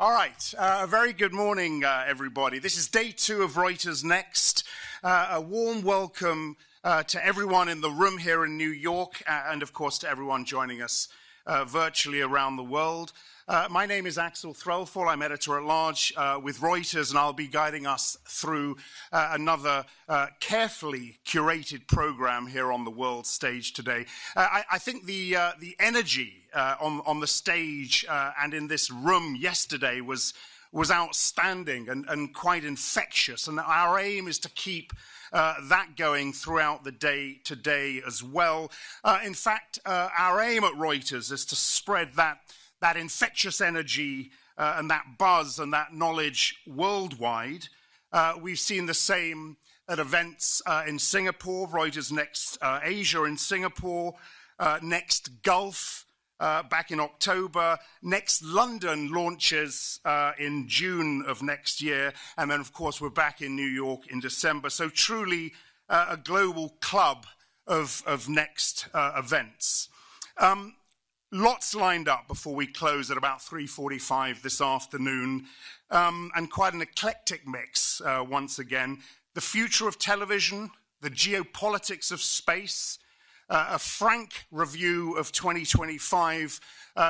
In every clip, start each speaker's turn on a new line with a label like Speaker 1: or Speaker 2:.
Speaker 1: All right, a very good morning, everybody. This is day 2 of Reuters Next. A warm welcome to everyone in the room here in New York, and of course to everyone joining us virtually around the world. My name is Axel Threlfall. I'm editor-at-large with Reuters, and I'll be guiding us through another carefully curated program here on the world stage today. I think the energy on the stage and in this room yesterday was outstanding and quite infectious, and our aim is to keep that going throughout the day today as well. In fact, our aim at Reuters is to spread that infectious energy and that buzz and that knowledge worldwide. We've seen the same at events in Singapore, Reuters Next Asia in Singapore, Next Gulf back in October, Next London launches in June of next year, and then of course we're back in New York in December. So truly a global club of Next events. Lots lined up before we close at about 3:45 this afternoon, and quite an eclectic mix once again. The future of television, the geopolitics of space, a frank review of 2025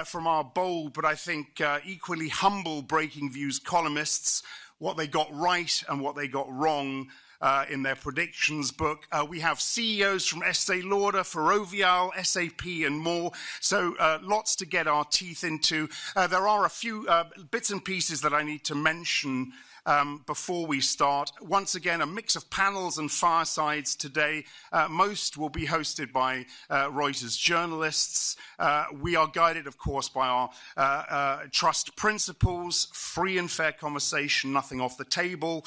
Speaker 1: from our bold but I think equally humble Breaking Views columnists, what they got right and what they got wrong in their predictions book. We have CEOs from Estee Lauder, Ferrovial, SAP, and more. So lots to get our teeth into. There are a few bits and pieces that I need to mention before we start. Once again, a mix of panels and firesides today. Most will be hosted by Reuters journalists. We are guided, of course, by our trust principles, free and fair conversation, nothing off the table.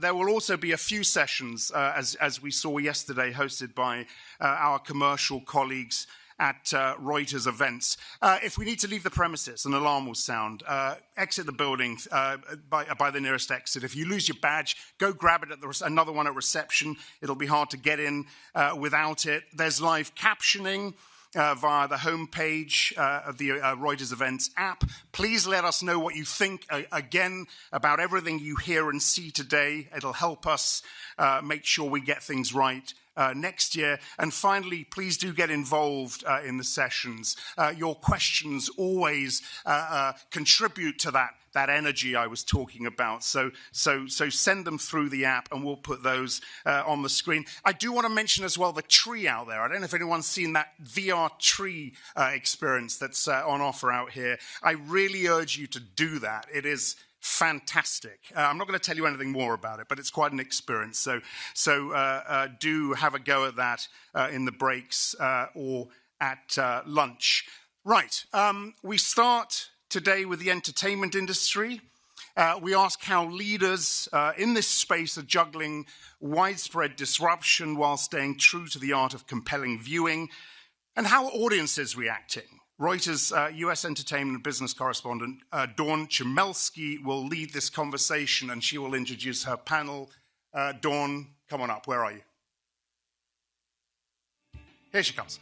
Speaker 1: There will also be a few sessions, as we saw yesterday, hosted by our commercial colleagues at Reuters events. If we need to leave the premises, an alarm will sound. Exit the building by the nearest exit. If you lose your badge, go grab it at another one at reception. It'll be hard to get in without it. There's live captioning via the homepage of the Reuters Events app. Please let us know what you think, again, about everything you hear and see today. It'll help us make sure we get things right next year. And finally, please do get involved in the sessions. Your questions always contribute to that energy I was talking about. So send them through the app and we'll put those on the screen. I do want to mention as well the tree out there. I don't know if anyone's seen that VR tree experience that's on offer out here. I really urge you to do that. It is fantastic. I'm not going to tell you anything more about it, but it's quite an experience. So do have a go at that in the breaks or at lunch. Right, we start today with the entertainment industry. We ask how leaders in this space are juggling widespread disruption while staying true to the art of compelling viewing, and how audiences reacting. Reuters US entertainment and business correspondent Dawn Chmielewski will lead this conversation, and she will introduce her panel. Dawn, come on up. Where are you? Here she comes.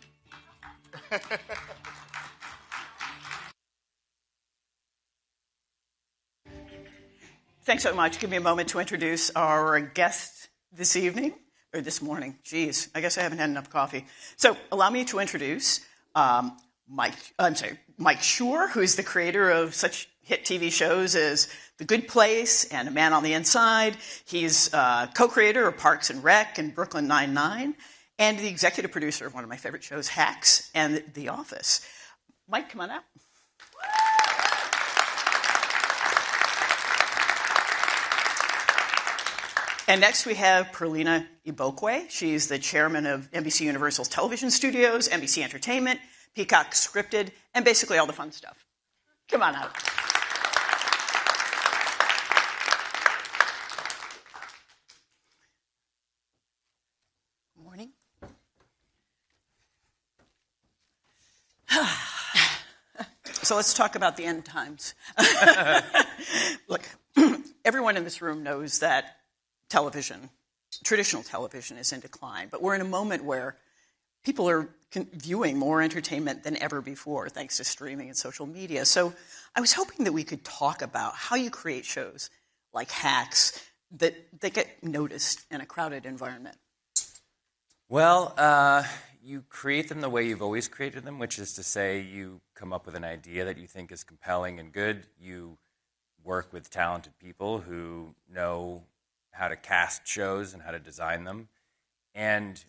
Speaker 2: Thanks so much. Give me a moment to introduce our guest this evening, or this morning. Geez, I guess I haven't had enough coffee. So allow me to introduce Mike Schur, who is the creator of such hit TV shows as The Good Place and A Man on the Inside. He's co-creator of Parks and Rec and Brooklyn Nine-Nine, and the executive producer of one of my favorite shows, Hacks, and The Office. Mike, come on out. And next we have Perlina Ibokwe. She's the chairman of NBC Universal's television studios, NBC Entertainment, Peacock Scripted, and basically all the fun stuff. Come on out. Morning. So let's talk about the end times. Look, everyone in this room knows that television, traditional television, is in decline, but we're in a moment where people are viewing more entertainment than ever before, thanks to streaming and social media. So I was hoping that we could talk about how you create shows like Hacks that get noticed in a crowded environment.
Speaker 3: Well, you create them the way you've always created them, which is to say you come up with an idea that you think is compelling and good. You work with talented people who know how to cast shows and how to design them. And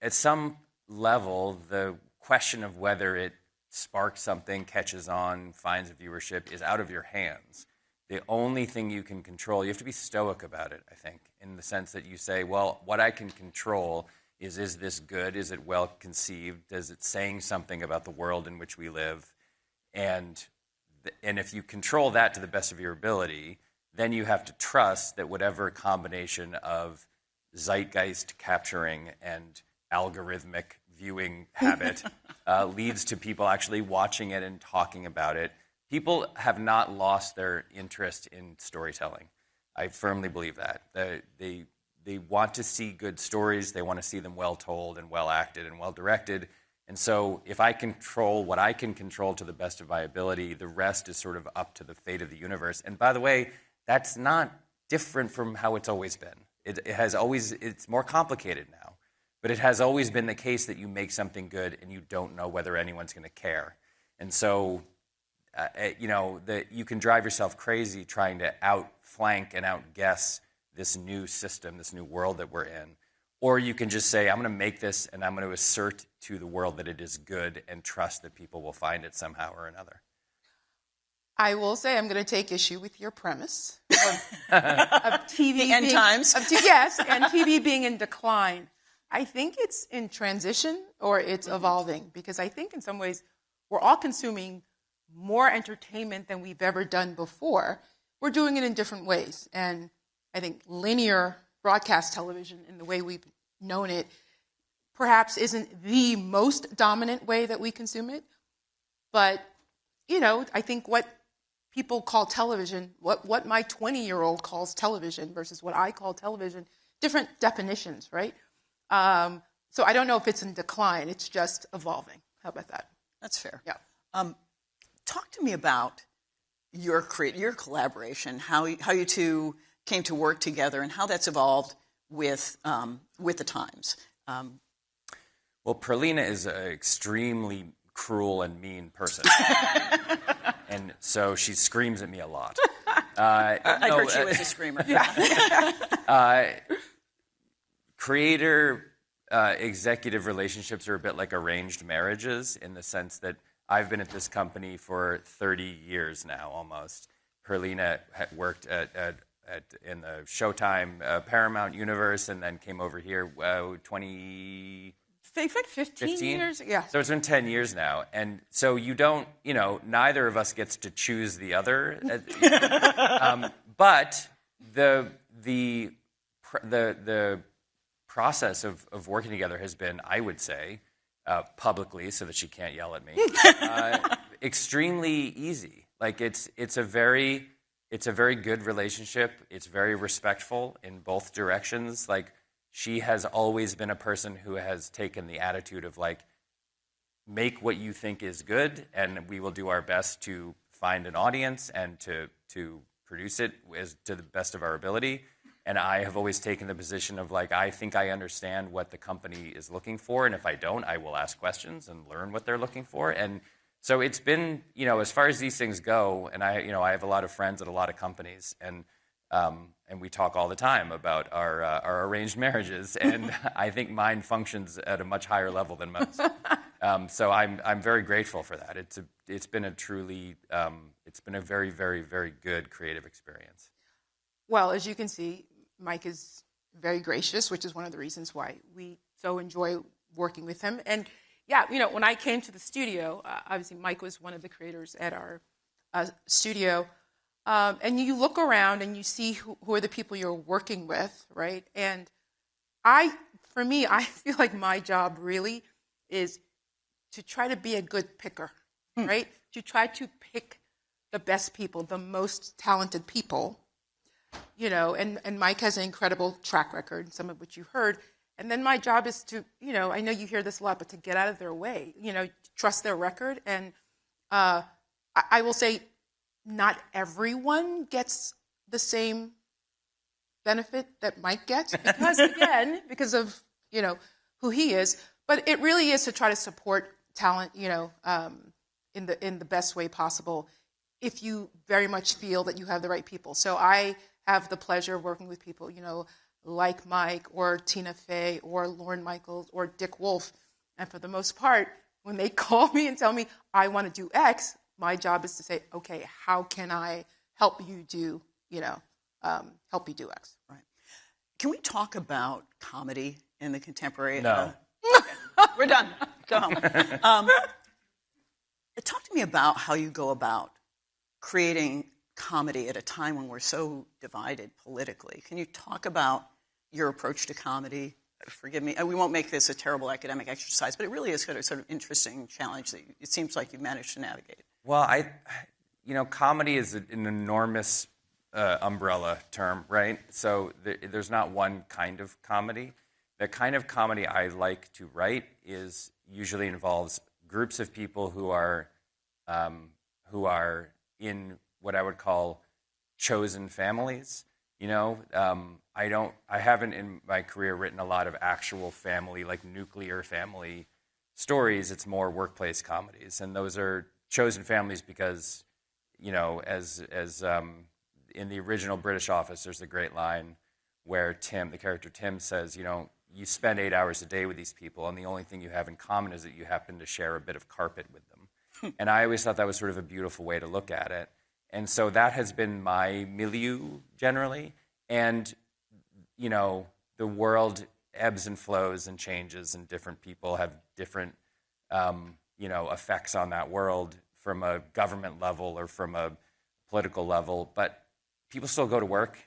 Speaker 3: at some level, the question of whether it sparks something, catches on, finds a viewership is out of your hands. The only thing you can control, you have to be stoic about it, I think, in the sense that you say, well, what I can control is this good? Is it well conceived? Is it saying something about the world in which we live? And if you control that to the best of your ability, then you have to trust that whatever combination of zeitgeist capturing and algorithmic viewing habit leads to people actually watching it and talking about it. People have not lost their interest in storytelling. I firmly believe that. They want to see good stories. They want to see them well told and well acted and well directed. And so if I control what I can control to the best of my ability, the rest is sort of up to the fate of the universe. And by the way, that's not different from how it's always been. It's more complicated now, but it has always been the case that you make something good and you don't know whether anyone's going to care. And so, you can drive yourself crazy trying to outflank and outguess this new system, this new world that we're in. Or you can just say, I'm going to make this and I'm going to assert to the world that it is good and trust that people will find it somehow or another.
Speaker 4: I will say I'm going to take issue with your premise of TV
Speaker 2: the end times.
Speaker 4: Yes, and TV being in decline. I think it's in transition or it's evolving, because I think in some ways we're all consuming more entertainment than we've ever done before. We're doing it in different ways. And I think linear broadcast television, in the way we've known it, perhaps isn't the most dominant way that we consume it. But, I think what people call television, what my 20-year-old calls television versus what I call television, different definitions, right? So I don't know if it's in decline. It's just evolving. How about that?
Speaker 2: That's fair.
Speaker 4: Yeah.
Speaker 2: Talk to me about your collaboration, how you two came to work together, and how that's evolved with the times.
Speaker 3: Well, Perlina is an extremely cruel and mean person. And so she screams at me a lot.
Speaker 2: I heard she was a screamer.
Speaker 3: Executive relationships are a bit like arranged marriages, in the sense that I've been at this company for 30 years now, almost. Perlina had worked in the Showtime Paramount universe, and then came over here 25
Speaker 4: It's been 15 years. Yeah.
Speaker 3: So it's been 10 years now. And so you don't, neither of us gets to choose the other. But the process of working together has been, I would say, publicly, so that she can't yell at me, extremely easy. Like it's a very good relationship. It's very respectful in both directions. Like, she has always been a person who has taken the attitude of, like, make what you think is good, and we will do our best to find an audience and to produce it to the best of our ability. And I have always taken the position of, like, I think I understand what the company is looking for, and if I don't, I will ask questions and learn what they're looking for. And so it's been, as far as these things go, and I have a lot of friends at a lot of companies, and we talk all the time about our arranged marriages, and I think mine functions at a much higher level than most. So I'm very grateful for that. It's been a very, very, very good creative experience.
Speaker 4: Well, as you can see, Mike is very gracious, which is one of the reasons why we so enjoy working with him. And yeah, when I came to the studio, obviously Mike was one of the creators at our studio. And you look around and you see who are the people you're working with, right? And for me, I feel like my job really is to try to be a good picker, right? To try to pick the best people, the most talented people, and Mike has an incredible track record, some of which you heard. And then my job is to, I know you hear this a lot, but to get out of their way, trust their record. And I will say, not everyone gets the same benefit that Mike gets because of who he is. But it really is to try to support talent, in the best way possible, if you very much feel that you have the right people. So I have the pleasure of working with people, like Mike or Tina Fey or Lorne Michaels or Dick Wolf. And for the most part, when they call me and tell me I want to do X, my job is to say, okay, how can I help you do, X?
Speaker 2: Right. Can we talk about comedy in the contemporary?
Speaker 3: No.
Speaker 2: We're done. Go home. Talk to me about how you go about creating comedy at a time when we're so divided politically. Can you talk about your approach to comedy? Forgive me, we won't make this a terrible academic exercise, but it really is sort of interesting challenge that it seems like you've managed to navigate.
Speaker 3: Well, comedy is an enormous umbrella term, right? So there's not one kind of comedy. The kind of comedy I like to write usually involves groups of people who are in what I would call chosen families. I haven't in my career written a lot of actual family, like nuclear family stories. It's more workplace comedies, and those are chosen families because, as in the original British Office, there's a great line where the character Tim says, you spend 8 hours a day with these people, and the only thing you have in common is that you happen to share a bit of carpet with them. And I always thought that was sort of a beautiful way to look at it. And so that has been my milieu generally. And, the world ebbs and flows and changes, and different people have different, effects on that world from a government level or from a political level. But people still go to work.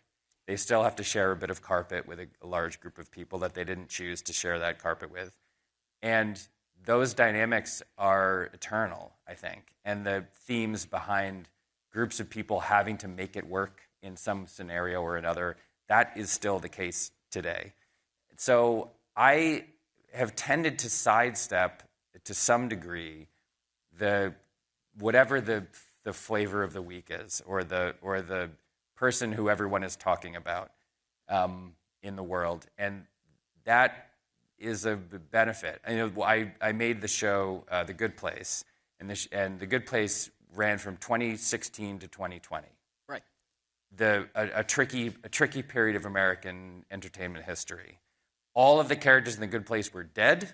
Speaker 3: They still have to share a bit of carpet with a large group of people that they didn't choose to share that carpet with. And those dynamics are eternal, I think. And the themes behind groups of people having to make it work in some scenario or another, that is still the case today. So I have tended to sidestep, to some degree, whatever the flavor of the week is, or the person who everyone is talking about in the world, and that is a benefit. I made the show The Good Place, and The Good Place ran from 2016 to 2020.
Speaker 2: Right.
Speaker 3: A tricky period of American entertainment history. All of the characters in The Good Place were dead,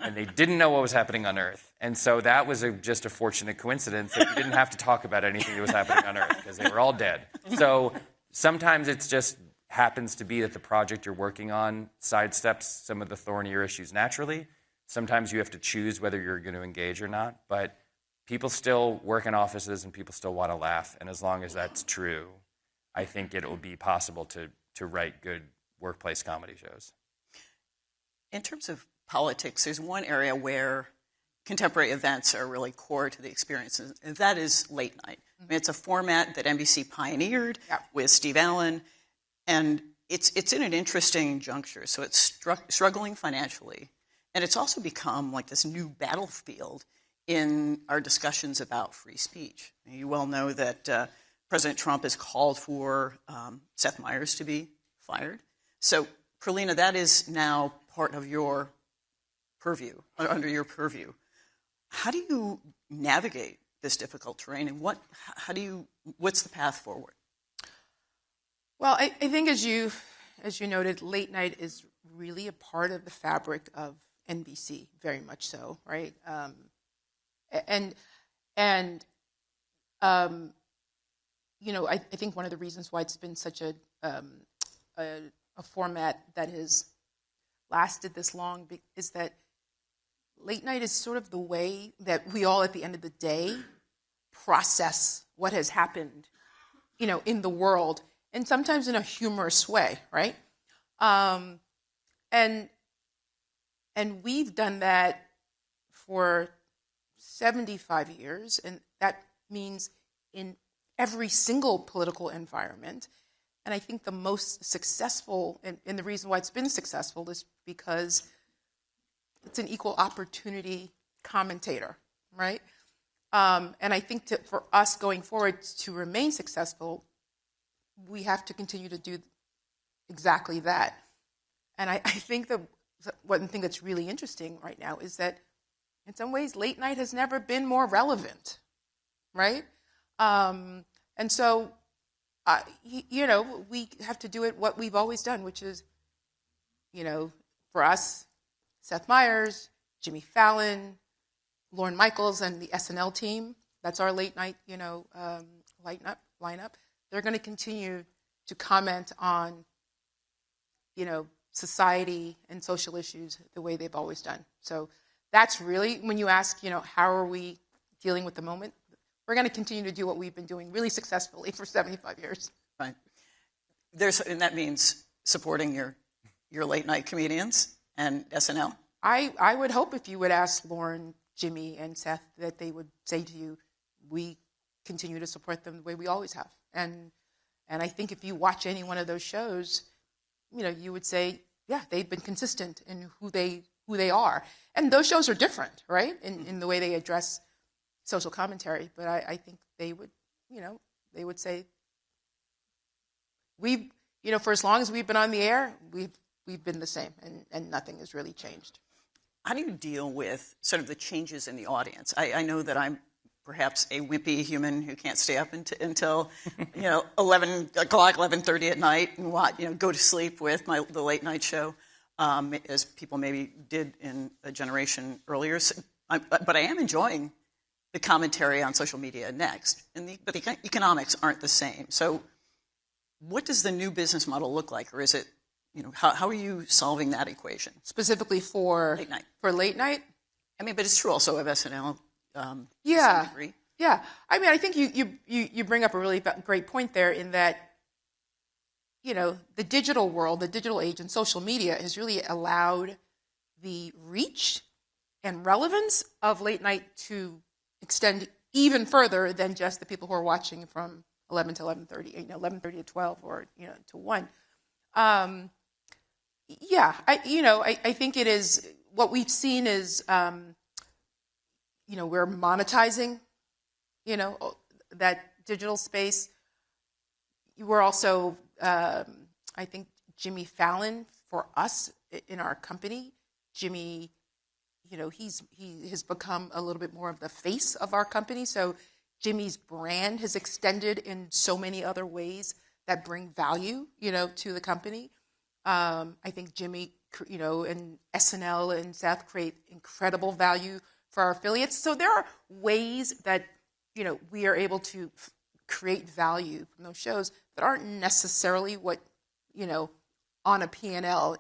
Speaker 3: and they didn't know what was happening on Earth. And so that was just a fortunate coincidence that we didn't have to talk about anything that was happening on Earth, because they were all dead. So sometimes it's just happens to be that the project you're working on sidesteps some of the thornier issues naturally. Sometimes you have to choose whether you're going to engage or not, but people still work in offices and people still want to laugh, and as long as that's true, I think it will be possible to write good workplace comedy shows.
Speaker 2: In terms of politics, there's one area where contemporary events are really core to the experience, and that is late night. I mean, it's a format that NBC pioneered with Steve Allen, and it's in an interesting juncture. So it's struggling financially, and it's also become like this new battlefield in our discussions about free speech. You well know that President Trump has called for Seth Meyers to be fired. So, Perlina, that is now part of your purview, under your purview. How do you navigate this difficult terrain, and what's the path forward?
Speaker 4: Well, I think as you noted, late night is really a part of the fabric of NBC, very much so, right? I think one of the reasons why it's been such a format that has lasted this long is that late night is sort of the way that we all, at the end of the day, process what has happened, in the world, and sometimes in a humorous way, right? And we've done that for 75 years, and that means in every single political environment. And I think the most successful, and the reason why it's been successful is because it's an equal opportunity commentator, right? And I think for us going forward to remain successful, we have to continue to do exactly that. And I think that one thing that's really interesting right now is that in some ways late night has never been more relevant, right? And so, we have to do it what we've always done, which is, for us, Seth Meyers, Jimmy Fallon, Lorne Michaels, and the SNL team, that's our late night, lineup. They're going to continue to comment on, society and social issues the way they've always done. So that's really, when you ask, how are we dealing with the moment, we're going to continue to do what we've been doing really successfully for 75 years.
Speaker 2: Right. And that means supporting your late night comedians and SNL?
Speaker 4: I would hope if you would ask Lauren, Jimmy, and Seth that they would say to you, we continue to support them the way we always have. And I think if you watch any one of those shows, you would say, yeah, they've been consistent in who they are. And those shows are different, right, in the way they address social commentary. But I think they would say, for as long as we've been on the air, we've been the same, and nothing has really changed.
Speaker 2: How do you deal with sort of the changes in the audience? I know that I'm perhaps a wimpy human who can't stay up until 11 o'clock, 11:30 at night, and go to sleep with the late night show, as people maybe did in a generation earlier. But I am enjoying the commentary on social media next, but the economics aren't the same. So, what does the new business model look like, or is it? How are you solving that equation?
Speaker 4: Specifically for
Speaker 2: late night.
Speaker 4: For late night?
Speaker 2: I mean, but it's true also of SNL.
Speaker 4: Yeah.
Speaker 2: To some degree.
Speaker 4: Yeah. I mean, I think you bring up a really great point there in that, the digital world, the digital age, and social media has really allowed the reach and relevance of late night to extend even further than just the people who are watching from 11 to 11:30, 11:30 to 12, or to 1. I think it is what we've seen is, we're monetizing, that digital space. We're also, I think, Jimmy Fallon for us in our company. Jimmy, he has become a little bit more of the face of our company. So Jimmy's brand has extended in so many other ways that bring value, to the company. I think Jimmy, and SNL and Seth create incredible value for our affiliates. So there are ways that, we are able to create value from those shows that aren't necessarily what on a P&L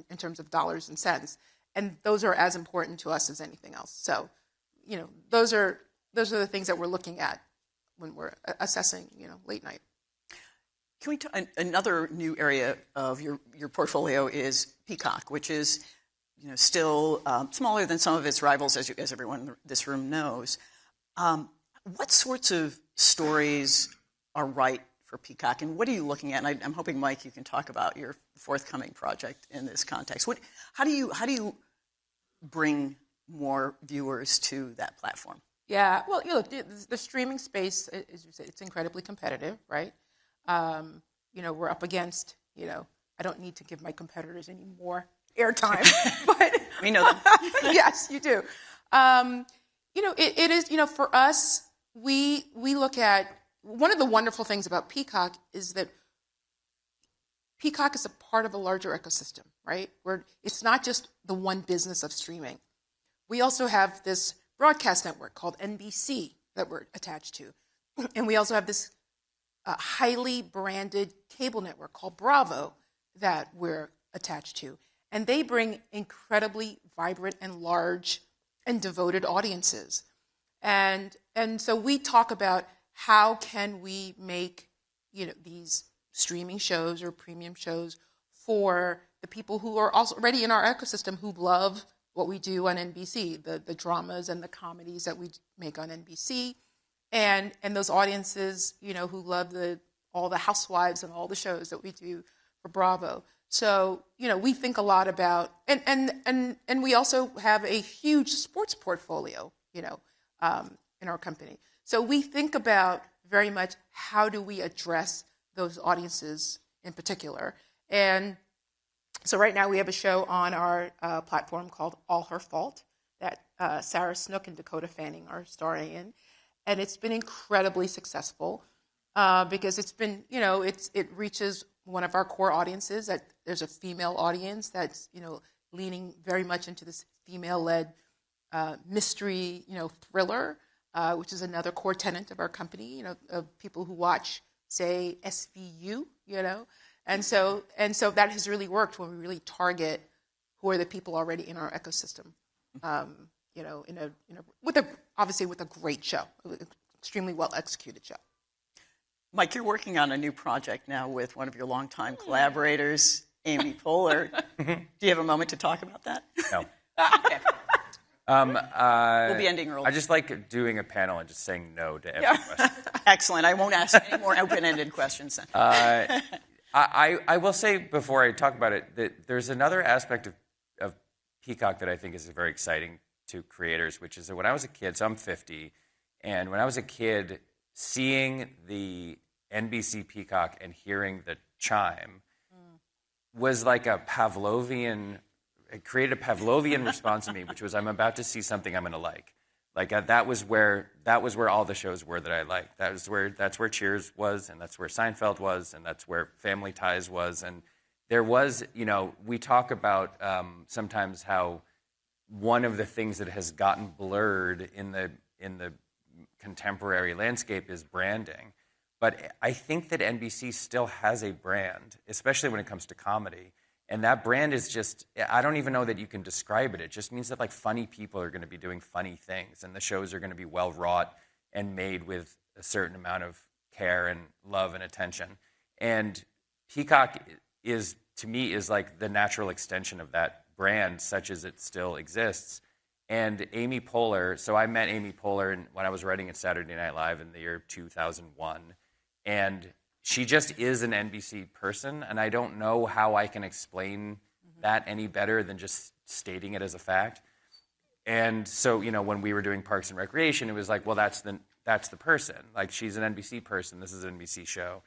Speaker 4: in terms of dollars and cents. And those are as important to us as anything else. So, those are the things that we're looking at when we're assessing, late night.
Speaker 2: Can we another new area of your portfolio is Peacock, which is still smaller than some of its rivals, as everyone in this room knows. What sorts of stories are right for Peacock, and what are you looking at? And I'm hoping, Mike, you can talk about your forthcoming project in this context. How do you bring more viewers to that platform?
Speaker 4: Yeah, well, look, the streaming space, as you say, it's incredibly competitive, right? We're up against, I don't need to give my competitors any more airtime, but
Speaker 2: we know them.
Speaker 4: Yes, you do. It is, for us, we look at, one of the wonderful things about Peacock is that Peacock is a part of a larger ecosystem, right? Where it's not just the one business of streaming. We also have this broadcast network called NBC that we're attached to. And we also have this highly branded cable network called Bravo that we're attached to. And they bring incredibly vibrant and large and devoted audiences. And so we talk about how can we make, these streaming shows or premium shows for the people who are also already in our ecosystem who love what we do on NBC, the dramas and the comedies that we make on NBC, and those audiences, who love all the housewives and all the shows that we do for Bravo. So, we think a lot about, and we also have a huge sports portfolio, in our company. So we think about very much how do we address those audiences in particular. And so right now we have a show on our platform called All Her Fault that Sarah Snook and Dakota Fanning are starring in. And it's been incredibly successful because it's been, it reaches one of our core audiences, that there's a female audience that's, leaning very much into this female-led mystery, thriller, which is another core tenet of our company, of people who watch, say, SVU, And so that has really worked when we really target who are the people already in our ecosystem, obviously with a great show, extremely well executed show.
Speaker 2: Mike, you're working on a new project now with one of your longtime collaborators, Amy Poehler. Do you have a moment to talk about that?
Speaker 3: No.
Speaker 2: Okay. We'll be ending early.
Speaker 3: I just like doing a panel and just saying no to every question.
Speaker 2: Excellent. I won't ask any more open-ended questions then.
Speaker 3: I will say before I talk about it that there's another aspect of Peacock that I think is very exciting to creators, which is that when I was a kid, so I'm 50, and when I was a kid, seeing the NBC Peacock and hearing the chime was like a Pavlovian. It created a Pavlovian response in me, which was I'm about to see something I'm going to like. Like that was where all the shows were that I liked. That's where Cheers was, and that's where Seinfeld was, and that's where Family Ties was. And there was, we talk about sometimes how one of the things that has gotten blurred in the contemporary landscape is branding. But I think that NBC still has a brand, especially when it comes to comedy. And that brand is just, I don't even know that you can describe it. It just means that funny people are going to be doing funny things, and the shows are going to be well wrought and made with a certain amount of care and love and attention. And Peacock is, to me, is like the natural extension of that brand, such as it still exists. And Amy Poehler, so I met Amy Poehler when I was writing at Saturday Night Live in the year 2001. And she just is an NBC person, and I don't know how I can explain that any better than just stating it as a fact. And so, when we were doing Parks and Recreation, it was like, well, that's the person. Like, she's an NBC person. This is an NBC show.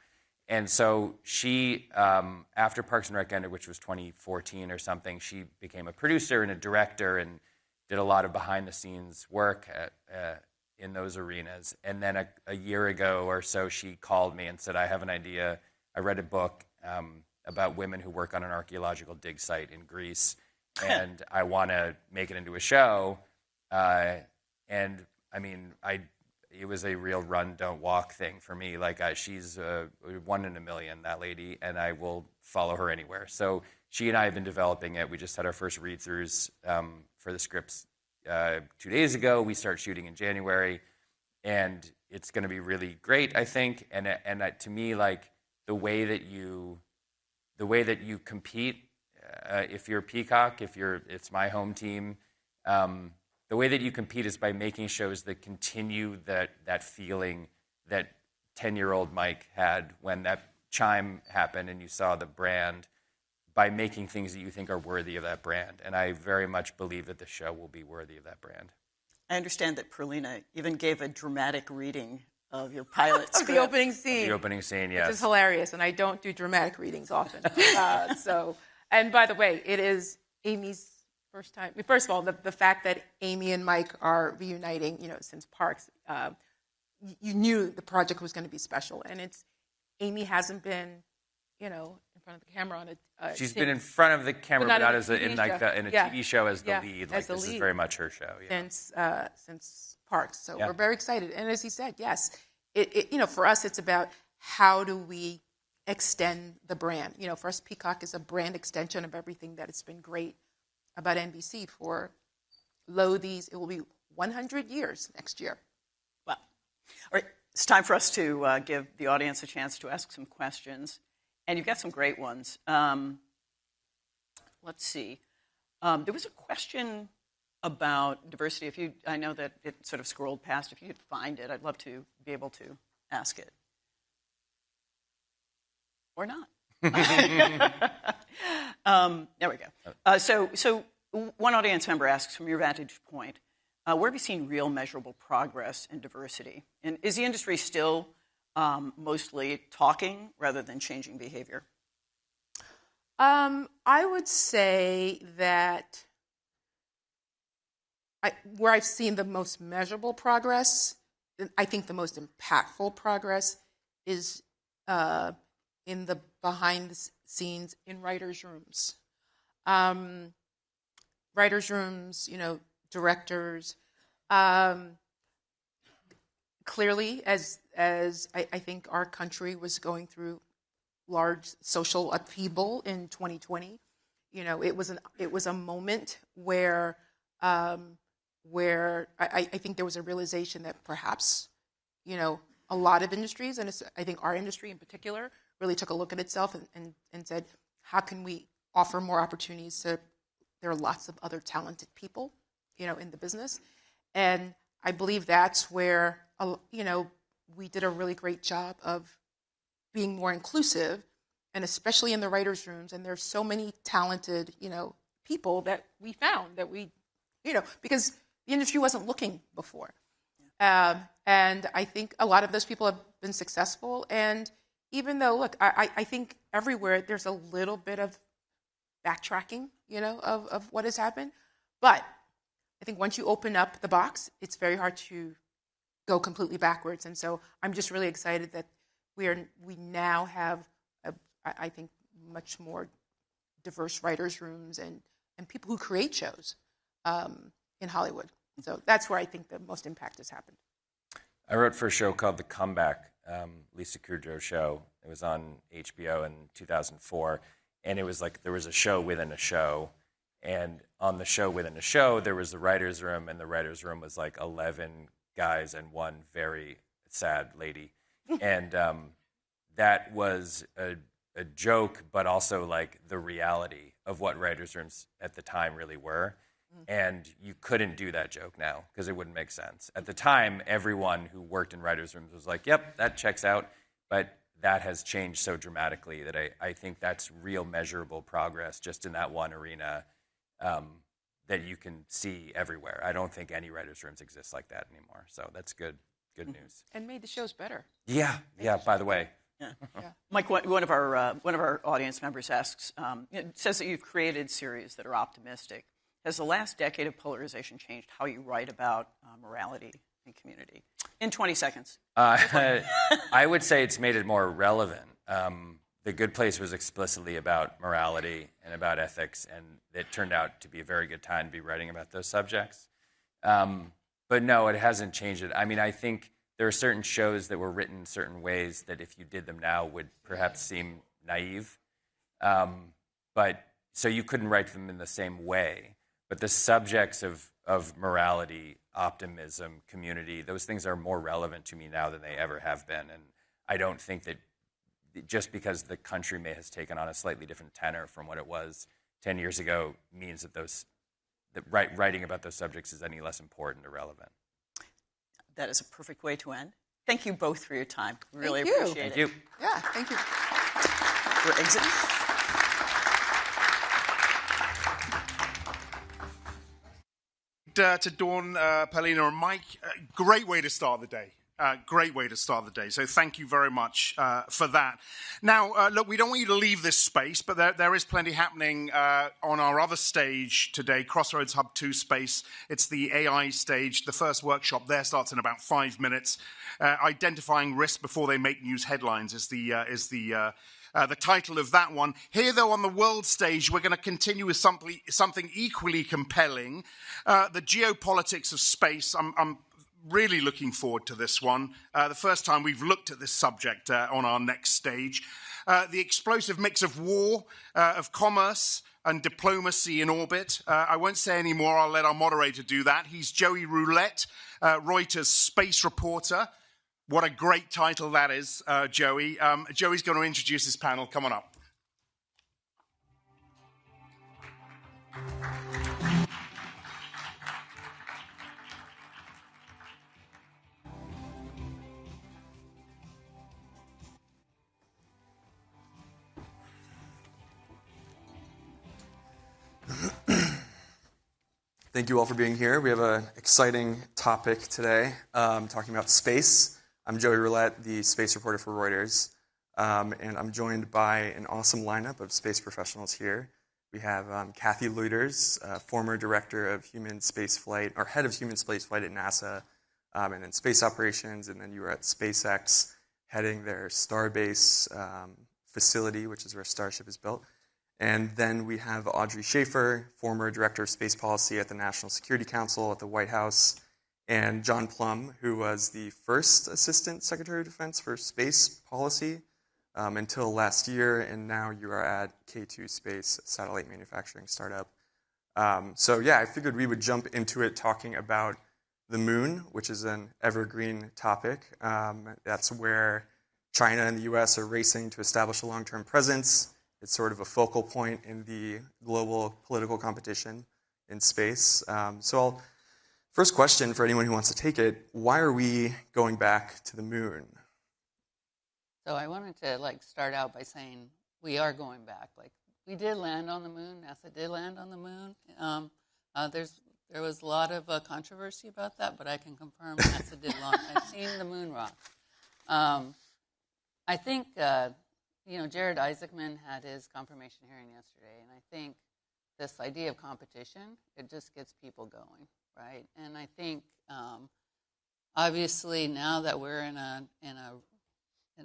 Speaker 3: And so she, after Parks and Rec ended, which was 2014 or something, she became a producer and a director and did a lot of behind-the-scenes work in those arenas. And then a year ago or so, she called me and said, I have an idea. I read a book about women who work on an archaeological dig site in Greece, and I want to make it into a show. And I mean, it was a real run, don't walk thing for me. Like she's 1 in a million, that lady, and I will follow her anywhere. So she and I have been developing it. We just had our first read-throughs for the scripts 2 days ago. We start shooting in January, and it's going to be really great, I think. And to me, like the way that you compete, if you're Peacock, it's my home team. The way that you compete is by making shows that continue that feeling that 10-year-old Mike had when that chime happened and you saw the brand, by making things that you think are worthy of that brand. And I very much believe that the show will be worthy of that brand.
Speaker 2: I understand that Perlina even gave a dramatic reading of your pilot script.
Speaker 4: The opening scene.
Speaker 3: The opening scene, yes.
Speaker 4: Which is hilarious, and I don't do dramatic readings often. And by the way, it is Amy's first time. First of all, the fact that Amy and Mike are reuniting, since Parks, you knew the project was going to be special. And Amy hasn't been, in front of the camera on a.
Speaker 3: She's been in front of the camera, but not as in a
Speaker 4: yeah.
Speaker 3: TV show as the
Speaker 4: yeah.
Speaker 3: lead.
Speaker 4: As the
Speaker 3: this
Speaker 4: lead.
Speaker 3: is very much her show. Yeah.
Speaker 4: Since Parks, so
Speaker 3: Yeah.
Speaker 4: we're very excited. And as he said, yes, for us, it's about how do we extend the brand. For us, Peacock is a brand extension of everything that has been great about NBC for it will be 100 years next year.
Speaker 2: Wow. All right, it's time for us to give the audience a chance to ask some questions. And you've got some great ones. Let's see. There was a question about diversity. I know that it sort of scrolled past. If you could find it, I'd love to be able to ask it. Or not. There we go. So one audience member asks, from your vantage point, where have you seen real measurable progress in diversity? And is the industry still mostly talking rather than changing behavior?
Speaker 4: I would say that where I've seen the most measurable progress, I think the most impactful progress is in the behind the scenes in writers' rooms. Writers' rooms, directors. Clearly, as I think our country was going through large social upheaval in 2020, it was a moment where I think there was a realization that perhaps, a lot of industries, and I think our industry in particular, really took a look at itself and said, how can we offer more opportunities to, there are lots of other talented people, in the business. And I believe that's where, we did a really great job of being more inclusive, and especially in the writers' rooms. And there's so many talented, people that we found that we, because the industry wasn't looking before. And I think a lot of those people have been successful. And even though, look, I think everywhere there's a little bit of backtracking, of what has happened. But I think once you open up the box, it's very hard to go completely backwards. And so I'm just really excited that we now have, I think, much more diverse writers' rooms and people who create shows in Hollywood. So that's where I think the most impact has happened.
Speaker 3: I wrote for a show called The Comeback, Lisa Kudrow show. It was on HBO in 2004. And it was like there was a show within a show. And on the show within a show, there was the writer's room. And the writer's room was like 11 guys and one very sad lady. And that was a joke, but also like the reality of what writers' rooms at the time really were. And you couldn't do that joke now because it wouldn't make sense. At the time, everyone who worked in writers' rooms was like, yep, that checks out. But that has changed so dramatically that I think that's real measurable progress just in that one arena that you can see everywhere. I don't think any writers' rooms exist like that anymore. So that's good news.
Speaker 4: And made the shows better.
Speaker 3: Yeah, by the way.
Speaker 2: Yeah. Mike, one of our audience members asks, it says that you've created series that are optimistic. Has the last decade of polarization changed how you write about morality and community? In 20 seconds.
Speaker 3: I would say it's made it more relevant. The Good Place was explicitly about morality and about ethics, and it turned out to be a very good time to be writing about those subjects. But no, it hasn't changed it. I mean, I think there are certain shows that were written certain ways that if you did them now would perhaps seem naive. But so you couldn't write them in the same way. But the subjects of morality, optimism, community, those things are more relevant to me now than they ever have been. And I don't think that just because the country may have taken on a slightly different tenor from what it was 10 years ago means that writing about those subjects is any less important or relevant.
Speaker 2: That is a perfect way to end. Thank you both for your time. Really
Speaker 4: Thank you.
Speaker 2: appreciate it.
Speaker 3: Thank you.
Speaker 4: Yeah, thank you.
Speaker 2: We're exiting.
Speaker 1: To Dawn, Paulina, and Mike, great way to start the day. Great way to start the day. So thank you very much for that. Now, look, we don't want you to leave this space, but there is plenty happening on our other stage today, Crossroads Hub 2 space. It's the AI stage. The first workshop there starts in about 5 minutes. Identifying risks before they make news headlines is the title of that one. Here, though, on the world stage, we're going to continue with something equally compelling, the geopolitics of space. I'm really looking forward to this one. The first time we've looked at this subject on our next stage. The explosive mix of war, of commerce, and diplomacy in orbit. I won't say any more. I'll let our moderator do that. He's Joey Roulette, Reuters space reporter. What a great title that is, Joey. Joey's going to introduce his panel. Come on up.
Speaker 5: Thank you all for being here. We have an exciting topic today, talking about space. I'm Joey Roulette, the space reporter for Reuters, and I'm joined by an awesome lineup of space professionals here. We have Kathy Lueders, former director of human spaceflight, or head of human spaceflight at NASA, and then space operations, and then you were at SpaceX, heading their Starbase facility, which is where Starship is built. And then we have Audrey Schaefer, former director of space policy at the National Security Council at the White House, and John Plum, who was the first assistant secretary of defense for space policy until last year, and now you are at K2 Space, a satellite manufacturing startup. So yeah, I figured we would jump into it talking about the moon, which is an evergreen topic. That's where China and the US are racing to establish a long-term presence. It's sort of a focal point in the global political competition in space. First question for anyone who wants to take it, why are we going back to the moon?
Speaker 6: So I wanted to start out by saying we are going back. We did land on the moon. NASA did land on the moon. There was a lot of controversy about that, but I can confirm NASA did launch. I've seen the moon rock. I think Jared Isaacman had his confirmation hearing yesterday, and I think this idea of competition, it just gets people going, right? And I think obviously now that we're in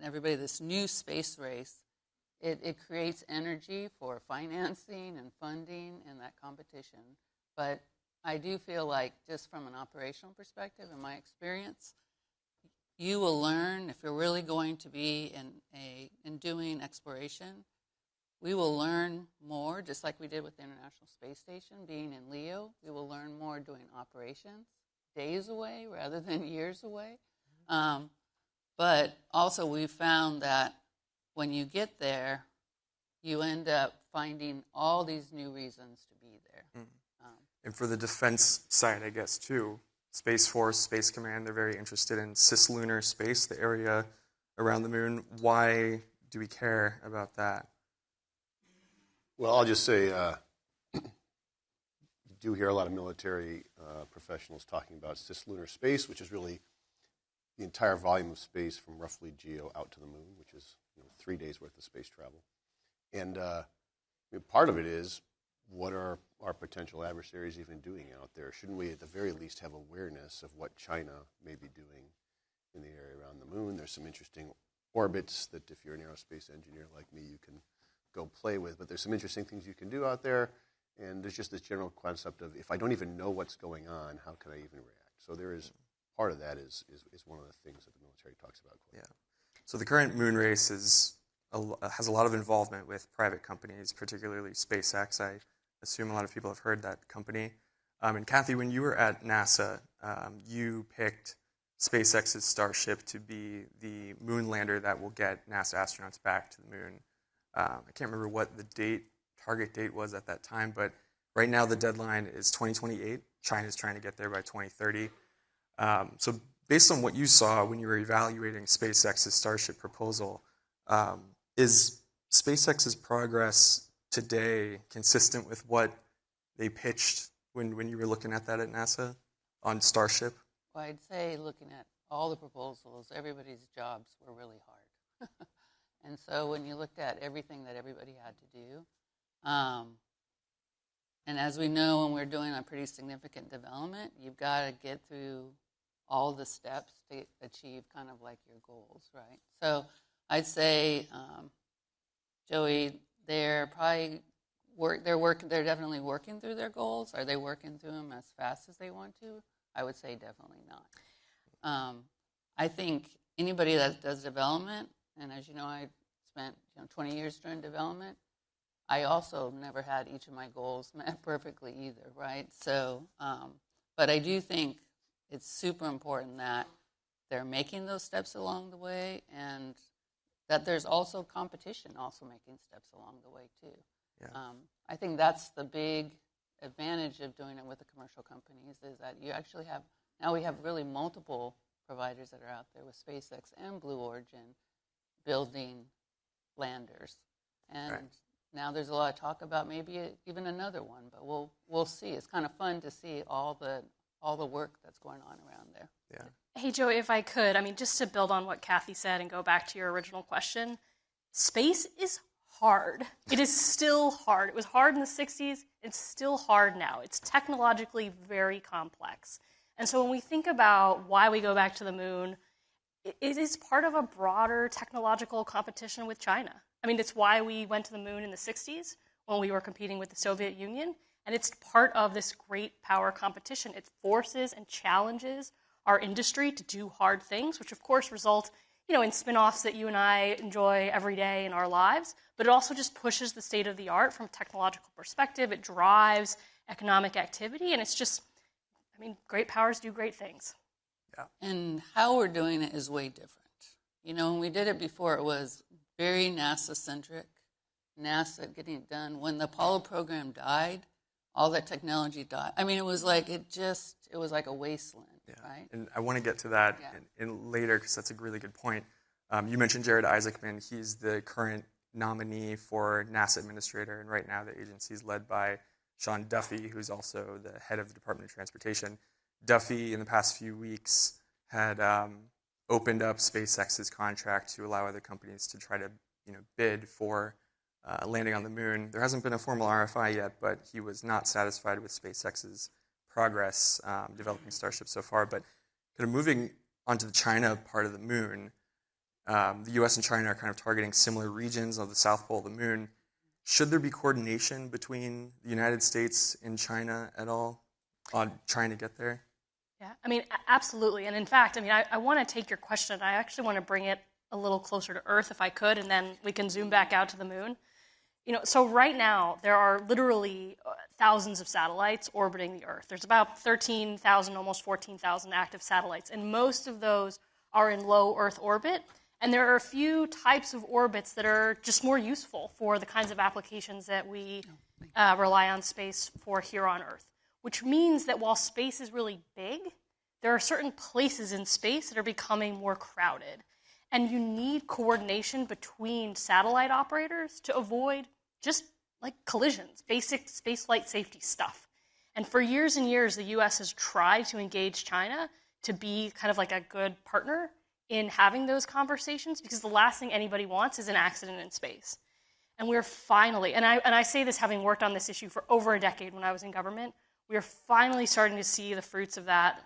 Speaker 6: everybody this new space race, it creates energy for financing and funding and that competition. But I do feel like just from an operational perspective, in my experience, you will learn if you're really going to be in doing exploration. We will learn more, just like we did with the International Space Station, being in LEO. We will learn more doing operations, days away rather than years away. But also we found that when you get there, you end up finding all these new reasons to be there.
Speaker 5: And for the defense side, I guess, too, Space Force, Space Command, they're very interested in cislunar space, the area around the moon. Why do we care about that?
Speaker 7: Well, I'll just say you do hear a lot of military professionals talking about cislunar space, which is really the entire volume of space from roughly GEO out to the moon, which is 3 days worth of space travel. And part of it is, what are our potential adversaries even doing out there? Shouldn't we at the very least have awareness of what China may be doing in the area around the moon? There's some interesting orbits that if you're an aerospace engineer like me, you can go play with. But there's some interesting things you can do out there. And there's just this general concept of, if I don't even know what's going on, how can I even react? So there is part of that is one of the things that the military talks about.
Speaker 5: Yeah. So the current moon race has a lot of involvement with private companies, particularly SpaceX. I assume a lot of people have heard that company. And Kathy, when you were at NASA, you picked SpaceX's Starship to be the moon lander that will get NASA astronauts back to the moon. I can't remember what the target date was at that time, but right now the deadline is 2028. China's trying to get there by 2030. So based on what you saw when you were evaluating SpaceX's Starship proposal, is SpaceX's progress today consistent with what they pitched when you were looking at that at NASA on Starship?
Speaker 6: Well, I'd say looking at all the proposals, everybody's jobs were really hard. And so when you looked at everything that everybody had to do, and as we know, when we're doing a pretty significant development, you've got to get through all the steps to achieve kind of like your goals, right? So I'd say, Joey, they're definitely working through their goals. Are they working through them as fast as they want to? I would say definitely not. I think anybody that does development, and as you know, I spent 20 years doing development, I also never had each of my goals met perfectly either, right? So, but I do think it's super important that they're making those steps along the way, and that there's also competition also making steps along the way too.
Speaker 5: Yeah.
Speaker 6: I think that's the big advantage of doing it with the commercial companies, is that you actually have, now we have really multiple providers that are out there with SpaceX and Blue Origin building landers. And
Speaker 5: right.
Speaker 6: Now there's a lot of talk about maybe even another one, but we'll see. It's kind of fun to see all the work that's going on around there.
Speaker 5: Yeah.
Speaker 8: Hey, Joey, if I could, just to build on what Kathy said and go back to your original question, space is hard. It is still hard. It was hard in the 60s. It's still hard now. It's technologically very complex. And so when we think about why we go back to the moon, it is part of a broader technological competition with China. It's why we went to the moon in the 60s when we were competing with the Soviet Union. And it's part of this great power competition. It forces and challenges our industry to do hard things, which of course result, in spin-offs that you and I enjoy every day in our lives. But it also just pushes the state of the art from a technological perspective. It drives economic activity, and it's just, great powers do great things.
Speaker 5: Yeah.
Speaker 6: And how we're doing it is way different. When we did it before, it was very NASA-centric, NASA getting it done. When the Apollo program died, all that technology died. It was like a wasteland,
Speaker 5: yeah.
Speaker 6: right?
Speaker 5: And I want to get to that
Speaker 6: Yeah.
Speaker 5: in later, because that's a really good point. You mentioned Jared Isaacman. He's the current nominee for NASA administrator, and right now the agency is led by Sean Duffy, who's also the head of the Department of Transportation. Duffy, in the past few weeks, had opened up SpaceX's contract to allow other companies to try to bid for landing on the moon. There hasn't been a formal RFI yet, but he was not satisfied with SpaceX's progress developing Starship so far. But kind of moving onto the China part of the moon, the U.S. and China are kind of targeting similar regions of the South Pole of the moon. Should there be coordination between the United States and China at all on trying to get there?
Speaker 8: Yeah, absolutely. And in fact, I want to take your question. I actually want to bring it a little closer to Earth if I could, and then we can zoom back out to the moon. So right now, there are literally thousands of satellites orbiting the Earth. There's about 13,000, almost 14,000 active satellites, and most of those are in low Earth orbit. And there are a few types of orbits that are just more useful for the kinds of applications that we rely on space for here on Earth, which means that while space is really big, there are certain places in space that are becoming more crowded. And you need coordination between satellite operators to avoid just like collisions, basic space flight safety stuff. And for years and years, the U.S. has tried to engage China to be kind of like a good partner in having those conversations, because the last thing anybody wants is an accident in space. And we're finally, and I say this having worked on this issue for over a decade when I was in government, we are finally starting to see the fruits of that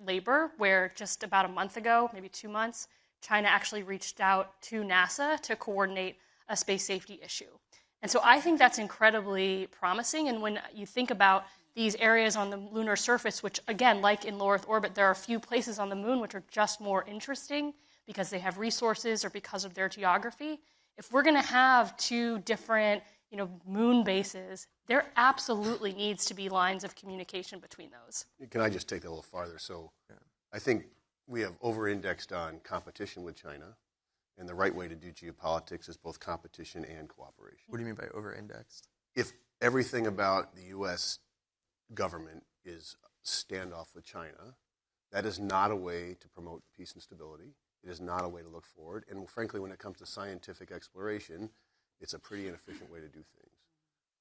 Speaker 8: labor, where just about a month ago, maybe 2 months, China actually reached out to NASA to coordinate a space safety issue. And so I think that's incredibly promising. And when you think about these areas on the lunar surface, which again, like in low Earth orbit, there are a few places on the moon which are just more interesting because they have resources or because of their geography. If we're going to have two different, moon bases, there absolutely needs to be lines of communication between those.
Speaker 7: Can I just take that a little farther? So I think we have over-indexed on competition with China, and the right way to do geopolitics is both competition and cooperation.
Speaker 5: What do you mean by over-indexed?
Speaker 7: If everything about the U.S. government is standoff with China, that is not a way to promote peace and stability. It is not a way to look forward. And frankly, when it comes to scientific exploration, it's a pretty inefficient way to do things.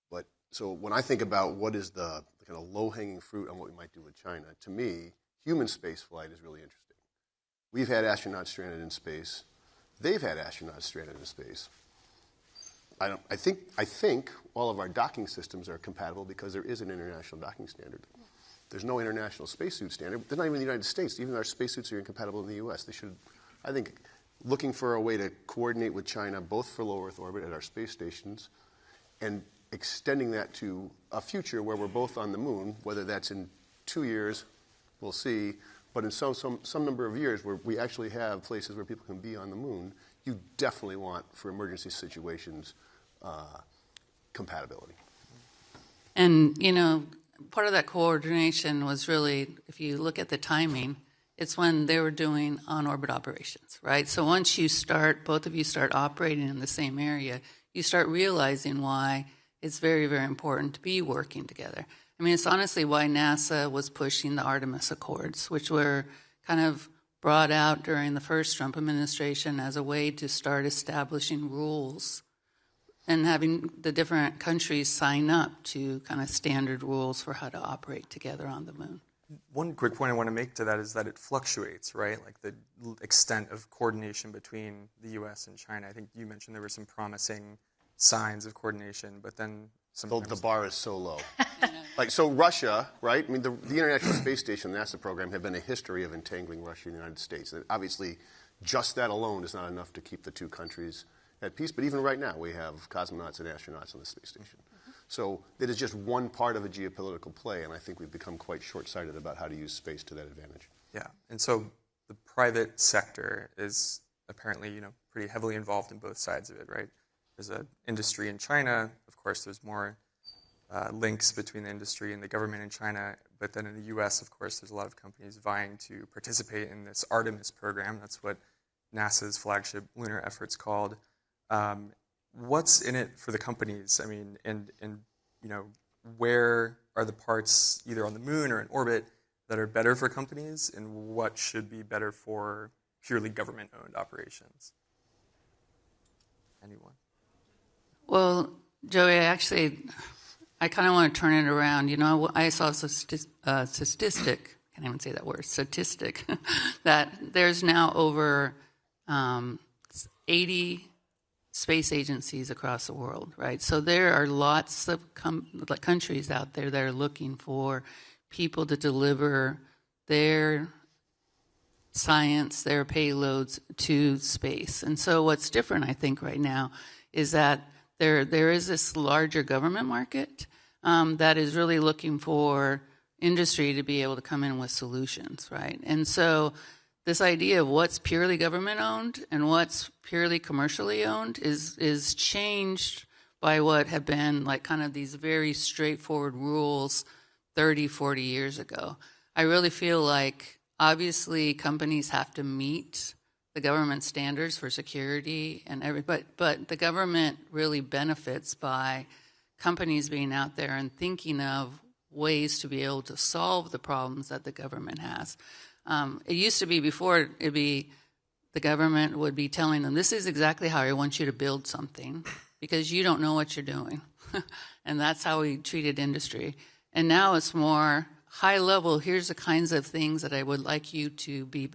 Speaker 7: But so when I think about what is the kind of low-hanging fruit on what we might do with China, to me, human space flight is really interesting. We've had astronauts stranded in space. They've had astronauts stranded in space. I think all of our docking systems are compatible because there is an international docking standard. There's no international spacesuit standard. They're not even in the United States. Even our spacesuits are incompatible in the U.S. They should, I think, looking for a way to coordinate with China, both for low Earth orbit at our space stations, and extending that to a future where we're both on the moon, whether that's in 2 years, we'll see, but in some number of years where we actually have places where people can be on the moon, you definitely want, for emergency situations, compatibility.
Speaker 6: And, part of that coordination was really, if you look at the timing, it's when they were doing on-orbit operations, right? So once both of you start operating in the same area, you start realizing why it's very, very important to be working together. I mean, it's honestly why NASA was pushing the Artemis Accords, which were kind of brought out during the first Trump administration as a way to start establishing rules and having the different countries sign up to kind of standard rules for how to operate together on the moon.
Speaker 5: One quick point I want to make to that is that it fluctuates, right? Like the extent of coordination between the U.S. and China. I think you mentioned there were some promising signs of coordination, but then sometimes
Speaker 7: The bar is so low. So Russia, right? I mean, the International Space Station, the NASA program, have been a history of entangling Russia and the United States. And obviously, just that alone is not enough to keep the two countries at peace. But even right now, we have cosmonauts and astronauts on the space station. So it is just one part of a geopolitical play, and I think we've become quite short-sighted about how to use space to that advantage.
Speaker 5: Yeah, and so the private sector is apparently, pretty heavily involved in both sides of it, right? There's an industry in China. Of course, there's more links between the industry and the government in China. But then in the U.S., of course, there's a lot of companies vying to participate in this Artemis program. That's what NASA's flagship lunar effort's called. What's in it for the companies? I mean, and where are the parts either on the moon or in orbit that are better for companies, and what should be better for purely government-owned operations? Anyone?
Speaker 6: Well, Joey, I kind of want to turn it around. I saw a statistic, can't even say that word, statistic, that there's now over 80 space agencies across the world, right? So there are lots of countries out there that are looking for people to deliver their science, their payloads to space. And so what's different, I think, right now is that there is this larger government market that is really looking for industry to be able to come in with solutions, right? And so this idea of what's purely government-owned and what's purely commercially owned is changed by what have been like kind of these very straightforward rules 30, 40 years ago. I really feel like obviously companies have to meet the government standards for security but the government really benefits by companies being out there and thinking of ways to be able to solve the problems that the government has. It used to be before the government would be telling them, this is exactly how I want you to build something because you don't know what you're doing. And that's how we treated industry. And now it's more high level, here's the kinds of things that I would like you to be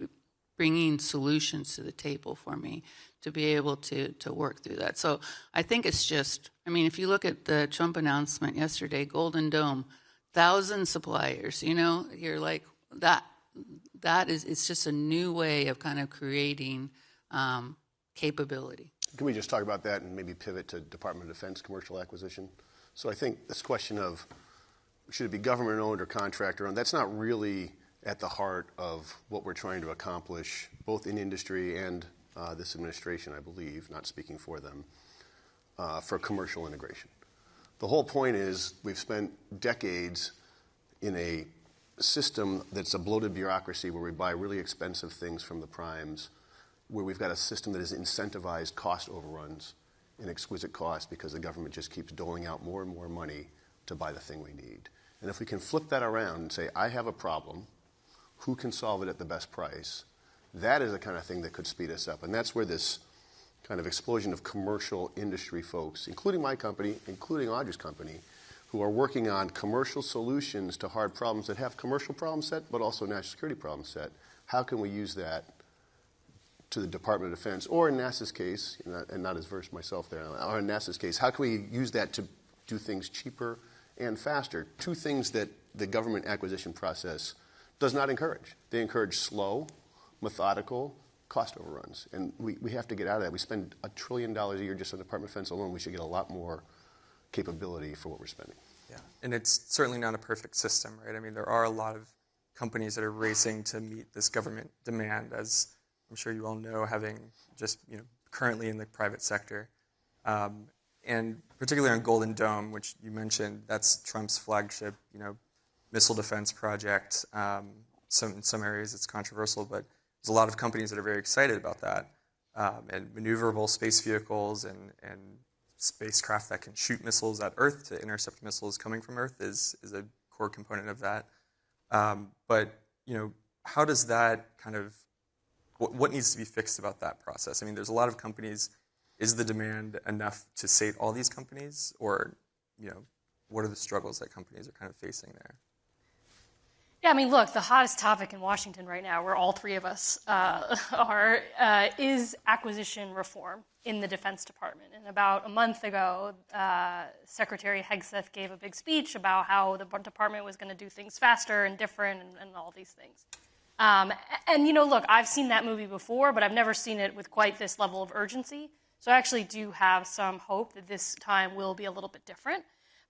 Speaker 6: bringing solutions to the table for me to be able to work through that. So I think it's just, if you look at the Trump announcement yesterday, Golden Dome, 1,000 suppliers, you're like, it's just a new way of kind of creating capability.
Speaker 7: Can we just talk about that and maybe pivot to Department of Defense commercial acquisition? So I think this question of should it be government-owned or contractor-owned? That's not really at the heart of what we're trying to accomplish, both in industry and this administration, I believe, not speaking for them, for commercial integration. The whole point is we've spent decades in a system that's a bloated bureaucracy where we buy really expensive things from the primes, where we've got a system that has incentivized cost overruns and exquisite cost because the government just keeps doling out more and more money to buy the thing we need. And if we can flip that around and say, I have a problem, who can solve it at the best price, that is the kind of thing that could speed us up. And that's where this kind of explosion of commercial industry folks, including my company, including Audrey's company, who are working on commercial solutions to hard problems that have commercial problem set, but also national security problem set. How can we use that to the Department of Defense, or in NASA's case, and not as versed myself there, or in NASA's case, how can we use that to do things cheaper and faster? Two things that the government acquisition process does not encourage. They encourage slow, methodical cost overruns. And we have to get out of that. We spend $1 trillion a year just on the Department of Defense alone. We should get a lot more capability for what we're spending.
Speaker 5: Yeah, and it's certainly not a perfect system, right? I mean, there are a lot of companies that are racing to meet this government demand, as I'm sure you all know, having just currently in the private sector. And particularly on Golden Dome, which you mentioned, that's Trump's flagship, missile defense project. In some areas it's controversial, but there's a lot of companies that are very excited about that. And maneuverable space vehicles and spacecraft that can shoot missiles at Earth to intercept missiles coming from Earth is a core component of that. But how does that kind of, what needs to be fixed about that process? I mean, there's a lot of companies. Is the demand enough to sate all these companies, or what are the struggles that companies are kind of facing there?
Speaker 8: Yeah, I mean, look, the hottest topic in Washington right now, where all three of us are, is acquisition reform in the Defense Department. And about a month ago, Secretary Hegseth gave a big speech about how the department was going to do things faster and different and all these things. And look, I've seen that movie before, but I've never seen it with quite this level of urgency. So I actually do have some hope that this time will be a little bit different.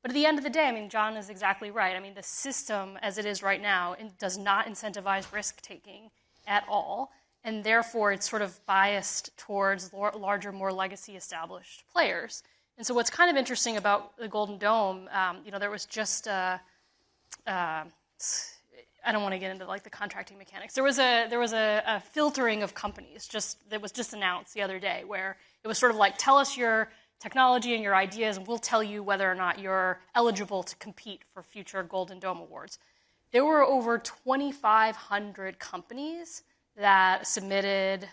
Speaker 8: But at the end of the day, I mean, John is exactly right. I mean, the system as it is right now does not incentivize risk-taking at all, and therefore it's sort of biased towards larger, more legacy-established players. And so what's kind of interesting about the Golden Dome, there was just I don't want to get into like the contracting mechanics. There was a filtering of companies that was just announced the other day, where it was sort of like, tell us your technology and your ideas, and we'll tell you whether or not you're eligible to compete for future Golden Dome awards. There were over 2,500 companies that submitted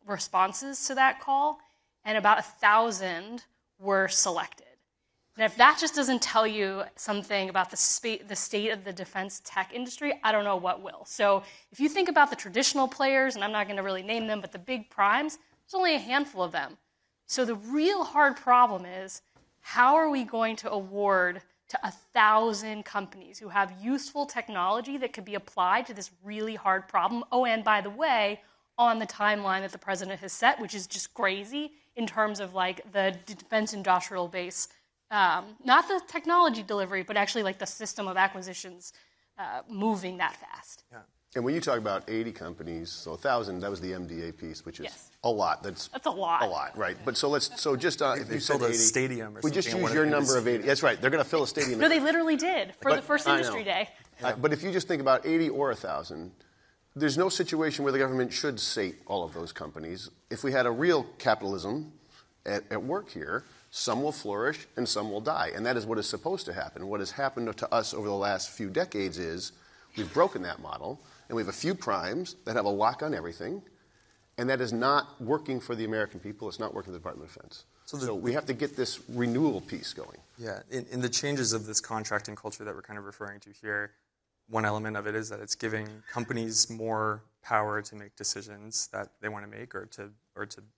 Speaker 8: responses to that call, and about 1,000 were selected. And if that just doesn't tell you something about the state of the defense tech industry, I don't know what will. So if you think about the traditional players, and I'm not going to really name them, but the big primes, there's only a handful of them. So the real hard problem is, how are we going to award to 1,000 companies who have useful technology that could be applied to this really hard problem? Oh, and by the way, on the timeline that the president has set, which is just crazy in terms of like the defense industrial base, not the technology delivery, but actually like the system of acquisitions moving that fast.
Speaker 7: Yeah. And when you talk about 80 companies, so 1,000, that was the MDA piece, which is a lot. That's
Speaker 8: a lot.
Speaker 7: A lot, right? But so just if you
Speaker 5: sold
Speaker 7: said 80,
Speaker 5: a stadium or
Speaker 7: we just use your number of 80. That's right. They're going to fill a stadium.
Speaker 8: No, they literally did for the first industry day.
Speaker 7: But if you just think about 80 or 1,000, there's no situation where the government should sate all of those companies. If we had a real capitalism at work here, some will flourish and some will die. And that is what is supposed to happen. What has happened to us over the last few decades is we've broken that model, and we have a few primes that have a lock on everything, and that is not working for the American people. It's not working for the Department of Defense. So we have to get this renewal piece going.
Speaker 5: Yeah, in the changes of this contracting culture that we're kind of referring to here, one element of it is that it's giving companies more power to make decisions that they want to make, or to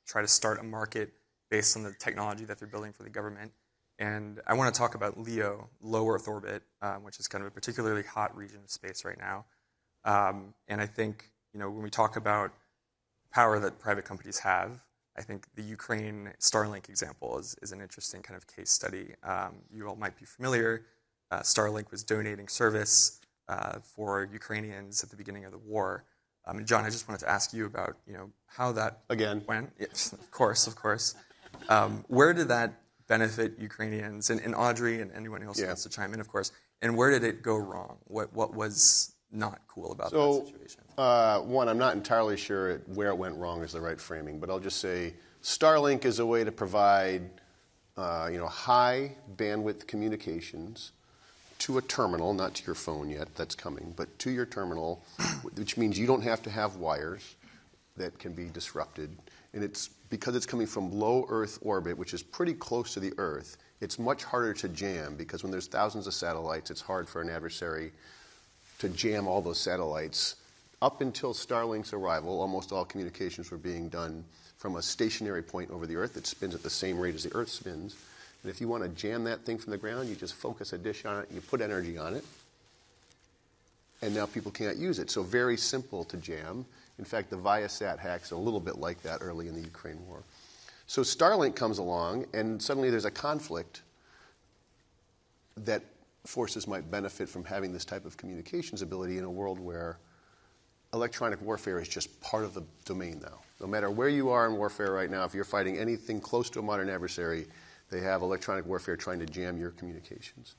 Speaker 5: try to start a market based on the technology that they're building for the government. And I want to talk about LEO, low Earth orbit, which is kind of a particularly hot region of space right now. And I think, when we talk about power that private companies have, I think the Ukraine Starlink example is an interesting kind of case study. You all might be familiar. Starlink was donating service for Ukrainians at the beginning of the war. And John, I just wanted to ask you about how that
Speaker 7: Again.
Speaker 5: went. Yes, of course. Where did that benefit Ukrainians and Audrey and anyone else who wants to chime in, of course? And where did it go wrong? What was not cool about that situation?
Speaker 7: One, I'm not entirely sure where it went wrong is the right framing, but I'll just say Starlink is a way to provide high bandwidth communications to a terminal, not to your phone yet, that's coming, but to your terminal, which means you don't have to have wires that can be disrupted. And it's because it's coming from low Earth orbit, which is pretty close to the Earth, it's much harder to jam because when there's thousands of satellites, it's hard for an adversary to jam all those satellites. Up until Starlink's arrival, almost all communications were being done from a stationary point over the Earth that spins at the same rate as the Earth spins. And if you want to jam that thing from the ground, you just focus a dish on it, you put energy on it, and now people can't use it. So very simple to jam. In fact, the Viasat hacks are a little bit like that early in the Ukraine war. So Starlink comes along, and suddenly there's a conflict that forces might benefit from having this type of communications ability in a world where electronic warfare is just part of the domain now. No matter where you are in warfare right now, if you're fighting anything close to a modern adversary, they have electronic warfare trying to jam your communications.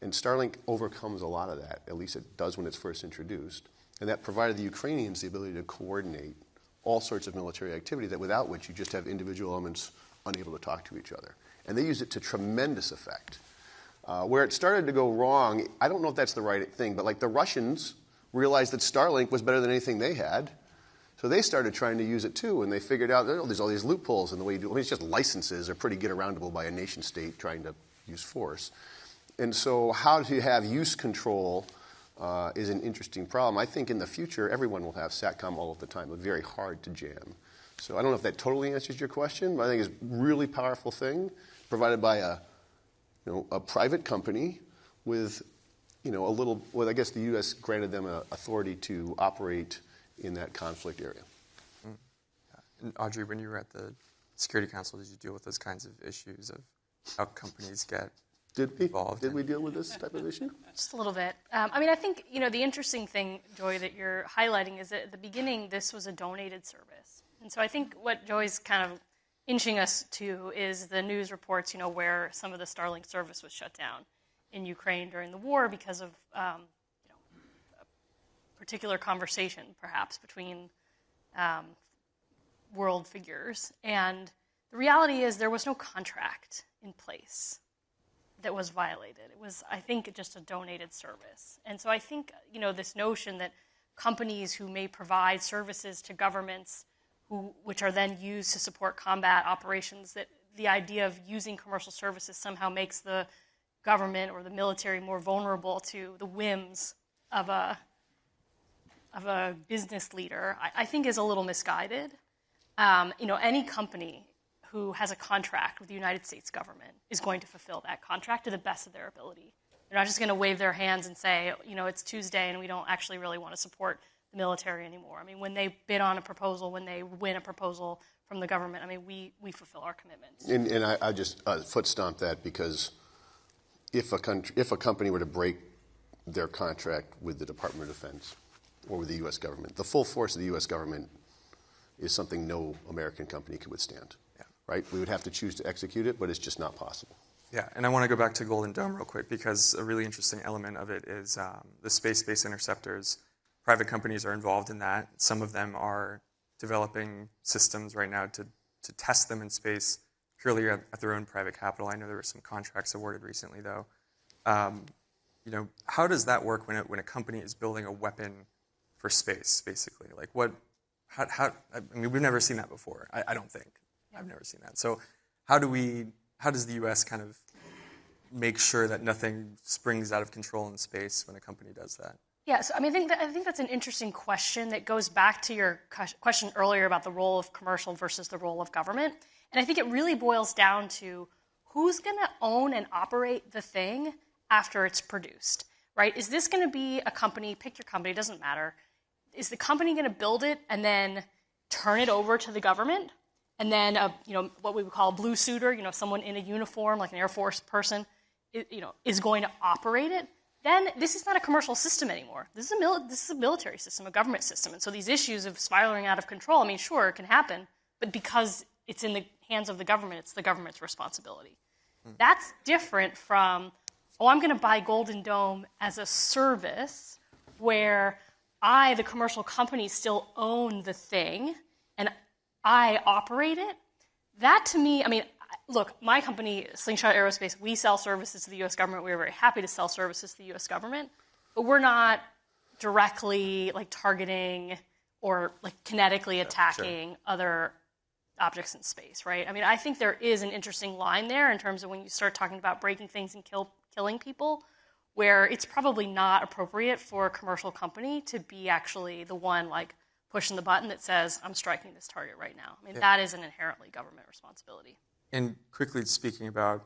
Speaker 7: And Starlink overcomes a lot of that, at least it does when it's first introduced. And that provided the Ukrainians the ability to coordinate all sorts of military activity that without which you just have individual elements unable to talk to each other. And they used it to tremendous effect. Where it started to go wrong, I don't know if that's the right thing, but like the Russians realized that Starlink was better than anything they had. So they started trying to use it too, and they figured out there's all these loopholes in the way you do it. I mean, it's just licenses are pretty get-aroundable by a nation state trying to use force. And so how to have use control is an interesting problem. I think in the future, everyone will have SATCOM all of the time, but very hard to jam. So I don't know if that totally answers your question, but I think it's a really powerful thing provided by a private company with I guess the U.S. granted them authority to operate in that conflict area.
Speaker 5: And Audrey, when you were at the Security Council, did you deal with those kinds of issues of how companies get involved?
Speaker 7: Did we deal with this type of issue?
Speaker 8: Just a little bit. I think, the interesting thing, Joy, that you're highlighting is that at the beginning, this was a donated service. And so I think what Joy's kind of inching us to is the news reports, where some of the Starlink service was shut down in Ukraine during the war because of a particular conversation, perhaps, between world figures. And the reality is there was no contract in place that was violated. It was, I think, just a donated service. And so I think, this notion that companies who may provide services to governments which are then used to support combat operations, that the idea of using commercial services somehow makes the government or the military more vulnerable to the whims of a business leader, I think is a little misguided. Any company who has a contract with the United States government is going to fulfill that contract to the best of their ability. They're not just going to wave their hands and say, it's Tuesday and we don't actually really want to support the military anymore. When they bid on a proposal, when they win a proposal from the government, we fulfill our commitments.
Speaker 7: And I just foot stomp that because if a company were to break their contract with the Department of Defense or with the U.S. government, the full force of the U.S. government is something no American company could withstand. Yeah. Right? We would have to choose to execute it, but it's just not possible.
Speaker 5: Yeah, and I want to go back to Golden Dome real quick because a really interesting element of it is the space-based interceptors. Private companies are involved in that. Some of them are developing systems right now to test them in space purely at their own private capital. I know there were some contracts awarded recently, though. How does that work when a company is building a weapon for space, basically? Like we've never seen that before. I don't think. Yeah. I've never seen that. So how does the U.S. kind of make sure that nothing springs out of control in space when a company does that?
Speaker 8: Yeah, so I think that's an interesting question that goes back to your question earlier about the role of commercial versus the role of government. And I think it really boils down to who's going to own and operate the thing after it's produced, right? Is this going to be a company, pick your company, doesn't matter. Is the company going to build it and then turn it over to the government? And then, what we would call a blue suitor, someone in a uniform, like an Air Force person, is going to operate it, then this is not a commercial system anymore. This is a military system, a government system. And so these issues of spiraling out of control, I mean, sure, it can happen, but because it's in the hands of the government, it's the government's responsibility. That's different from, I'm going to buy Golden Dome as a service where I, the commercial company, still own the thing and I operate it. That to me, I mean, look, my company, Slingshot Aerospace, we sell services to the U.S. government. We are very happy to sell services to the U.S. government, but we're not directly targeting or kinetically attacking other objects in space, right? I mean, I think there is an interesting line there in terms of when you start talking about breaking things and killing people, where it's probably not appropriate for a commercial company to be actually the one pushing the button that says, I'm striking this target right now. I mean, that is an inherently government responsibility.
Speaker 5: And quickly speaking about,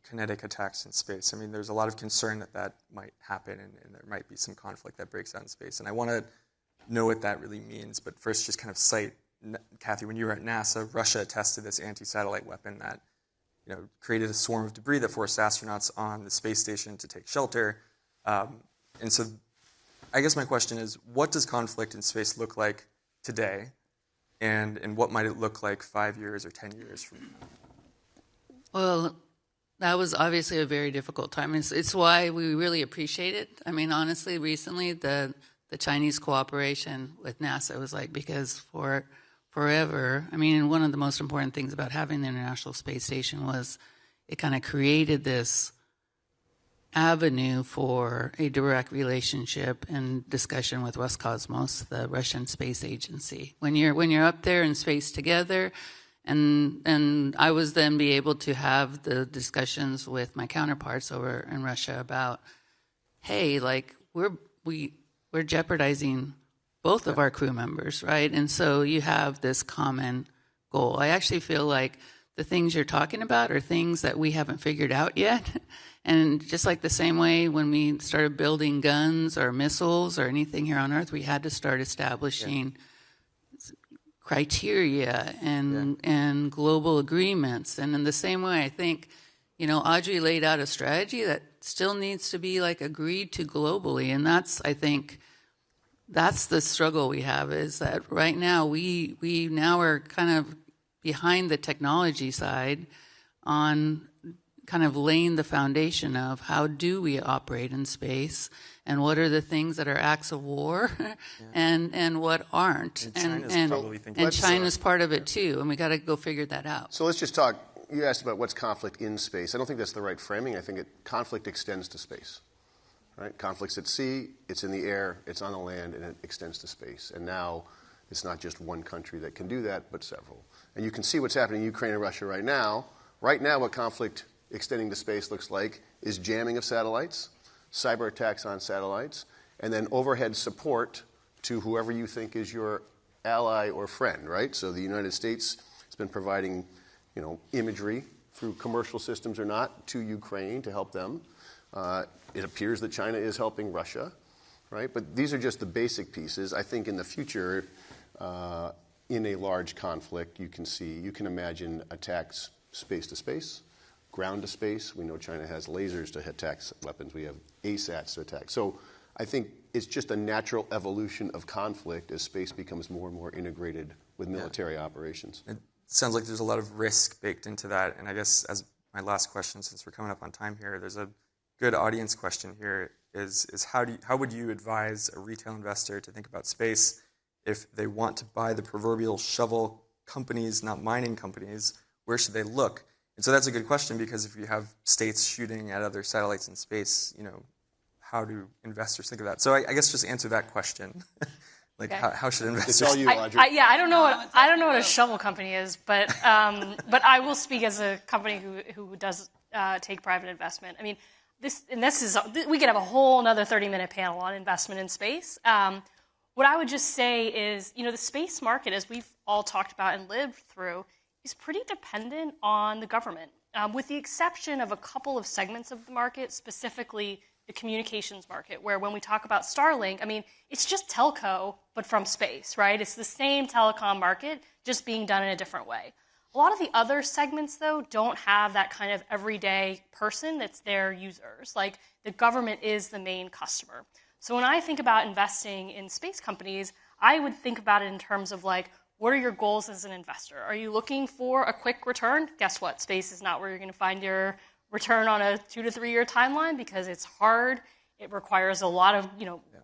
Speaker 5: kinetic attacks in space, I mean, there's a lot of concern that might happen and there might be some conflict that breaks out in space. And I want to know what that really means, but first just kind of cite, Kathy, when you were at NASA, Russia tested this anti-satellite weapon that created a swarm of debris that forced astronauts on the space station to take shelter. And so I guess my question is, what does conflict in space look like today? And what might it look like 5 years or 10 years from now?
Speaker 6: Well, that was obviously a very difficult time. It's why we really appreciate it. I mean, honestly, recently, the Chinese cooperation with NASA was because for forever, I mean, one of the most important things about having the International Space Station was it kind of created this avenue for a direct relationship and discussion with Roscosmos, the Russian space agency. When you're up there in space together, and I was then be able to have the discussions with my counterparts over in Russia about, hey, we're jeopardizing both of our crew members, right? And so you have this common goal. I actually feel like the things you're talking about are things that we haven't figured out yet. And just like the same way when we started building guns or missiles or anything here on Earth, we had to start establishing criteria and global agreements. And in the same way, I think, Audrey laid out a strategy that still needs to be agreed to globally. And I think that's the struggle we have, is that right now we now are kind of behind the technology side on kind of laying the foundation of how do we operate in space and what are the things that are acts of war and what aren't. And China's part of it too, and we got to go figure that out.
Speaker 7: So let's just talk. You asked about what's conflict in space. I don't think that's the right framing. I think conflict extends to space. Right? Conflict's at sea, it's in the air, it's on the land, and it extends to space. And now it's not just one country that can do that, but several. And you can see what's happening in Ukraine and Russia right now. Right now, what conflict extending to space looks like is jamming of satellites, cyber attacks on satellites, and then overhead support to whoever you think is your ally or friend, right? So the United States has been providing, imagery through commercial systems or not to Ukraine to help them. It appears that China is helping Russia, right? But these are just the basic pieces. I think in the future, in a large conflict, you can imagine attacks space to space, ground to space. We know China has lasers to attack weapons. We have ASATs to attack. So I think it's just a natural evolution of conflict as space becomes more and more integrated with military operations.
Speaker 5: It sounds like there's a lot of risk baked into that. And I guess as my last question, since we're coming up on time here, there's a good audience question here is how would you advise a retail investor to think about space if they want to buy the proverbial shovel companies, not mining companies? Where should they look? And so that's a good question, because if you have states shooting at other satellites in space, how do investors think of that? So I guess just answer that question. How should investors?
Speaker 7: It's all you, Audrey.
Speaker 8: I don't know what a shovel company is, but I will speak as a company who does take private investment. I mean, we could have a whole another 30-minute panel on investment in space. What I would just say is, the space market, as we've all talked about and lived through, is pretty dependent on the government, with the exception of a couple of segments of the market, specifically the communications market, where when we talk about Starlink, I mean, it's just telco, but from space, right? It's the same telecom market, just being done in a different way. A lot of the other segments, though, don't have that kind of everyday person that's their users. Like, the government is the main customer. So when I think about investing in space companies, I would think about it in terms of, like, what are your goals as an investor? Are you looking for a quick return? Guess what? Space is not where you're going to find your return on a 2 to 3 year timeline because it's hard. It requires a lot of,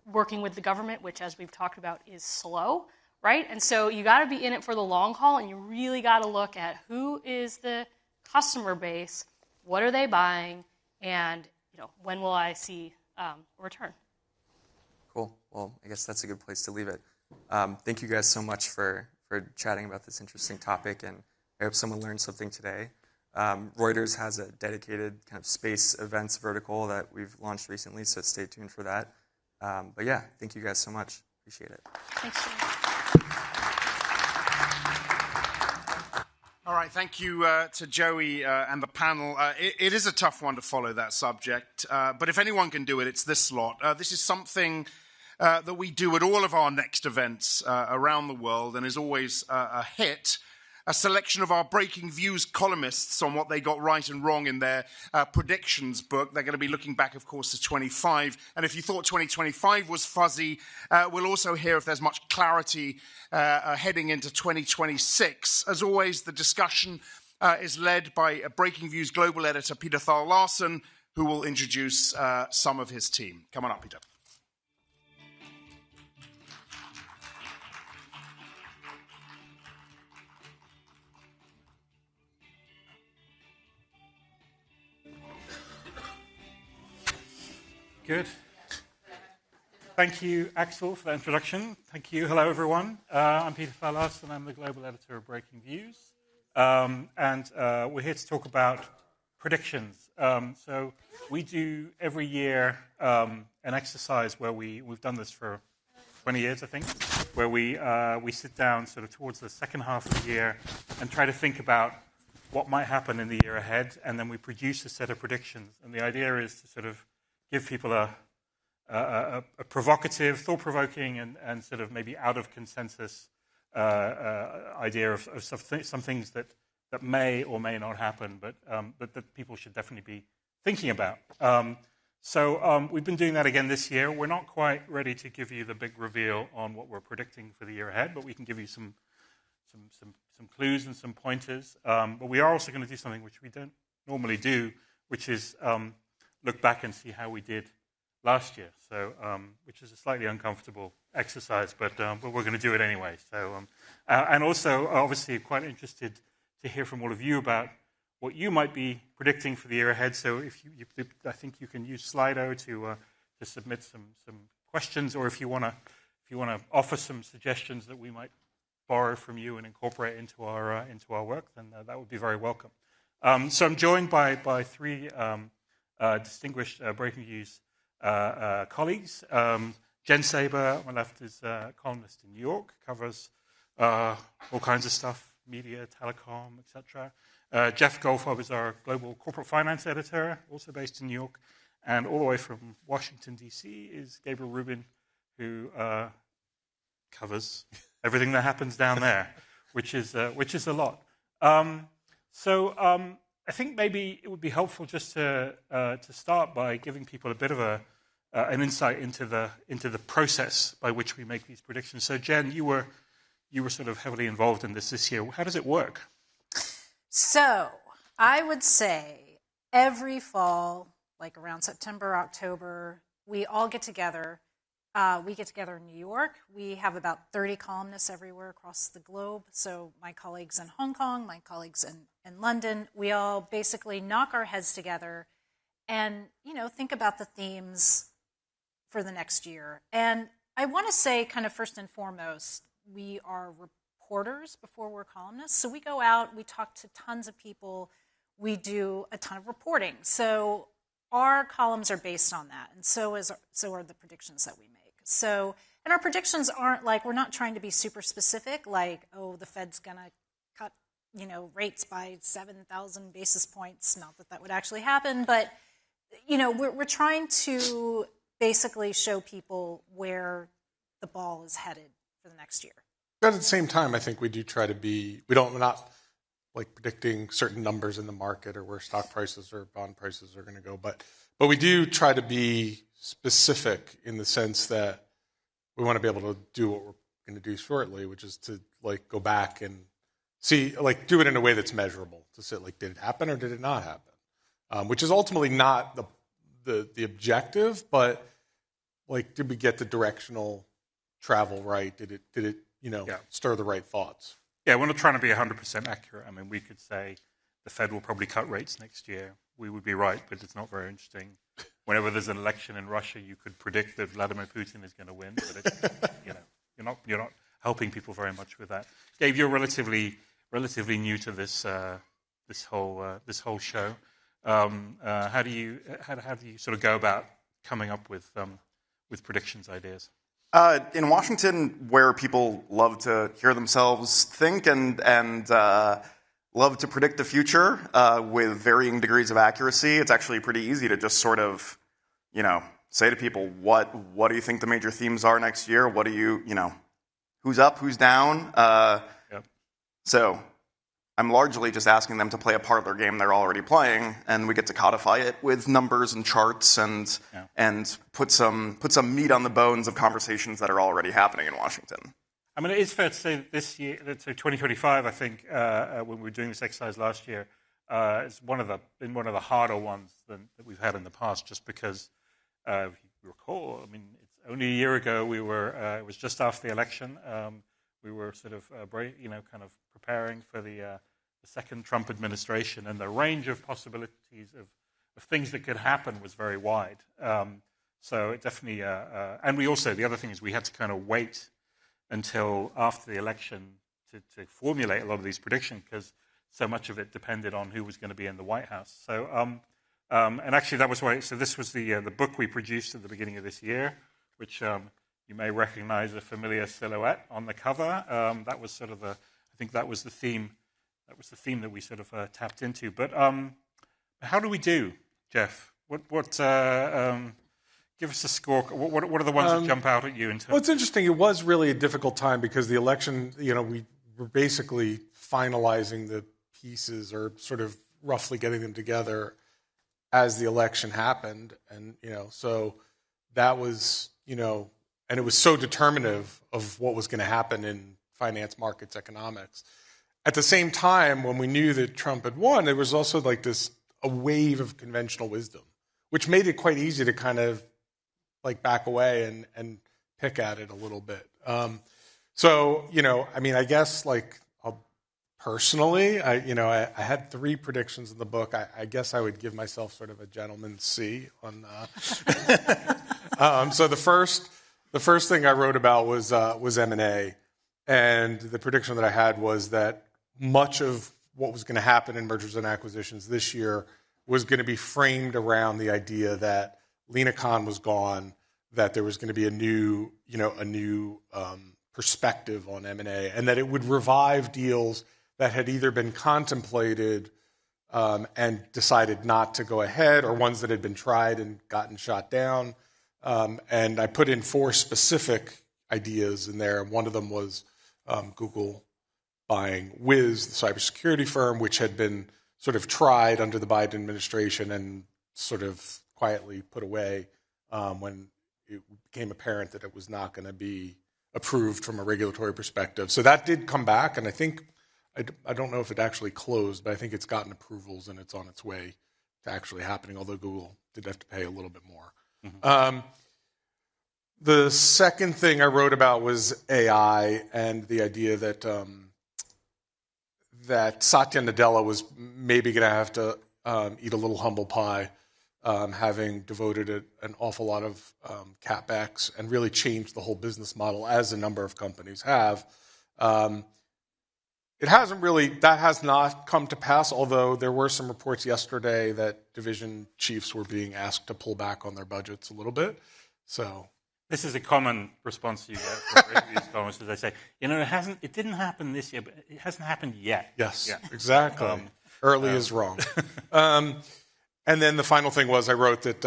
Speaker 8: working with the government, which, as we've talked about, is slow, right? And so you got to be in it for the long haul, and you really got to look at who is the customer base, what are they buying, and when will I see a return?
Speaker 5: Cool. Well, I guess that's a good place to leave it. Thank you guys so much for chatting about this interesting topic, and I hope someone learned something today. Reuters has a dedicated kind of space events vertical that we've launched recently, so stay tuned for that. But yeah, thank you guys so much. Appreciate it.
Speaker 8: Thanks, Jim.
Speaker 1: All right, thank you to Joey and the panel. It is a tough one to follow, that subject, but if anyone can do it, it's this lot. This is something that we do at all of our next events around the world and is always a hit. A selection of our Breaking Views columnists on what they got right and wrong in their predictions book. They're going to be looking back, of course, to 25. And if you thought 2025 was fuzzy, we'll also hear if there's much clarity heading into 2026. As always, the discussion is led by Breaking Views global editor Peter Thal Larsen, who will introduce some of his team. Come on up, Peter.
Speaker 9: Good. Thank you, Axel, for that introduction. Thank you. Hello, everyone. I'm Peter Thal Larsen, and I'm the global editor of Breaking Views. And we're here to talk about predictions. So we do every year an exercise where we've done this for 20 years, I think, where we sit down sort of towards the second half of the year and try to think about what might happen in the year ahead, and then we produce a set of predictions. And the idea is to sort of give people a provocative, thought-provoking, and sort of maybe out of consensus idea of some things that may or may not happen, but that people should definitely be thinking about. So we've been doing that again this year. We're not quite ready to give you the big reveal on what we're predicting for the year ahead, but we can give you some clues and some pointers. But we are also going to do something which we don't normally do, which is look back and see how we did last year. So, which is a slightly uncomfortable exercise, but we're going to do it anyway. So, and also, obviously, quite interested to hear from all of you about what you might be predicting for the year ahead. So, if I think you can use Slido to submit some questions, or if you want to offer some suggestions that we might borrow from you and incorporate into our work, then that would be very welcome. So, I'm joined by three distinguished Breaking Views colleagues. Jen Saber, on my left, is a columnist in New York, covers all kinds of stuff, media, telecom, etc. Jeff Goldfarb is our global corporate finance editor, also based in New York. And all the way from Washington, D.C. is Gabriel Rubin, who covers everything that happens down there, which is a lot. I think maybe it would be helpful just to start by giving people a bit of an insight into the process by which we make these predictions. So, Jen, you were sort of heavily involved in this year. How does it work?
Speaker 10: So, I would say every fall, like around September, October, we all get together. We get together in New York. We have about 30 columnists everywhere across the globe. So my colleagues in Hong Kong, my colleagues in London, we all basically knock our heads together and, think about the themes for the next year. And I want to say kind of first and foremost, we are reporters before we're columnists. So we go out, we talk to tons of people, we do a ton of reporting. So our columns are based on that, and so are the predictions that we make. So, and our predictions aren't like, we're not trying to be super specific, like, oh, the Fed's going to cut, rates by 7,000 basis points. Not that would actually happen, but, we're trying to basically show people where the ball is headed for the next year.
Speaker 11: But at the same time, I think we do try to be, we're not like predicting certain numbers in the market or where stock prices or bond prices are going to go. But we do try to be specific in the sense that we want to be able to do what we're going to do shortly, which is to like go back and see, like do it in a way that's measurable. To say, like, did it happen or did it not happen? Which is ultimately not the objective, but like, did we get the directional travel right? Did it stir the right thoughts?
Speaker 9: Yeah, we're not trying to be 100% accurate. I mean, we could say the Fed will probably cut rates next year. We would be right, but it's not very interesting. Whenever there's an election in Russia, you could predict that Vladimir Putin is going to win, but it's, you're not helping people very much with that. Dave, you're relatively new to this whole show. How do you sort of go about coming up with predictions ideas?
Speaker 12: In Washington, where people love to hear themselves think and love to predict the future with varying degrees of accuracy, it's actually pretty easy to just sort of, say to people, what do you think the major themes are next year? What do you, who's up, who's down?
Speaker 9: Yep.
Speaker 12: So I'm largely just asking them to play a part of their game they're already playing, and we get to codify it with numbers and charts and put some meat on the bones of conversations that are already happening in Washington.
Speaker 9: I mean, it is fair to say that this year, so 2025, I think, when we were doing this exercise last year, it's one of the harder ones that we've had in the past, just because, if you recall, I mean, it's only a year ago it was just after the election. We were sort of, kind of preparing for the second Trump administration, and the range of possibilities of things that could happen was very wide. So it definitely, and we also, the other thing is we had to kind of wait until after the election to formulate a lot of these predictions, because so much of it depended on who was going to be in the White House. So, and actually that was why. So this was the book we produced at the beginning of this year, which you may recognize a familiar silhouette on the cover. That was sort of I think that was the theme. That was the theme that we sort of tapped into. But how do we do, Jeff? What give us a score. What are the ones that jump out at you?
Speaker 11: Well, it's interesting. It was really a difficult time because the election, we were basically finalizing the pieces or sort of roughly getting them together as the election happened. And, so that was, and it was so determinative of what was going to happen in finance, markets, economics. At the same time, when we knew that Trump had won, there was also like a wave of conventional wisdom, which made it quite easy to kind of like back away and pick at it a little bit. So, I mean, I guess like personally, I had 3 predictions in the book. I guess I would give myself sort of a gentleman's C on. So the first thing I wrote about was M&A, and the prediction that I had was that much of what was going to happen in mergers and acquisitions this year was going to be framed around the idea that Lina Khan was gone, that there was going to be a new perspective on M&A, and that it would revive deals that had either been contemplated and decided not to go ahead, or ones that had been tried and gotten shot down. And I put in 4 specific ideas in there. One of them was Google buying Wiz, the cybersecurity firm, which had been sort of tried under the Biden administration and sort of quietly put away when it became apparent that it was not going to be approved from a regulatory perspective. So that did come back, and I think, I don't know if it actually closed, but I think it's gotten approvals and it's on its way to actually happening, although Google did have to pay a little bit more. Mm-hmm. The second thing I wrote about was AI and the idea that that Satya Nadella was maybe going to have to eat a little humble pie, having devoted an awful lot of CapEx and really changed the whole business model, as a number of companies have. That has not come to pass, although there were some reports yesterday that division chiefs were being asked to pull back on their budgets a little bit. So
Speaker 9: this is a common response you get from these comments, as they say, it didn't happen this year, but it hasn't happened yet.
Speaker 11: Yes, exactly. Early is wrong. And then the final thing was I wrote that,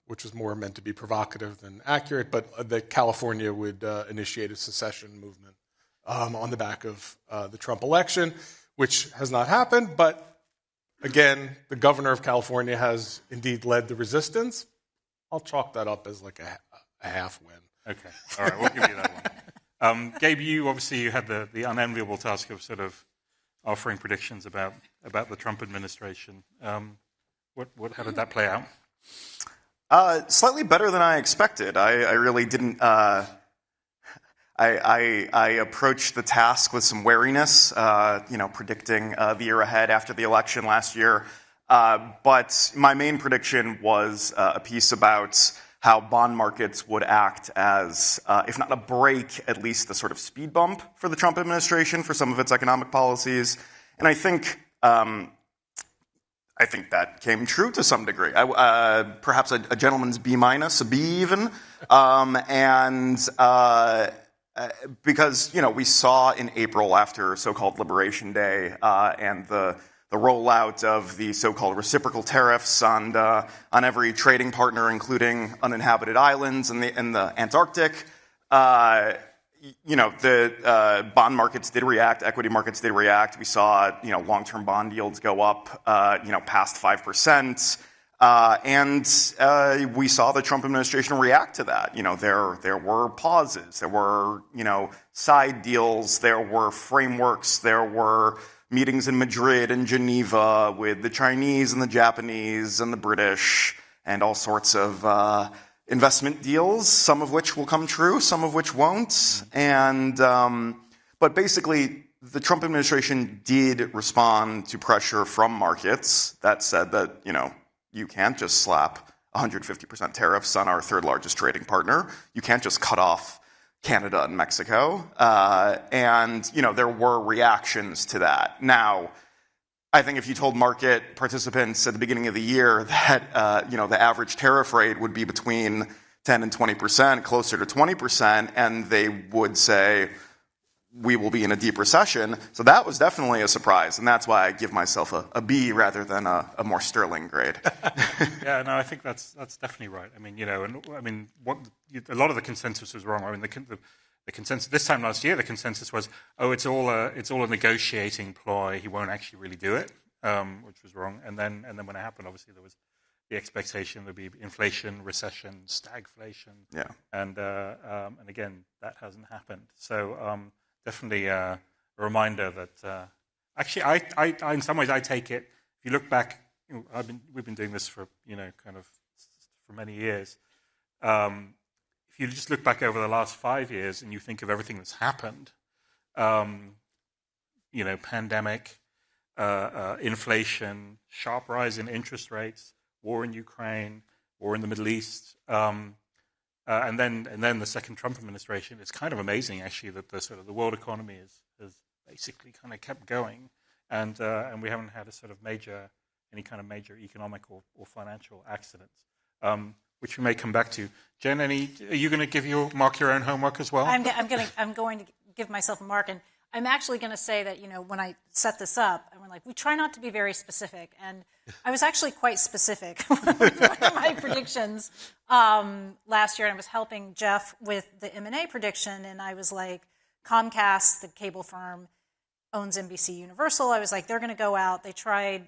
Speaker 11: which was more meant to be provocative than accurate, but that California would initiate a secession movement on the back of the Trump election, which has not happened. But again, the governor of California has indeed led the resistance. I'll chalk that up as like a half win.
Speaker 9: Okay, all right, we'll give you that one. Gabe, you had the unenviable task of sort of offering predictions about the Trump administration. How did that play out?
Speaker 12: Slightly better than I expected. I really didn't. I approached the task with some wariness, predicting the year ahead after the election last year. But my main prediction was a piece about how bond markets would act as, if not a brake, at least a sort of speed bump for the Trump administration for some of its economic policies. And I think that came true to some degree. Perhaps a gentleman's B-, a B even. Because, we saw in April after so-called Liberation Day and the rollout of the so-called reciprocal tariffs on every trading partner, including uninhabited islands and the Antarctic. The bond markets did react, equity markets did react. We saw long-term bond yields go up past 5%. And we saw the Trump administration react to that. There were pauses, there were side deals, there were frameworks, there were meetings in Madrid and Geneva with the Chinese and the Japanese and the British and all sorts of investment deals, some of which will come true, some of which won't. And but basically, the Trump administration did respond to pressure from markets that said that you can't just slap 150% tariffs on our third largest trading partner. You can't just cut off Canada and Mexico. And there were reactions to that. Now, I think if you told market participants at the beginning of the year that the average tariff rate would be between 10 and 20%, closer to 20%, and they would say, we will be in a deep recession. So that was definitely a surprise, and that's why I give myself a B rather than a more sterling grade.
Speaker 9: Yeah, no, I think that's definitely right. A lot of the consensus was wrong. The consensus this time last year, the consensus was, it's all a negotiating ploy. He won't actually really do it, which was wrong. And then when it happened, obviously there was the expectation there'd be inflation, recession, stagflation.
Speaker 12: Yeah.
Speaker 9: And again, that hasn't happened. So definitely a reminder that actually, I in some ways I take it. If you look back, we've been doing this for for many years. If you just look back over the last 5 years and you think of everything that's happened, pandemic, inflation, sharp rise in interest rates, war in Ukraine, war in the Middle East, and then the second Trump administration. It's kind of amazing, actually, that the world economy has basically kind of kept going, and we haven't had any kind of major economic or financial accidents. Which we may come back to. Jen, are you going to mark your own homework as well?
Speaker 10: I'm going to give myself a mark, and I'm actually going to say that when I set this up, and we're like, we try not to be very specific, and I was actually quite specific with one of my predictions last year, and I was helping Jeff with the M&A prediction, and I was like, Comcast, the cable firm, owns NBC Universal. I was like, they're going to go out. They tried,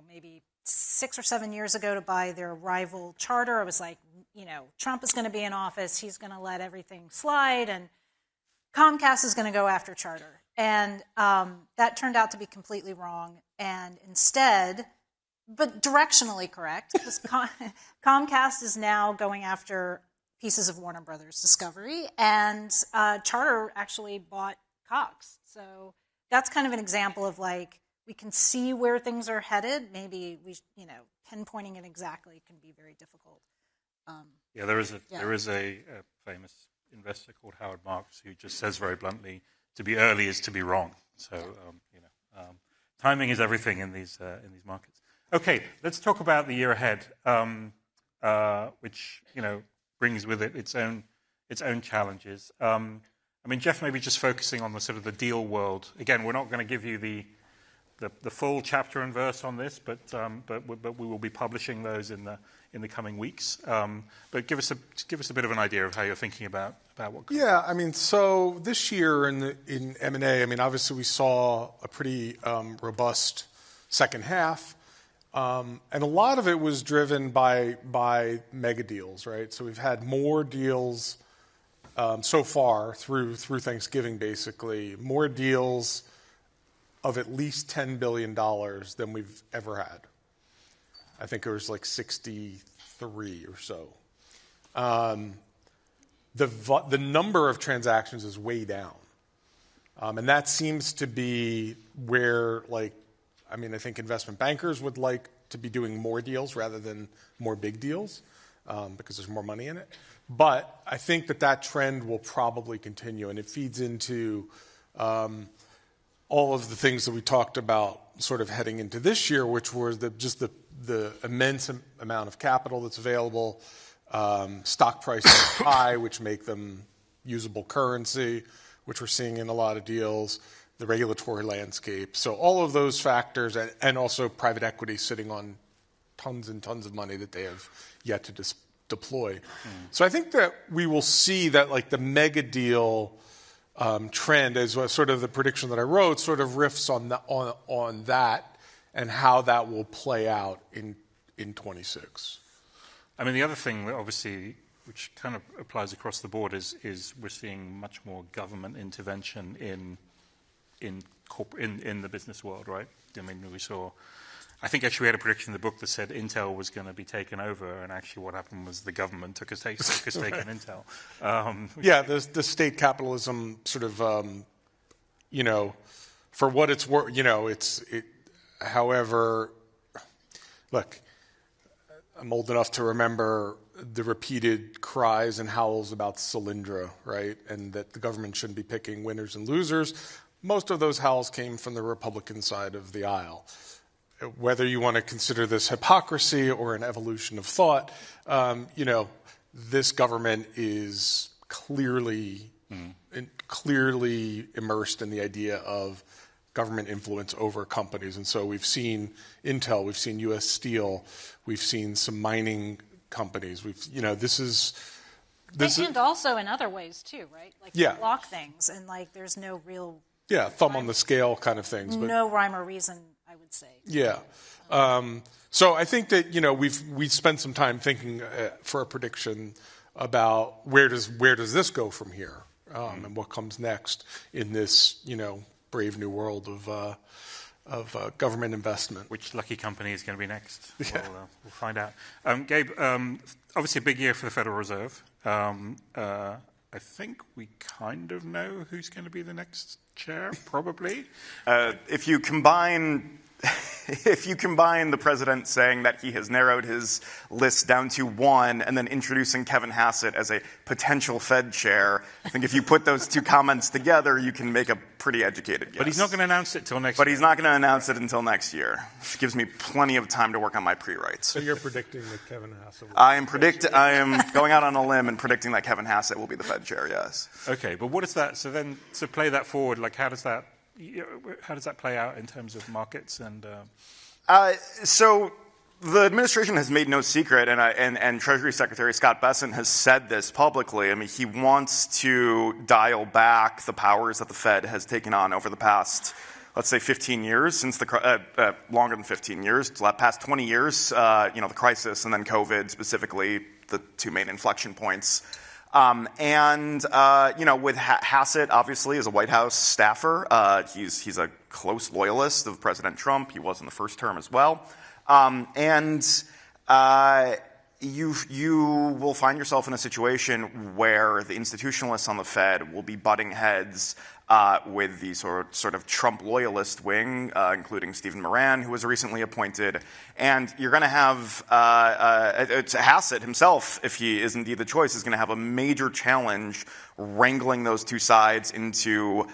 Speaker 10: maybe 6 or 7 years ago to buy their rival Charter. I was like, Trump is going to be in office. He's going to let everything slide, and Comcast is going to go after Charter. And that turned out to be completely wrong. And instead, but directionally correct, because Comcast is now going after pieces of Warner Brothers Discovery, and Charter actually bought Cox. So that's kind of an example of we can see where things are headed. Maybe pinpointing it exactly can be very difficult.
Speaker 9: There is a famous investor called Howard Marks who just says very bluntly, "To be early is to be wrong." So timing is everything in these markets. Okay, let's talk about the year ahead, which brings with it its own challenges. Jeff, maybe just focusing on the deal world. Again, we're not going to give you the the full chapter and verse on this, but we will be publishing those in the coming weeks. But give us a bit of an idea of how you're thinking about what.
Speaker 11: Yeah, I mean, so this year in M&A, I mean, obviously we saw a pretty robust second half, and a lot of it was driven by mega deals, right? So we've had more deals so far through Thanksgiving, basically, more deals of at least $10 billion than we've ever had. I think it was like 63 or so. The number of transactions is way down. And that seems to be where, I think investment bankers would like to be doing more deals rather than more big deals because there's more money in it. But I think that trend will probably continue, and it feeds into all of the things that we talked about sort of heading into this year, which was just the immense amount of capital that's available, stock prices high, which make them usable currency, which we're seeing in a lot of deals, the regulatory landscape. So all of those factors, and also private equity sitting on tons and tons of money that they have yet to deploy. So I think that we will see that the mega deal trend, as sort of the prediction that I wrote, sort of riffs on that and how that will play out in 26.
Speaker 9: I mean, the other thing, obviously, which kind of applies across the board, is we're seeing much more government intervention in the business world, right? I mean, I think actually we had a prediction in the book that said Intel was going to be taken over, and actually what happened was the government took a stake in Intel.
Speaker 11: Yeah, the state capitalism sort of, for what it's worth, however, look, I'm old enough to remember the repeated cries and howls about Solyndra, right? And that the government shouldn't be picking winners and losers. Most of those howls came from the Republican side of the aisle. Whether you want to consider this hypocrisy or an evolution of thought, this government is clearly immersed in the idea of government influence over companies. And so we've seen Intel, we've seen U.S. Steel, we've seen some mining companies.
Speaker 10: And also in other ways too, right? You block things, and there's no real
Speaker 11: thumb on the scale kind of things. But
Speaker 10: no rhyme or reason, I would say.
Speaker 11: Yeah. So I think that we've spent some time thinking for a prediction about where does this go from here, and what comes next in this brave new world of government investment.
Speaker 9: Which lucky company is going to be next? Yeah. We'll find out. Gabe, obviously a big year for the Federal Reserve. I think we kind of know who's going to be the next chair, probably.
Speaker 12: If you combine the president saying that he has narrowed his list down to one and then introducing Kevin Hassett as a potential Fed chair, I think if you put those two comments together, you can make a pretty educated guess.
Speaker 9: But he's not going to announce it till next year.
Speaker 12: But he's not going to announce it until next year, which gives me plenty of time to work on my pre-writes.
Speaker 11: So you're predicting that Kevin Hassett will
Speaker 12: I am going out on a limb and predicting that Kevin Hassett will be the Fed chair, yes.
Speaker 9: Okay, but what is that? So then, to play that forward, how does that play out in terms of markets and?
Speaker 12: So the administration has made no secret, and Treasury Secretary Scott Bessent has said this publicly. I mean, he wants to dial back the powers that the Fed has taken on over the past, let's say, 15 years, since longer than 15 years, the past 20 years. The crisis and then COVID, specifically the two main inflection points. With Hassett, obviously, as a White House staffer, he's a close loyalist of President Trump. He was in the first term as well. You will find yourself in a situation where the institutionalists on the Fed will be butting heads with the sort of Trump loyalist wing, including Stephen Moran, who was recently appointed. And you're going to have Hassett himself, if he is indeed the choice, is going to have a major challenge wrangling those two sides into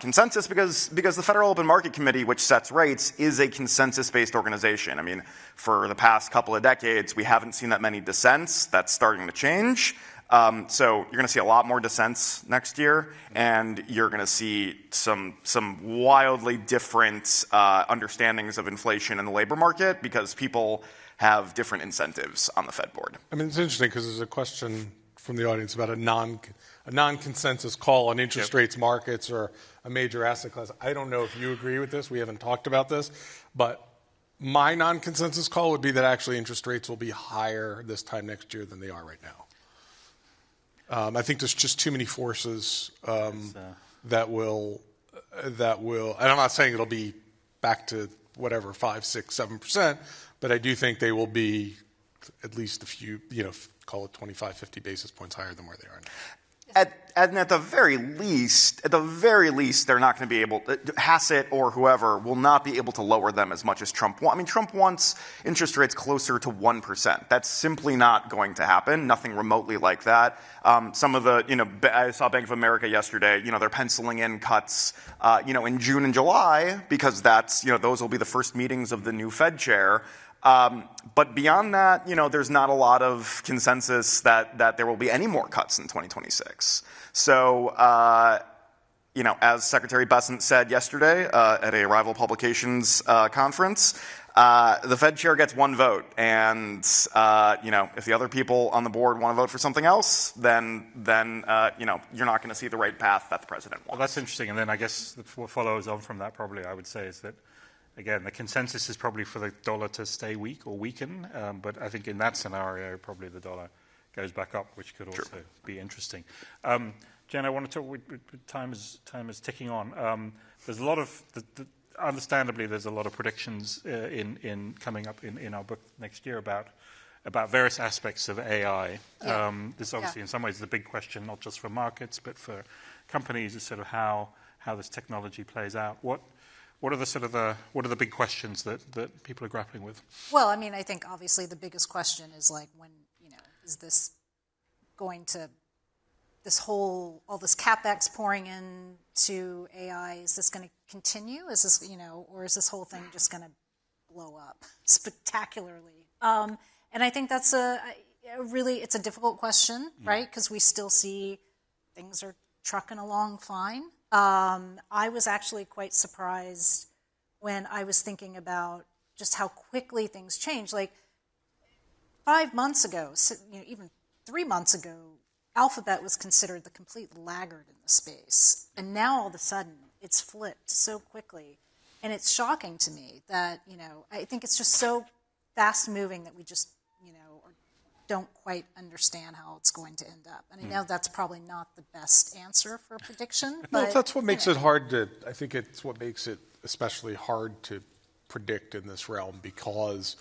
Speaker 12: consensus because the Federal Open Market Committee, which sets rates, is a consensus-based organization. I mean, for the past couple of decades, we haven't seen that many dissents. That's starting to change. So you're going to see a lot more dissents next year, and you're going to see some wildly different understandings of inflation in the labor market because people have different incentives on the Fed board.
Speaker 11: I mean, it's interesting because there's a question from the audience about a non-consensus call on interest rates markets or a major asset class. I don't know if you agree with this. We haven't talked about this, but my non-consensus call would be that actually interest rates will be higher this time next year than they are right now. I think there's just too many forces that will, and I'm not saying it'll be back to whatever, 5, 6, 7%, but I do think they will be at least a few, call it 25, 50 basis points higher than where they are now.
Speaker 12: And at the very least, they're not going to be able to, Hassett or whoever will not be able to lower them as much as Trump wants. I mean, Trump wants interest rates closer to 1%. That's simply not going to happen, nothing remotely like that. Some of the, I saw Bank of America yesterday, they're penciling in cuts, in June and July because that's, those will be the first meetings of the new Fed chair. But beyond that, there's not a lot of consensus that there will be any more cuts in 2026. So, as Secretary Bessent said yesterday at a rival publications conference, the Fed chair gets one vote. And, if the other people on the board want to vote for something else, then you're not going to see the right path that the president wants.
Speaker 9: Well, that's interesting. And then I guess what follows on from that probably, I would say, is that again, the consensus is probably for the dollar to stay weak or weaken, but I think in that scenario, probably the dollar goes back up, which could also be interesting. Jen, I want to talk. Time is ticking on. There's a lot of, understandably, there's a lot of predictions in coming up in our book next year about various aspects of AI. Yeah. This obviously, in some ways, is the big question, not just for markets, but for companies, is sort of how this technology plays out. What are the big questions that people are grappling with?
Speaker 10: Well, I mean, I think obviously the biggest question is like when, is this going to, all this CapEx pouring into AI, is this going to continue? Is this, or is this whole thing just going to blow up spectacularly? And I think that's it's a difficult question, right? Because we still see things are trucking along fine. I was actually quite surprised when I was thinking about just how quickly things change. Like 5 months ago, even 3 months ago, Alphabet was considered the complete laggard in the space. And now all of a sudden, it's flipped so quickly. And it's shocking to me that, I think it's just so fast moving that we just, don't quite understand how it's going to end up. And I know that's probably not the best answer for a prediction. But
Speaker 11: no, that's what makes it hard to, I think it's what makes it especially hard to predict in this realm, because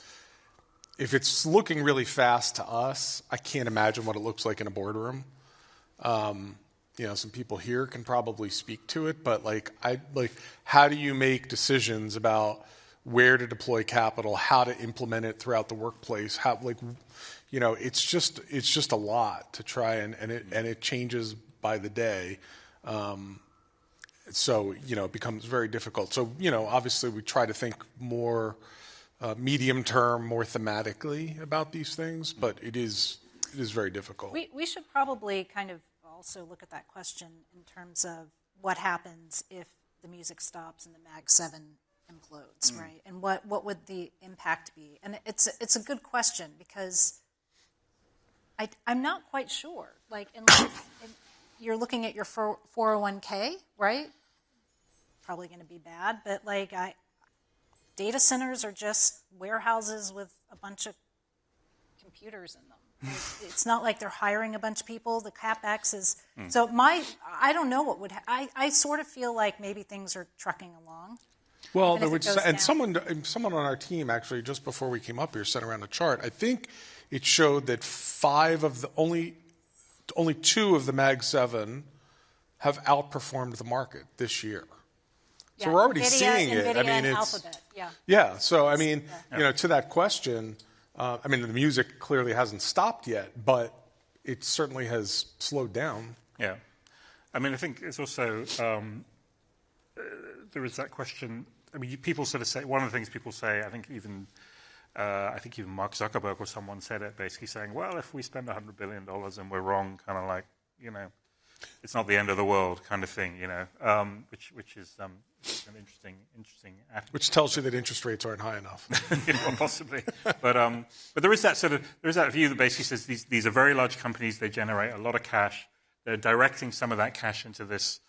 Speaker 11: if it's looking really fast to us, I can't imagine what it looks like in a boardroom. Some people here can probably speak to it, but how do you make decisions about where to deploy capital, how to implement it throughout the workplace, it's just a lot to try and it changes by the day. So, it becomes very difficult. So, obviously we try to think more medium term, more thematically about these things, but it is very difficult.
Speaker 10: We should probably kind of also look at that question in terms of what happens if the music stops and the Mag 7 implodes, right? And what would the impact be? And it's a good question because I'm not quite sure. Like, you're looking at your 401k, right? Probably going to be bad, but data centers are just warehouses with a bunch of computers in them. It's not like they're hiring a bunch of people. The CapEx is so I don't know what would. I sort of feel like maybe things are trucking along.
Speaker 11: Well, someone on our team actually just before we came up here sent around a chart. I think it showed that only 2 of the Mag 7 have outperformed the market this year.
Speaker 10: Yeah,
Speaker 11: so we're already
Speaker 10: NVIDIA,
Speaker 11: seeing it.
Speaker 10: NVIDIA
Speaker 11: I mean,
Speaker 10: and
Speaker 11: it's
Speaker 10: Alphabet. Yeah.
Speaker 11: Yeah. So I mean, to that question, the music clearly hasn't stopped yet, but it certainly has slowed down.
Speaker 9: Yeah. I mean, I think it's also there is that question. I mean, people sort of say, one of the things people say, I think even I think even Mark Zuckerberg or someone said it, basically saying, well, if we spend $100 billion and we're wrong, kind of like, it's not the end of the world kind of thing, which is an interesting attitude.
Speaker 11: Which tells you that interest rates aren't high enough.
Speaker 9: Possibly. But there is that view that basically says these are very large companies, they generate a lot of cash, they're directing some of that cash into this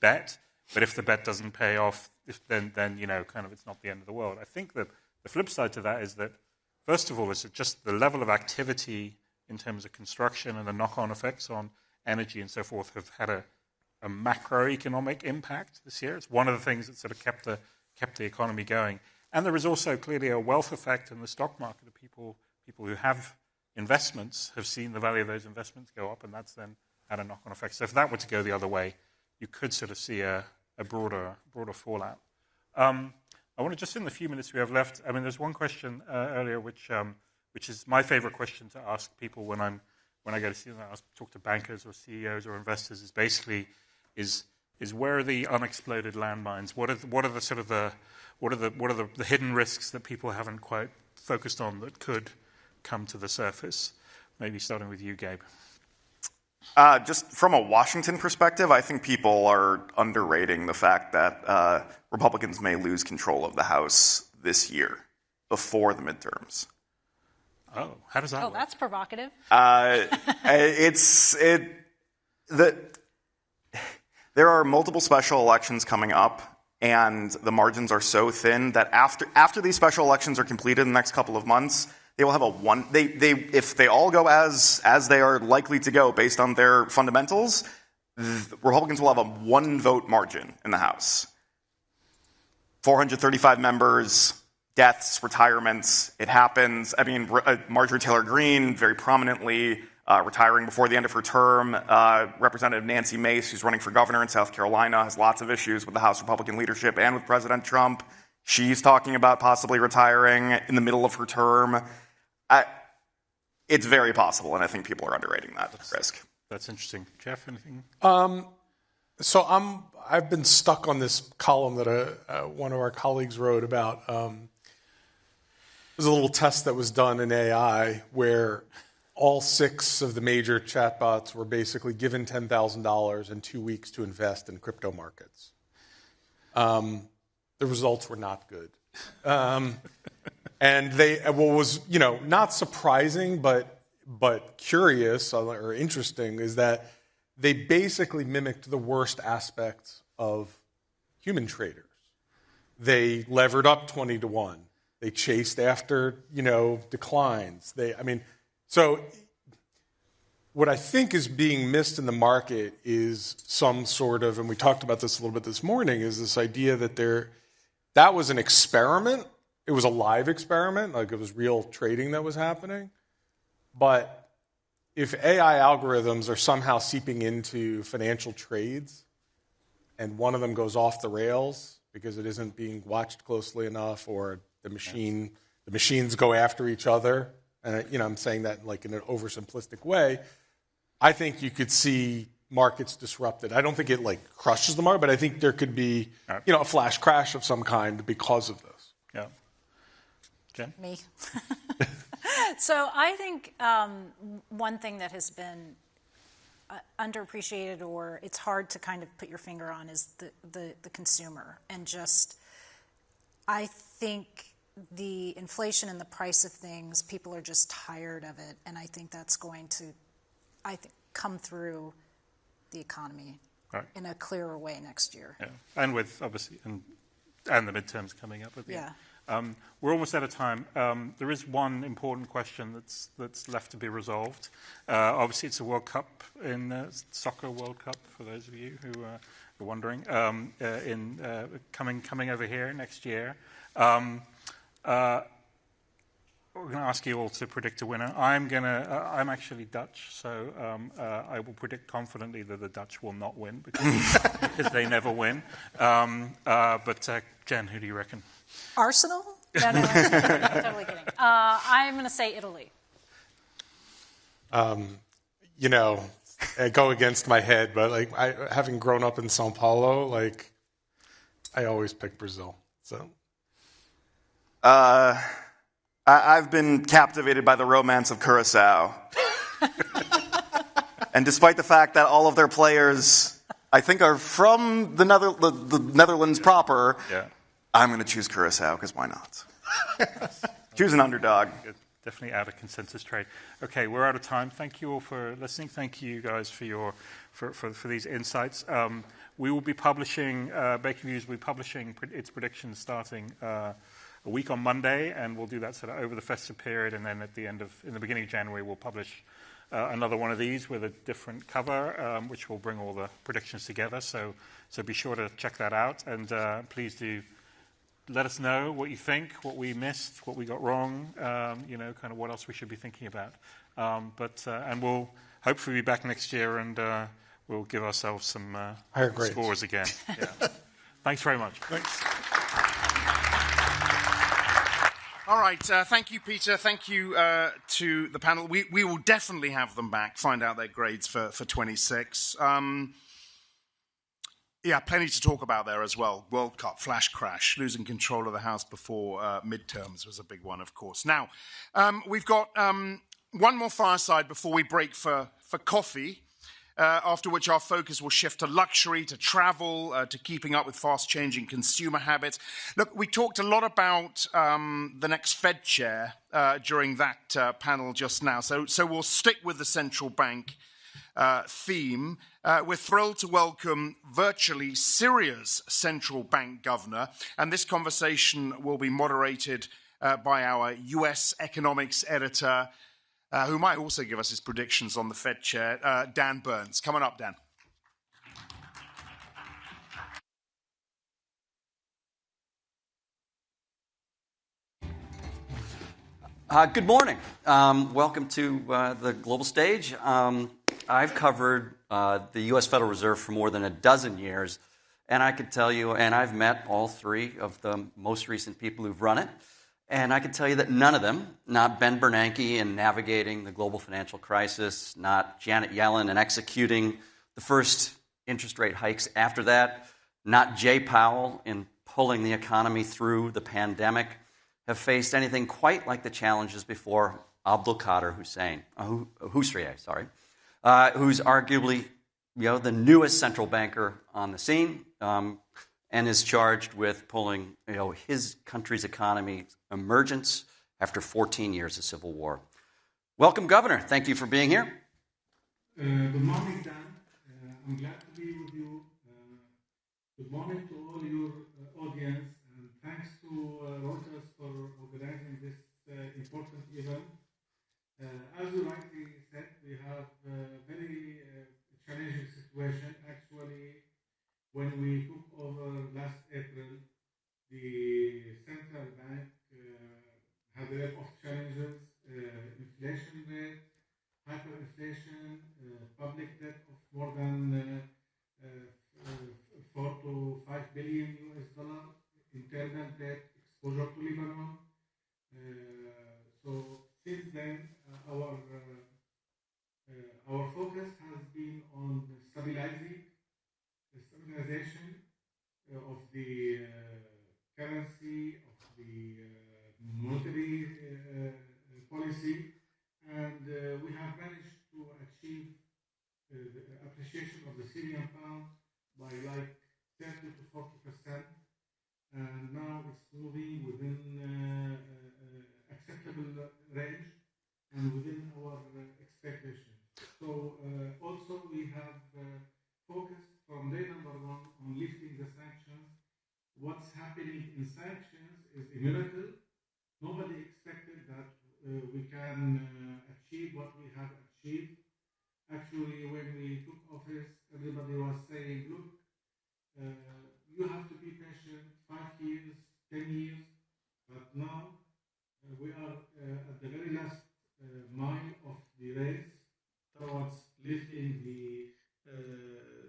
Speaker 9: bet, but if the bet doesn't pay off, then kind of it's not the end of the world. I think that the flip side to that is that, first of all, is that just the level of activity in terms of construction and the knock-on effects on energy and so forth have had a macroeconomic impact this year. It's one of the things that sort of kept the economy going. And there is also clearly a wealth effect in the stock market of people who have investments have seen the value of those investments go up, and that's then had a knock-on effect. So if that were to go the other way, you could sort of see a broader fallout. I want to just, in the few minutes we have left, I mean, there's one question earlier which is my favorite question to ask people when I go to see them. I talk to bankers or CEOs or investors. Is basically is where are the unexploded landmines? What are the sort of what are the hidden risks that people haven't quite focused on that could come to the surface? Maybe starting with you, Gabe.
Speaker 12: Just from a Washington perspective, I think people are underrating the fact that Republicans may lose control of the House this year before the midterms.
Speaker 9: Oh, how does that work?
Speaker 10: That's provocative.
Speaker 12: There are multiple special elections coming up, and the margins are so thin that after these special elections are completed in the next couple of months, they will have if they all go as they are likely to go based on their fundamentals, Republicans will have a 1-vote margin in the House. 435 members, deaths, retirements, it happens. I mean, Marjorie Taylor Greene very prominently retiring before the end of her term. Representative Nancy Mace, who's running for governor in South Carolina, has lots of issues with the House Republican leadership and with President Trump. She's talking about possibly retiring in the middle of her term. It's very possible, and I think people are underrating that risk.
Speaker 9: That's interesting. Jeff, anything?
Speaker 11: So I've been stuck on this column that one of our colleagues wrote about. There's a little test that was done in AI where all 6 of the major chatbots were basically given $10,000 in 2 weeks to invest in crypto markets. The results were not good. And what was, not surprising, but curious or interesting is that they basically mimicked the worst aspects of human traders. They levered up 20 to 1. They chased after, declines. So what I think is being missed in the market is some sort of, and we talked about this a little bit this morning, is this idea that that was an experiment. It was a live experiment, like it was real trading that was happening. But if AI algorithms are somehow seeping into financial trades and one of them goes off the rails because it isn't being watched closely enough or the machines go after each other, and I'm saying that like in an oversimplistic way, I think you could see markets disrupted. I don't think it like crushes the market, but I think there could be a flash crash of some kind because of this.
Speaker 9: Yeah. Jen?
Speaker 10: Me. So I think one thing that has been underappreciated, or it's hard to kind of put your finger on, is the consumer. And just, I think the inflation and the price of things, people are just tired of it. And I think that's going to, come through the economy in a clearer way next year.
Speaker 9: Yeah, and with, obviously, and the midterms coming up at the end. We're almost out of time. There is one important question that's left to be resolved. Obviously, it's a World Cup soccer World Cup for those of you who are wondering. Coming over here next year. We're going to ask you all to predict a winner. I'm actually Dutch, so I will predict confidently that the Dutch will not win because they never win. But Jen, who do you reckon?
Speaker 10: Arsenal? No, I'm totally kidding. I'm going to say Italy.
Speaker 11: I go against my head, but having grown up in Sao Paulo, I always pick Brazil. So.
Speaker 12: I've been captivated by the romance of Curaçao. And despite the fact that all of their players, I think, are from the Netherlands proper, I'm going to choose Curaçao, because why not? Choose an underdog.
Speaker 9: Definitely out of consensus trade. Okay, we're out of time. Thank you all for listening. Thank you guys for these insights. We will be publishing, Baker Views will be publishing its predictions starting a week on Monday, and we'll do that sort of over the festive period, and then in the beginning of January, we'll publish another one of these with a different cover, which will bring all the predictions together. So be sure to check that out, and please do let us know what you think, what we missed, what we got wrong, kind of what else we should be thinking about. And we'll hopefully be back next year, and we'll give ourselves some
Speaker 11: higher grades.
Speaker 9: Scores again. Yeah. Thanks very much.
Speaker 11: Thanks.
Speaker 1: All right. Thank you, Peter. Thank you to the panel. We will definitely have them back, find out their grades for 26. Yeah, plenty to talk about there as well. World Cup, flash crash, losing control of the House before midterms was a big one, of course. Now, we've got one more fireside before we break for coffee, after which our focus will shift to luxury, to travel, to keeping up with fast-changing consumer habits. Look, we talked a lot about the next Fed chair during that panel just now, so we'll stick with the central bank theme. We're thrilled to welcome virtually Syria's central bank governor, and this conversation will be moderated by our US economics editor, who might also give us his predictions on the Fed chair, Dan Burns. Come on up, Dan.
Speaker 13: Good morning. Welcome to the global stage. I've covered the U.S. Federal Reserve for more than a dozen years, and I could tell you, and I've met all three of the most recent people who've run it, and I can tell you that none of them, not Ben Bernanke in navigating the global financial crisis, not Janet Yellen in executing the first interest rate hikes after that, not Jay Powell in pulling the economy through the pandemic, have faced anything quite like the challenges before Abdulkader Husrein, who's arguably the newest central banker on the scene, and is charged with pulling his country's economy emergence after 14 years of civil war. Welcome, Governor. Thank you for being here.
Speaker 14: Good morning, Dan. I'm glad to be with you. Good morning to all your audience, and thanks to Reuters for organizing this important event. As you rightly said, we have a very challenging situation. Actually, when we took over last April, the central bank had a lot of challenges, inflation rate, hyperinflation, public debt of more than 4 to 5 billion US dollar, internal debt, exposure to Lebanon. So since then, our focus has been on stabilization of the currency, of the monetary policy, and we have managed to achieve the appreciation of the Syrian pound by like 30 to 40%, and now it's moving within acceptable range and within our expectations. So also we have focused from day number one on lifting the sanctions. What's happening in sanctions is a miracle. Nobody expected that we can achieve what we have achieved. Actually, when we took office, everybody was saying, look, you have to be patient, 5 years, 10 years, but now we are at the very last mile of the race towards lifting the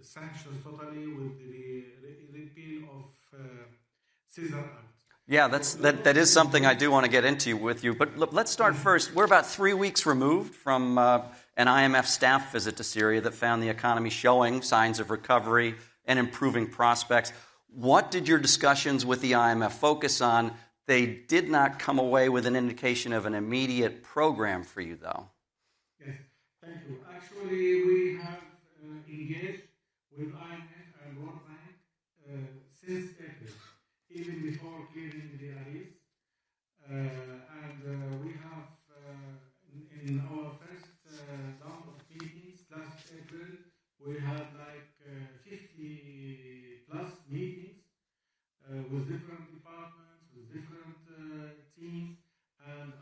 Speaker 14: sanctions totally with the repeal of Caesar Act.
Speaker 13: Yeah, that is something I do want to get into with you. But look, let's start first. We're about 3 weeks removed from an IMF staff visit to Syria that found the economy showing signs of recovery and improving prospects. What did your discussions with the IMF focus on? They did not come away with an indication of an immediate program for you, though.
Speaker 14: Yes, thank you. Actually, we have engaged with IMF and World Bank since April, even before clearing the areas. And we have, in our first round of meetings last April, we had like 50 plus meetings with different departments, with different teams, and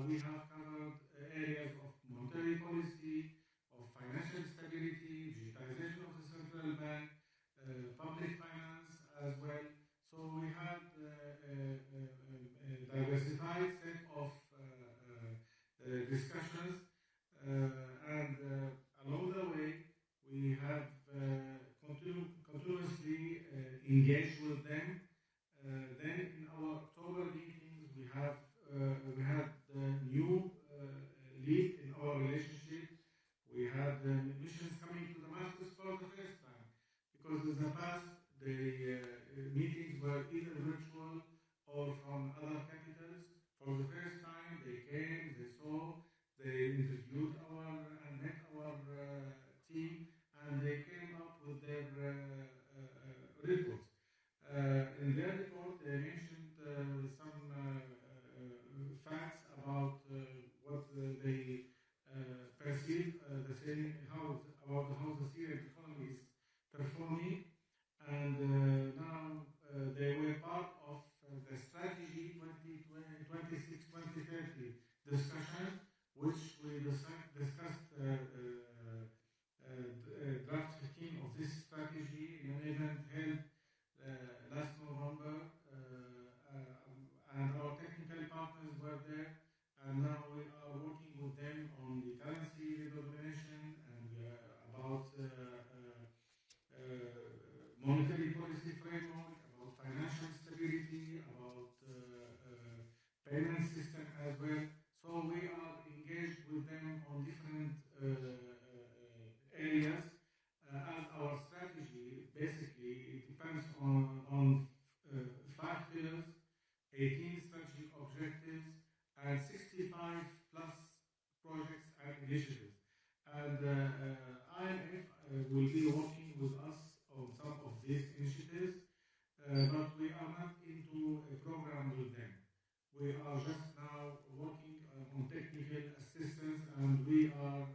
Speaker 14: we have covered areas of monetary policy, of financial stability, digitization of the central bank, public finance as well. So we had a diversified set of discussions, and along the way we have continuously engaged with them. Then in our October meetings we had new lead in our relationship. We had missions coming to Damascus for the first time, because in the past the meetings were either virtual or from other capitals. For the first time they came, they saw, they interviewed and met our team, and they came up with their reports. In their report they mentioned some facts about what they perceive about how the Syrian economy is performing, and now they were part of the strategy 2026-2030 discussion, which we discussed draft 15 of this strategy in an event held last November, and our technical partners were there, and now we are working with them on the currency redenomination and about monetary policy framework, about financial stability, about payment system as well. So we are engaged with them on different areas, as our strategy basically depends on 5 pillars, 18 strategic objectives, and 65 plus projects and initiatives. And IMF will be working with us on some of these initiatives, but we are not into a program with them. We are just now working on technical assistance, and we are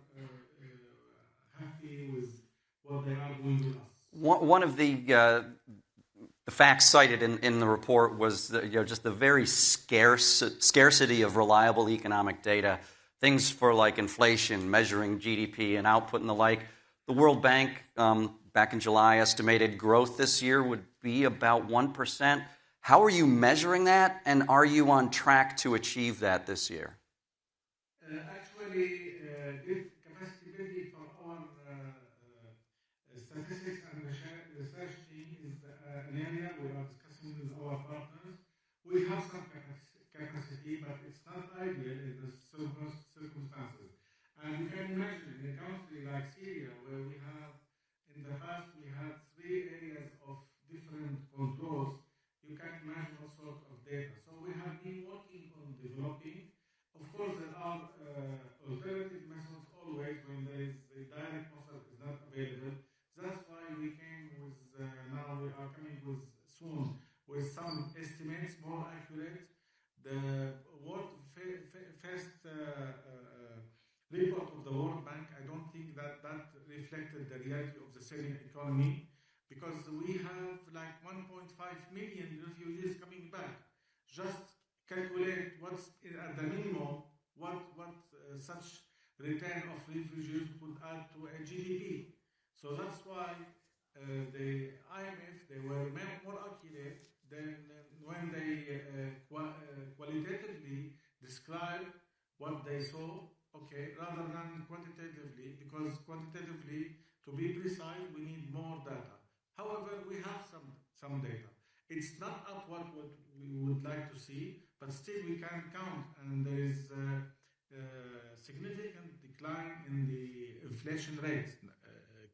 Speaker 14: happy with what they are doing with us.
Speaker 13: One of the facts cited in the report was just the very scarcity of reliable economic data, things for like inflation, measuring GDP and output and the like. The World Bank, back in July, estimated growth this year would be about 1%. How are you measuring that, and are you on track to achieve that this year?
Speaker 14: Actually, capacity building for our statistics and research team is an area we are discussing with our partners. We have some capacity, but it's not ideal in the circumstances. And you can imagine in a country like Syria, where we have, in the past, we had 3 areas of different controls. You can imagine what sort of data. So we have been working on developing. Of course, there are alternative methods always when the direct method is not available. That's why we came with, now we are coming with soon with some estimates more accurate. The first report of the World Bank, I don't think that reflected the reality of the Syrian economy, because we have like 1.5 million refugees coming back. Just calculate what's at the minimum, what such return of refugees would add to a GDP. So that's why the IMF, they were more accurate than when they qualitatively described what they saw, okay, rather than quantitatively, because quantitatively, to be precise, we need more data. However, we have some data. It's not up what we would like to see, but still we can count, and there is a significant decline in the inflation rate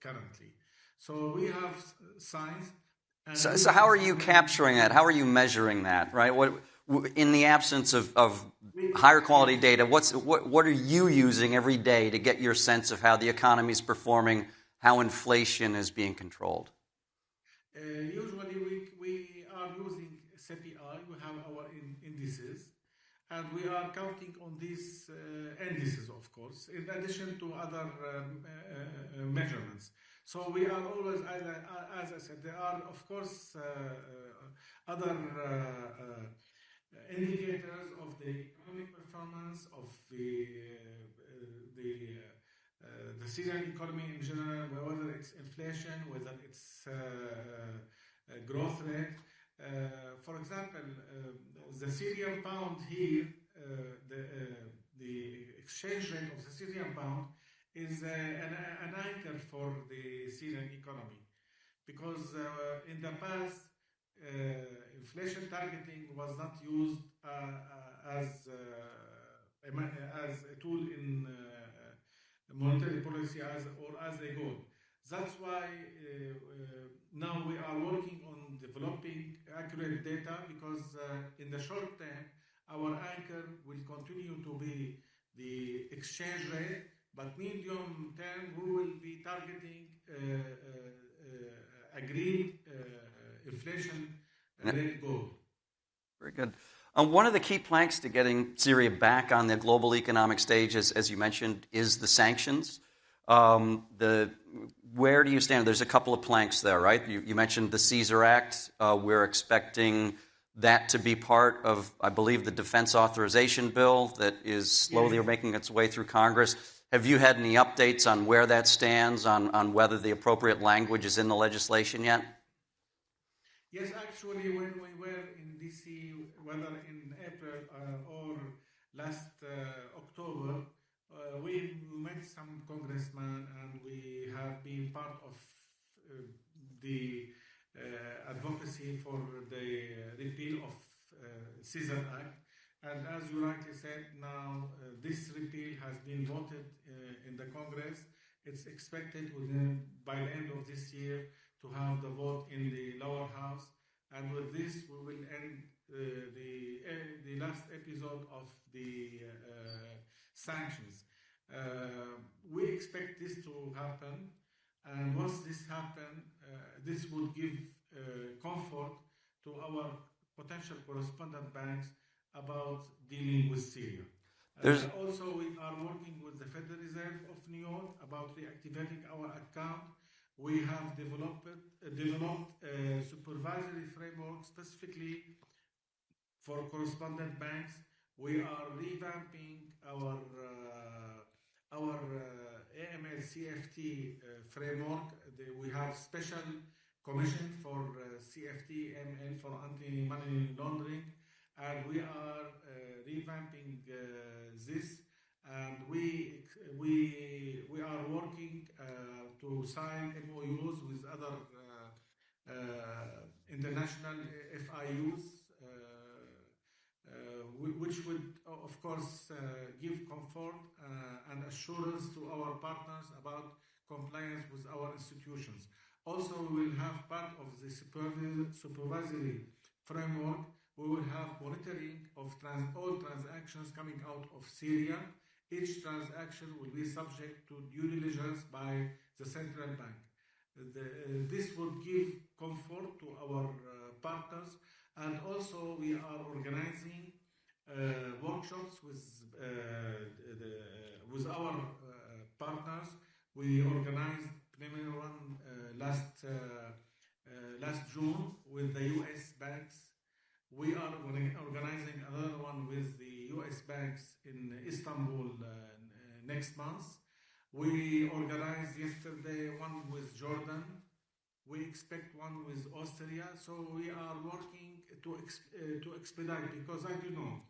Speaker 14: currently. So we have signs.
Speaker 13: So how are you capturing that? How are you measuring that, right? in the absence of higher quality data, what are you using every day to get your sense of how the economy is performing, how inflation is being controlled?
Speaker 14: Usually we are using CPI, we have our indices, and we are counting on these indices, of course, in addition to other measurements. So we are always, as I said, there are, of course, other indicators of the economic performance of the Syrian economy in general, whether it's inflation, whether it's growth rate. For example, the Syrian pound here, the exchange rate of the Syrian pound is an anchor for the Syrian economy, because in the past, inflation targeting was not used as a tool in monetary policy or as a goal. That's why now we are working on developing accurate data, because in the short term, our anchor will continue to be the exchange rate, but medium term we will be targeting agreed inflation rate goal.
Speaker 13: Very good. One of the key planks to getting Syria back on the global economic stage, as you mentioned, is the sanctions. Where do you stand? There's a couple of planks there, right? You mentioned the Caesar Act. We're expecting that to be part of, I believe, the defense authorization bill that is slowly making its way through Congress. Have you had any updates on where that stands, on whether the appropriate language is in the legislation yet?
Speaker 14: Yes, actually, when we were in D.C., whether in April or last October, we met some congressmen, and we have been part of the advocacy for the repeal of Caesar Act. And as you rightly said, now this repeal has been voted in the Congress. It's expected by the end of this year to have the vote in the lower house. And with this, we will end the last episode of the sanctions. We expect this to happen, and once this happens, this would give comfort to our potential correspondent banks about dealing with Syria. Also, we are working with the Federal Reserve of New York about reactivating our account. We have developed a supervisory framework specifically for correspondent banks. We are revamping our AML-CFT framework. We have special commission for CFT, AML, for anti-money laundering, and we are revamping this. And we are working to sign MOUs with other international FIUs, which would, of course, give comfort and assurance to our partners about compliance with our institutions. Also, we will have part of the supervisory framework. We will have monitoring of all transactions coming out of Syria. Each transaction will be subject to due diligence by the central bank. This will give comfort to our partners, and also we are organizing workshops with our partners. We organized preliminary one last June with the U.S. banks. We are organizing another one with the U.S. banks in Istanbul next month. We organized yesterday one with Jordan. We expect one with Austria. So we are working to expedite, because, as you know,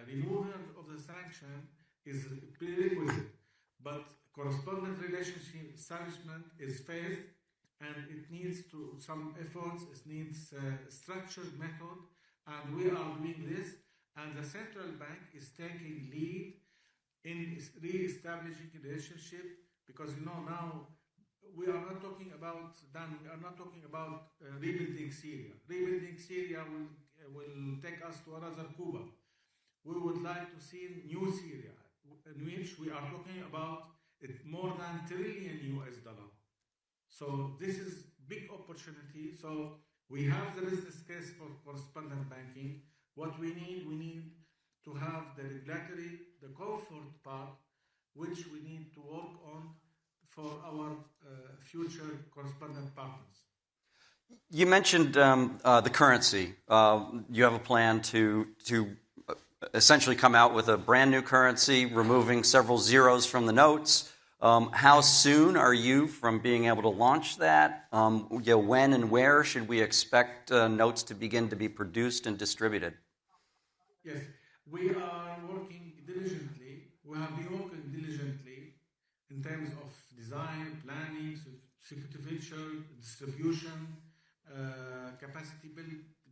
Speaker 14: removal of the sanction is prerequisite, but correspondent relationship establishment is phased, and it needs some efforts. It needs a structured method, and we are doing this. And the central bank is taking lead in re-establishing a relationship, because now we are not talking about rebuilding Syria. Rebuilding Syria will will take us to another Cuba. We would like to see new Syria, in which we are talking about more than $1 trillion. So this is big opportunity. So we have the business case for correspondent banking. What we need to have the regulatory, the comfort part, which we need to work on for our future correspondent partners.
Speaker 13: You mentioned the currency. You have a plan to essentially come out with a brand new currency, removing several zeros from the notes. How soon are you from being able to launch that? When and where should we expect notes to begin to be produced and distributed?
Speaker 14: Yes, we are working diligently. We have been working diligently in terms of design, planning, security feature, distribution, capacity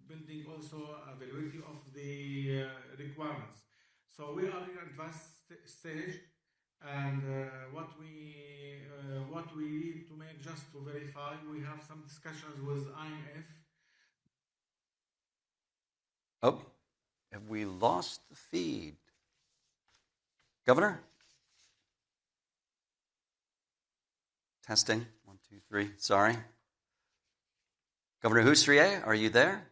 Speaker 14: building, also availability of the requirements. So we are in advanced stage, and what we need to make, just to verify, we have some discussions with IMF.
Speaker 13: Oh, have we lost the feed? Governor? Testing. 1, 2, 3. Sorry. Governor Husrier, are you there?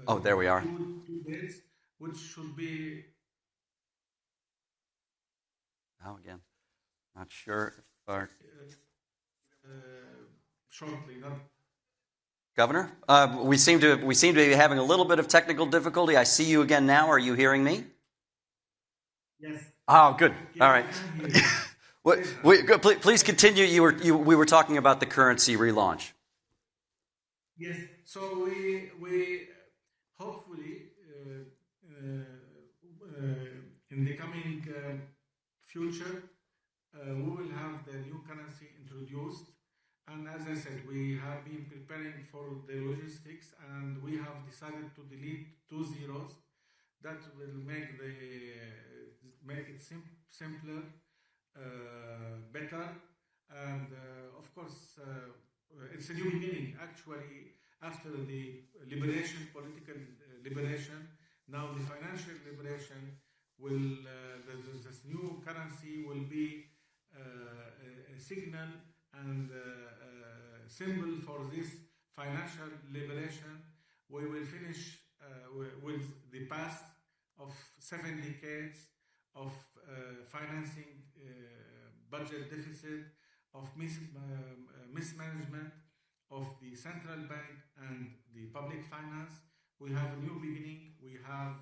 Speaker 13: Oh, there we are.
Speaker 14: 2 days, which should be...
Speaker 13: Now again, not sure if our...
Speaker 14: shortly, not...
Speaker 13: Governor, we seem to be having a little bit of technical difficulty. I see you again now. Are you hearing me?
Speaker 14: Yes.
Speaker 13: Oh, good. All right. Please continue. We were talking about the currency relaunch.
Speaker 14: Yes. So we hopefully in the coming future we will have the new currency introduced. And as I said, we have been preparing for the logistics, and we have decided to delete 2 zeros. That will make it simpler, better, and of course, it's a new beginning. Actually, after the liberation, political liberation, now the financial liberation will. This new currency will be a signal and symbol for this financial liberation. We will finish with the past of 7 decades of financing budget deficit, of mismanagement of the central bank and the public finance. We have a new beginning. We have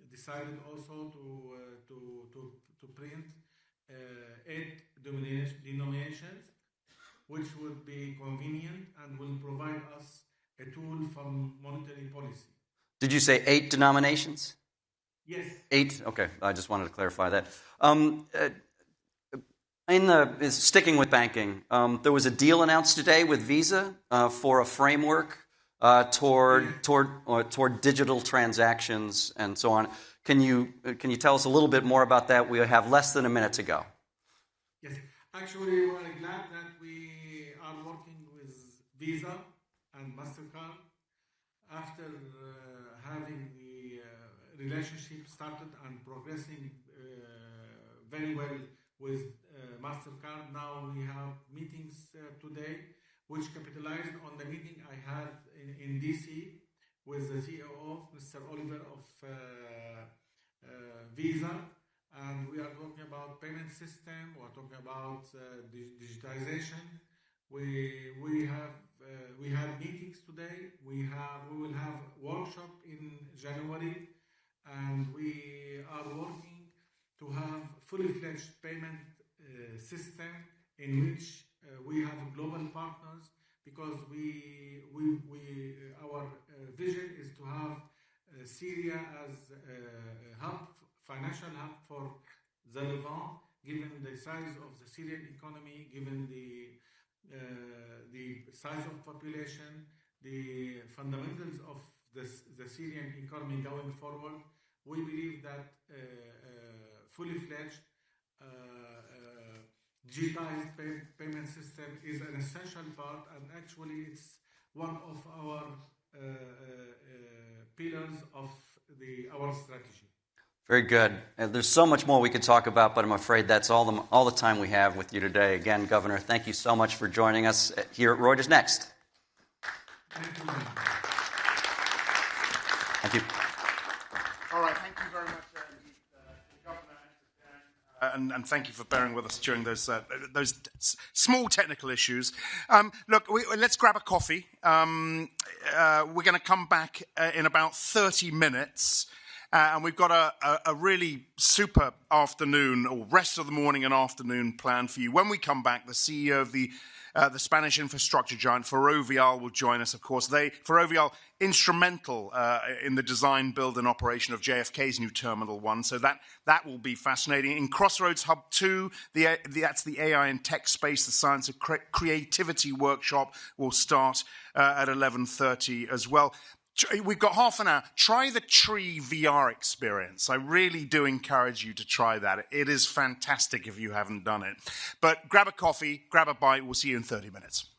Speaker 14: decided also to print 8 denominations, which would be convenient and will provide us a tool for monetary policy.
Speaker 13: Did you say 8 denominations?
Speaker 14: Yes.
Speaker 13: 8? Okay, I just wanted to clarify that. Sticking with banking, there was a deal announced today with Visa for a framework toward digital transactions and so on. Can you tell us a little bit more about that? We have less than a minute to go.
Speaker 14: Yes, actually, we're glad that we are working with Visa and MasterCard after having the relationship started and progressing very well with MasterCard. Now we have meetings today, which capitalized on the meeting I had in DC with the CEO, Mr. Oliver of Visa, and we are talking about payment system. We're talking about digitization. We have meetings today. We will have workshop in January, and we are working to have fully fledged payment system in which we have global partners, because our vision is to have Syria as a hub, financial hub for the Levant, given the size of the Syrian economy, given the size of population, the fundamentals of the Syrian economy going forward. We believe that fully fledged digitized payment system is an essential part, and actually it's one of our pillars of our strategy.
Speaker 13: Very good. And there's so much more we could talk about, but I'm afraid that's all the time we have with you today. Again, Governor, thank you so much for joining us here at Reuters Next.
Speaker 14: Thank you.
Speaker 13: Thank you.
Speaker 1: All right, thank you very much, Governor, and thank you for bearing with us during those small technical issues. Look, let's grab a coffee. We're going to come back in about 30 minutes. And we've got a really super afternoon, or rest of the morning and afternoon planned for you. When we come back, the CEO of the Spanish infrastructure giant Ferrovial will join us, of course. Ferrovial, instrumental in the design, build, and operation of JFK's new Terminal 1. So that will be fascinating. In Crossroads Hub 2, that's the AI and tech space, the science of creativity workshop will start at 11:30 as well. We've got half an hour. Try the Tree VR experience. I really do encourage you to try that. It is fantastic if you haven't done it. But grab a coffee, grab a bite. We'll see you in 30 minutes.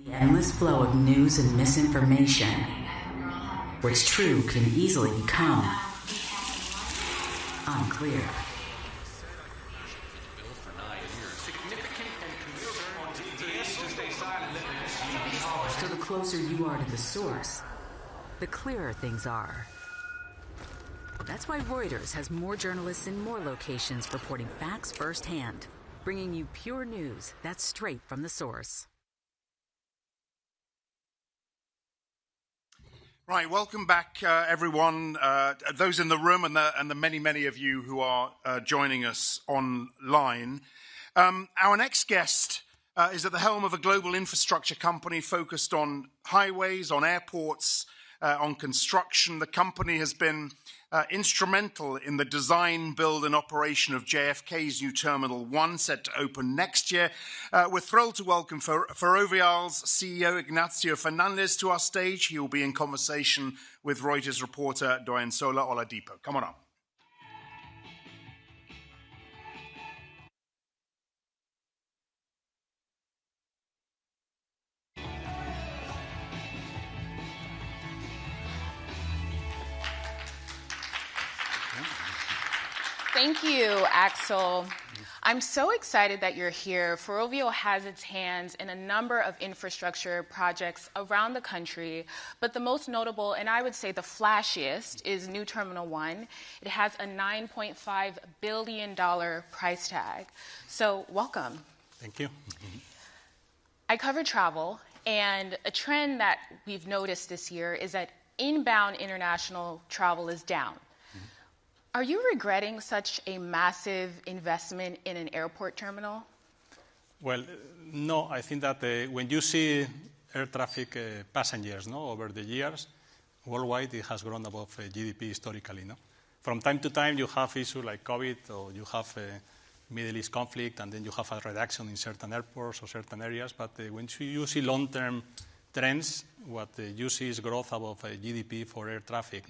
Speaker 15: The endless flow of news and misinformation, what's true can easily become unclear. So the closer you are to the source, the clearer things are. That's why Reuters has more journalists in more locations reporting facts firsthand, bringing you pure news that's straight from the source.
Speaker 1: Right, welcome back, everyone, those in the room and the many, many of you who are joining us online. Our next guest is at the helm of a global infrastructure company focused on highways, on airports, on construction. The company has been instrumental in the design, build and operation of JFK's new Terminal 1, set to open next year. We're thrilled to welcome Ferrovial's CEO Ignacio Fernandez to our stage. He will be in conversation with Reuters reporter Doyensola Oladipo. Come on up.
Speaker 16: Thank you, Axel. I'm so excited that you're here. Ferrovial has its hands in a number of infrastructure projects around the country, but the most notable, and I would say the flashiest, is New Terminal 1. It has a $9.5 billion price tag. So welcome.
Speaker 9: Thank you.
Speaker 16: I cover travel, and a trend that we've noticed this year is that inbound international travel is down. Are you regretting such a massive investment in an airport terminal?
Speaker 9: Well, no. I think that when you see air traffic passengers over the years, worldwide it has grown above GDP historically. From time to time you have issues like COVID, or you have a Middle East conflict, and then you have a reduction in certain airports or certain areas. But when you see long-term trends, what you see is growth above GDP for air traffic.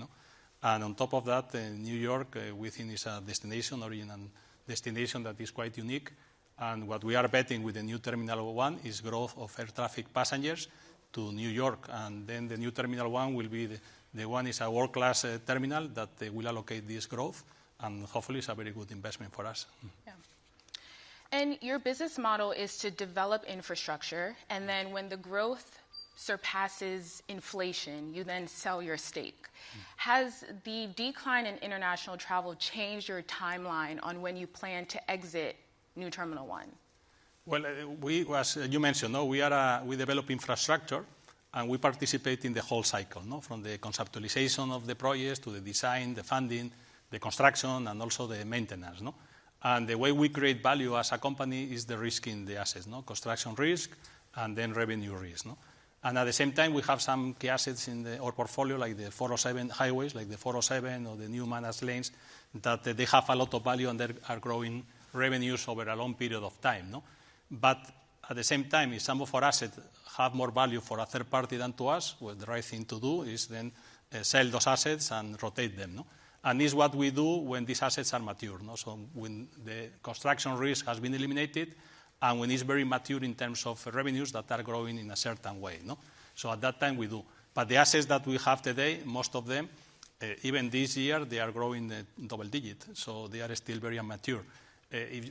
Speaker 9: And on top of that, New York, we think, is a destination, original destination that is quite unique. And what we are betting with the new Terminal 1 is growth of air traffic passengers to New York. And then the new Terminal 1 will be the one is a world-class terminal that will allocate this growth. And hopefully it's a very good investment for us.
Speaker 16: Yeah. And your business model is to develop infrastructure, and then when the growth surpasses inflation, you then sell your stake. Has the decline in international travel changed your timeline on when you plan to exit New Terminal 1?
Speaker 9: Well, as you mentioned, we develop infrastructure, and we participate in the whole cycle, from the conceptualization of the projects to the design, the funding, the construction, and also the maintenance. And the way we create value as a company is the risk in the assets, construction risk and then revenue risk. And at the same time, we have some key assets in our portfolio, like the 407 highways, like the 407 or the new managed lanes, that they have a lot of value and they are growing revenues over a long period of time. But at the same time, if some of our assets have more value for a third party than to us, well, the right thing to do is then sell those assets and rotate them. And this is what we do when these assets are mature. So when the construction risk has been eliminated, and when it's very mature in terms of revenues that are growing in a certain way. So at that time we do. But the assets that we have today, most of them, even this year, they are growing double digit. So they are still very immature.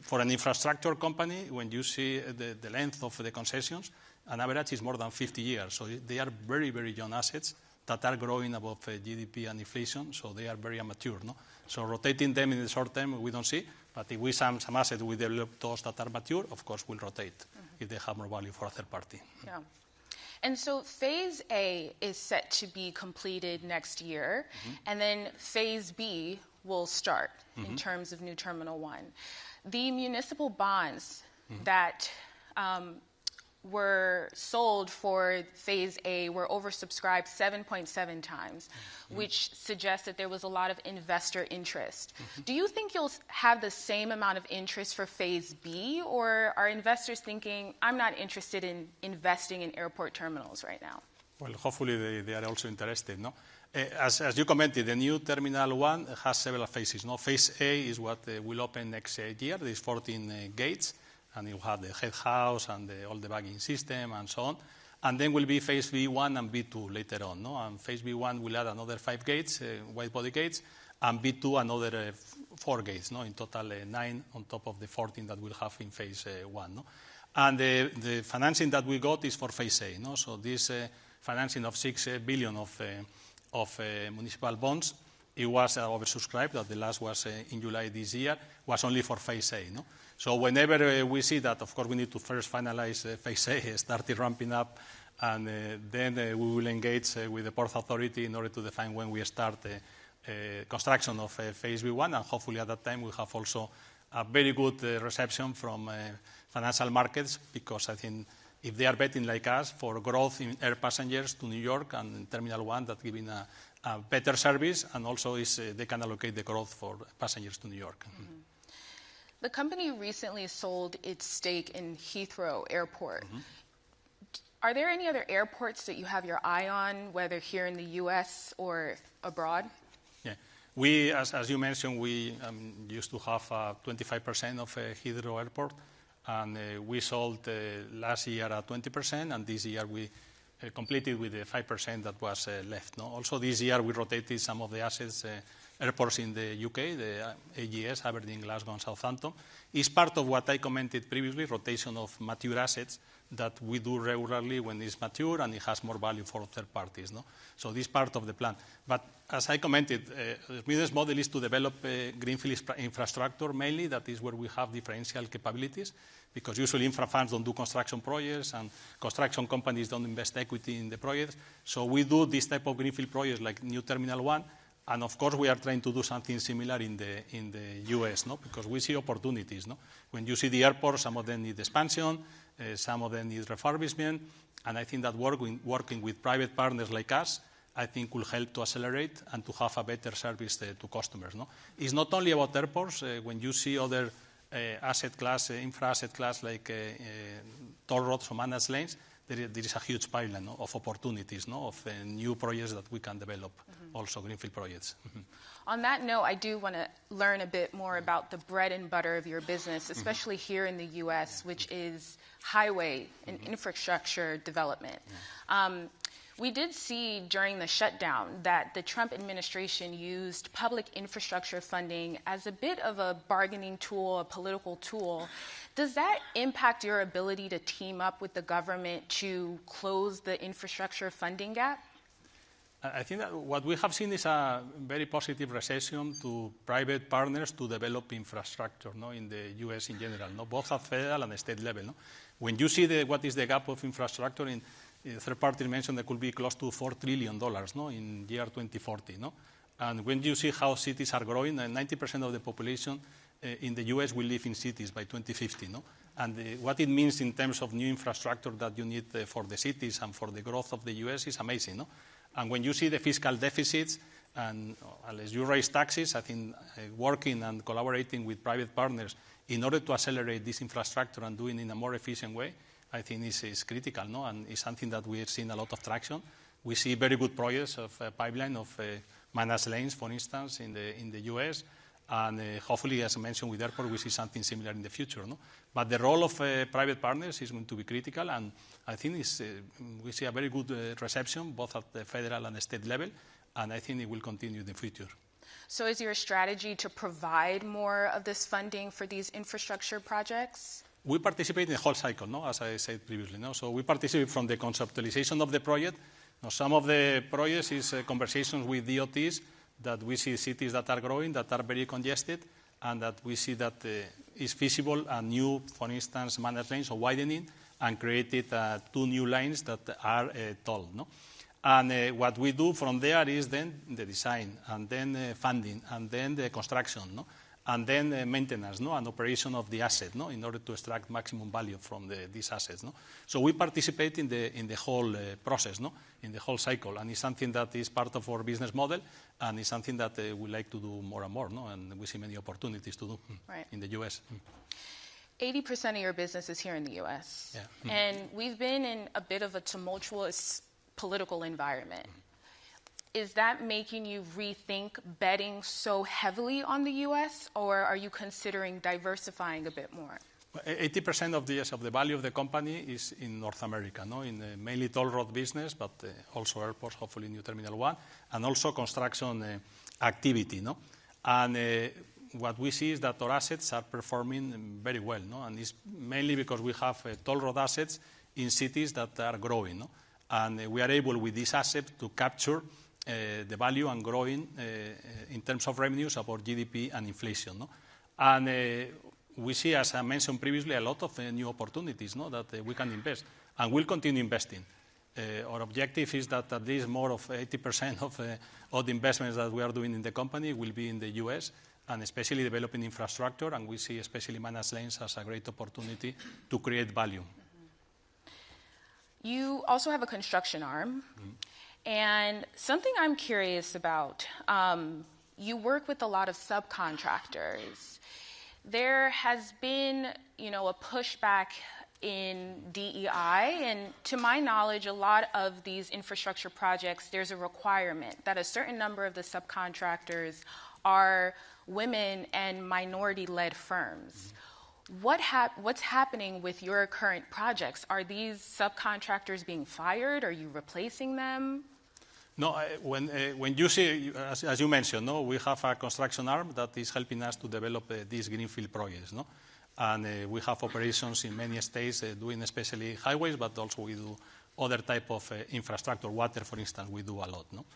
Speaker 9: For an infrastructure company, when you see the length of the concessions, on average is more than 50 years. So they are very, very young assets that are growing above GDP and inflation. So they are very immature. So rotating them in the short term, we don't see. But if we some assets, we develop those that are mature, of course, we'll rotate if they have more value for a third party.
Speaker 16: Yeah. And so Phase A is set to be completed next year, and then Phase B will start in terms of New Terminal 1. The municipal bonds that were sold for Phase A were oversubscribed 7.7 times, which suggests that there was a lot of investor interest. Do you think you'll have the same amount of interest for Phase B, or are investors thinking, I'm not interested in investing in airport terminals right now?
Speaker 9: Well, hopefully they are also interested. As you commented, the new Terminal 1 has several phases. Phase A is what will open next year. There's 14 gates. And you have the head house and all the bagging system and so on.
Speaker 17: And then will be phase B1 and B2 later on. No? And phase B1 will add another 5 gates, wide body gates, and B2 another 4 gates. No? In total, 9 on top of the 14 that we'll have in phase 1. No? And the financing that we got is for phase A. No? So this financing of 6 billion of municipal bonds, it was oversubscribed. That the last was in July this year, was only for phase A. No? So whenever we see that, of course, we need to first finalize phase A, start it ramping up, and then we will engage with the Port Authority in order to define when we start construction of phase B1, and hopefully at that time we'll have also a very good reception from financial markets, because I think if they are betting like us for growth in air passengers to New York and in Terminal 1, that's giving a better service, and also they can allocate the growth for passengers to New York. Mm-hmm.
Speaker 16: The company recently sold its stake in Heathrow Airport. Mm-hmm. Are there any other airports that you have your eye on, whether here in the U.S. or abroad?
Speaker 17: Yeah. We, as you mentioned, we used to have 25% of Heathrow Airport, and we sold last year at 20%, and this year we completed with the 5% that was left. No? Also this year we rotated some of the assets, airports in the UK, the AGS, Aberdeen, Glasgow, and Southampton. It's part of what I commented previously, rotation of mature assets that we do regularly when it's mature and it has more value for third parties. No? So this is part of the plan. But as I commented, the business model is to develop greenfield infrastructure mainly. That is where we have differential capabilities, because usually infra funds don't do construction projects and construction companies don't invest equity in the projects. So we do this type of greenfield projects like New Terminal 1, and of course we are trying to do something similar in the US, no? Because we see opportunities. No? When you see the airports, some of them need expansion, some of them need refurbishment, and I think that working with private partners like us, I think will help to accelerate and to have a better service to customers. No? It's not only about airports. When you see other asset class, infra asset class like toll roads or managed lanes, there is a huge pipeline of opportunities, of new projects that we can develop, also greenfield projects.
Speaker 16: On that note, I do want to learn a bit more about the bread and butter of your business, especially here in the U.S., which is highway and infrastructure development. We did see during the shutdown that the Trump administration used public infrastructure funding as a bit of a bargaining tool, a political tool. Does that impact your ability to team up with the government to close the infrastructure funding gap?
Speaker 17: I think that what we have seen is a very positive reception to private partners to develop infrastructure, in the U.S. in general, both at federal and state level. When you see what is the gap of infrastructure, in third party mentioned there could be close to $4 trillion in year 2040. And when you see how cities are growing, 90% of the population in the U.S. will live in cities by 2050. And what it means in terms of new infrastructure that you need for the cities and for the growth of the U.S. is amazing. And when you see the fiscal deficits, and unless you raise taxes, I think working and collaborating with private partners in order to accelerate this infrastructure and doing it in a more efficient way, I think is critical, and it's something that we have seen a lot of traction. We see very good projects of pipeline of managed lanes, for instance, in the U.S., and hopefully, as I mentioned with airport, we see something similar in the future. But the role of private partners is going to be critical, and I think we see a very good reception, both at the federal and the state level, and I think it will continue in the future.
Speaker 16: So is your strategy to provide more of this funding for these infrastructure projects?
Speaker 17: We participate in the whole cycle, as I said previously. So we participate from the conceptualization of the project. Some of the projects is conversations with DOTs that we see cities that are growing, that are very congested, and that we see that is feasible and new, for instance, managed lanes or widening, and created 2 new lines that are tall. And what we do from there is then the design, and then funding, and then the construction, and then maintenance and operation of the asset, in order to extract maximum value from these assets. So we participate in the whole process, in the whole cycle, and it's something that is part of our business model, and it's something that we like to do more and more, and we see many opportunities to do in the U.S.
Speaker 16: 80% of your business is here in the U.S., and we've been in a bit of a tumultuous political environment. Is that making you rethink betting so heavily on the U.S., or are you considering diversifying a bit more?
Speaker 17: 80% of the value of the company is in North America, no? In mainly toll road business, but also airports, hopefully New Terminal 1, and also construction activity, no? And what we see is that our assets are performing very well, no? And it's mainly because we have toll road assets in cities that are growing, no? And we are able with this asset to capture the value and growing in terms of revenues about GDP and inflation, no? And we see, as I mentioned previously, a lot of new opportunities, no, that we can invest, and we'll continue investing. Our objective is that at least more of 80% of the investments that we are doing in the company will be in the US, and especially developing infrastructure, and we see especially managed lanes as a great opportunity to create value.
Speaker 16: You also have a construction arm, and something I'm curious about, you work with a lot of subcontractors. There has been, a pushback in DEI, and to my knowledge, a lot of these infrastructure projects, there's a requirement that a certain number of the subcontractors are women and minority-led firms. What's happening with your current projects? Are these subcontractors being fired? Are you replacing them?
Speaker 17: No, when you see, as you mentioned, no, we have a construction arm that is helping us to develop these greenfield projects, no? And we have operations in many states doing especially highways, but also we do other type of infrastructure, water, for instance, we do a lot, no?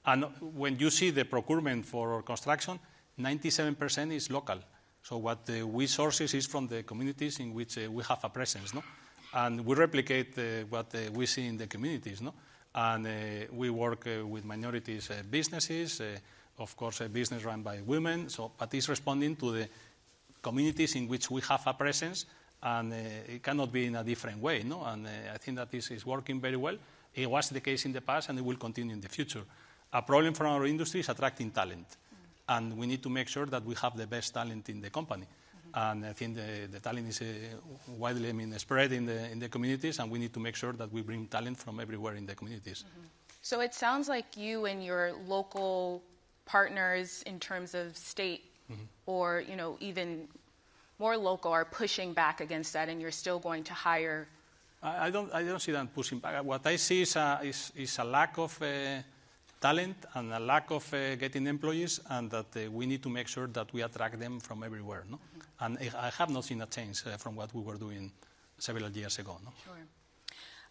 Speaker 17: And when you see the procurement for construction, 97% is local. So what we source is from the communities in which we have a presence, no? And we replicate what we see in the communities, no? And we work with minorities businesses, of course, a business run by women, but it's responding to the communities in which we have a presence, and it cannot be in a different way, no? And I think that this is working very well. It was the case in the past, and it will continue in the future. A problem for our industry is attracting talent, and we need to make sure that we have the best talent in the company. And I think the talent is widely spread in the communities, and we need to make sure that we bring talent from everywhere in the communities.
Speaker 16: So it sounds like you and your local partners in terms of state or even more local are pushing back against that, and you're still going to hire.
Speaker 17: I don't see them pushing back. What I see is a lack of talent and a lack of getting employees, and that we need to make sure that we attract them from everywhere, no? And I have not seen a change from what we were doing several years ago, no?
Speaker 16: Sure.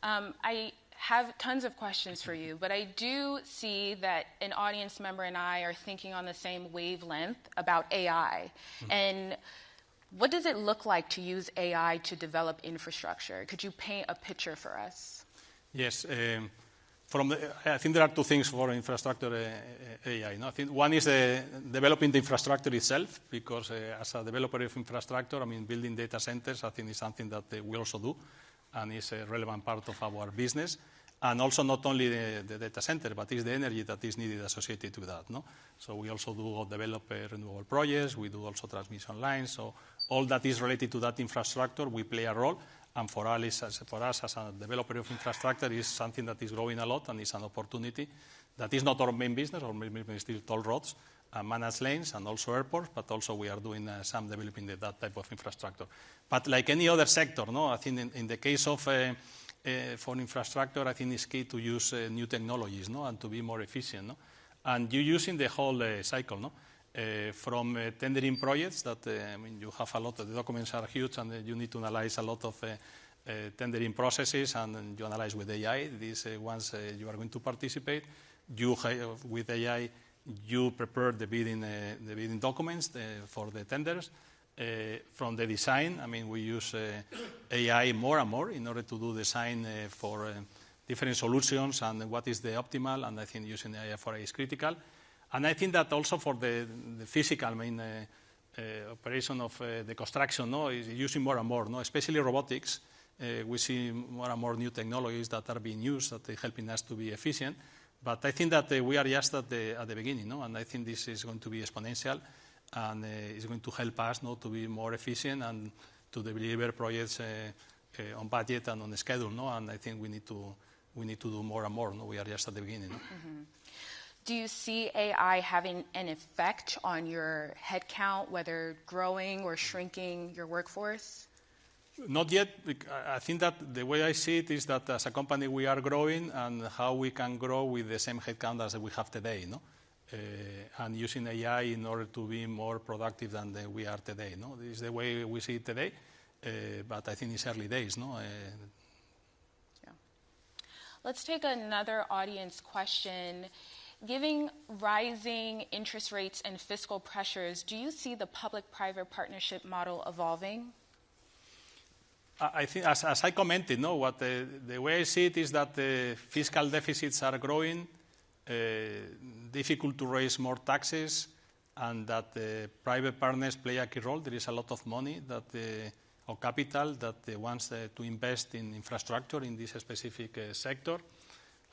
Speaker 16: I have tons of questions for you, but I do see that an audience member and I are thinking on the same wavelength about AI. And what does it look like to use AI to develop infrastructure? Could you paint a picture for us?
Speaker 17: Yes. I think there are two things for infrastructure AI. No? I think one is developing the infrastructure itself, because as a developer of infrastructure, building data centers, I think is something that we also do, and is a relevant part of our business. And also not only the data center, but it's the energy that is needed associated with that. No? So we also develop renewable projects, we do also transmission lines. So all that is related to that infrastructure, we play a role. And for us as a developer of infrastructure, is something that is growing a lot, and is an opportunity that is not our main business. Our main business is still toll roads, managed lanes, and also airports, but also we are doing some developing that type of infrastructure. But like any other sector, no, I think in the case of for infrastructure, I think it's key to use new technologies, no, and to be more efficient, no? And you use in the whole cycle, no? From tendering projects that, you have a lot of the documents are huge, and you need to analyze a lot of tendering processes, and you analyze with AI these ones you are going to participate. With AI, you prepare the bidding documents for the tenders. From the design, we use AI more and more in order to do design for different solutions and what is the optimal, and I think using AI for AI is critical. And I think that also for the physical operation of the construction, no, is using more and more, no, especially robotics. We see more and more new technologies that are being used that are helping us to be efficient. But I think that we are just at the beginning, no, and I think this is going to be exponential, and it's going to help us, no, to be more efficient and to deliver projects on budget and on schedule, no. And I think we need to do more and more. No, we are just at the beginning. No?
Speaker 16: Do you see AI having an effect on your headcount, whether growing or shrinking your workforce?
Speaker 17: Not yet. I think that the way I see it is that as a company we are growing, and how we can grow with the same headcount as we have today, no? And using AI in order to be more productive than we are today, no? This is the way we see it today, but I think it's early days, no?
Speaker 16: Yeah. Let's take another audience question. Given rising interest rates and fiscal pressures, do you see the public-private partnership model evolving?
Speaker 17: I think, as I commented, no, what the way I see it is that the fiscal deficits are growing, difficult to raise more taxes, and that private partners play a key role. There is a lot of money or capital that wants to invest in infrastructure in this specific sector.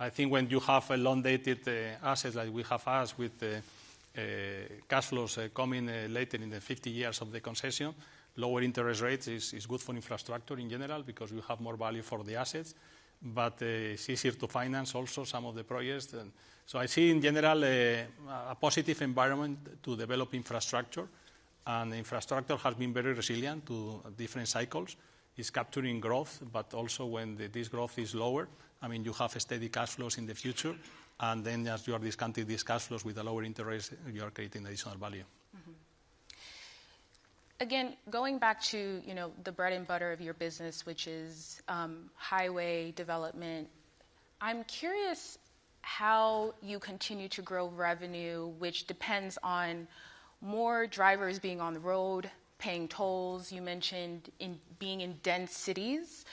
Speaker 17: I think when you have a long-dated assets like we have us with cash flows coming later in the 50 years of the concession, lower interest rates is good for infrastructure in general because you have more value for the assets, but it's easier to finance also some of the projects. So I see in general a positive environment to develop infrastructure, and infrastructure has been very resilient to different cycles. It's capturing growth, but also when this growth is lower, I mean, you have steady cash flows in the future, and then as you are discounting these cash flows with a lower interest, you are creating additional value.
Speaker 16: Again, going back to the bread and butter of your business, which is highway development, I'm curious how you continue to grow revenue, which depends on more drivers being on the road, paying tolls. You mentioned being in dense cities,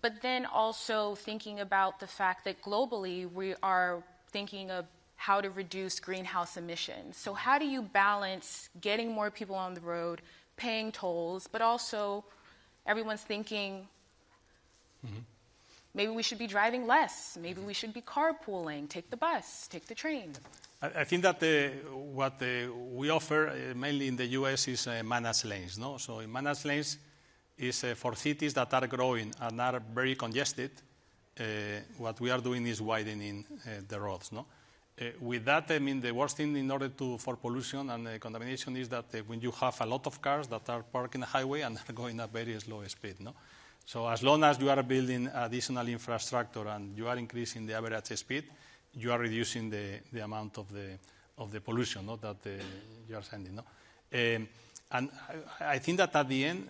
Speaker 16: but then also thinking about the fact that globally we are thinking of how to reduce greenhouse emissions. So how do you balance getting more people on the road, paying tolls, but also everyone's thinking maybe we should be driving less, maybe we should be carpooling, take the bus, take the train?
Speaker 17: I think that what we offer mainly in the US is managed lanes. No? So in managed lanes is for cities that are growing and are very congested, what we are doing is widening the roads. No? With that, I mean, the worst thing in order for pollution and contamination is that when you have a lot of cars that are parked in the highway and are going at very slow speed. No? So as long as you are building additional infrastructure and you are increasing the average speed, you are reducing the amount of the pollution, no, that you are sending. No? And I think that at the end,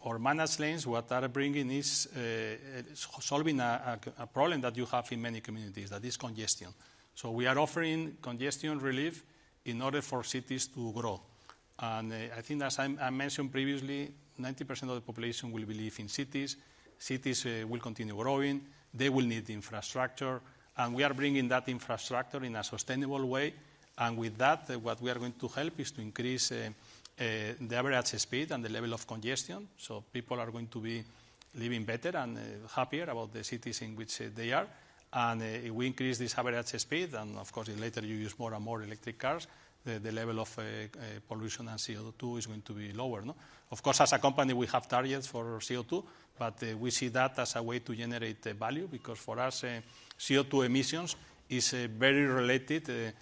Speaker 17: our managed lanes, what are bringing is solving a problem that you have in many communities, that is congestion. So we are offering congestion relief in order for cities to grow. And I think, as I mentioned previously, 90% of the population will live in cities. Cities will continue growing. They will need infrastructure. And we are bringing that infrastructure in a sustainable way. And with that, what we are going to help is to increase the average speed and the level of congestion. So people are going to be living better and happier about the cities in which they are. And if we increase this average speed, and of course later you use more and more electric cars, the level of pollution and CO2 is going to be lower. No? Of course, as a company, we have targets for CO2, but we see that as a way to generate value, because for us, CO2 emissions is very related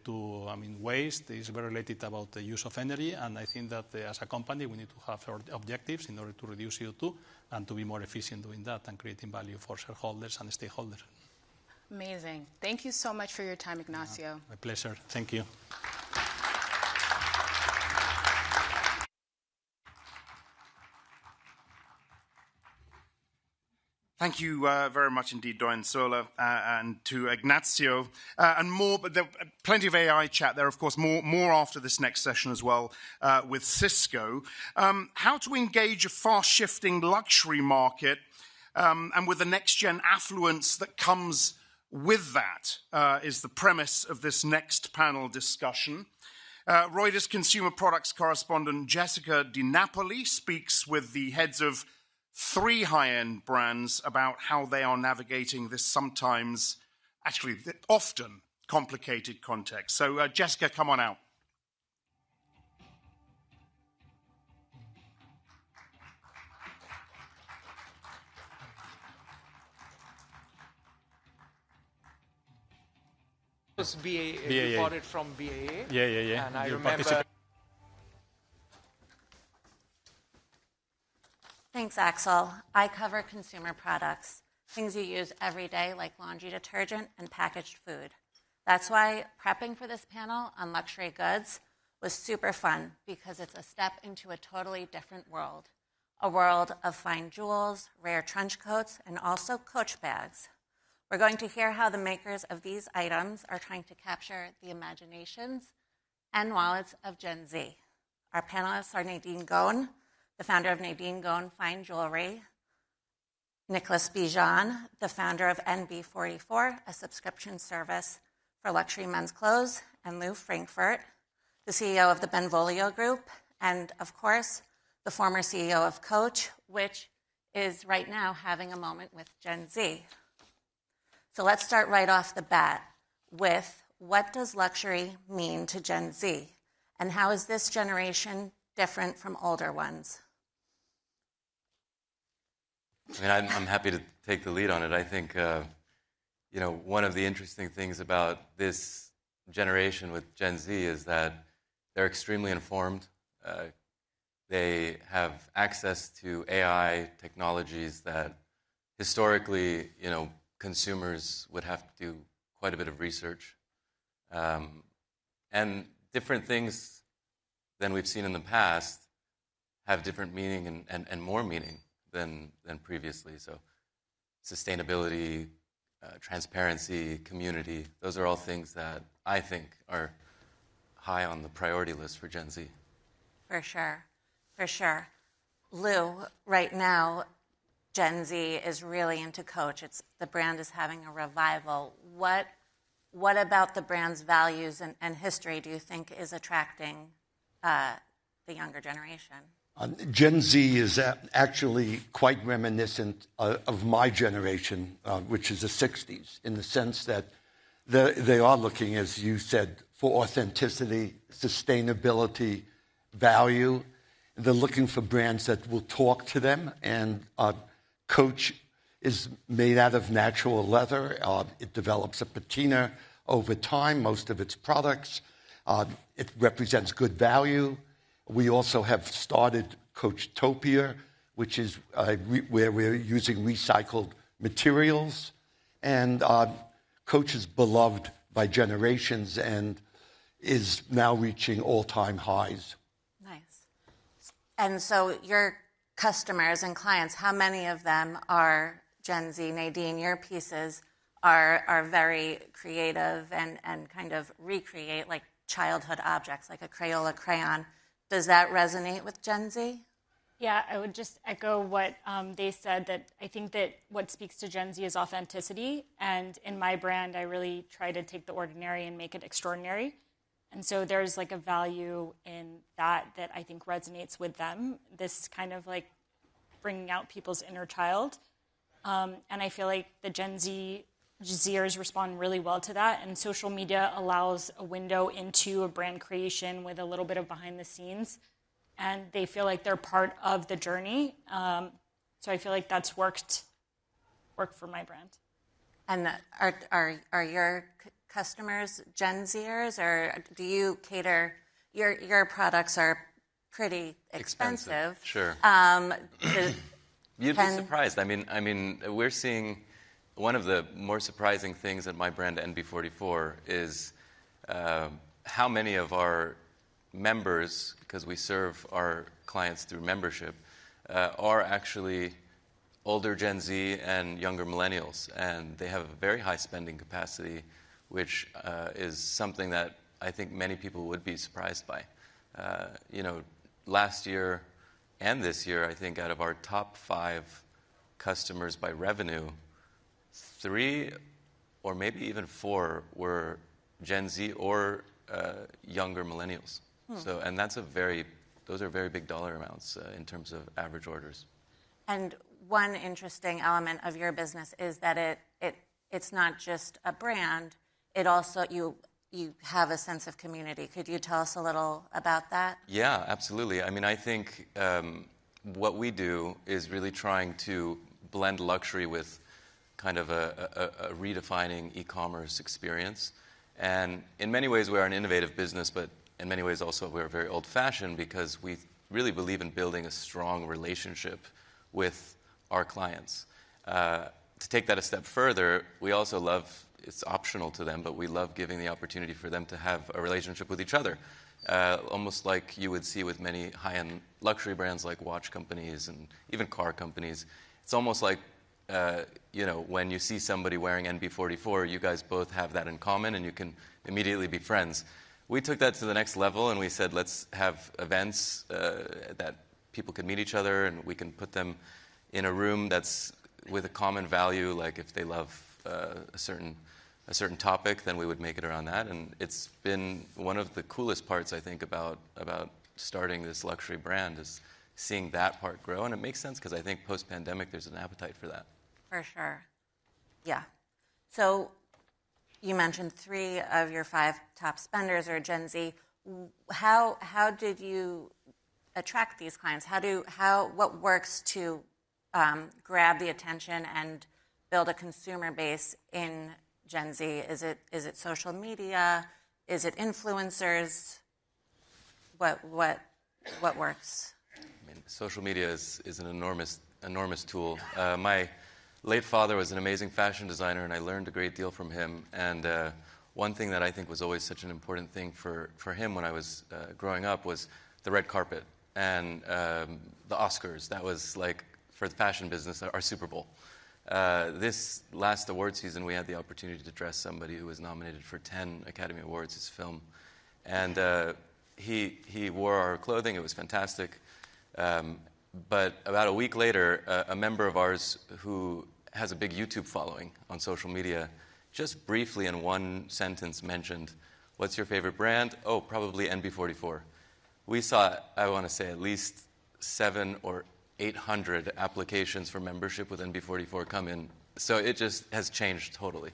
Speaker 17: to waste. It's very related about the use of energy, and I think that as a company, we need to have our objectives in order to reduce CO2 and to be more efficient doing that and creating value for shareholders and stakeholders.
Speaker 16: Amazing. Thank you so much for your time, Ignacio.
Speaker 17: My pleasure. Thank you.
Speaker 1: Thank you very much indeed, Doyensola, and to Ignacio, and more. But there are plenty of AI chat there, of course, more after this next session as well with Cisco. How to engage a fast-shifting luxury market and with the next-gen affluence that comes with that is the premise of this next panel discussion. Reuters consumer products correspondent Jessica Di Napoli speaks with the heads of 3 high-end brands about how they are navigating this sometimes, actually often, complicated context. So Jessica, come on out.
Speaker 18: Was BAA. You bought it from BAA.
Speaker 17: Yeah.
Speaker 18: And I remember.
Speaker 19: Thanks, Axel. I cover consumer products, things you use every day like laundry detergent and packaged food. That's why prepping for this panel on luxury goods was super fun, because it's a step into a totally different world. A world of fine jewels, rare trench coats, and also Coach bags. We're going to hear how the makers of these items are trying to capture the imaginations and wallets of Gen Z. Our panelists are Nadine Gone, the founder of Nadine Gone Fine Jewelry, Nicholas Bijan, the founder of NB44, a subscription service for luxury men's clothes, and Lou Frankfurt, the CEO of the Benvolio Group, and of course, the former CEO of Coach, which is right now having a moment with Gen Z. So let's start right off the bat with, what does luxury mean to Gen Z? And how is this generation different from older ones?
Speaker 3: I mean, I'm happy to take the lead on it. I think, one of the interesting things about this generation with Gen Z is that they're extremely informed. They have access to AI technologies that historically, consumers would have to do quite a bit of research. And different things than we've seen in the past have different meaning and more meaning than previously. So sustainability, transparency, community, those are all things that I think are high on the priority list for Gen Z.
Speaker 19: For sure, for sure. Lou, right now, Gen Z is really into Coach. The brand is having a revival. What about the brand's values and history do you think is attracting the younger generation?
Speaker 20: Gen Z is actually quite reminiscent of my generation, which is the 60s, in the sense that they are looking, as you said, for authenticity, sustainability, value. They're looking for brands that will talk to them, and Coach is made out of natural leather. It develops a patina over time, most of its products. It represents good value. We also have started Coachtopia, which is where we're using recycled materials. And Coach is beloved by generations and is now reaching all-time highs.
Speaker 19: Nice. And so your customers and clients, how many of them are Gen Z? Nadine, your pieces are very creative and kind of recreate like childhood objects, like a Crayola crayon. Does that resonate with Gen Z?
Speaker 8: Yeah, I would just echo what they said, that I think that what speaks to Gen Z is authenticity. And in my brand, I really try to take the ordinary and make it extraordinary. And so there's like a value in that I think resonates with them. This kind of like bringing out people's inner child. And I feel like the Zers respond really well to that. And social media allows a window into a brand creation with a little bit of behind the scenes. And they feel like they're part of the journey. So I feel like that's worked for my brand.
Speaker 19: And are your customers Gen Zers, or do you cater? Your products are pretty expensive.
Speaker 3: Sure. You'd be surprised. I mean, we're seeing one of the more surprising things at my brand NB44 is how many of our members, because we serve our clients through membership, are actually older Gen Z and younger millennials, and they have a very high spending capacity, which is something that I think many people would be surprised by. Last year and this year, I think out of our top 5 customers by revenue, 3 or maybe even 4 were Gen Z or younger millennials. So, and those are very big dollar amounts in terms of average orders.
Speaker 19: And one interesting element of your business is that it's not just a brand. It also you have a sense of community. Could you tell us a little about that?
Speaker 3: Yeah, absolutely. I mean, I think what we do is really trying to blend luxury with kind of a redefining e-commerce experience. And in many ways, we are an innovative business, but in many ways also we're very old-fashioned because we really believe in building a strong relationship with our clients. To take that a step further, we also love, it's optional to them, but we love giving the opportunity for them to have a relationship with each other. Almost like you would see with many high-end luxury brands like watch companies and even car companies. It's almost like, when you see somebody wearing NB44, you guys both have that in common and you can immediately be friends. We took that to the next level and we said, let's have events that people can meet each other and we can put them in a room that's with a common value, like if they love a certain topic, then we would make it around that. And it's been one of the coolest parts, I think, about starting this luxury brand is seeing that part grow. And it makes sense because I think post-pandemic, there's an appetite for that.
Speaker 19: For sure. Yeah. So you mentioned 3 of your 5 top spenders are Gen Z. How did you attract these clients? What works to grab the attention and build a consumer base in Gen Z? Is it social media? Is it influencers? What works?
Speaker 3: I mean, social media is an enormous tool. My late father was an amazing fashion designer, and I learned a great deal from him. And one thing that I think was always such an important thing for him when I was growing up was the red carpet and the Oscars. That was like, for the fashion business, our Super Bowl. This last award season, we had the opportunity to dress somebody who was nominated for 10 Academy Awards, his film. And he wore our clothing. It was fantastic. But about a week later, a member of ours who has a big YouTube following on social media just briefly in one sentence mentioned, what's your favorite brand? Oh, probably NB44. We saw, I want to say, at least 700 or 800 applications for membership with NB44 come in. So it just has changed totally.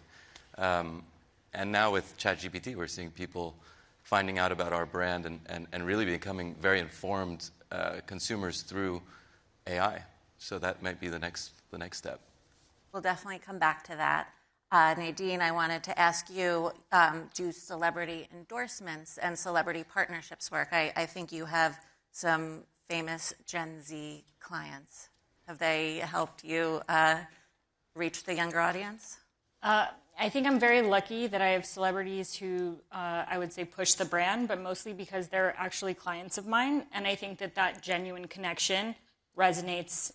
Speaker 3: And now with ChatGPT, we're seeing people finding out about our brand and really becoming very informed consumers through AI. So that might be the next step.
Speaker 19: We'll definitely come back to that. Nadine, I wanted to ask you, do celebrity endorsements and celebrity partnerships work? I think you have some famous Gen Z clients. Have they helped you reach the younger audience?
Speaker 8: I think I'm very lucky that I have celebrities who I would say push the brand, but mostly because they're actually clients of mine. And I think that genuine connection resonates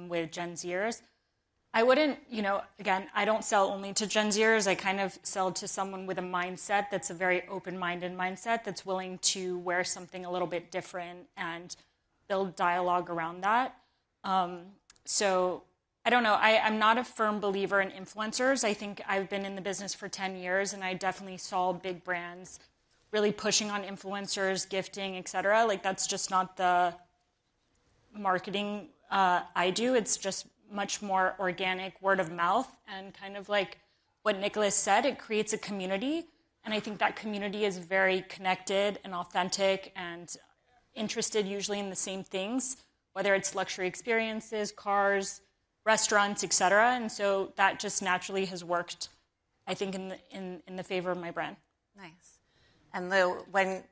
Speaker 8: with Gen Zers. I wouldn't, again, I don't sell only to Gen Zers. I kind of sell to someone with a mindset that's a very open-minded mindset that's willing to wear something a little bit different and build dialogue around that. So I don't know. I'm not a firm believer in influencers. I think I've been in the business for 10 years, and I definitely saw big brands really pushing on influencers, gifting, et cetera. Like, that's just not the marketing I do. It's just much more organic, word of mouth, and kind of like what Nicholas said, it creates a community. And I think that community is very connected and authentic and interested usually in the same things, whether it's luxury experiences, cars, restaurants, et cetera. And so that just naturally has worked, I think, in the favor of my brand.
Speaker 19: Nice. And when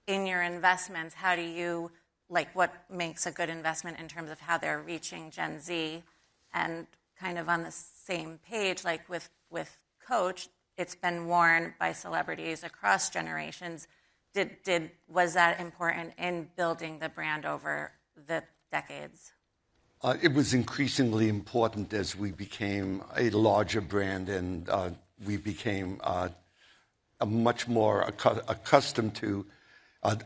Speaker 19: in your investments, how do you, what makes a good investment in terms of how they're reaching Gen Z? And kind of on the same page, like with Coach, it's been worn by celebrities across generations. Was that important in building the brand over the decades?
Speaker 20: It was increasingly important as we became a larger brand and we became much more accustomed to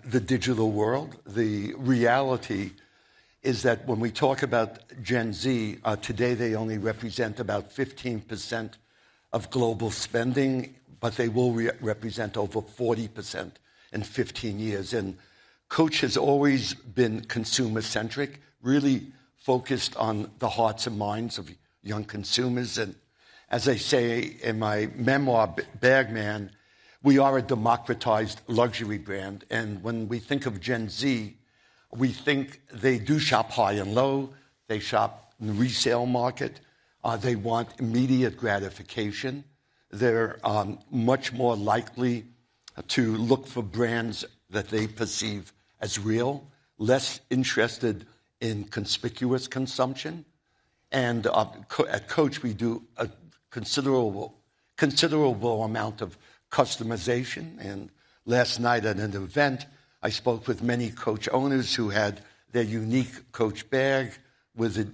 Speaker 20: the digital world. The reality is that when we talk about Gen Z, today they only represent about 15% of global spending, but they will represent over 40% in 15 years. And Coach has always been consumer-centric, really focused on the hearts and minds of young consumers. And as I say in my memoir, Bagman, we are a democratized luxury brand. And when we think of Gen Z, we think they do shop high and low. They shop in the resale market. They want immediate gratification. They're much more likely to look for brands that they perceive as real, less interested in conspicuous consumption. And at Coach, we do a considerable amount of customization. And last night at an event, I spoke with many Coach owners who had their unique Coach bag with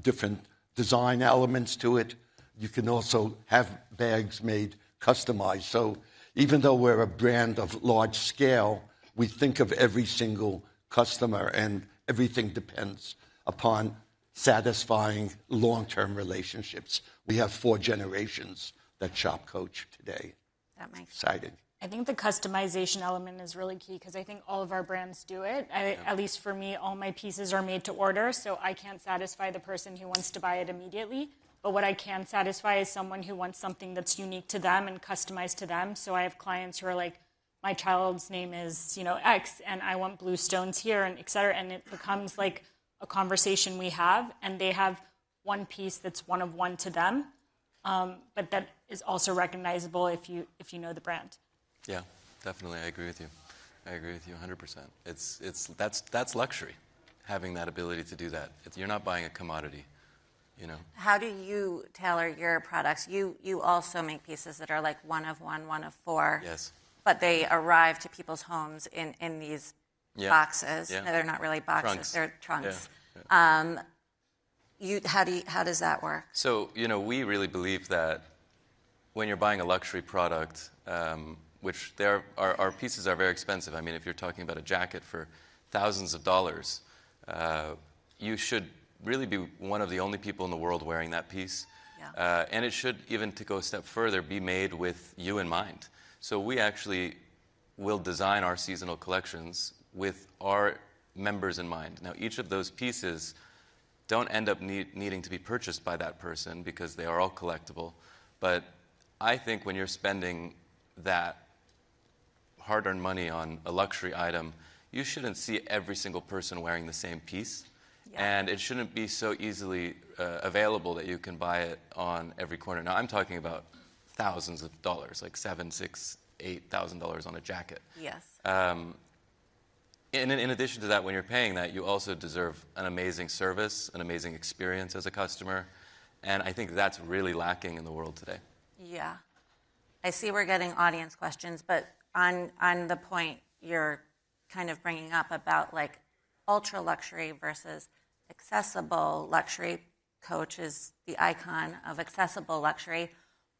Speaker 20: different design elements to it. You can also have bags made customized. So even though we're a brand of large scale, we think of every single customer, and everything depends upon satisfying long-term relationships. We have 4 generations that shop Coach today.
Speaker 21: That makes
Speaker 20: exciting.
Speaker 21: I think the customization element is really key because I think all of our brands do it. At least for me, all my pieces are made to order, so I can't satisfy the person who wants to buy it immediately. But what I can satisfy is someone who wants something that's unique to them and customized to them. So I have clients who are like, my child's name is, X, and I want blue stones here, and et cetera. And it becomes like a conversation we have, and they have one piece that's one of one to them, but that is also recognizable if you know the brand.
Speaker 22: Yeah, definitely. I agree with you. I agree with you 100%. That's luxury, having that ability to do that. You're not buying a commodity,
Speaker 19: How do you tailor your products? You also make pieces that are like one of one, one of 4.
Speaker 22: Yes.
Speaker 19: But they arrive to people's homes in these boxes.
Speaker 22: Yeah.
Speaker 19: No, they're not really boxes.
Speaker 22: Trunks.
Speaker 19: They're trunks.
Speaker 22: Yeah.
Speaker 19: How does that work?
Speaker 22: So, we really believe that when you're buying a luxury product, which our pieces are very expensive. I mean, if you're talking about a jacket for thousands of dollars, you should really be one of the only people in the world wearing that piece. Yeah. And it should, even to go a step further, be made with you in mind. So we actually will design our seasonal collections with our members in mind. Now, each of those pieces don't end up needing to be purchased by that person because they are all collectible. But I think when you're spending that hard-earned money on a luxury item, you shouldn't see every single person wearing the same piece. Yeah. And it shouldn't be so easily available that you can buy it on every corner. Now, I'm talking about thousands of dollars, like $7,000, $6,000, $8,000 on a jacket.
Speaker 19: Yes.
Speaker 22: In addition to that, when you're paying that, you also deserve an amazing service, an amazing experience as a customer. And I think that's really lacking in the world today.
Speaker 19: Yeah. I see we're getting audience questions, but on the point you're kind of bringing up about like ultra luxury versus accessible luxury, Coach is the icon of accessible luxury.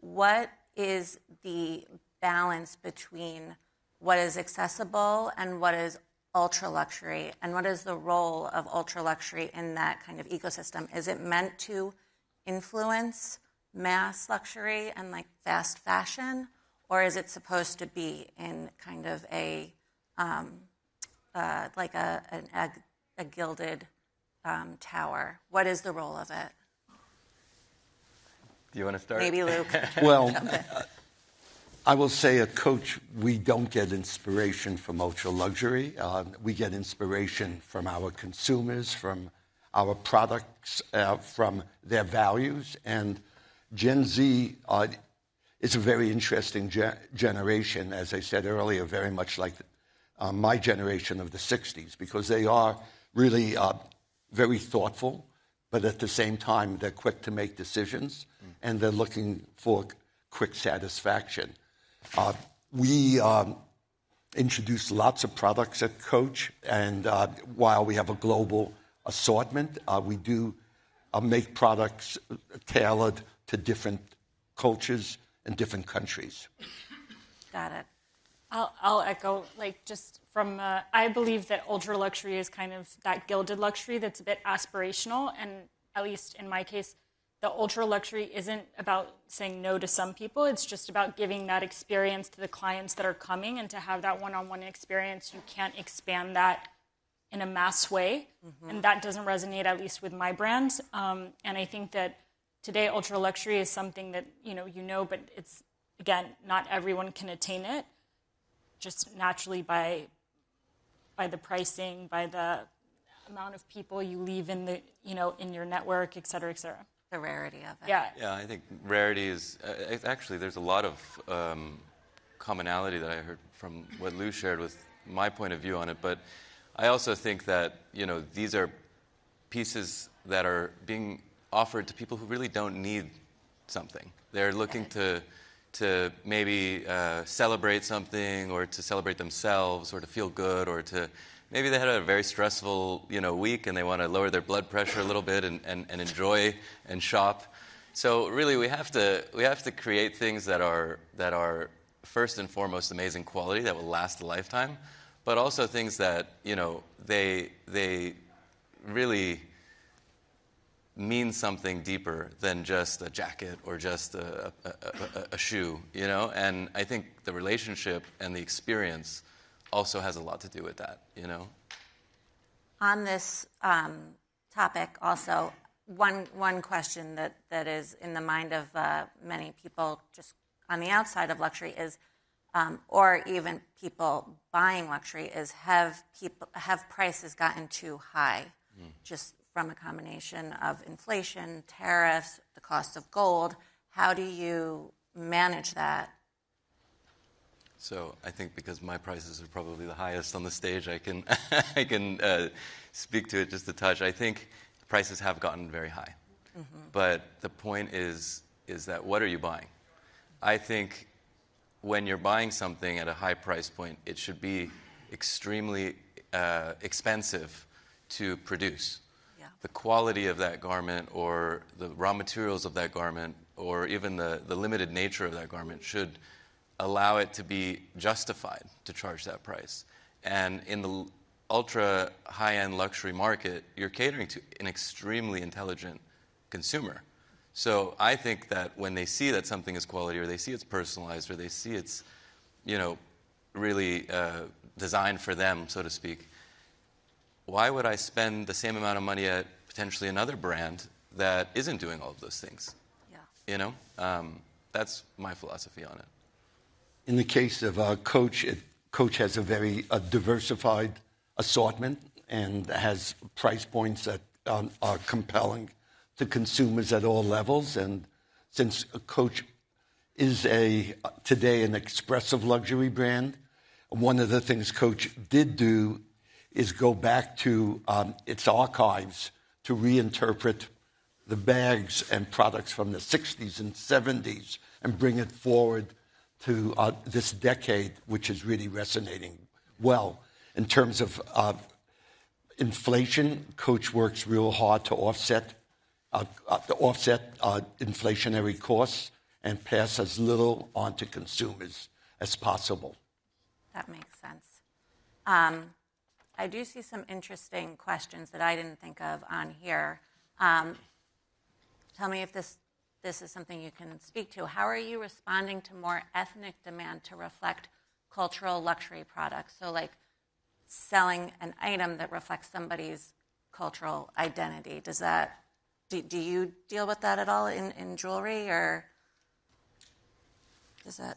Speaker 19: What is the balance between what is accessible and what is ultra luxury, and what is the role of ultra luxury in that kind of ecosystem? Is it meant to influence mass luxury and like fast fashion, or is it supposed to be in kind of a like a gilded tower? What is the role of it?
Speaker 22: Do you want to start?
Speaker 19: Maybe Luke.
Speaker 20: Well, I will say at Coach, we don't get inspiration from ultra luxury. We get inspiration from our consumers, from our products, from their values. And Gen Z is a very interesting generation, as I said earlier, very much like my generation of the 60s, because they are really very thoughtful, but at the same time, they're quick to make decisions, and they're looking for quick satisfaction. We introduce lots of products at Coach, and while we have a global assortment, we do make products tailored to different cultures and different countries.
Speaker 19: Got it.
Speaker 21: I'll echo, like, just from, I believe that ultra luxury is kind of that gilded luxury that's a bit aspirational, and at least in my case, the ultra luxury isn't about saying no to some people. It's just about giving that experience to the clients that are coming, and to have that one-on-one experience. You can't expand that in a mass way, and that doesn't resonate, at least with my brand. And I think that today ultra luxury is something that but it's, again, not everyone can attain it, just naturally by the pricing, by the amount of people you leave in the in your network, et cetera, et cetera.
Speaker 19: The rarity of it.
Speaker 22: Yeah, I think rarity is actually, there's a lot of commonality that I heard from what Lou shared with my point of view on it. But I also think that, these are pieces that are being offered to people who really don't need something. They're looking to maybe celebrate something, or to celebrate themselves, or to feel good, or to maybe they had a very stressful week and they want to lower their blood pressure a little bit and enjoy and shop. So really, we have to create things that are first and foremost amazing quality that will last a lifetime, but also things that they really mean something deeper than just a jacket or just a shoe, And I think the relationship and the experience also has a lot to do with that,
Speaker 19: On this topic, also, one question that is in the mind of many people just on the outside of luxury is, or even people buying luxury, is have prices gotten too high? Just from a combination of inflation, tariffs, the cost of gold. How do you manage that?
Speaker 22: So I think because my prices are probably the highest on the stage, I can speak to it just a touch. I think prices have gotten very high. But the point is that what are you buying? I think when you're buying something at a high price point, it should be extremely expensive to produce. The quality of that garment, or the raw materials of that garment, or even the limited nature of that garment should allow it to be justified to charge that price. And in the ultra high-end luxury market, you're catering to an extremely intelligent consumer. So I think that when they see that something is quality, or they see it's personalized, or they see it's, really designed for them, so to speak, why would I spend the same amount of money at potentially another brand that isn't doing all of those things? Yeah. That's my philosophy on it.
Speaker 20: In the case of Coach, Coach has a very diversified assortment and has price points that are compelling to consumers at all levels. And since Coach is today an expressive luxury brand, one of the things Coach did do is go back to its archives to reinterpret the bags and products from the 60s and 70s and bring it forward to this decade, which is really resonating well. In terms of inflation, Coach works real hard to offset inflationary costs and pass as little on to consumers as possible.
Speaker 19: That makes sense. I do see some interesting questions that I didn't think of on here. Tell me if this is something you can speak to. How are you responding to more ethnic demand to reflect cultural luxury products? So like selling an item that reflects somebody's cultural identity. Do you deal with that at all in jewelry, or does that?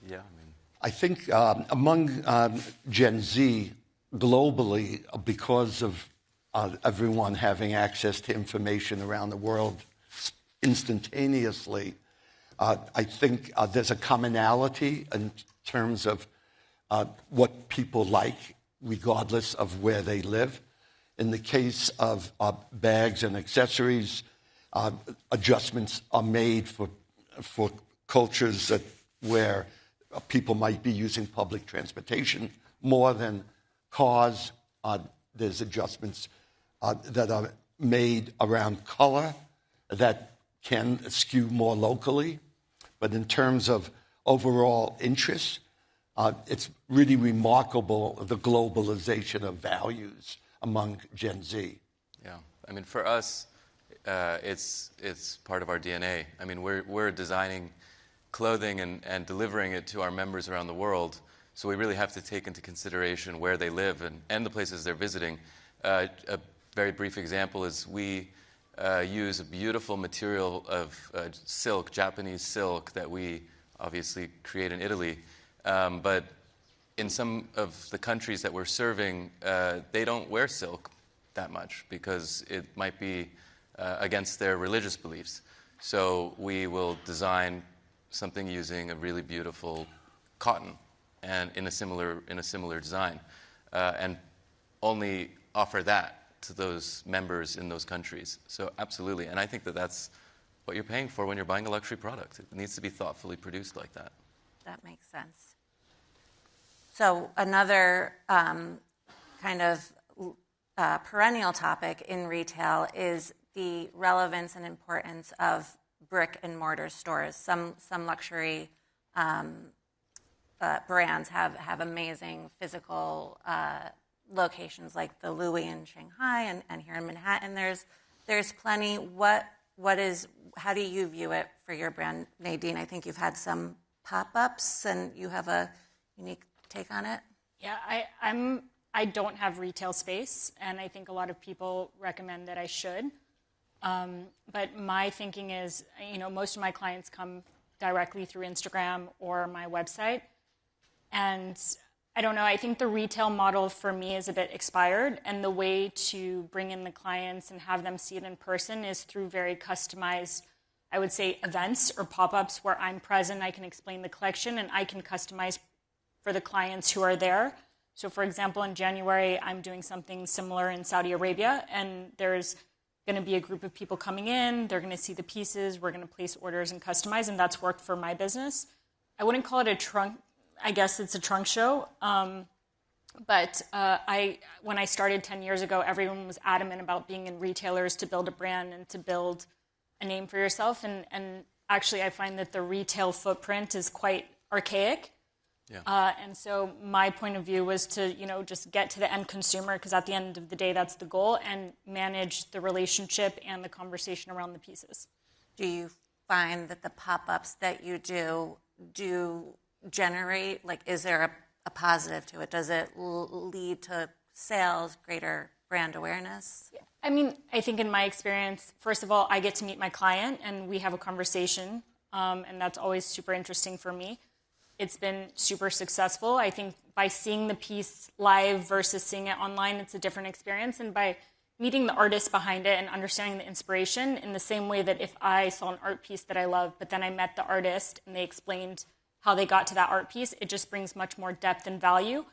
Speaker 22: Yeah,
Speaker 20: I think among Gen Z, globally, because of everyone having access to information around the world instantaneously, I think there's a commonality in terms of what people like, regardless of where they live. In the case of bags and accessories, adjustments are made for cultures where people might be using public transportation more than cars. There's adjustments that are made around color that can skew more locally. But in terms of overall interest, it's really remarkable, the globalization of values among Gen Z.
Speaker 22: Yeah, I mean, for us, it's part of our DNA. I mean, we're designing clothing and delivering it to our members around the world, so we really have to take into consideration where they live and the places they're visiting. A very brief example is we use a beautiful material of silk, Japanese silk, that we obviously create in Italy. But in some of the countries that we're serving, they don't wear silk that much because it might be against their religious beliefs. So we will design something using a really beautiful cotton and in a similar design. And only offer that to those members in those countries. So absolutely, and I think that that's what you're paying for when you're buying a luxury product. It needs to be thoughtfully produced like that.
Speaker 19: That makes sense. So another kind of perennial topic in retail is the relevance and importance of brick and mortar stores. Some luxury brands have amazing physical locations, like the Louis in Shanghai and here in Manhattan. There's plenty. How do you view it for your brand, Nadine? I think you've had some pop-ups, and you have a unique take on it.
Speaker 21: Yeah, I don't have retail space, and I think a lot of people recommend that I should. But my thinking is, most of my clients come directly through Instagram or my website, and I don't know, I think the retail model for me is a bit expired, and the way to bring in the clients and have them see it in person is through very customized, I would say, events or pop-ups where I'm present, I can explain the collection, and I can customize for the clients who are there. So for example, in January, I'm doing something similar in Saudi Arabia, and there's going to be a group of people coming in, they're going to see the pieces, we're going to place orders and customize, and that's worked for my business. I wouldn't call it a trunk, I guess it's a trunk show, but when I started 10 years ago, everyone was adamant about being in retailers to build a brand and to build a name for yourself, and actually I find that the retail footprint is quite archaic. Yeah. And so my point of view was to, just get to the end consumer, because at the end of the day, that's the goal, and manage the relationship and the conversation around the pieces.
Speaker 19: Do you find that the pop-ups that you do generate, is there a positive to it? Does it lead to sales, greater brand awareness?
Speaker 21: I mean, I think in my experience, first of all, I get to meet my client and we have a conversation, and that's always super interesting for me. It's been super successful. I think by seeing the piece live versus seeing it online, it's a different experience. And by meeting the artist behind it and understanding the inspiration, in the same way that if I saw an art piece that I love, but then I met the artist and they explained how they got to that art piece, it just brings much more depth and value.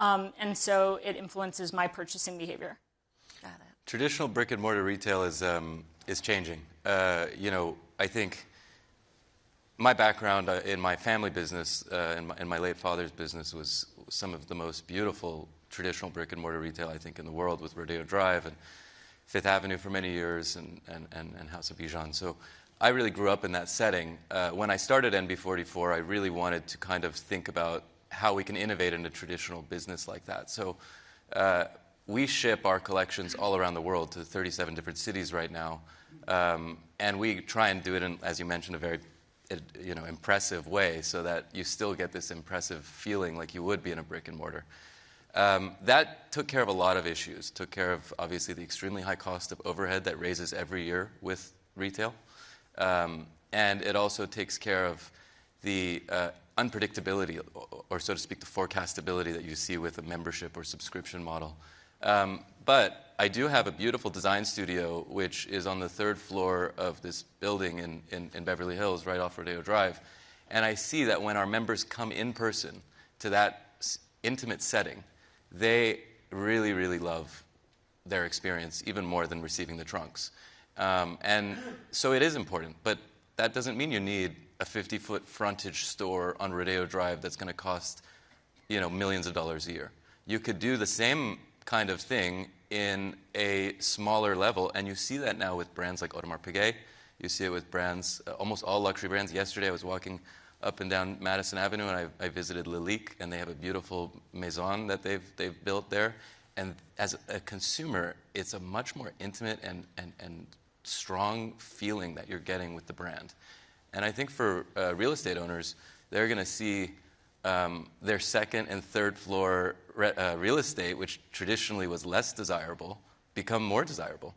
Speaker 21: And so it influences my purchasing behavior.
Speaker 19: Got it.
Speaker 22: Traditional brick and mortar retail is changing. I think my background in my family business, in my late father's business, was some of the most beautiful traditional brick and mortar retail, I think, in the world, with Rodeo Drive and Fifth Avenue for many years and House of Bijan. So I really grew up in that setting. When I started NB44, I really wanted to kind of think about how we can innovate in a traditional business like that. So we ship our collections all around the world to 37 different cities right now. And we try and do it in, as you mentioned, a very impressive way, so that you still get this impressive feeling like you would be in a brick and mortar. That took care of a lot of issues. Took care of, obviously, the extremely high cost of overhead that raises every year with retail. And it also takes care of the unpredictability, or so to speak, the forecastability that you see with a membership or subscription model. But I do have a beautiful design studio, which is on the 3rd floor of this building in Beverly Hills, right off Rodeo Drive. And I see that when our members come in person to that intimate setting, they really, really love their experience, even more than receiving the trunks. And so it is important, but that doesn't mean you need a 50-foot frontage store on Rodeo Drive that's going to cost, millions of dollars a year. You could do the same kind of thing in a smaller level, and you see that now with brands like Audemars Piguet. You see it with brands, almost all luxury brands. Yesterday I was walking up and down Madison Avenue, and I visited Lalique, and they have a beautiful maison that they've built there. And as a consumer, it's a much more intimate and strong feeling that you're getting with the brand. And I think for real estate owners, they're going to see their 2nd and 3rd floor real estate, which traditionally was less desirable, become more desirable.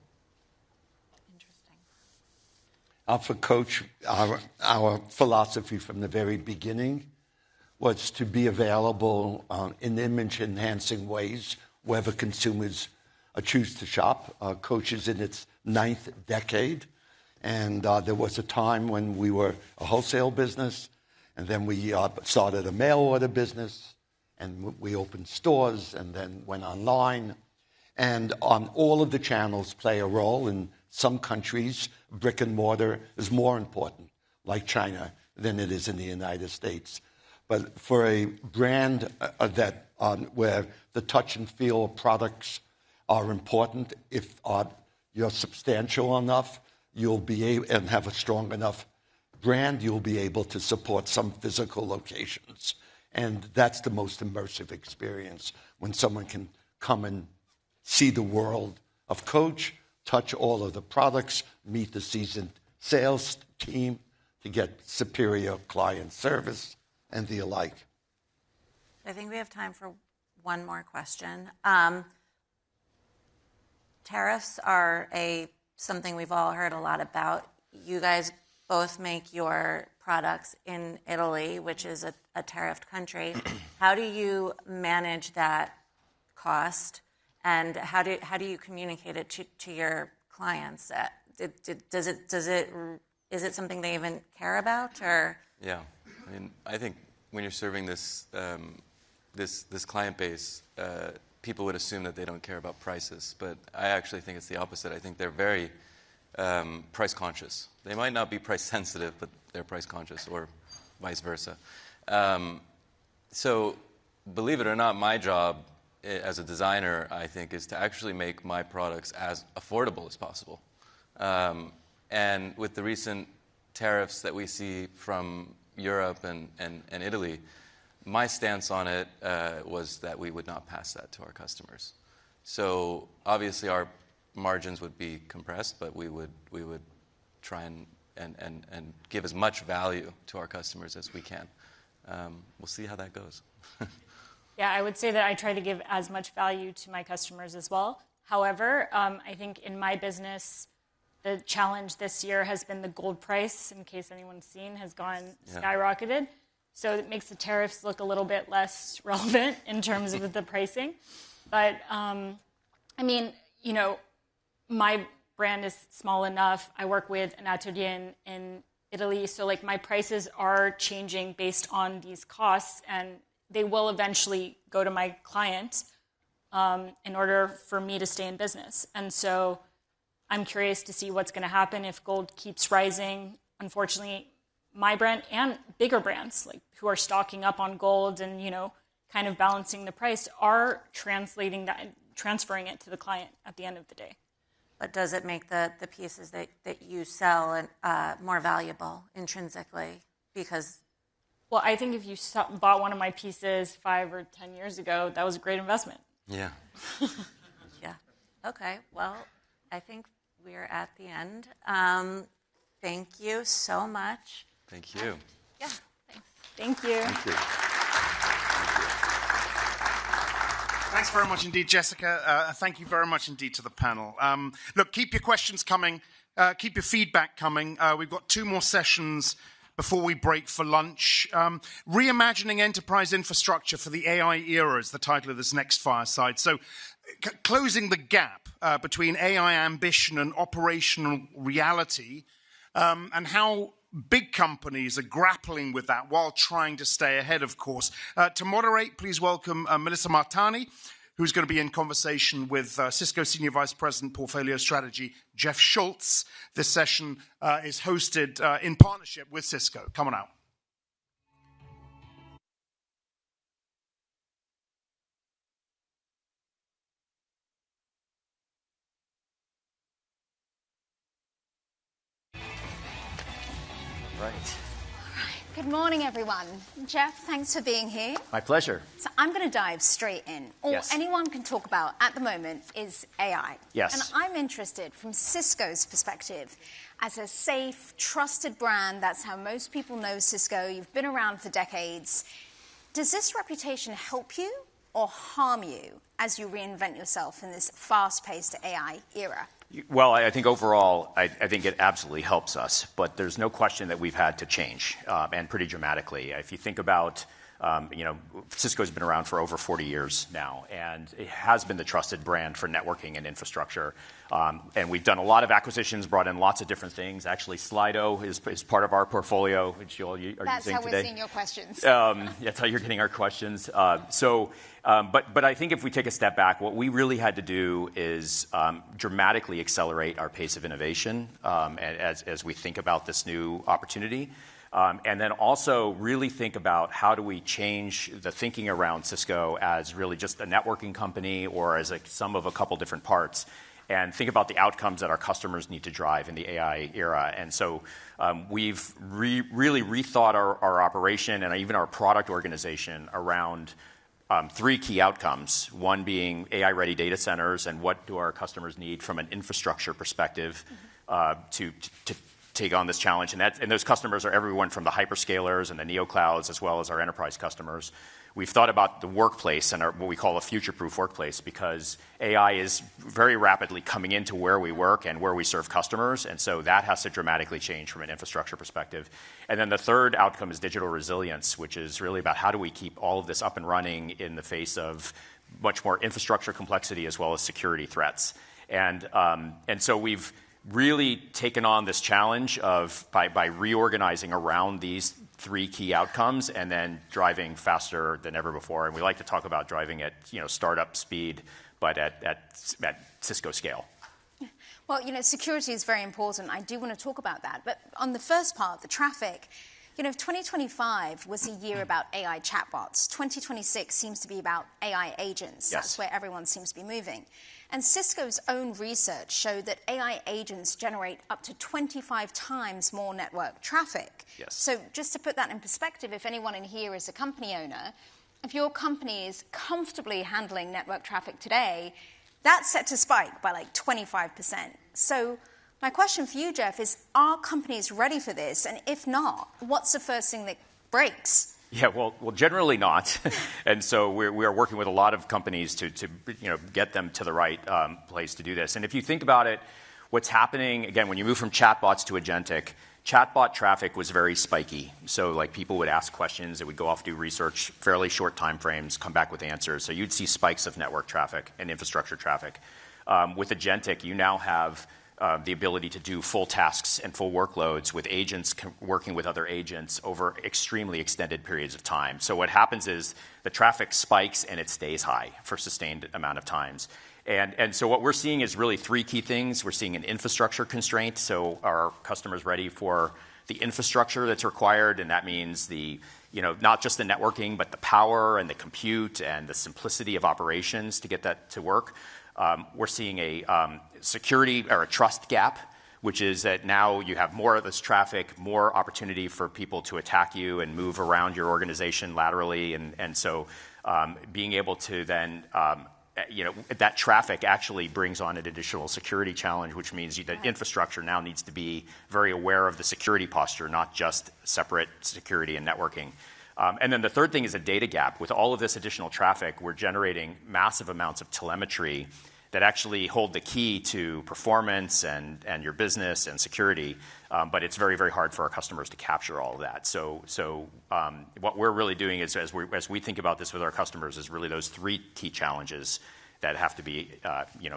Speaker 20: For Coach, our philosophy from the very beginning was to be available in image-enhancing ways wherever consumers choose to shop. Coach is in its 9th decade, and there was a time when we were a wholesale business, and then we started a mail order business, And we opened stores and then went online. And all of the channels play a role. In some countries, brick and mortar is more important, like China, than it is in the United States. But for a brand where the touch and feel of products are important, if you're substantial enough, you'll be able, and have a strong enough brand, you'll be able to support some physical locations. And that's the most immersive experience, when someone can come and see the world of Coach, touch all of the products, meet the seasoned sales team to get superior client service and the alike.
Speaker 19: I think we have time for one more question. Tariffs are something we've all heard a lot about. You guys both make your products in Italy, which is a tariffed country. How do you manage that cost, and how do you communicate it to your clients? Is it something they even care about, or?
Speaker 22: Yeah, I mean, I think when you're serving this this client base, people would assume that they don't care about prices, but I actually think it's the opposite. I think they're very price conscious. They might not be price sensitive, but they're price conscious, or vice versa. So, believe it or not, my job as a designer, I think, is to actually make my products as affordable as possible. And with the recent tariffs that we see from Europe and Italy, my stance on it was that we would not pass that to our customers. So obviously our margins would be compressed, but we would try and give as much value to our customers as we can. We'll see how that goes.
Speaker 21: Yeah, I would say that I try to give as much value to my customers as well. However, I think in my business, the challenge this year has been the gold price, in case anyone's seen, has gone skyrocketed. So it makes the tariffs look a little bit less relevant in terms of the pricing. But, I mean, you know, my brand is small enough. I work with an atelier in Italy. So, like, my prices are changing based on these costs, and they will eventually go to my client in order for me to stay in business. And so I'm curious to see what's going to happen if gold keeps rising. Unfortunately, my brand and bigger brands, like, who are stocking up on gold and, you know, kind of balancing the price, are transferring it to the client at the end of the day.
Speaker 19: But does it make the pieces that you sell more valuable intrinsically? Because,
Speaker 21: well, I think if you bought one of my pieces 5 or 10 years ago, that was a great investment.
Speaker 22: Yeah.
Speaker 19: Yeah. Okay. Well, I think we're at the end. Thank you so much.
Speaker 22: Thank you.
Speaker 19: Yeah. Thanks.
Speaker 21: Thank you.
Speaker 22: Thank you.
Speaker 1: Thanks very much indeed, Jessica. Thank you very much indeed to the panel. Look, keep your questions coming. Keep your feedback coming. We've got 2 more sessions before we break for lunch. Reimagining enterprise infrastructure for the AI era is the title of this next fireside. So, closing the gap between AI ambition and operational reality, and how big companies are grappling with that while trying to stay ahead, of course. To moderate, please welcome Melissa Martani, who's going to be in conversation with Cisco Senior Vice President Portfolio Strategy, Jeff Schultz. This session is hosted in partnership with Cisco. Come on out.
Speaker 2: Right.
Speaker 4: Good morning, everyone. Jeff, thanks for being here.
Speaker 2: My pleasure.
Speaker 4: So I'm going to dive straight in. All
Speaker 2: Yes.
Speaker 4: anyone can talk about at the moment is AI.
Speaker 2: Yes.
Speaker 4: And I'm interested from Cisco's perspective. As a safe, trusted brand, that's how most people know Cisco. You've been around for decades. Does this reputation help you or harm you as you reinvent yourself in this fast-paced AI era?
Speaker 2: Well, I think overall, I think it absolutely helps us, but there's no question that we've had to change, and pretty dramatically. If you think about Cisco's been around for over 40 years now, and it has been the trusted brand for networking and infrastructure. And we've done a lot of acquisitions, brought in lots of different things. Actually, Slido is part of our portfolio, which you all are using today.
Speaker 4: That's how we're seeing your questions.
Speaker 2: That's how you're getting our questions. But I think if we take a step back, what we really had to do is dramatically accelerate our pace of innovation as we think about this new opportunity. And then also really think about how do we change the thinking around Cisco as really just a networking company or as a sum of a couple different parts, and think about the outcomes that our customers need to drive in the AI era. And so we've really rethought our operation and even our product organization around three key outcomes, one being AI-ready data centers and what do our customers need from an infrastructure perspective to take on this challenge. And those customers are everyone from the hyperscalers and the neoclouds as well as our enterprise customers. We've thought about the workplace and what we call a future-proof workplace because AI is very rapidly coming into where we work and where we serve customers. And so that has to dramatically change from an infrastructure perspective. And then the third outcome is digital resilience, which is really about how do we keep all of this up and running in the face of much more infrastructure complexity as well as security threats. And so we've really taken on this challenge by reorganizing around these three key outcomes and then driving faster than ever before. And we like to talk about driving at startup speed, but at Cisco scale.
Speaker 4: Well, security is very important. I do want to talk about that. But on the first part, the traffic, 2025 was a year about AI chatbots. 2026 seems to be about AI agents. Yes. That's where everyone seems to be moving. And Cisco's own research showed that AI agents generate up to 25 times more network traffic.
Speaker 2: Yes.
Speaker 4: So just to put that in perspective, if anyone in here is a company owner, if your company is comfortably handling network traffic today, that's set to spike by like 25%. So my question for you, Jeff, is are companies ready for this? And if not, what's the first thing that breaks?
Speaker 2: Yeah, well, generally not, and so we are working with a lot of companies to get them to the right place to do this. And if you think about it, what's happening again when you move from chatbots to agentic, chatbot traffic was very spiky. So like people would ask questions, it would go off do research, fairly short time frames, come back with answers. So you'd see spikes of network traffic and infrastructure traffic. With agentic, you now have the ability to do full tasks and full workloads with agents working with other agents over extremely extended periods of time. So what happens is the traffic spikes and it stays high for sustained amount of times. And so what we're seeing is really three key things. We're seeing an infrastructure constraint. So are customers ready for the infrastructure that's required? And that means not just the networking, but the power and the compute and the simplicity of operations to get that to work. We're seeing a security or a trust gap, which is that now you have more of this traffic, more opportunity for people to attack you and move around your organization laterally. And so being able to then, that traffic actually brings on an additional security challenge, which means that infrastructure now needs to be very aware of the security posture, not just separate security and networking. And then the third thing is a data gap. With all of this additional traffic, we're generating massive amounts of telemetry that actually hold the key to performance and your business and security. But it's very, very hard for our customers to capture all of that. So what we're really doing is, as we think about this with our customers, is really those three key challenges that have to be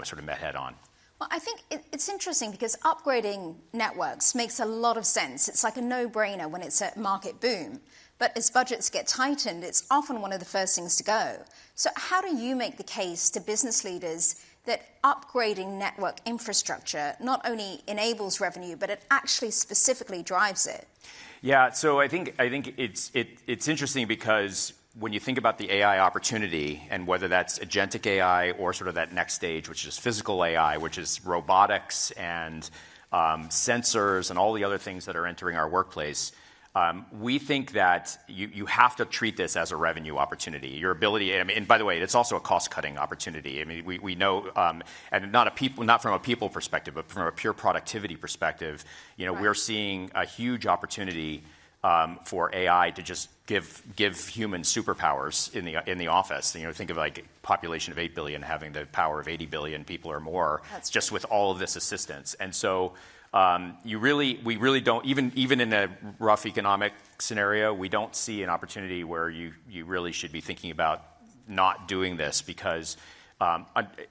Speaker 2: sort of met head on.
Speaker 4: Well, I think it's interesting because upgrading networks makes a lot of sense. It's like a no-brainer when it's a market boom. But as budgets get tightened, it's often one of the first things to go. So how do you make the case to business leaders that upgrading network infrastructure not only enables revenue, but it actually specifically drives it?
Speaker 2: Yeah, so I think it's interesting because when you think about the AI opportunity and whether that's agentic AI or sort of that next stage, which is physical AI, which is robotics and sensors and all the other things that are entering our workplace, we think that you have to treat this as a revenue opportunity. Your ability, and by the way, it's also a cost-cutting opportunity. I mean, we know, and not from a people perspective, but from a pure productivity perspective, we're seeing a huge opportunity for AI to just give humans superpowers in the office. Think of like a population of 8 billion having the power of 80 billion people or more, just with all of this assistance. And so we really don't, even in a rough economic scenario, we don't see an opportunity where you really should be thinking about not doing this, because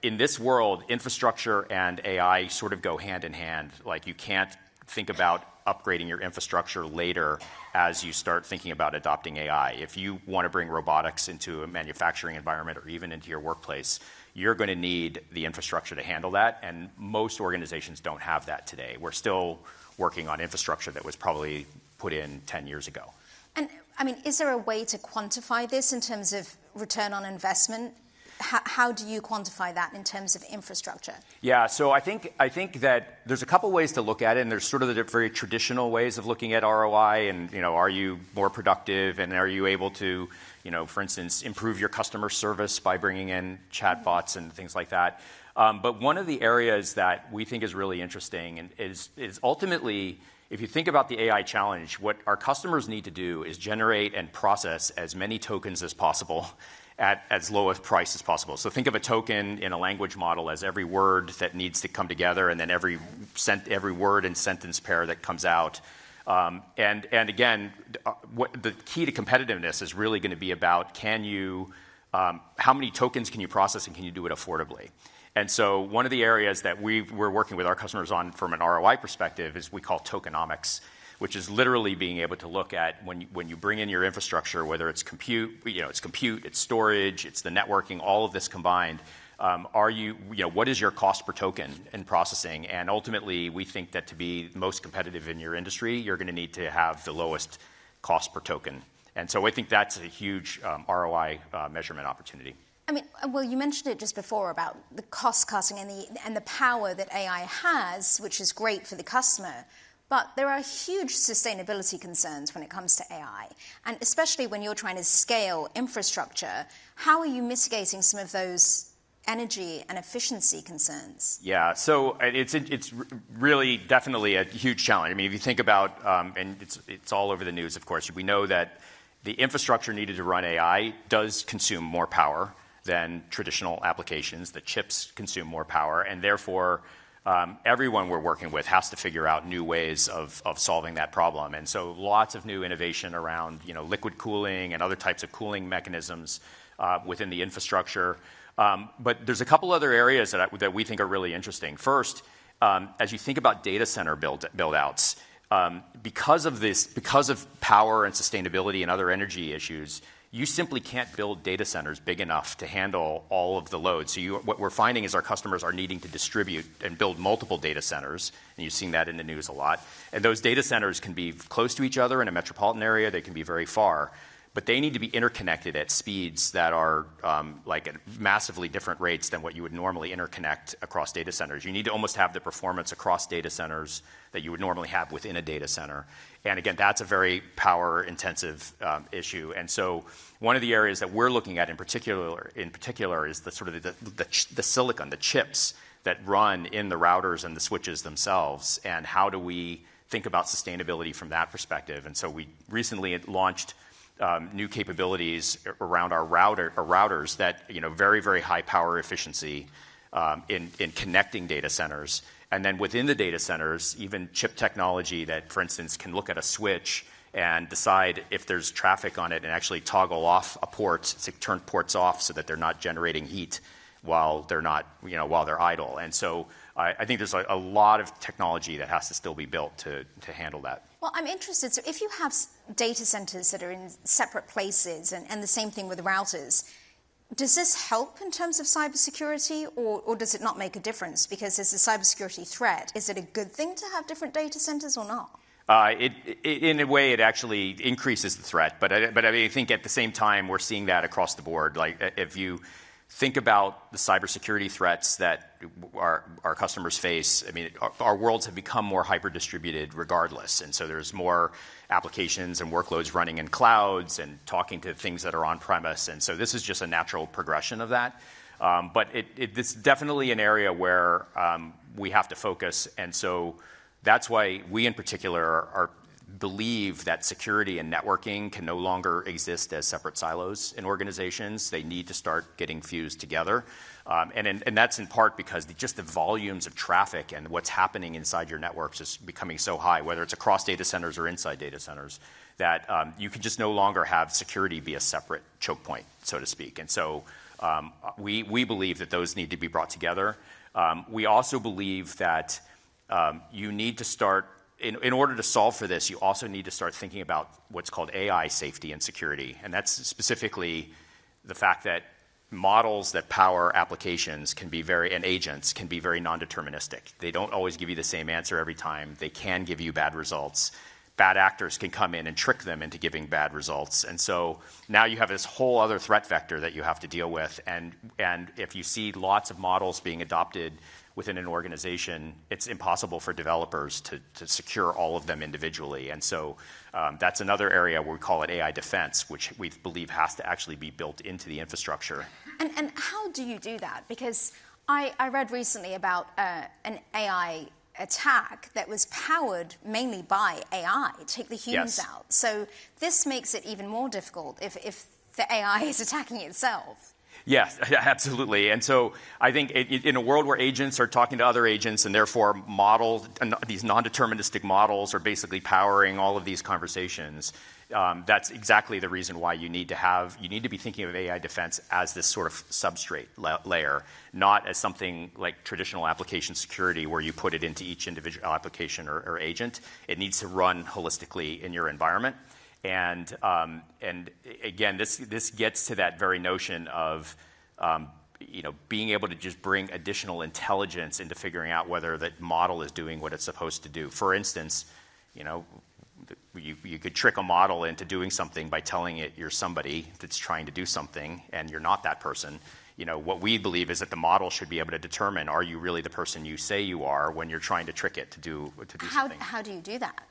Speaker 2: in this world, infrastructure and AI sort of go hand in hand. Like, you can't think about upgrading your infrastructure later as you start thinking about adopting AI. If you want to bring robotics into a manufacturing environment or even into your workplace, you're going to need the infrastructure to handle that, and most organizations don't have that today. We're still working on infrastructure that was probably put in 10 years ago.
Speaker 4: And, I mean, is there a way to quantify this in terms of return on investment? How do you quantify that in terms of infrastructure?
Speaker 2: Yeah, so I think that there's a couple ways to look at it, and there's sort of the very traditional ways of looking at ROI, and are you more productive, and are you able to, for instance, improve your customer service by bringing in chatbots and things like that. But one of the areas that we think is really interesting is ultimately, if you think about the AI challenge, what our customers need to do is generate and process as many tokens as possible at as low a price as possible. So think of a token in a language model as every word that needs to come together, and then every word and sentence pair that comes out. And again, the key to competitiveness is really going to be about how many tokens can you process, and can you do it affordably? And so one of the areas that we're working with our customers on from an ROI perspective is we call tokenomics, which is literally being able to look at when you bring in your infrastructure, whether it's compute, it's storage, it's the networking, all of this combined. What is your cost per token in processing? And ultimately, we think that to be most competitive in your industry, you're going to need to have the lowest cost per token. And so I think that's a huge ROI measurement opportunity.
Speaker 4: I mean, well, you mentioned it just before about the cost cutting and the power that AI has, which is great for the customer. But there are huge sustainability concerns when it comes to AI. And especially when you're trying to scale infrastructure, how are you mitigating some of those energy and efficiency concerns?
Speaker 2: Yeah, so it's really definitely a huge challenge. I mean, if you think about, and it's all over the news, of course, we know that the infrastructure needed to run AI does consume more power than traditional applications. The chips consume more power, and therefore, everyone we're working with has to figure out new ways of solving that problem. And so lots of new innovation around liquid cooling and other types of cooling mechanisms within the infrastructure. But there's a couple other areas that we think are really interesting. First, as you think about data center build-outs, because of power and sustainability and other energy issues, you simply can't build data centers big enough to handle all of the load. So what we're finding is our customers are needing to distribute and build multiple data centers, and you've seen that in the news a lot. And those data centers can be close to each other in a metropolitan area. They can be very far. But they need to be interconnected at speeds that are like at massively different rates than what you would normally interconnect across data centers. You need to almost have the performance across data centers that you would normally have within a data center. And again, that's a very power-intensive issue. And so one of the areas that we're looking at in particular is the sort of the silicon, the chips that run in the routers and the switches themselves, and how do we think about sustainability from that perspective. And so we recently launched new capabilities around our routers that very, very high power efficiency in connecting data centers. And then within the data centers, even chip technology that, for instance, can look at a switch and decide if there's traffic on it and actually toggle off a port, to turn ports off so that they're not generating heat while they're idle. And so I think there's a lot of technology that has to still be built to handle that.
Speaker 4: Well, I'm interested. So if you have data centers that are in separate places, and the same thing with routers, does this help in terms of cybersecurity, or does it not make a difference? Because there's a cybersecurity threat. Is it a good thing to have different data centers or not?
Speaker 2: In a way, it actually increases the threat. But I think at the same time, we're seeing that across the board. Like, if you think about the cybersecurity threats that our customers face, I mean, our worlds have become more hyper-distributed regardless. And so there's more applications and workloads running in clouds and talking to things that are on-premise. And so this is just a natural progression of that. But it's definitely an area where we have to focus. And so that's why we in particular are believe that security and networking can no longer exist as separate silos in organizations. They need to start getting fused together. And that's in part because just the volumes of traffic and what's happening inside your networks is becoming so high, whether it's across data centers or inside data centers, that you can just no longer have security be a separate choke point, so to speak. And so we believe that those need to be brought together. We also believe that you need to start, in order to solve for this, you also need to start thinking about what's called AI safety and security. And that's specifically the fact that models that power applications can be and agents can be very non-deterministic. They don't always give you the same answer every time. They can give you bad results. Bad actors can come in and trick them into giving bad results. And so now you have this whole other threat vector that you have to deal with. And if you see lots of models being adopted within an organization, it's impossible for developers to secure all of them individually. And so that's another area where we call it AI defense, which we believe has to actually be built into the infrastructure.
Speaker 4: And how do you do that? Because I read recently about an AI attack that was powered mainly by AI, take the humans out. So this makes it even more difficult if the AI is attacking itself.
Speaker 2: Yes, absolutely. And so I think in a world where agents are talking to other agents and therefore these non-deterministic models are basically powering all of these conversations, that's exactly the reason why you need to be thinking of AI defense as this sort of substrate layer, not as something like traditional application security where you put it into each individual application or agent. It needs to run holistically in your environment. And again, this gets to that very notion of being able to just bring additional intelligence into figuring out whether that model is doing what it's supposed to do. For instance, you could trick a model into doing something by telling it you're somebody that's trying to do something and you're not that person. What we believe is that the model should be able to determine, are you really the person you say you are when you're trying to trick it to do something.
Speaker 4: How do you do that?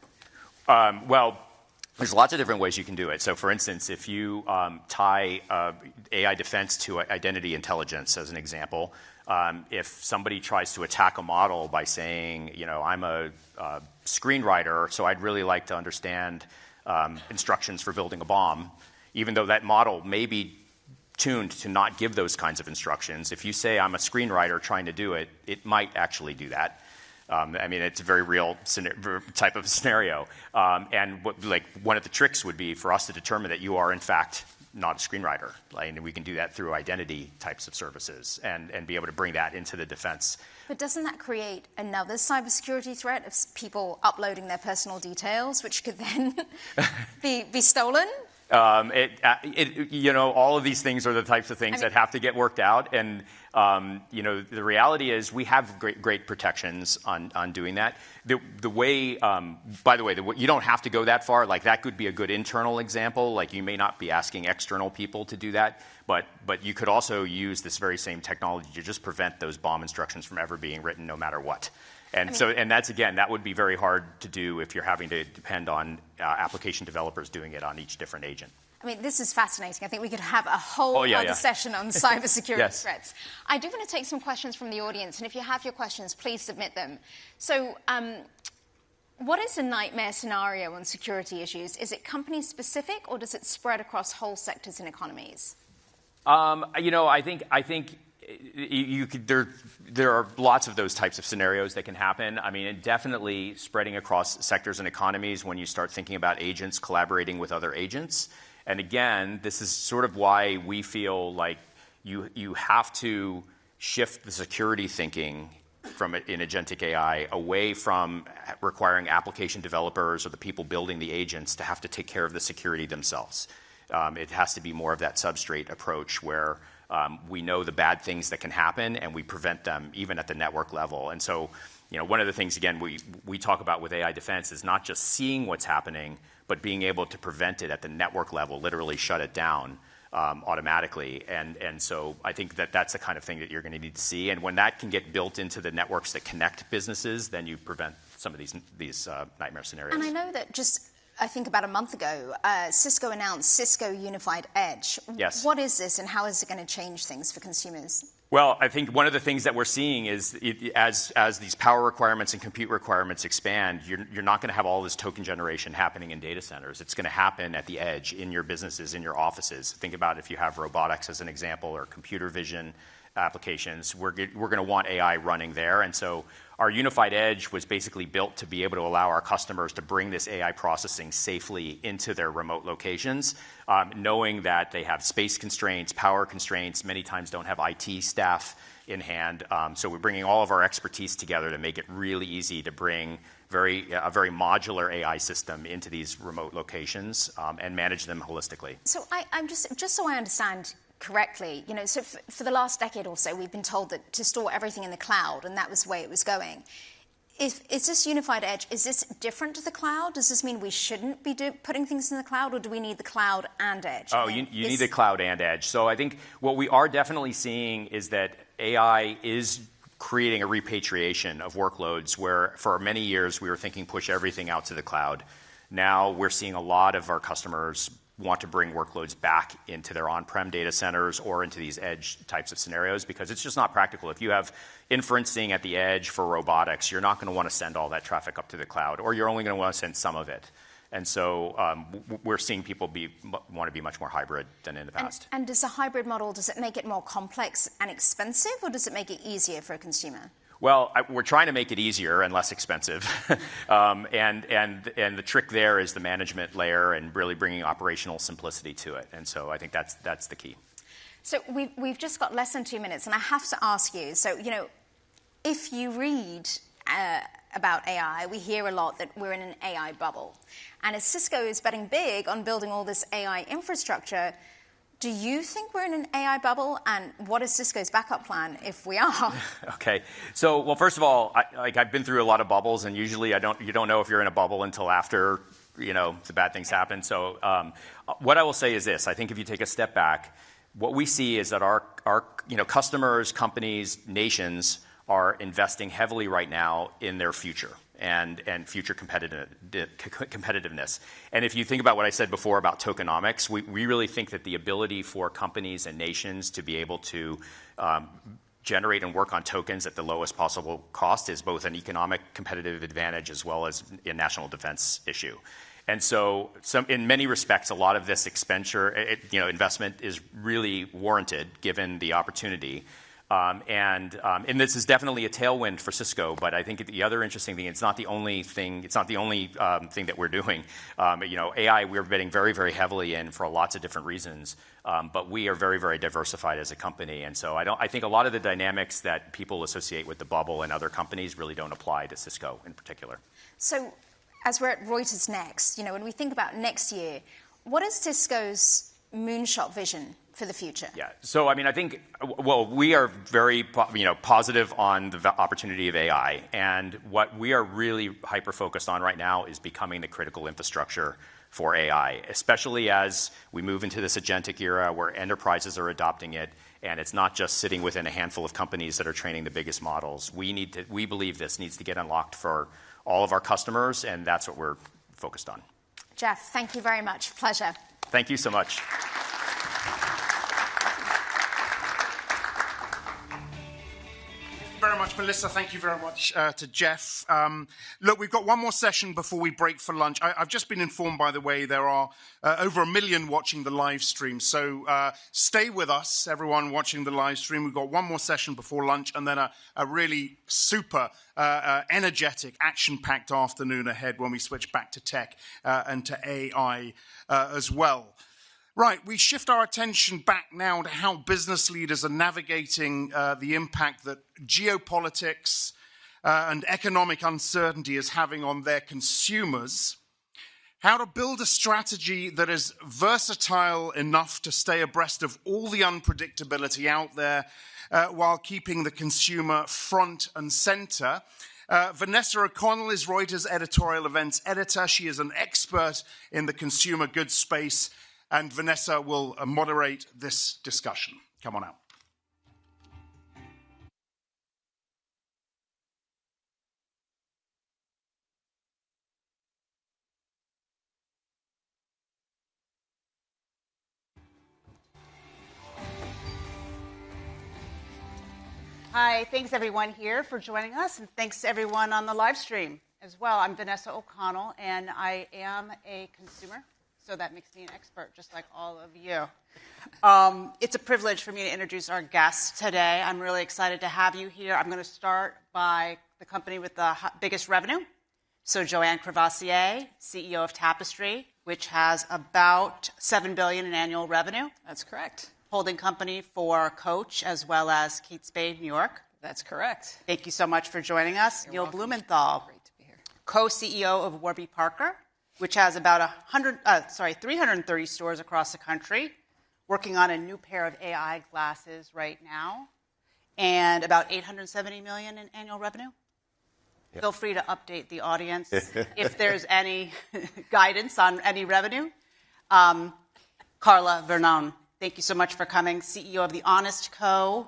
Speaker 2: Well, there's lots of different ways you can do it. So for instance, if you tie AI defense to identity intelligence as an example, if somebody tries to attack a model by saying, I'm a screenwriter, so I'd really like to understand instructions for building a bomb, even though that model may be tuned to not give those kinds of instructions, if you say I'm a screenwriter trying to do it, it might actually do that. It's a very real type of scenario. And one of the tricks would be for us to determine that you are, in fact, not a screenwriter. And we can do that through identity types of services and be able to bring that into the defense.
Speaker 4: But doesn't that create another cybersecurity threat of people uploading their personal details, which could then be stolen?
Speaker 2: All of these things are the types of things that have to get worked out. And, the reality is we have great protections on doing that. The way, by the way, you don't have to go that far. Like that could be a good internal example. Like you may not be asking external people to do that, but you could also use this very same technology to just prevent those bomb instructions from ever being written no matter what. And that's, again, that would be very hard to do if you're having to depend on application developers doing it on each different agent.
Speaker 4: This is fascinating. I think we could have a whole other session on cybersecurity threats. I do want to take some questions from the audience, and if you have your questions, please submit them. So what is a nightmare scenario on security issues? Is it company-specific, or does it spread across whole sectors and economies?
Speaker 2: I think there are lots of those types of scenarios that can happen. Definitely spreading across sectors and economies when you start thinking about agents collaborating with other agents. And again, this is sort of why we feel like you have to shift the security thinking in agentic AI away from requiring application developers or the people building the agents to have to take care of the security themselves. It has to be more of that substrate approach where we know the bad things that can happen and we prevent them even at the network level. And so, one of the things, again, we talk about with AI defense is not just seeing what's happening, but being able to prevent it at the network level, literally shut it down automatically. And so I think that's the kind of thing that you're going to need to see. And when that can get built into the networks that connect businesses, then you prevent some of these nightmare scenarios.
Speaker 4: And I know that just I think about a month ago, Cisco announced Cisco Unified Edge.
Speaker 2: Yes.
Speaker 4: What is this, and how is it going to change things for consumers?
Speaker 2: Well, I think one of the things that we're seeing is as these power requirements and compute requirements expand, you're not going to have all this token generation happening in data centers. It's going to happen at the edge in your businesses, in your offices. Think about if you have robotics as an example or computer vision applications. We're going to want AI running there. And so our unified edge was basically built to be able to allow our customers to bring this AI processing safely into their remote locations, knowing that they have space constraints, power constraints, many times don't have IT staff in hand. So we're bringing all of our expertise together to make it really easy to bring a very modular AI system into these remote locations and manage them holistically.
Speaker 4: So I'm just so I understand correctly, so for the last decade or so, we've been told that to store everything in the cloud, and that was the way it was going. Is this unified edge, is this different to the cloud? Does this mean we shouldn't be putting things in the cloud, or do we need the cloud and edge?
Speaker 2: Oh, you need the cloud and edge. So I think what we are definitely seeing is that AI is creating a repatriation of workloads where for many years we were thinking push everything out to the cloud. Now we're seeing a lot of our customers want to bring workloads back into their on-prem data centers or into these edge types of scenarios because it's just not practical. If you have inferencing at the edge for robotics, you're not going to want to send all that traffic up to the cloud, or you're only going to want to send some of it. And so we're seeing people want to be much more hybrid than in the past.
Speaker 4: And does a hybrid model, does it make it more complex and expensive, or does it make it easier for a consumer?
Speaker 2: Well, we're trying to make it easier and less expensive. And the trick there is the management layer and really bringing operational simplicity to it. And so I think that's the key.
Speaker 4: So we've just got less than 2 minutes, and I have to ask you, so, if you read about AI, we hear a lot that we're in an AI bubble. And as Cisco is betting big on building all this AI infrastructure, do you think we're in an AI bubble, and what is Cisco's backup plan if we are?
Speaker 2: Okay. So, well, first of all, I've been through a lot of bubbles, and usually you don't know if you're in a bubble until after the bad things happen. So, what I will say is this: I think if you take a step back, what we see is that our customers, companies, nations are investing heavily right now in their future and future competitiveness. And if you think about what I said before about tokenomics, we really think that the ability for companies and nations to be able to generate and work on tokens at the lowest possible cost is both an economic competitive advantage as well as a national defense issue. And so in many respects, a lot of this investment is really warranted given the opportunity. And this is definitely a tailwind for Cisco, but I think the other interesting thing, it's not the only thing that we're doing. AI, we're betting very, very heavily in for lots of different reasons, but we are very, very diversified as a company. And so I think a lot of the dynamics that people associate with the bubble and other companies really don't apply to Cisco in particular.
Speaker 4: So as we're at Reuters Next, when we think about next year, what is Cisco's moonshot vision for the future?
Speaker 2: Yeah. So, I think, we are very, positive on the opportunity of AI. And what we are really hyper-focused on right now is becoming the critical infrastructure for AI, especially as we move into this agentic era where enterprises are adopting it. And it's not just sitting within a handful of companies that are training the biggest models. We believe this needs to get unlocked for all of our customers, and that's what we're focused on.
Speaker 4: Jeff, thank you very much. Pleasure.
Speaker 2: Thank you so much.
Speaker 1: Very much, Melissa. Thank you very much to Jeff. Look, we've got one more session before we break for lunch. I've just been informed, by the way, there are over 1 million watching the live stream. So stay with us, everyone watching the live stream. We've got one more session before lunch and then a really super energetic, action-packed afternoon ahead when we switch back to tech and to AI as well. Right, we shift our attention back now to how business leaders are navigating the impact that geopolitics and economic uncertainty is having on their consumers, how to build a strategy that is versatile enough to stay abreast of all the unpredictability out there while keeping the consumer front and center. Vanessa O'Connell is Reuters editorial events editor. She is an expert in the consumer goods space. And Vanessa will moderate this discussion. Come on out.
Speaker 6: Hi, thanks everyone here for joining us, and thanks to everyone on the live stream as well. I'm Vanessa O'Connell, and I am a consumer, so that makes me an expert, just like all of you. It's a privilege for me to introduce our guests today. I'm really excited to have you here. I'm going to start by the company with the biggest revenue. So Joanne Crevassier, CEO of Tapestry, which has about $7 billion in annual revenue.
Speaker 7: That's correct.
Speaker 6: Holding company for Coach as well as Kate Spade, New York.
Speaker 7: That's correct.
Speaker 6: Thank you so much for joining us. Neil Blumenthal, co-CEO of Warby Parker, which has about 330 stores across the country, working on a new pair of AI glasses right now, and about $870 million in annual revenue. Yep. Feel free to update the audience if there's any guidance on any revenue. Carla Vernon, thank you so much for coming. CEO of The Honest Co.,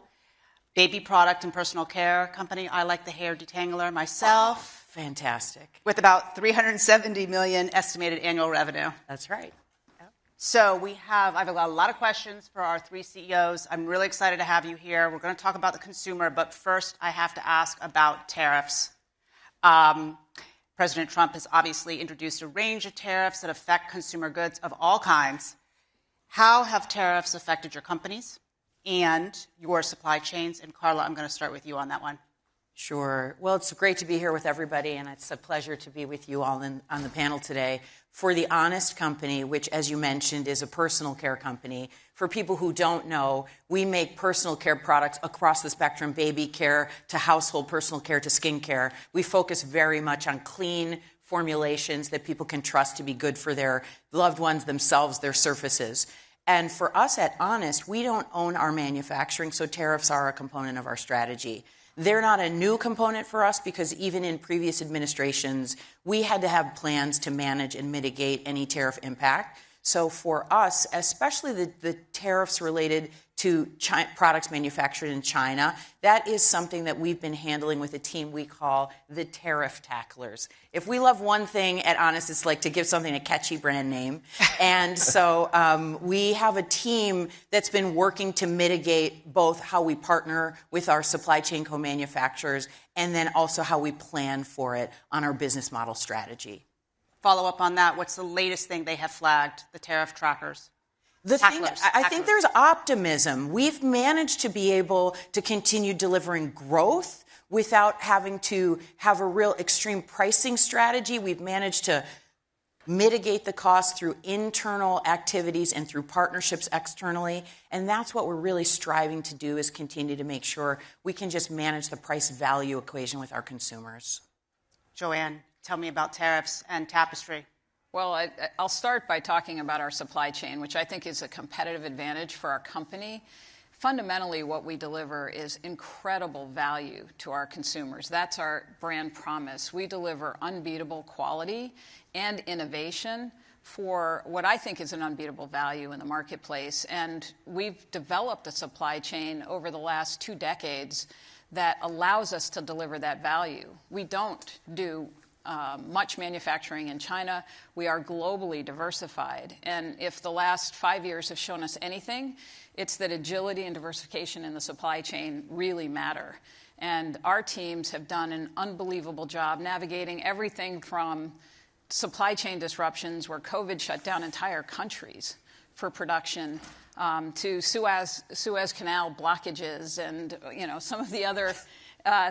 Speaker 6: baby product and personal care company. I like the hair detangler myself.
Speaker 7: Oh, fantastic.
Speaker 6: With about $370 million estimated annual revenue.
Speaker 7: That's right. Yep.
Speaker 6: So I've got a lot of questions for our three CEOs. I'm really excited to have you here. We're going to talk about the consumer, but first I have to ask about tariffs. President Trump has obviously introduced a range of tariffs that affect consumer goods of all kinds. How have tariffs affected your companies and your supply chains? And Carla, I'm going to start with you on that one.
Speaker 7: Sure. Well, it's great to be here with everybody, and it's a pleasure to be with you all on the panel today. For The Honest Company, which, as you mentioned, is a personal care company, for people who don't know, we make personal care products across the spectrum, baby care to household personal care to skincare. We focus very much on clean formulations that people can trust to be good for their loved ones, themselves, their surfaces. And for us at Honest, we don't own our manufacturing, so tariffs are a component of our strategy. They're not a new component for us because even in previous administrations, we had to have plans to manage and mitigate any tariff impact. So for us, especially the tariffs related to products manufactured in China, that is something that we've been handling with a team we call the tariff tacklers. If we love one thing at Honest, it's like to give something a catchy brand name. And so we have a team that's been working to mitigate both how we partner with our supply chain co-manufacturers and then also how we plan for it on our business model strategy.
Speaker 6: Follow up on that. What's the latest thing they have flagged, the tariff trackers?
Speaker 7: I think there's optimism. We've managed to be able to continue delivering growth without having to have a real extreme pricing strategy. We've managed to mitigate the cost through internal activities and through partnerships externally. And that's what we're really striving to do, is continue to make sure we can just manage the price-value equation with our consumers.
Speaker 6: Joanne, tell me about tariffs and Tapestry.
Speaker 7: Well, I'll start by talking about our supply chain, which I think is a competitive advantage for our company. Fundamentally, what we deliver is incredible value to our consumers. That's our brand promise. We deliver unbeatable quality and innovation for what I think is an unbeatable value in the marketplace. And we've developed a supply chain over the last 2 decades that allows us to deliver that value. We don't do much manufacturing in China. We are globally diversified. And if the last 5 years have shown us anything, it's that agility and diversification in the supply chain really matter. And our teams have done an unbelievable job navigating everything from supply chain disruptions where COVID shut down entire countries for production to Suez Canal blockages and some of the other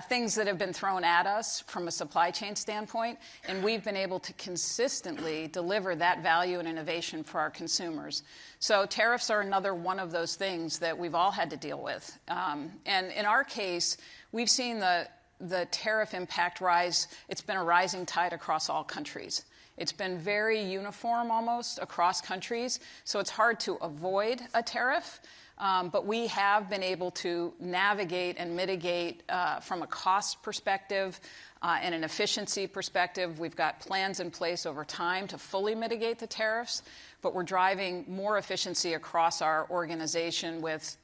Speaker 7: things that have been thrown at us from a supply chain standpoint, and we've been able to consistently deliver that value and innovation for our consumers. So tariffs are another one of those things that we've all had to deal with. And in our case, we've seen the tariff impact rise. It's been a rising tide across all countries. It's been very uniform almost across countries, so it's hard to avoid a tariff. But we have been able to navigate and mitigate from a cost perspective and an efficiency perspective. We've got plans in place over time to fully mitigate the tariffs. but we're driving more efficiency across our organization with,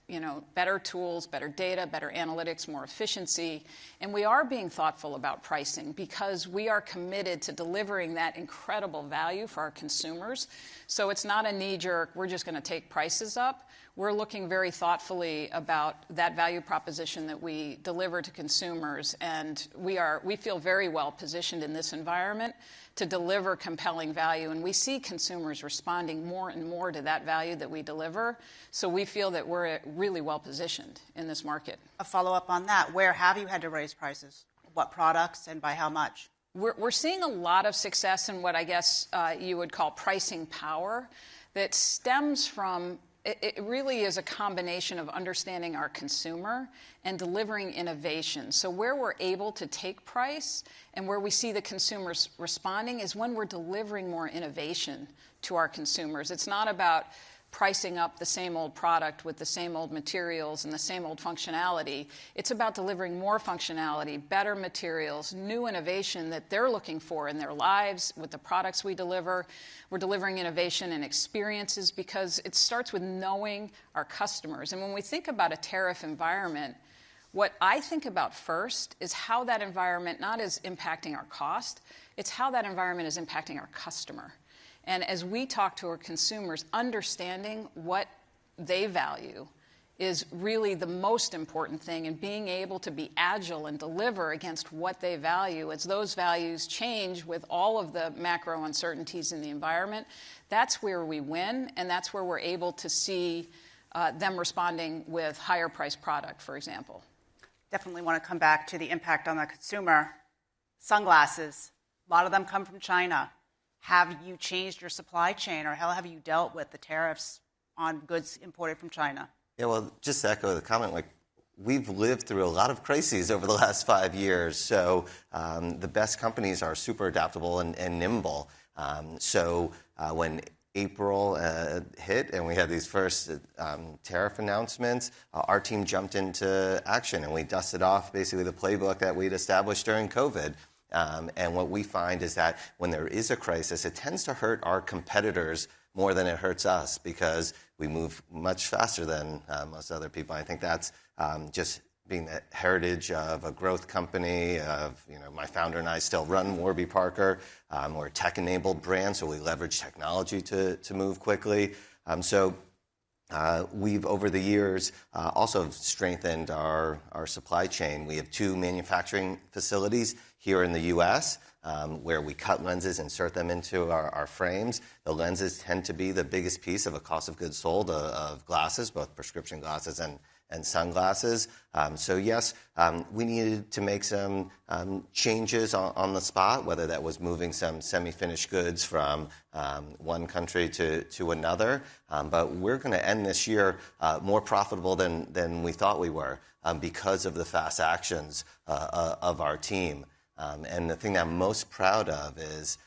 Speaker 7: better tools, better data, better analytics, more efficiency. And we are being thoughtful about pricing because we are committed to delivering that incredible value for our consumers. So it's not a knee-jerk, we're just going to take prices up. We're looking very thoughtfully about that value proposition that we deliver to consumers, and we feel very well positioned in this environment to deliver compelling value, and we see consumers responding more and more to that value that we deliver. So we feel that we're really well positioned in this market.
Speaker 6: A follow-up on that, where have you had to raise prices? What products and by how much?
Speaker 7: We're seeing a lot of success in what I guess you would call pricing power that stems from it really is a combination of understanding our consumer and delivering innovation. So where we're able to take price and where we see the consumers responding is when we're delivering more innovation to our consumers. It's not about pricing up the same old product with the same old materials and the same old functionality. It's about delivering more functionality, better materials, new innovation that they're looking for in their lives with the products we deliver. We're delivering innovation and experiences because it starts with knowing our customers. And when we think about a tariff environment, what I think about first is how that environment not is impacting our cost, it's how that environment is impacting our customer. And as we talk to our consumers, understanding what they value is really the most important thing, and being able to be agile and deliver against what they value as those values change with all of the macro uncertainties in the environment. That's where we win, and that's where we're able to see them responding with higher priced product, for example.
Speaker 6: Definitely want to come back to the impact on the consumer. Sunglasses, a lot of them come from China. Have you changed your supply chain, or how have you dealt with the tariffs on goods imported from China?
Speaker 5: Yeah, well, just to echo the comment, we've lived through a lot of crises over the last 5 years. So the best companies are super adaptable and nimble. So when April hit and we had these first tariff announcements, our team jumped into action and we dusted off basically the playbook that we'd established during COVID. And what we find is that when there is a crisis, it tends to hurt our competitors more than it hurts us because we move much faster than most other people. I think that's just being the heritage of a growth company. My founder and I still run Warby Parker. We're a tech-enabled brand, so we leverage technology to move quickly. We've, over the years, also strengthened our supply chain. We have 2 manufacturing facilities here in the U.S. Where we cut lenses, insert them into our frames. The lenses tend to be the biggest piece of a cost of goods sold of glasses, both prescription glasses and sunglasses. So yes, we needed to make some changes on the spot, whether that was moving some semi-finished goods from one country to another. But we're going to end this year more profitable than we thought we were because of the fast actions of our team. And the thing that I'm most proud of is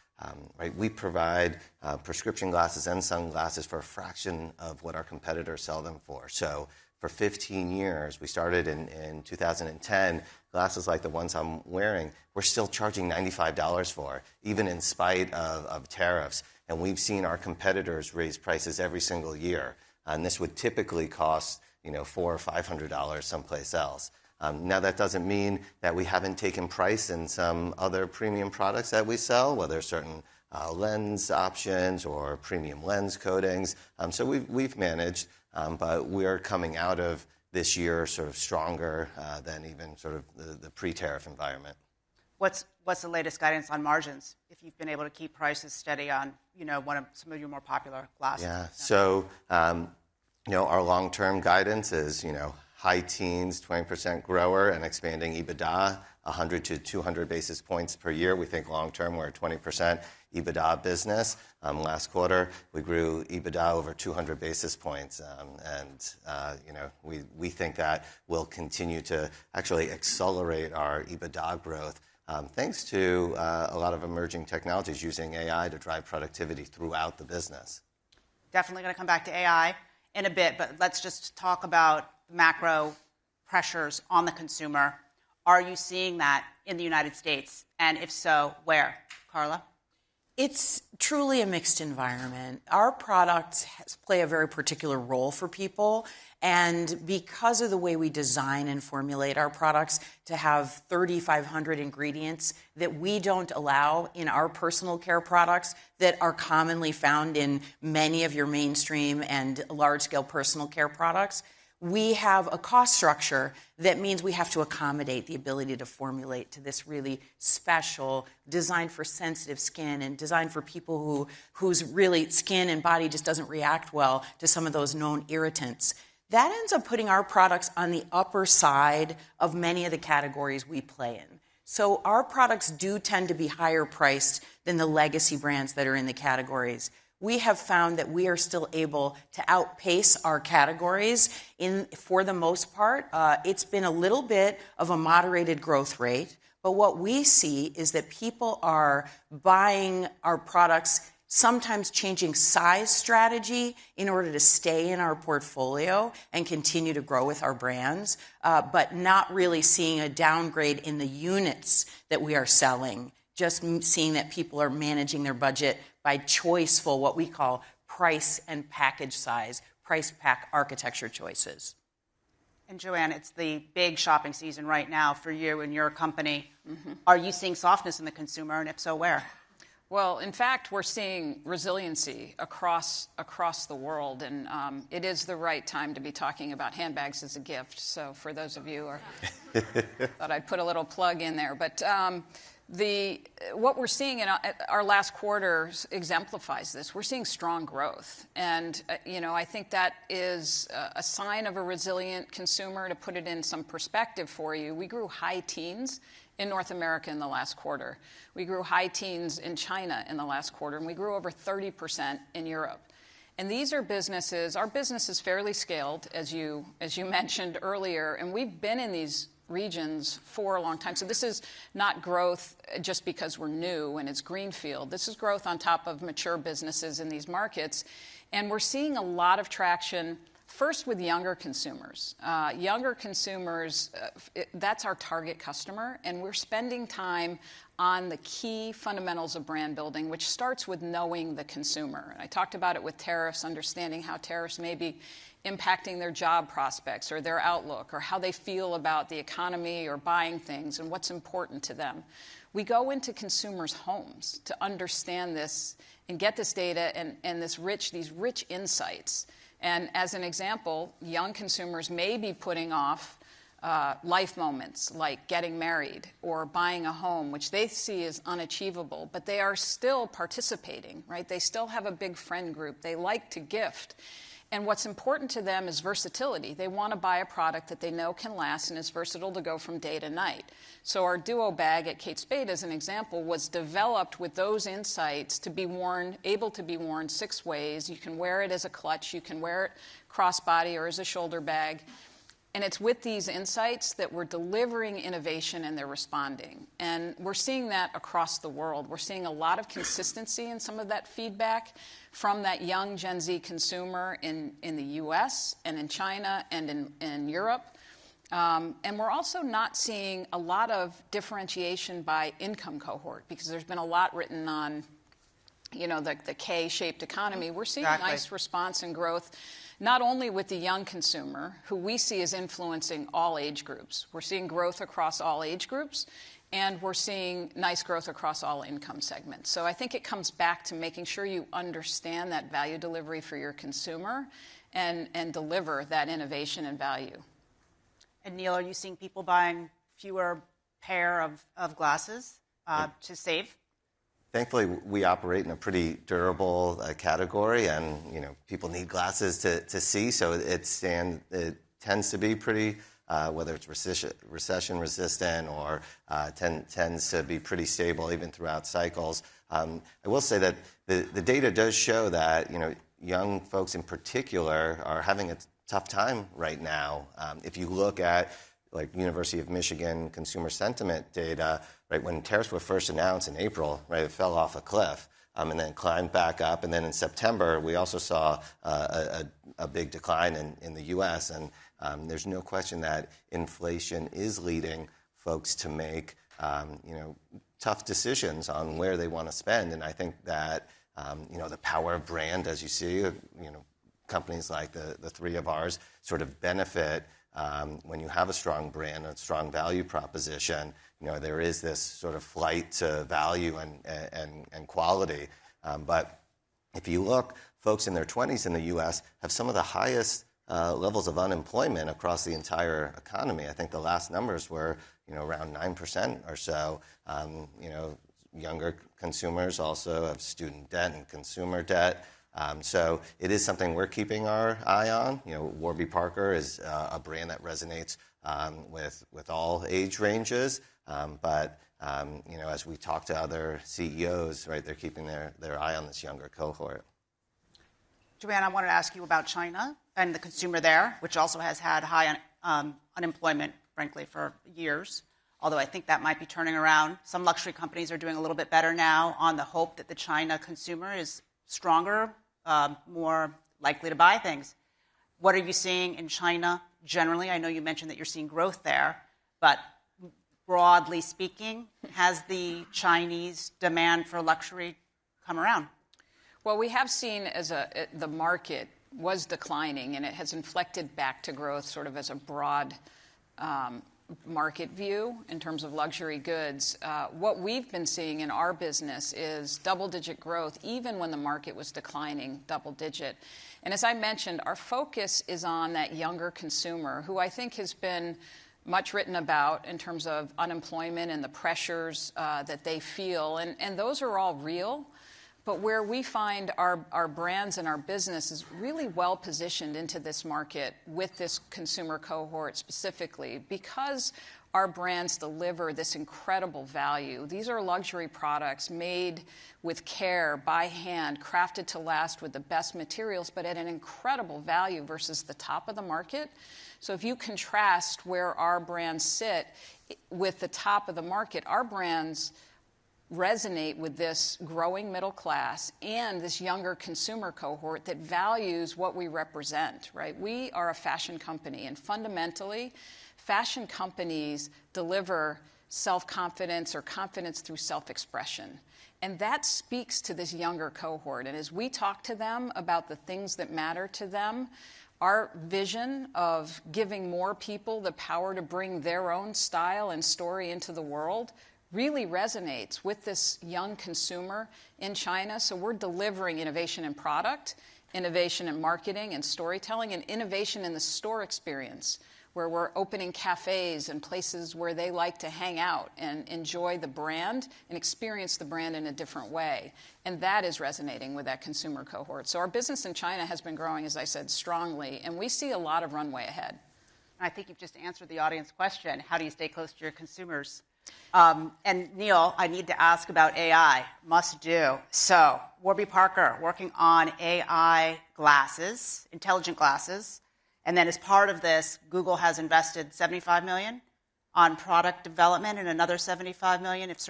Speaker 5: we provide prescription glasses and sunglasses for a fraction of what our competitors sell them for. So for 15 years, we started in 2010, glasses like the ones I'm wearing, we're still charging $95 for, even in spite of tariffs. And we've seen our competitors raise prices every single year. And this would typically cost $400 or $500 someplace else. Now, that doesn't mean that we haven't taken price in some other premium products that we sell, whether certain lens options or premium lens coatings. So we've managed, but we're coming out of this year sort of stronger than even sort of the pre-tariff environment.
Speaker 6: What's the latest guidance on margins, if you've been able to keep prices steady on some of your more popular glasses?
Speaker 5: Yeah, so our long-term guidance is high teens, 20% grower, and expanding EBITDA 100 to 200 basis points per year. We think long-term we're a 20% EBITDA business. Last quarter, we grew EBITDA over 200 basis points. We think that will continue to actually accelerate our EBITDA growth thanks to a lot of emerging technologies using AI to drive productivity throughout the business.
Speaker 6: Definitely going to come back to AI in a bit, but let's just talk about macro pressures on the consumer. Are you seeing that in the United States? And if so, where? Carla?
Speaker 10: It's truly a mixed environment. Our products play a very particular role for people, and because of the way we design and formulate our products to have 3,500 ingredients that we don't allow in our personal care products that are commonly found in many of your mainstream and large-scale personal care products, we have a cost structure that means we have to accommodate the ability to formulate to this really special, designed for sensitive skin and designed for people whose really skin and body just doesn't react well to some of those known irritants. That ends up putting our products on the upper side of many of the categories we play in. So our products do tend to be higher priced than the legacy brands that are in the categories. We have found that we are still able to outpace our categories for the most part. It's been a little bit of a moderated growth rate, but what we see is that people are buying our products, sometimes changing size strategy in order to stay in our portfolio and continue to grow with our brands, but not really seeing a downgrade in the units that we are selling, just seeing that people are managing their budget by choiceful, what we call price and package size, price pack architecture choices.
Speaker 6: And Joanne, it's the big shopping season right now for you and your company. Are you seeing softness in the consumer, and if so, where?
Speaker 7: Well, in fact, we're seeing resiliency across the world, and it is the right time to be talking about handbags as a gift. So for those of you who thought I'd put a little plug in there. But what we're seeing in our last quarter exemplifies this. We're seeing strong growth, and I think that is a sign of a resilient consumer. To put it in some perspective for you, we grew high teens in North America in the last quarter. We grew high teens in China in the last quarter, and we grew over 30% in Europe. And these are businesses. Our business is fairly scaled, as you mentioned earlier, and we've been in these regions for a long time. So this is not growth just because we're new and it's greenfield. This is growth on top of mature businesses in these markets. And we're seeing a lot of traction, first with younger consumers. Younger consumers, that's our target customer, and we're spending time on the key fundamentals of brand building, which starts with knowing the consumer. And I talked about it with tariffs, understanding how tariffs may be impacting their job prospects or their outlook or how they feel about the economy or buying things and what's important to them. We go into consumers' homes to understand this and get this data and these rich insights. And as an example, young consumers may be putting off life moments like getting married or buying a home, which they see as unachievable, but they are still participating, right? They still have a big friend group. They like to gift. And what's important to them is versatility. They want to buy a product that they know can last and is versatile to go from day to night. So our Duo bag at Kate Spade, as an example, was developed with those insights to be worn, able to be worn 6 ways. You can wear it as a clutch. You can wear it crossbody or as a shoulder bag. And it's with these insights that we're delivering innovation and they're responding. And we're seeing that across the world. We're seeing a lot of consistency in some of that feedback from that young Gen Z consumer in the US and in China and in Europe. And we're also not seeing a lot of differentiation by income cohort because there's been a lot written on the K-shaped economy. We're seeing a nice response and growth, not only with the young consumer, who we see as influencing all age groups. We're seeing growth across all age groups, and we're seeing nice growth across all income segments. So I think it comes back to making sure you understand that value delivery for your consumer and deliver that innovation and value.
Speaker 6: And Neil, are you seeing people buying fewer pair of glasses to save?
Speaker 5: Thankfully, we operate in a pretty durable category, and people need glasses to see. So it tends to be pretty, whether it's recession resistant or tends to be pretty stable even throughout cycles. I will say that the data does show that young folks in particular are having a tough time right now. If you look at University of Michigan consumer sentiment data, right, when tariffs were first announced in April, right, it fell off a cliff and then climbed back up. And then in September, we also saw a big decline in the U.S. And there's no question that inflation is leading folks to make tough decisions on where they want to spend. And I think that, the power of brand, as you see, companies like the three of ours sort of benefit when you have a strong brand and a strong value proposition. There is this sort of flight to value and quality. But if you look, folks in their 20s in the U.S. have some of the highest levels of unemployment across the entire economy. I think the last numbers were, around 9% or so. Younger consumers also have student debt and consumer debt. So it is something we're keeping our eye on. Warby Parker is a brand that resonates with all age ranges. But as we talk to other CEOs, right, they're keeping their eye on this younger cohort.
Speaker 6: Joanne, I wanted to ask you about China and the consumer there, which also has had high unemployment, frankly, for years. Although I think that might be turning around. Some luxury companies are doing a little bit better now on the hope that the China consumer is stronger, more likely to buy things. What are you seeing in China generally? I know you mentioned that you're seeing growth there, but broadly speaking, has the Chinese demand for luxury come around?
Speaker 7: Well, we have seen the market was declining, and it has inflected back to growth sort of as a broad market view in terms of luxury goods. What we've been seeing in our business is double-digit growth, even when the market was declining double-digit. And as I mentioned, our focus is on that younger consumer, who I think has been much written about in terms of unemployment and the pressures that they feel. And those are all real. But where we find our brands and our business is really well positioned into this market with this consumer cohort specifically, because our brands deliver this incredible value. These are luxury products made with care, by hand, crafted to last with the best materials, but at an incredible value versus the top of the market. So if you contrast where our brands sit with the top of the market, our brands resonate with this growing middle class and this younger consumer cohort that values what we represent, right? We are a fashion company, and fundamentally, fashion companies deliver self-confidence or confidence through self-expression. And that speaks to this younger cohort. And as we talk to them about the things that matter to them, our vision of giving more people the power to bring their own style and story into the world really resonates with this young consumer in China. So we're delivering innovation in product, innovation in marketing and storytelling, and innovation in the store experience, where we're opening cafes and places where they like to hang out and enjoy the brand and experience the brand in a different way. And that is resonating with that consumer cohort. So our business in China has been growing, as I said, strongly, and we see a lot of runway ahead.
Speaker 6: I think you've just answered the audience question. How do you stay close to your consumers? And Neil, I need to ask about AI. Must do. So Warby Parker working on AI glasses, intelligent glasses. And then as part of this, Google has invested $75 million on product development and another $75 million if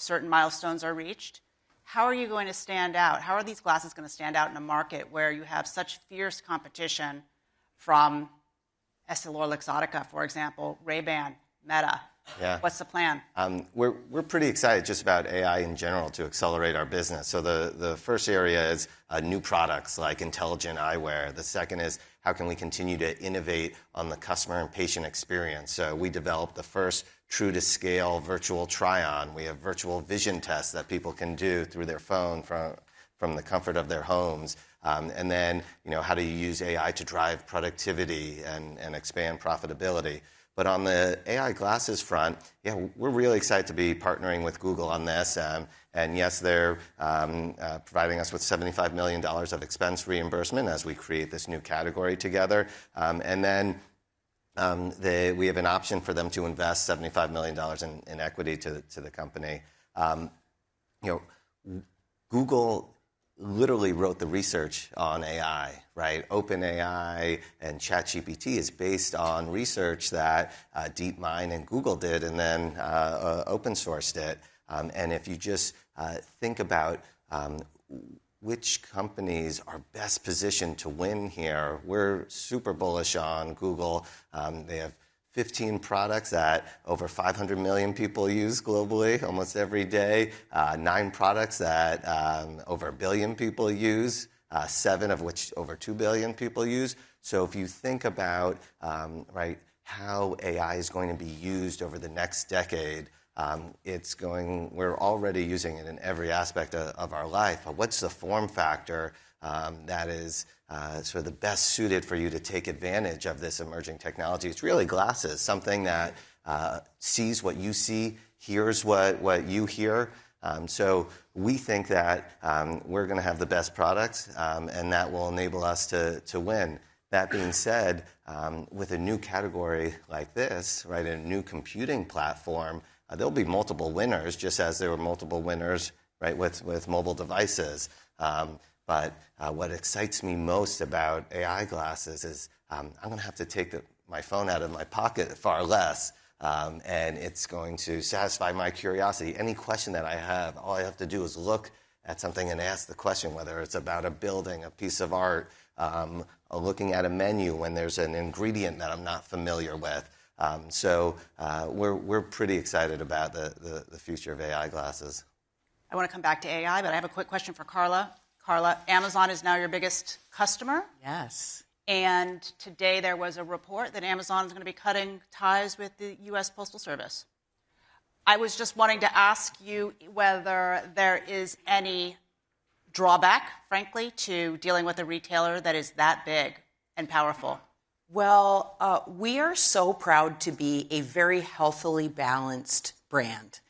Speaker 6: certain milestones are reached. How are you going to stand out? How are these glasses going to stand out in a market where you have such fierce competition from EssilorLuxottica, for example, Ray-Ban, Meta?
Speaker 5: Yeah.
Speaker 6: What's the plan?
Speaker 5: We're pretty excited just about AI in general to accelerate our business. So the first area is new products like intelligent eyewear. The second is how can we continue to innovate on the customer and patient experience. So we developed the first true-to-scale virtual try-on. We have virtual vision tests that people can do through their phone from the comfort of their homes. And then, how do you use AI to drive productivity and expand profitability? But on the AI glasses front, we're really excited to be partnering with Google on this. And yes, they're providing us with $75 million of expense reimbursement as we create this new category together. And then we have an option for them to invest $75 million in equity to the company. Google literally wrote the research on AI, right? OpenAI and ChatGPT is based on research that DeepMind and Google did and then open sourced it. And if you just think about which companies are best positioned to win here, we're super bullish on Google. They have 15 products that over 500 million people use globally almost every day, 9 products that over 1 billion people use, 7 of which over 2 billion people use. So if you think about how AI is going to be used over the next decade, we're already using it in every aspect of our life. But what's the form factor that is sort of the best suited for you to take advantage of this emerging technology? It's really glasses, something that sees what you see, hears what you hear. So we think that we're going to have the best products, and that will enable us to win. That being said, with a new category like this, right, a new computing platform, there'll be multiple winners, just as there were multiple winners, right, with mobile devices. But what excites me most about AI glasses is I'm going to have to take my phone out of my pocket far less, and it's going to satisfy my curiosity. Any question that I have, all I have to do is look at something and ask the question, whether it's about a building, a piece of art, looking at a menu when there's an ingredient that I'm not familiar with. So we're pretty excited about the future of AI glasses.
Speaker 6: I want to come back to AI, but I have a quick question for Carla. Carla, Amazon is now your biggest customer.
Speaker 10: Yes.
Speaker 6: And today there was a report that Amazon is going to be cutting ties with the U.S. Postal Service. I was just wanting to ask you whether there is any drawback, frankly, to dealing with a retailer that is that big and powerful.
Speaker 10: Well, we are so proud to be a very healthily balanced brand.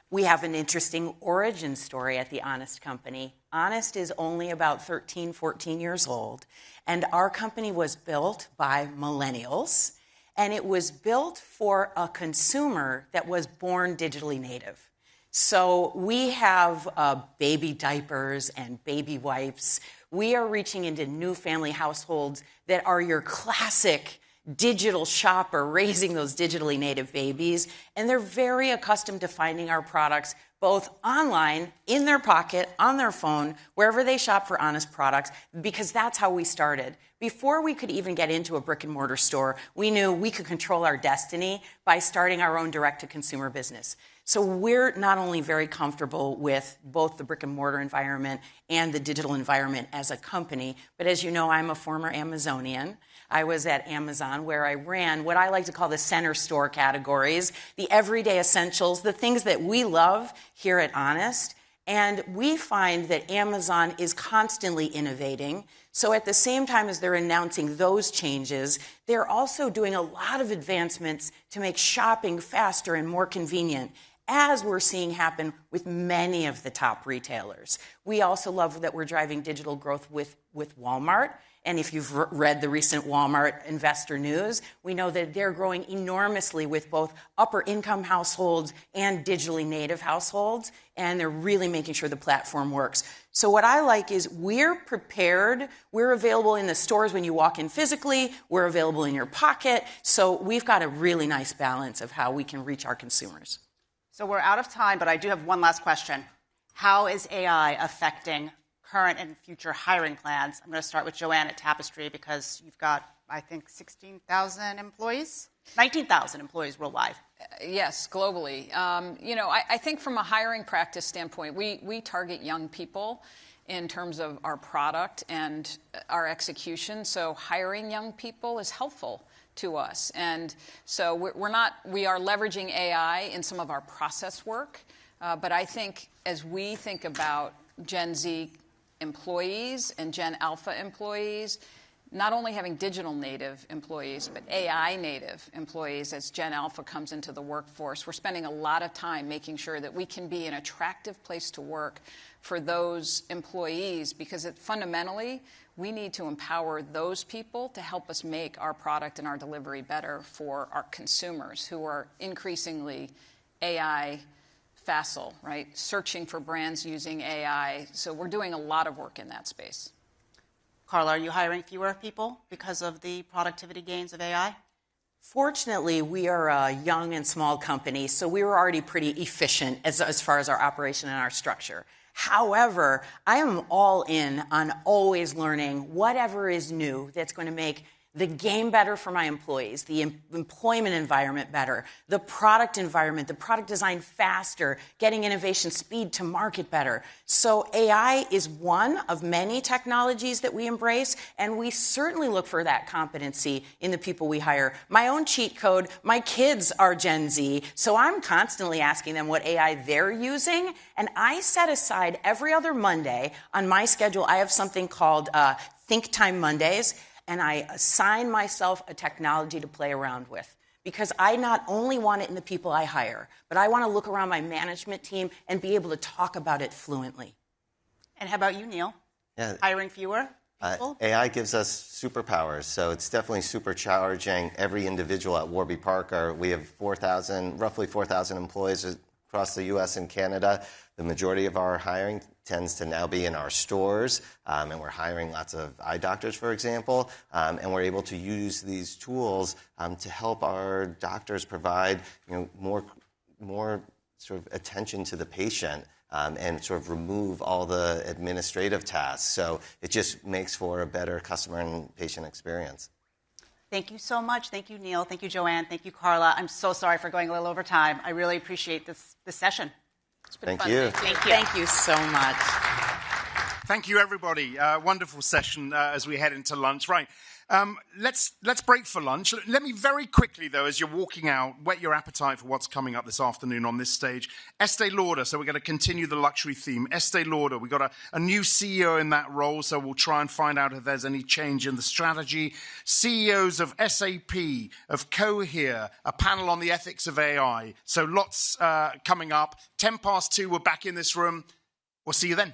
Speaker 10: We have an interesting origin story at The Honest Company. Honest is only about 13, 14 years old, and our company was built by millennials, and it was built for a consumer that was born digitally native. So we have baby diapers and baby wipes. We are reaching into new family households that are your classic digital shopper raising those digitally native babies, and they're very accustomed to finding our products both online, in their pocket, on their phone, wherever they shop for Honest products, because that's how we started. Before we could even get into a brick and mortar store, we knew we could control our destiny by starting our own direct-to-consumer business. So we're not only very comfortable with both the brick and mortar environment and the digital environment as a company, but as you know, I'm a former Amazonian. I was at Amazon where I ran what I like to call the center store categories, the everyday essentials, the things that we love here at Honest. And we find that Amazon is constantly innovating. So at the same time as they're announcing those changes, they're also doing a lot of advancements to make shopping faster and more convenient, as we're seeing happen with many of the top retailers. We also love that we're driving digital growth with Walmart. And if you've read the recent Walmart investor news, we know that they're growing enormously with both upper income households and digitally native households, and they're really making sure the platform works. So what I like is we're prepared. We're available in the stores when you walk in physically. We're available in your pocket. So we've got a really nice balance of how we can reach our consumers.
Speaker 6: So we're out of time, but I do have one last question. How is AI affecting current and future hiring plans? I'm going to start with Joanne at Tapestry because you've got, I think, 16,000 employees, 19,000 employees worldwide.
Speaker 7: Yes, globally. I think from a hiring practice standpoint, we target young people in terms of our product and our execution. So hiring young people is helpful to us. And so we are leveraging AI in some of our process work. But I think as we think about Gen Z employees and Gen Alpha employees, not only having digital native employees, but AI native employees as Gen Alpha comes into the workforce, we're spending a lot of time making sure that we can be an attractive place to work for those employees, because fundamentally, we need to empower those people to help us make our product and our delivery better for our consumers who are increasingly AI facile, right? Searching for brands using AI. So we're doing a lot of work in that space.
Speaker 6: Carla, are you hiring fewer people because of the productivity gains of AI?
Speaker 10: Fortunately, we are a young and small company, so we were already pretty efficient as far as our operation and our structure. However, I am all in on always learning whatever is new that's going to make the game better for my employees, the employment environment better, the product environment, the product design faster, getting innovation speed to market better. So AI is one of many technologies that we embrace, and we certainly look for that competency in the people we hire. My own cheat code, my kids are Gen Z, so I'm constantly asking them what AI they're using, and I set aside every other Monday on my schedule, I have something called Think Time Mondays, and I assign myself a technology to play around with. Because I not only want it in the people I hire, but I want to look around my management team and be able to talk about it fluently.
Speaker 6: And how about you, Neil?
Speaker 5: Yeah.
Speaker 6: Hiring fewer people?
Speaker 5: AI gives us superpowers, so it's definitely supercharging every individual at Warby Parker. We have roughly 4,000 employees across the U.S. and Canada. The majority of our hiring tends to now be in our stores, and we're hiring lots of eye doctors, for example, and we're able to use these tools to help our doctors provide more sort of attention to the patient and sort of remove all the administrative tasks. So it just makes for a better customer and patient experience.
Speaker 6: Thank you so much. Thank you, Neil. Thank you, Joanne. Thank you, Carla. I'm so sorry for going a little over time. I really appreciate this session.
Speaker 5: It's been fun.
Speaker 6: Thank you.
Speaker 10: Thank you so much.
Speaker 1: Thank you, everybody. Wonderful session as we head into lunch. Right. Let's break for lunch. Let me very quickly, though, as you're walking out, whet your appetite for what's coming up this afternoon on this stage. Estee Lauder, so we're going to continue the luxury theme. Estee Lauder, we've got a new CEO in that role, so we'll try and find out if there's any change in the strategy. CEOs of SAP, of Cohere, a panel on the ethics of AI. So lots coming up. 2:10, we're back in this room. We'll see you then.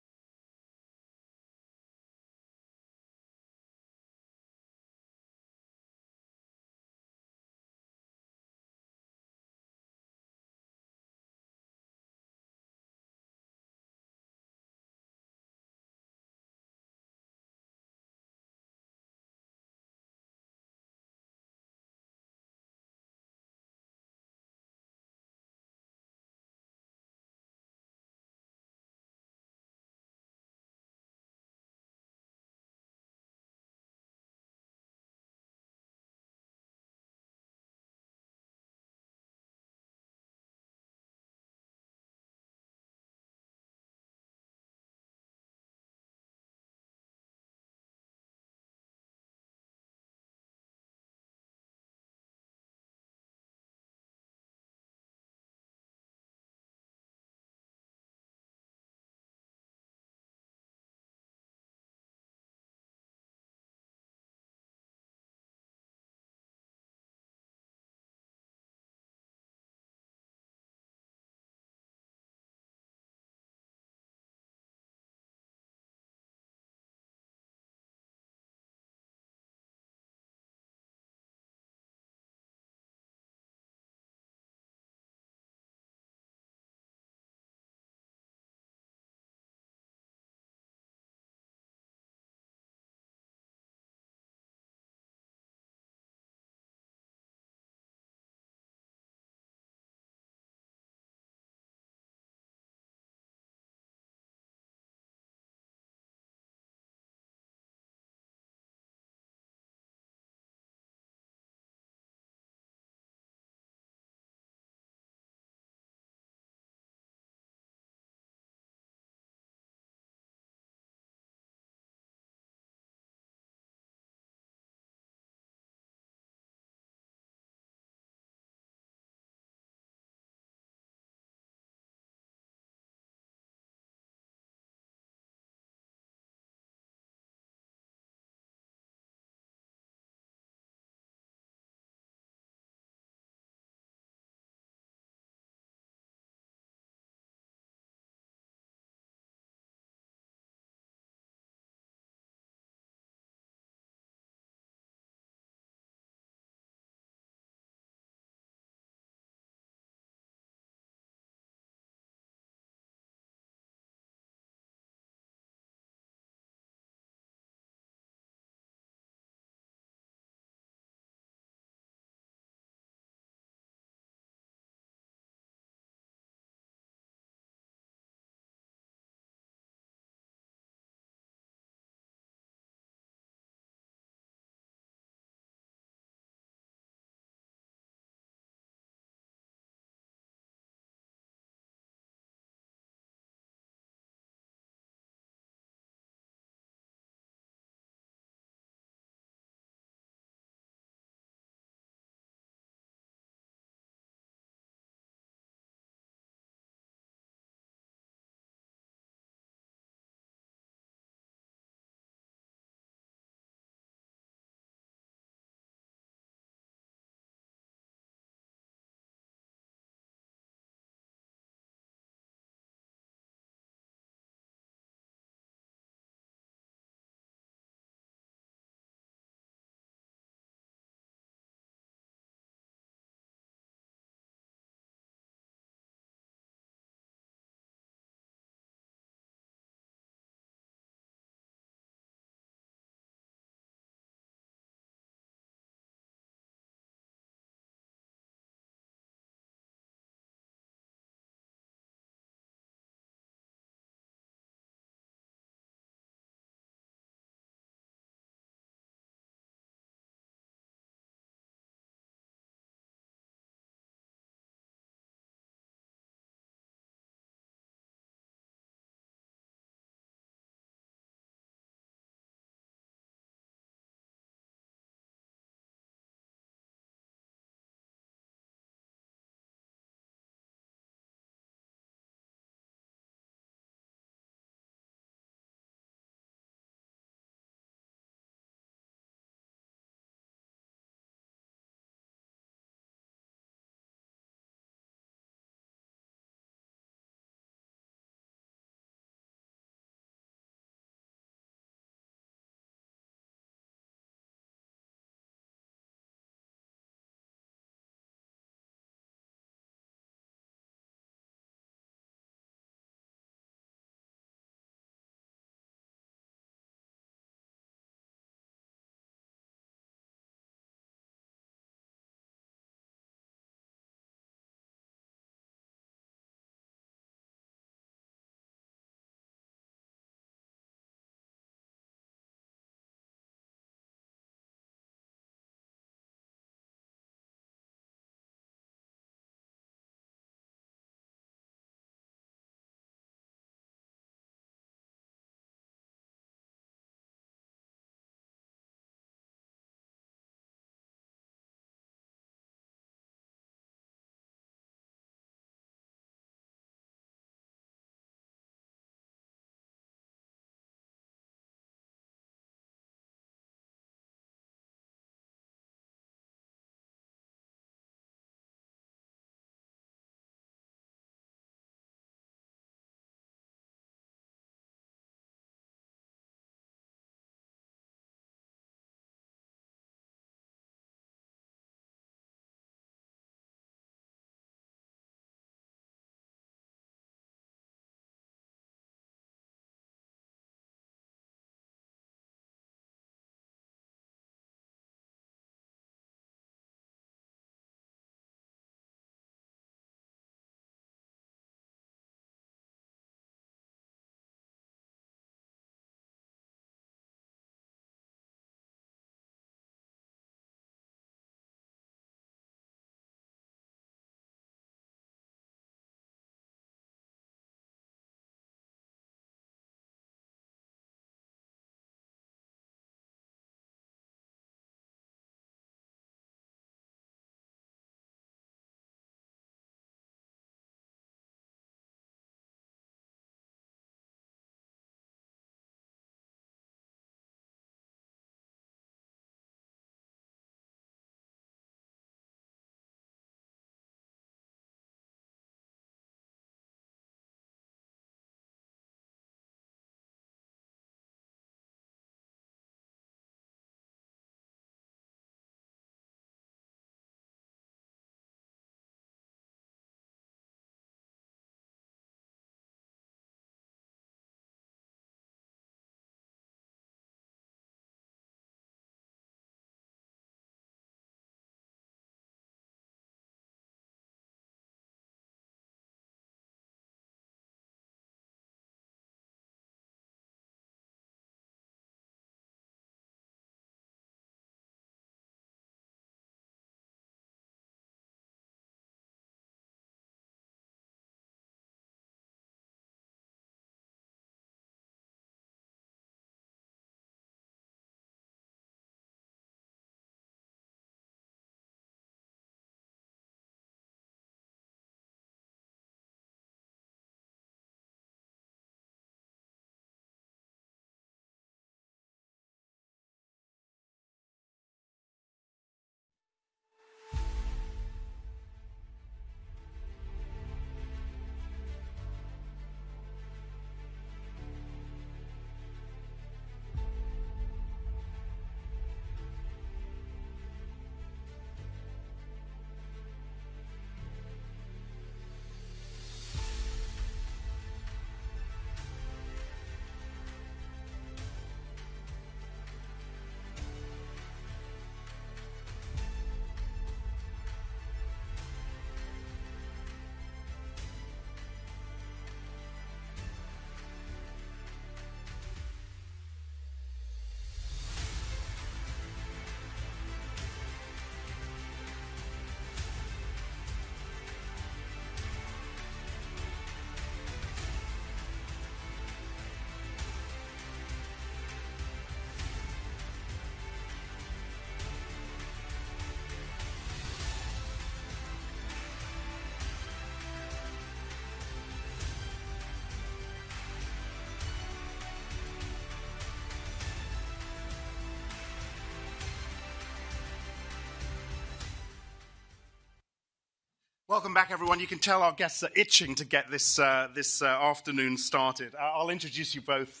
Speaker 1: Welcome back, everyone. You can tell our guests are itching to get this afternoon started. I'll introduce you both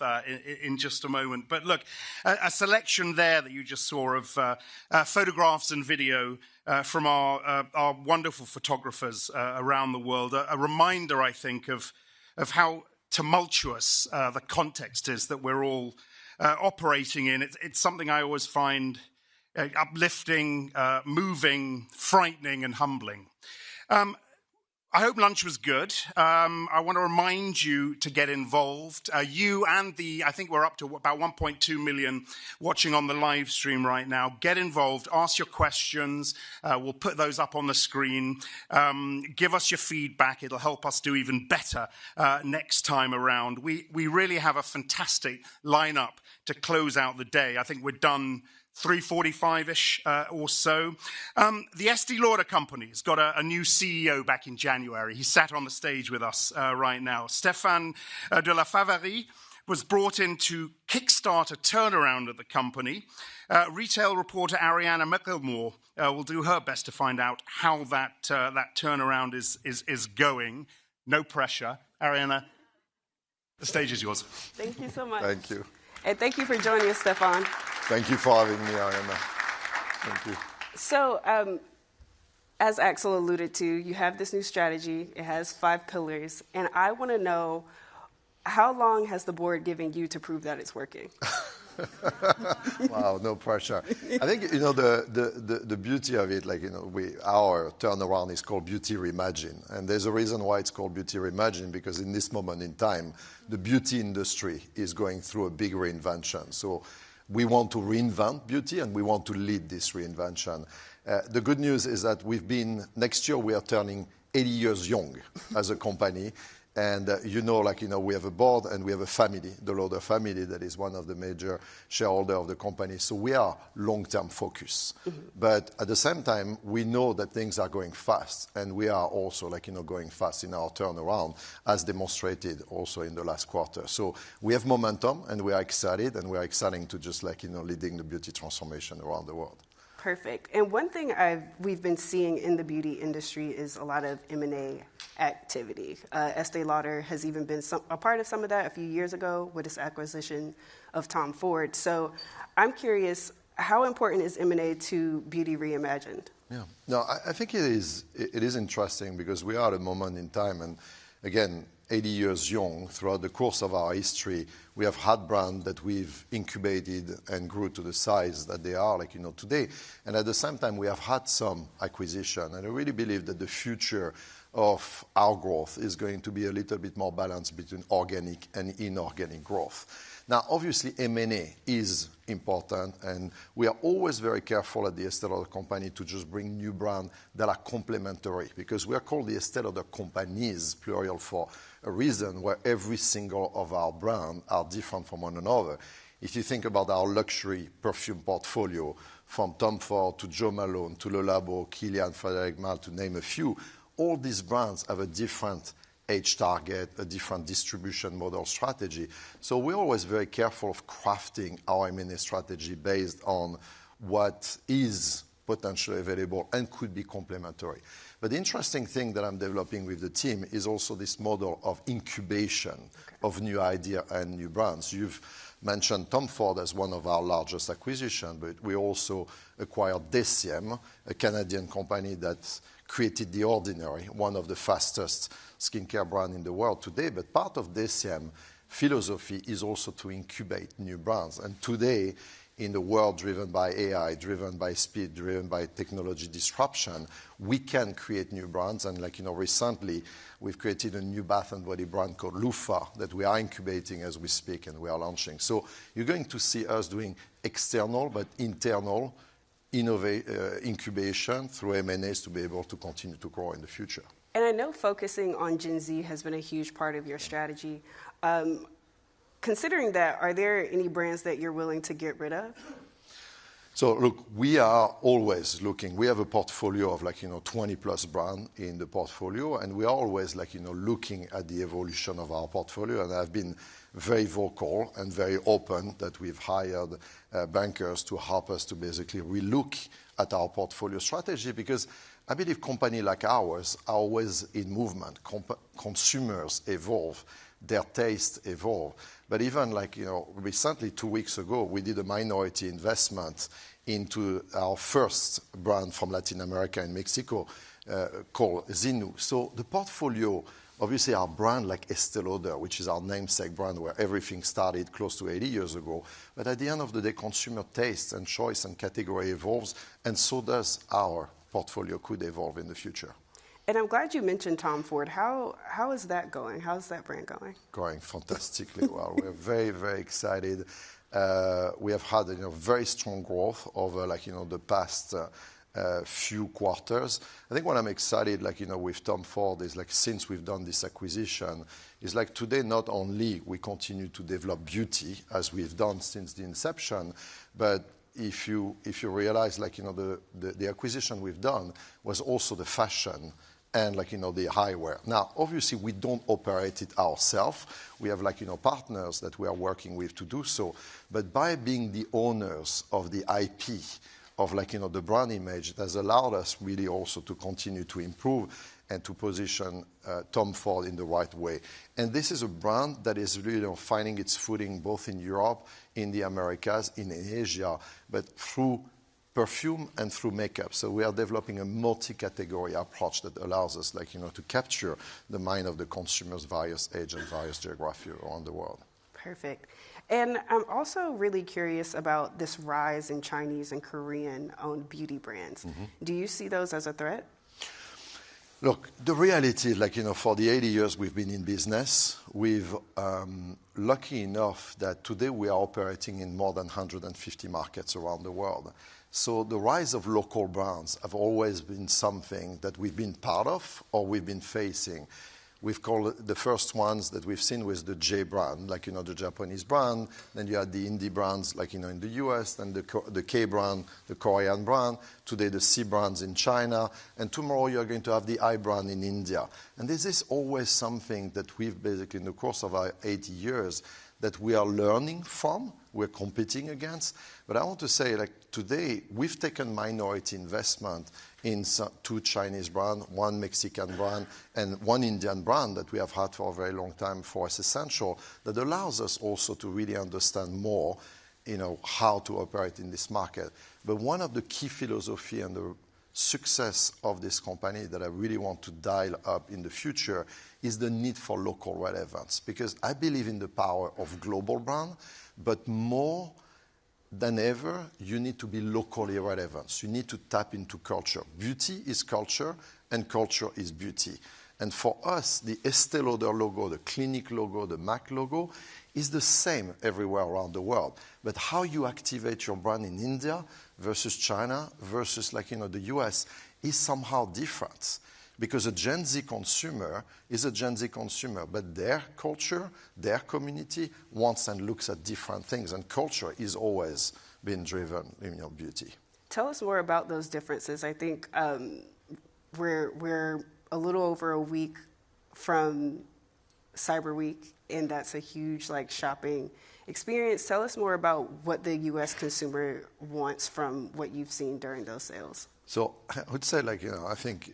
Speaker 1: in just a moment. But look, a selection there that you just saw of photographs and video from our wonderful photographers around the world. A reminder, I think, of how tumultuous the context is that we're all operating in. It's something I always find uplifting, moving, frightening, and humbling. I hope lunch was good. I want to remind you to get involved. You and I think we're up to about 1.2 million watching on the live stream right now. Get involved. Ask your questions. We'll put those up on the screen. Give us your feedback. It'll help us do even better next time around. We really have a fantastic lineup to close out the day. I think we're done 3:45-ish or so. The Estee Lauder company has got a new CEO back in January. He sat on the stage with us right now. Stéphane de la Faverie was brought in to kickstart a turnaround at the company. Retail reporter Ariana McElmore will do her best to find out how that turnaround is going. No pressure. Ariana, the stage is yours.
Speaker 11: Thank you so much.
Speaker 12: Thank you.
Speaker 11: And thank you for joining us, Stéphane.
Speaker 12: Thank you for having me, Ariana. Thank you.
Speaker 11: So, as Axel alluded to, you have this new strategy. It has 5 pillars. And I want to know, how long has the board given you to prove that it's working?
Speaker 12: Wow, no pressure. I think, the beauty of it, our turnaround is called Beauty Reimagine. And there's a reason why it's called Beauty Reimagine, because in this moment in time, the beauty industry is going through a big reinvention. So we want to reinvent beauty, and we want to lead this reinvention. The good news is that next year we are turning 80 years young as a company. And we have a board and we have a family, the Lauder family, that is one of the major shareholders of the company. So we are long-term focused. Mm-hmm. But at the same time, we know that things are going fast. And we are also going fast in our turnaround, as demonstrated also in the last quarter. So we have momentum and we are excited, and we are exciting to just leading the beauty transformation around the world.
Speaker 11: Perfect. And one thing we've been seeing in the beauty industry is a lot of M&A activity. Estee Lauder has even been a part of some of that a few years ago with its acquisition of Tom Ford. So I'm curious, how important is M&A to Beauty Reimagined?
Speaker 12: Yeah. No, I think it is interesting, because we are at a moment in time, and again, 80 years young. Throughout the course of our history, we have had brands that we've incubated and grew to the size that they are today. And at the same time, we have had some acquisition. And I really believe that the future of our growth is going to be a little bit more balanced between organic and inorganic growth. Now, obviously, M&A is important, and we are always very careful at the Estee Lauder company to just bring new brands that are complementary, because we are called the Estee Lauder companies, plural, for a reason, where every single of our brands are different from one another. If you think about our luxury perfume portfolio, from Tom Ford to Jo Malone to Le Labo, Kilian, Frédéric Malle, to name a few, all these brands have a different age target, a different distribution model strategy. So we're always very careful of crafting our M&A strategy based on what is potentially available and could be complementary. But the interesting thing that I'm developing with the team is also this model of incubation of new ideas and new brands. You've mentioned Tom Ford as one of our largest acquisitions, but we also acquired Deciem, a Canadian company that created The Ordinary, one of the fastest skincare brands in the world today. But part of Deciem philosophy is also to incubate new brands. And today, in the world driven by AI, driven by speed, driven by technology disruption, we can create new brands. And recently, we've created a new bath and body brand called Loofah that we are incubating as we speak, and we are launching. So you're going to see us doing external but internal incubation through M&As to be able to continue to grow in the future.
Speaker 11: And I know focusing on Gen Z has been a huge part of your strategy. Considering that, are there any brands that you're willing to get rid of?
Speaker 12: So look, we are always looking. We have a portfolio of 20+ brands in the portfolio, and we are always looking at the evolution of our portfolio. And I've been very vocal and very open that we've hired bankers to help us to basically relook at our portfolio strategy, because I believe companies like ours are always in movement. Consumers evolve, their tastes evolve. But even recently, 2 weeks ago, we did a minority investment into our first brand from Latin America and Mexico called Zinu. So the portfolio, obviously our brand like Estée Lauder, which is our namesake brand where everything started close to 80 years ago. But at the end of the day, consumer taste and choice and category evolves, and so does our portfolio could evolve in the future.
Speaker 11: And I'm glad you mentioned Tom Ford. How is that going? How's that brand going?
Speaker 12: Going fantastically well. We're very, very excited. We have had very strong growth over the past few quarters. I think what I'm excited with Tom Ford is since we've done this acquisition is today not only we continue to develop beauty as we've done since the inception, but if you realize the acquisition we've done was also the fashion and the eyewear. Now, obviously, we don't operate it ourselves. We have partners that we are working with to do so. But by being the owners of the IP of the brand image, it has allowed us really also to continue to improve and to position Tom Ford in the right way. And this is a brand that is really finding its footing both in Europe, in the Americas, in Asia, but through perfume and through makeup. So we are developing a multi-category approach that allows us to capture the mind of the consumers, various age and various geography around the world.
Speaker 11: Perfect. And I'm also really curious about this rise in Chinese and Korean-owned beauty brands. Mm-hmm. Do you see those as a threat?
Speaker 12: Look, the reality is, for the 80 years we've been in business, we've lucky enough that today we are operating in more than 150 markets around the world. So the rise of local brands have always been something that we've been part of or we've been facing. We've called the first ones that we've seen was the J brand, the Japanese brand. Then you had the indie brands, in the US, then the K brand, the Korean brand. Today, the C brands in China. And tomorrow, you're going to have the I brand in India. And this is always something that we've basically, in the course of our 80 years, that we are learning from, we're competing against. But I want to say, today, we've taken minority investment in 2 Chinese brands, 1 Mexican brand, and 1 Indian brand that we have had for a very long time for us essential, that allows us also to really understand more, how to operate in this market. But one of the key philosophy and the success of this company that I really want to dial up in the future is the need for local relevance. Because I believe in the power of global brand, but more than ever, you need to be locally relevant. You need to tap into culture. Beauty is culture, and culture is beauty. And for us, the Estée Lauder logo, the Clinique logo, the MAC logo is the same everywhere around the world. But how you activate your brand in India versus China versus the US is somehow different. Because a Gen Z consumer is a Gen Z consumer, but their culture, their community wants and looks at different things, and culture is always been driven in beauty.
Speaker 11: Tell us more about those differences. I think we're a little over a week from Cyber Week, and that's a huge shopping experience. Tell us more about what the U.S. consumer wants from what you've seen during those sales.
Speaker 12: So I would say, I think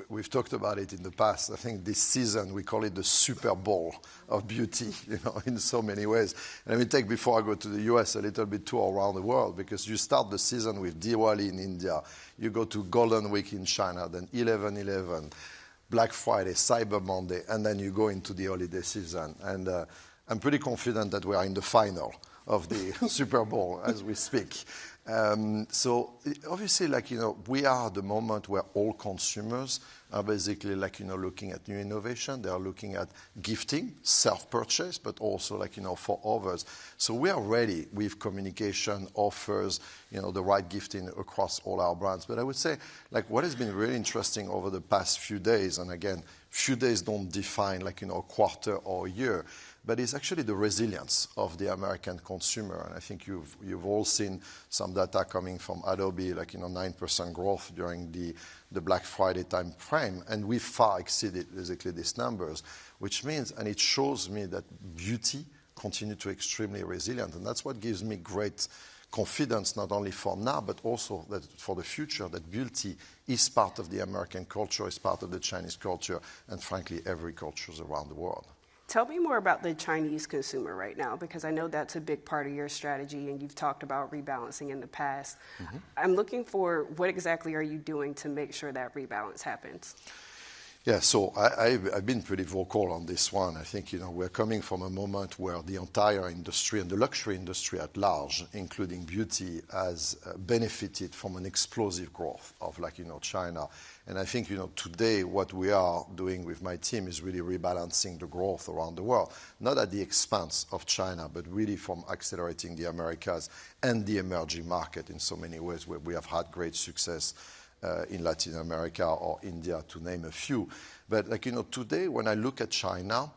Speaker 12: we've talked about it in the past. I think this season, we call it the Super Bowl of beauty, in so many ways. And let me take, before I go to the US, a little bit tour around the world, because you start the season with Diwali in India. You go to Golden Week in China, then 11/11, Black Friday, Cyber Monday, and then you go into the holiday season. And I'm pretty confident that we are in the final of the Super Bowl as we speak. So obviously, we are at the moment where all consumers are basically, looking at new innovation. They are looking at gifting, self-purchase, but also, for others. So we are ready with communication, offers, the right gifting across all our brands. But I would say, what has been really interesting over the past few days, and again, few days don't define, a quarter or a year, but it's actually the resilience of the American consumer. And I think you've all seen some data coming from Adobe, 9% growth during the Black Friday time frame. And we far exceeded basically these numbers, which means, and it shows me that beauty continues to be extremely resilient. And that's what gives me great confidence not only for now, but also that for the future, that beauty is part of the American culture, is part of the Chinese culture, and frankly, every culture around the world.
Speaker 11: Tell me more about the Chinese consumer right now, because I know that's a big part of your strategy, and you've talked about rebalancing in the past. Mm-hmm. I'm looking for what exactly are you doing to make sure that rebalance happens?
Speaker 12: Yeah, so I've been pretty vocal on this one. I think, we're coming from a moment where the entire industry and the luxury industry at large, including beauty, has benefited from an explosive growth of China. And I think, today what we are doing with my team is really rebalancing the growth around the world, not at the expense of China, but really from accelerating the Americas and the emerging market in so many ways where we have had great success in Latin America or India, to name a few. But today when I look at China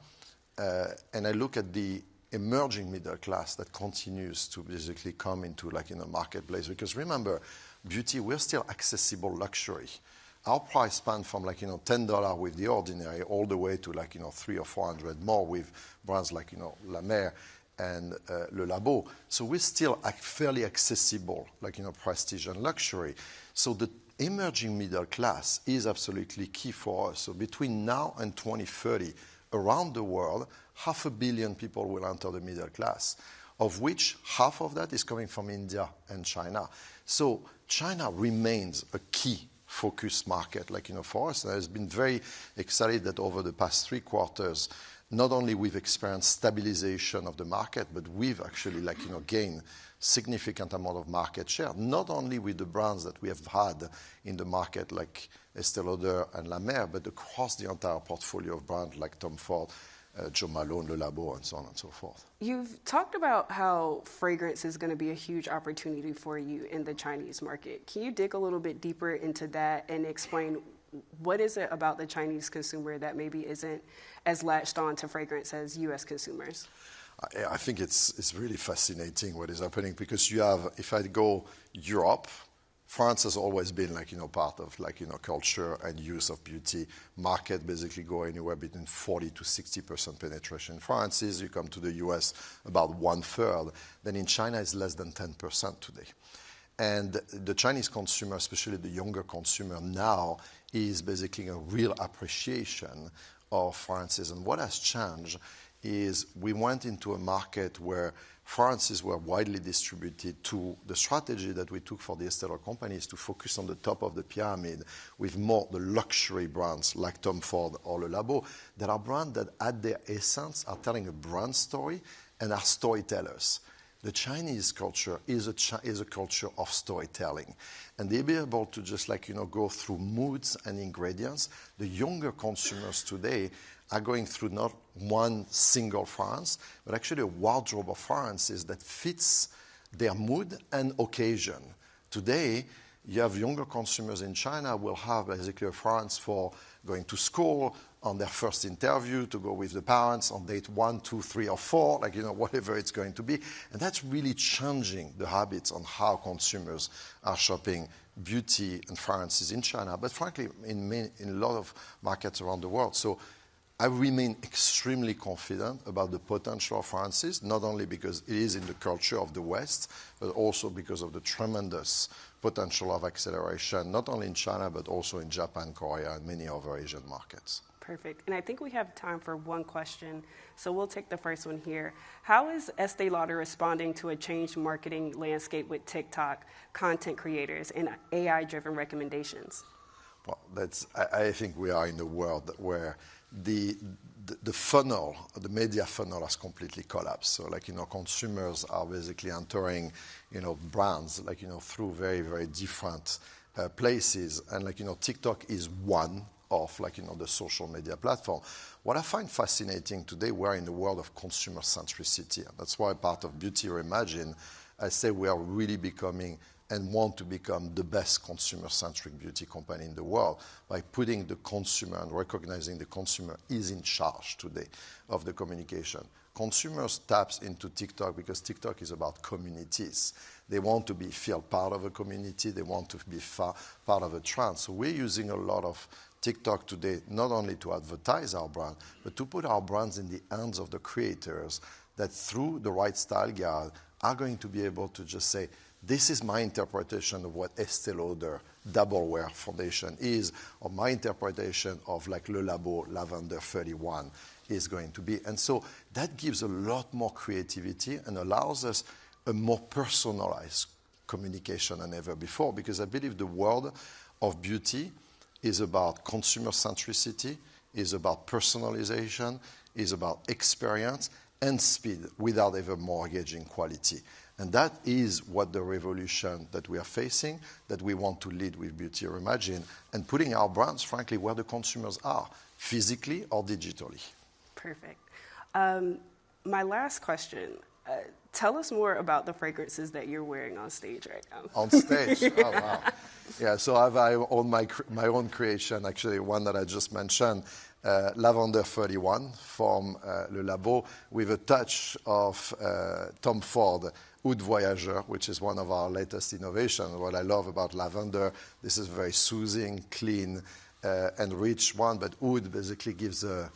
Speaker 12: and I look at the emerging middle class that continues to basically come into the marketplace, because remember, beauty, we're still accessible luxury. Our price span from $10 with the ordinary all the way to $300 or $400 more with brands like La Mer and Le Labo. So we're still fairly accessible, prestige and luxury. So the emerging middle class is absolutely key for us. So between now and 2030, around the world, 500 million people will enter the middle class, of which half of that is coming from India and China. So China remains a key focus market, for us. I've been very excited that over the past 3 quarters, not only we've experienced stabilization of the market, but we've actually gained significant amount of market share, not only with the brands that we have had in the market like Estée Lauder and La Mer, but across the entire portfolio of brands like Tom Ford, Jo Malone, Le Labo, and so on and so forth.
Speaker 11: You've talked about how fragrance is going to be a huge opportunity for you in the Chinese market. Can you dig a little bit deeper into that and explain what is it about the Chinese consumer that maybe isn't as latched on to fragrance as U.S. consumers?
Speaker 12: I think it's really fascinating what is happening, because you have, if I go Europe, France has always been part of culture and use of beauty. Market basically go anywhere between 40 to 60% penetration. In France is, you come to the US, about 1/3. Then in China it's less than 10% today. And the Chinese consumer, especially the younger consumer now, is basically a real appreciation of fragrances. And what has changed is we went into a market where fragrances were widely distributed. To the strategy that we took for the Estée Lauder company is to focus on the top of the pyramid with more the luxury brands like Tom Ford or Le Labo, that are brands that at their essence are telling a brand story and are storytellers. The Chinese culture is a culture of storytelling, and they'll be able to just go through moods and ingredients. The younger consumers today are going through not one single fragrance, but actually a wardrobe of fragrances that fits their mood and occasion. Today, you have younger consumers in China will have basically a fragrance for going to school, on their first interview, to go with the parents on date 1, 2, 3, or 4, whatever it's going to be. And that's really changing the habits on how consumers are shopping beauty and fragrances in China, but frankly, in a lot of markets around the world. So I remain extremely confident about the potential of fragrances, not only because it is in the culture of the West, but also because of the tremendous potential of acceleration, not only in China, but also in Japan, Korea, and many other Asian markets.
Speaker 11: Perfect. And I think we have time for one question, so we'll take the first one here. How is Estée Lauder responding to a changed marketing landscape with TikTok, content creators, and AI-driven recommendations?
Speaker 12: Well, I think we are in a world where the funnel, the media funnel has completely collapsed. So consumers are basically entering, brands, through very, very different places. And TikTok is one of the social media platform. What I find fascinating today, we're in the world of consumer centricity. And that's why part of Beauty Reimagined, I say we are really becoming and want to become the best consumer-centric beauty company in the world by putting the consumer and recognizing the consumer is in charge today of the communication. Consumers taps into TikTok because TikTok is about communities. They want to feel part of a community. They want to be part of a trend. So we're using a lot of TikTok today, not only to advertise our brand, but to put our brands in the hands of the creators that through the right style guide are going to be able to just say, This is my interpretation of what Estée Lauder Double Wear Foundation is, or my interpretation of like Le Labo Lavender 31 is going to be. And so that gives a lot more creativity and allows us a more personalized communication than ever before, because I believe the world of beauty is about consumer centricity, is about personalization, is about experience and speed without ever mortgaging quality. And that is what the revolution that we are facing, that we want to lead with Beauty Reimagined, and putting our brands, frankly, where the consumers are, physically or digitally.
Speaker 11: Perfect. My last question, tell us more about the fragrances that you're wearing on stage right now.
Speaker 12: On stage? Oh, wow. Yeah, so I own my own creation, actually, one that I just mentioned, Lavender 31 from Le Labo, with a touch of Tom Ford Oud Voyageur, which is one of our latest innovations. What I love about lavender, this is a very soothing, clean, and rich one, but oud basically gives a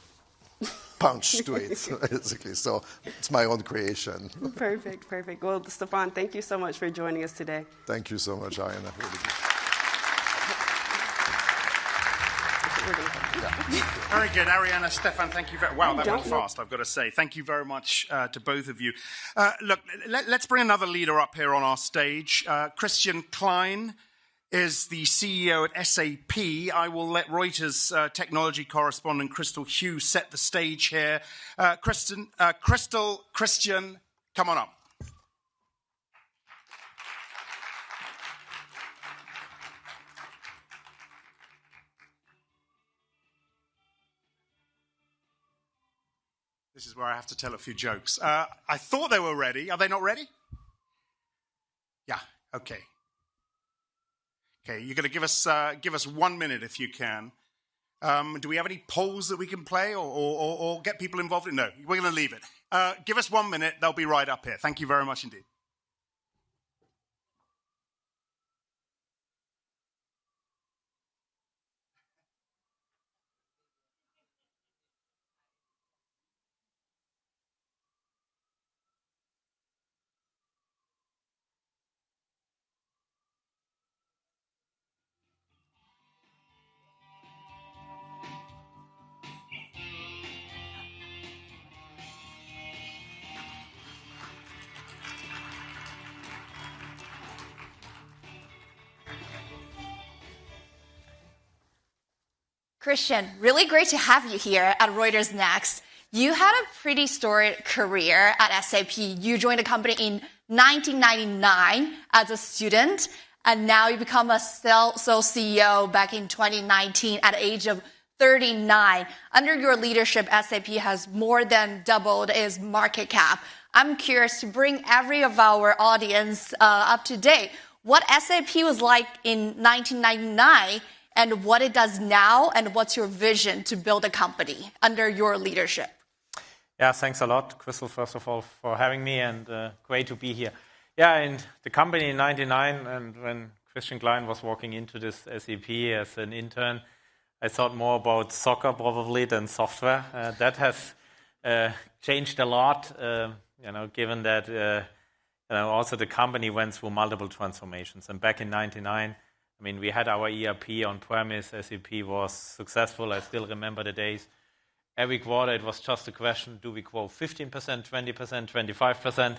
Speaker 12: punch to it, basically. So it's my own creation.
Speaker 11: Perfect, perfect. Well, Stefan, thank you so much for joining us today.
Speaker 12: Thank you so much, Ariana.
Speaker 1: Very good, Ariana, Stefan, thank you very much. Wow, that went fast, I've got to say. Thank you very much to both of you. Look, let's bring another leader up here on our stage. Christian Klein is the CEO at SAP. I will let Reuters technology correspondent Crystal Hughes set the stage here. Christian, come on up. This is where I have to tell a few jokes. I thought they were ready. Are they not ready? Yeah, okay. Okay, you're going to give us 1 minute if you can. Do we have any polls that we can play or get people involved in? No, we're going to leave it. Give us 1 minute. They'll be right up here. Thank you very much indeed.
Speaker 13: Christian, really great to have you here at Reuters Next. You had a pretty storied career at SAP. You joined the company in 1999 as a student, and now you become a sole CEO back in 2019 at the age of 39. Under your leadership, SAP has more than doubled its market cap. I'm curious to bring every of our audience up to date. What SAP was like in 1999 and what it does now, and what's your vision to build a company under your leadership?
Speaker 14: Yeah, thanks a lot, Crystal, first of all, for having me, and great to be here. Yeah, in the company in 99, and when Christian Klein was walking into this SAP as an intern, I thought more about soccer probably than software. That has changed a lot, given that also the company went through multiple transformations. And back in 99, we had our ERP on-premise. SAP was successful. I still remember the days. Every quarter, it was just a question, do we grow 15%, 20%, 25%?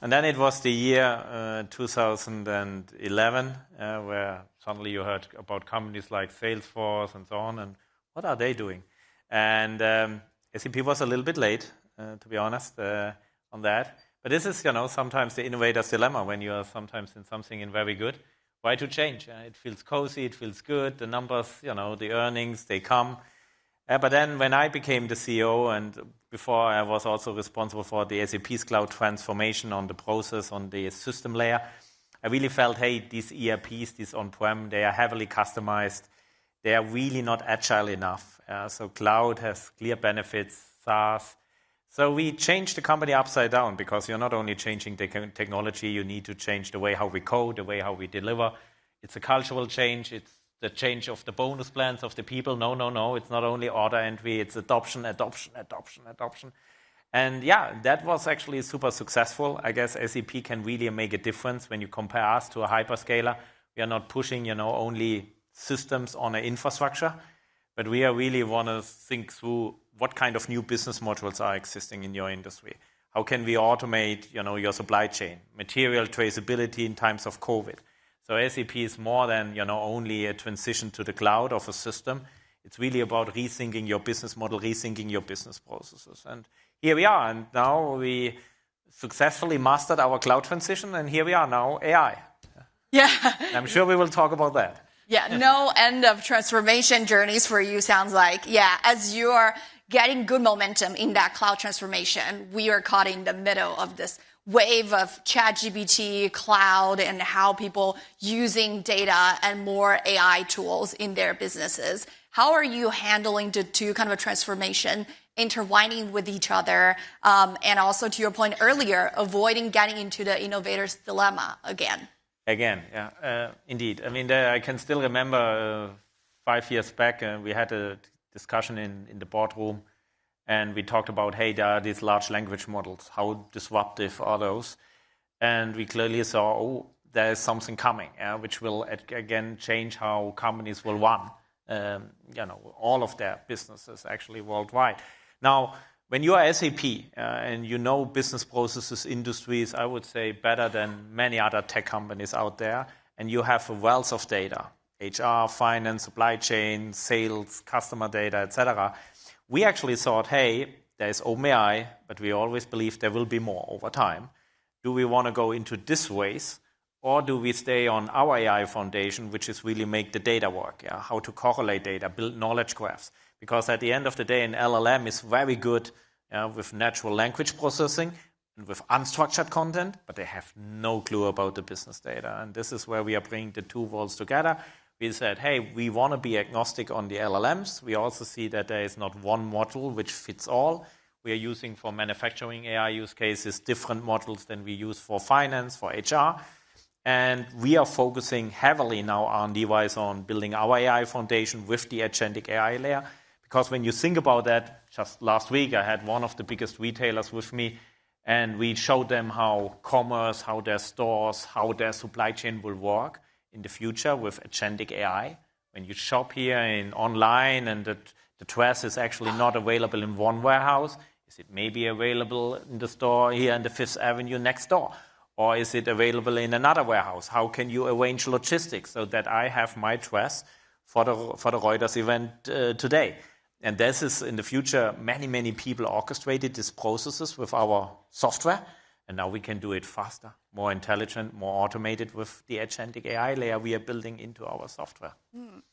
Speaker 14: And then it was the year 2011, where suddenly you heard about companies like Salesforce and so on, and what are they doing? And SAP was a little bit late, to be honest, on that. But this is, sometimes the innovator's dilemma when you are sometimes in something in very good. Why to change? It feels cozy, it feels good, the numbers, the earnings, they come. But then when I became the CEO, and before I was also responsible for the SAP's cloud transformation on the process, on the system layer, I really felt, hey, these ERPs, these on-prem, they are heavily customized. They are really not agile enough. So cloud has clear benefits, SaaS. So we changed the company upside down, because you're not only changing the technology, you need to change the way how we code, the way how we deliver. It's a cultural change. It's the change of the bonus plans of the people. No. It's not only order entry. It's adoption. And yeah, that was actually super successful. I guess SAP can really make a difference when you compare us to a hyperscaler. We are not pushing, only systems on an infrastructure, but we are really want to think through what kind of new business modules are existing in your industry. How can we automate, your supply chain, material traceability in times of COVID? So SAP is more than, only a transition to the cloud of a system. It's really about rethinking your business model, rethinking your business processes. And here we are, and now we successfully mastered our cloud transition, and here we are now, AI.
Speaker 13: Yeah.
Speaker 14: I'm sure we will talk about that.
Speaker 13: Yeah, no end of transformation journeys for you, sounds like. Yeah, as you are getting good momentum in that cloud transformation, we are caught in the middle of this wave of ChatGPT, cloud, and how people using data and more AI tools in their businesses. How are you handling the two kind of a transformation, intertwining with each other, and also to your point earlier, avoiding getting into the innovator's dilemma again?
Speaker 14: Again, yeah, indeed. I mean, I can still remember 5 years back, we had a discussion in the boardroom, and we talked about, hey, there are these large language models. How disruptive are those? And we clearly saw, there is something coming, which will again change how companies will run, all of their businesses actually worldwide. Now, when you are SAP and you know business processes, industries, I would say better than many other tech companies out there, and you have a wealth of data, HR, finance, supply chain, sales, customer data, etc. We actually thought, hey, there's OpenAI, but we always believe there will be more over time. Do we want to go into this race, or do we stay on our AI foundation, which is really make the data work, how to correlate data, build knowledge graphs? Because at the end of the day, an LLM is very good with natural language processing and with unstructured content, but they have no clue about the business data. And this is where we are bringing the two worlds together. We said, hey, we want to be agnostic on the LLMs. We also see that there is not one module which fits all. We are using for manufacturing AI use cases different modules than we use for finance, for HR. And we are focusing heavily now R&D-wise on building our AI foundation with the agentic AI layer. Because when you think about that, just last week I had one of the biggest retailers with me, and we showed them how commerce, how their stores, how their supply chain will work in the future with agentic AI. When you shop here in online and the dress is actually not available in one warehouse, is it maybe available in the store here in the Fifth Avenue next door? Or is it available in another warehouse? How can you arrange logistics so that I have my dress for the Reuters event today? And this is, in the future, many people orchestrated these processes with our software, and now we can do it faster, more intelligent, more automated with the agentic AI layer we are building into our software.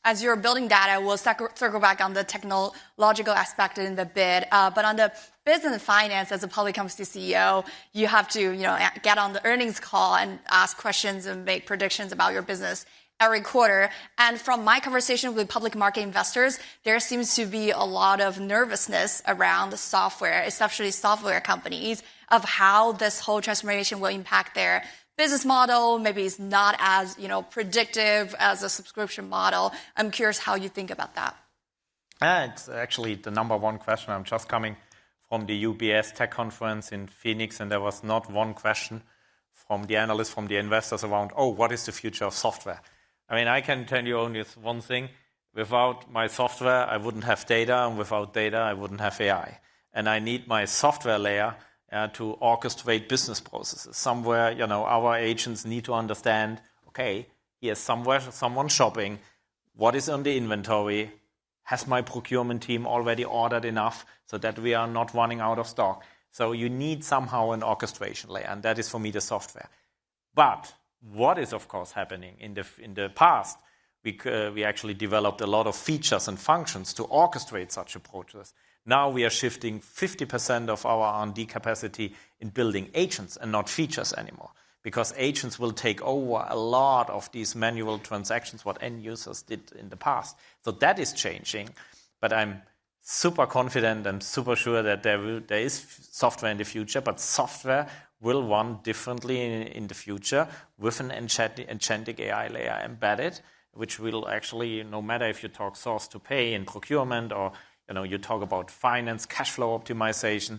Speaker 13: As you're building that, we'll circle back on the technological aspect in the bit. But on the business and finance, as a public company CEO, you have to get on the earnings call and ask questions and make predictions about your business every quarter. And from my conversation with public market investors, there seems to be a lot of nervousness around the software, especially software companies, of how this whole transformation will impact their business model. Maybe it's not as predictive as a subscription model. I'm curious how you think about that.
Speaker 14: It's actually the number one question. I'm just coming from the UBS tech conference in Phoenix, and there was not one question from the analysts, from the investors around, what is the future of software? I mean, I can tell you only one thing. Without my software, I wouldn't have data, and without data, I wouldn't have AI. And I need my software layer to orchestrate business processes. Somewhere, our agents need to understand, okay, here's someone shopping. What is on the inventory? Has my procurement team already ordered enough so that we are not running out of stock? So you need somehow an orchestration layer, and that is, for me, the software. But what is, of course, happening in the past, we actually developed a lot of features and functions to orchestrate such approaches. Now we are shifting 50% of our R&D capacity in building agents and not features anymore, because agents will take over a lot of these manual transactions, what end users did in the past. So that is changing, but I'm super confident and super sure that there is software in the future, but software will run differently in the future with an agentic AI layer embedded, which will actually, no matter if you talk source to pay in procurement or you talk about finance, cash flow optimization,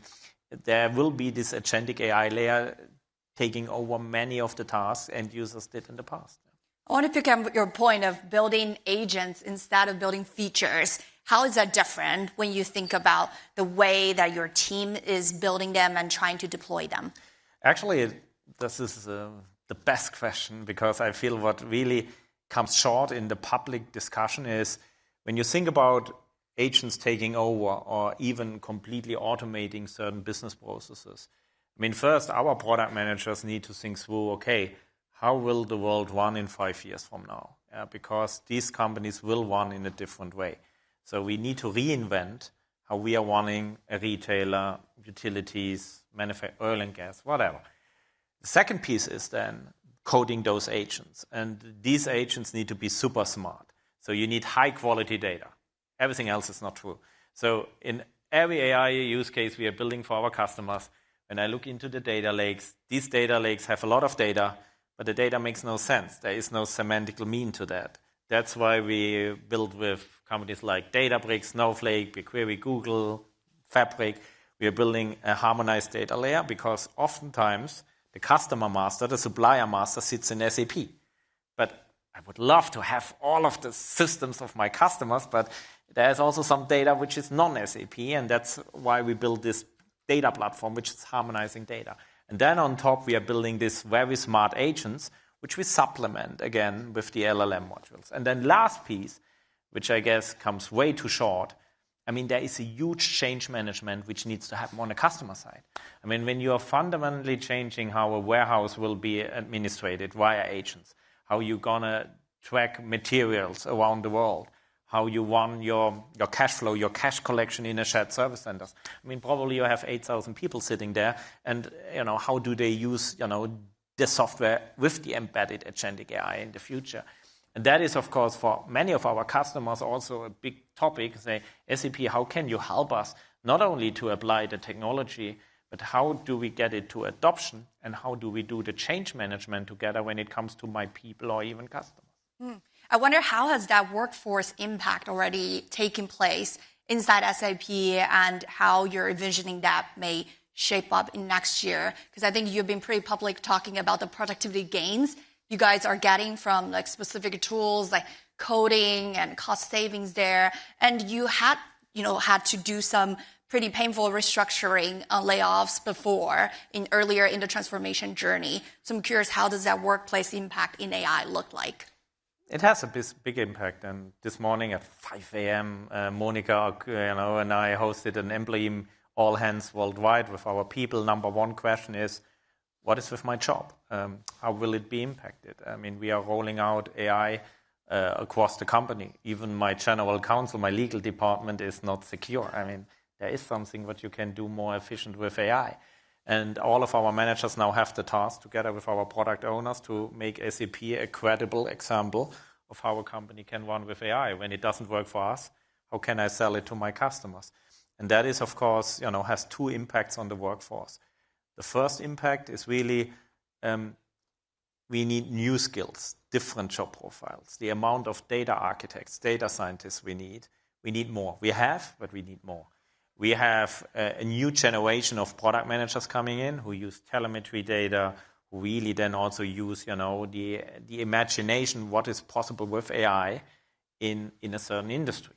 Speaker 14: there will be this agentic AI layer taking over many of the tasks end users did in the past.
Speaker 13: I want to pick up your point of building agents instead of building features. How is that different when you think about the way that your team is building them and trying to deploy them?
Speaker 14: Actually, this is the best question, because I feel what really comes short in the public discussion is when you think about agents taking over or even completely automating certain business processes. I mean, first, our product managers need to think through, okay, how will the world run in 5 years from now? Because these companies will run in a different way. So we need to reinvent how we are running a retailer, utilities, oil and gas, whatever. The second piece is then coding those agents. And these agents need to be super smart. So you need high quality data. Everything else is not true. So in every AI use case we are building for our customers, when I look into the data lakes, these data lakes have a lot of data, but the data makes no sense. There is no semantical mean to that. That's why we build with companies like Databricks, Snowflake, BigQuery, Google, Fabric. We are building a harmonized data layer because oftentimes the customer master, the supplier master sits in SAP. But I would love to have all of the systems of my customers, but there's also some data which is non-SAP, and that's why we build this data platform, which is harmonizing data. And then on top, we are building these very smart agents, which we supplement, again, with the LLM modules. And then last piece, which I guess comes way too short, I mean, there is a huge change management which needs to happen on the customer side. I mean, when you are fundamentally changing how a warehouse will be administrated via agents, how you're going to track materials around the world, how you run your cash flow, your cash collection in a shared service centers. I mean, probably you have 8,000 people sitting there, and how do they use the software with the embedded agentic AI in the future? And that is, of course, for many of our customers also a big topic. Say, SAP, how can you help us not only to apply the technology, but how do we get it to adoption, and how do we do the change management together when it comes to my people or even customers?
Speaker 13: I wonder, how has that workforce impact already taken place inside SAP, and how you're envisioning that may shape up in next year? Because I think you've been pretty public talking about the productivity gains you guys are getting from like specific tools like coding and cost savings there. And you had to do some pretty painful restructuring layoffs before earlier in the transformation journey. So I'm curious, how does that workplace impact in AI look like?
Speaker 14: It has a big impact. And this morning at 5 a.m., Monica and I hosted an employee all hands worldwide with our people. Number one question is, what is with my job? How will it be impacted? I mean, we are rolling out AI across the company. Even my general counsel, my legal department is not secure. I mean, there is something that you can do more efficient with AI. And all of our managers now have the task, together with our product owners, to make SAP a credible example of how a company can run with AI. When it doesn't work for us, how can I sell it to my customers? And that is, of course, has two impacts on the workforce. The first impact is really we need new skills, different job profiles. The amount of data architects, data scientists we need more. We have, but we need more. We have a new generation of product managers coming in who use telemetry data, who really then also use the imagination, what is possible with AI in a certain industry.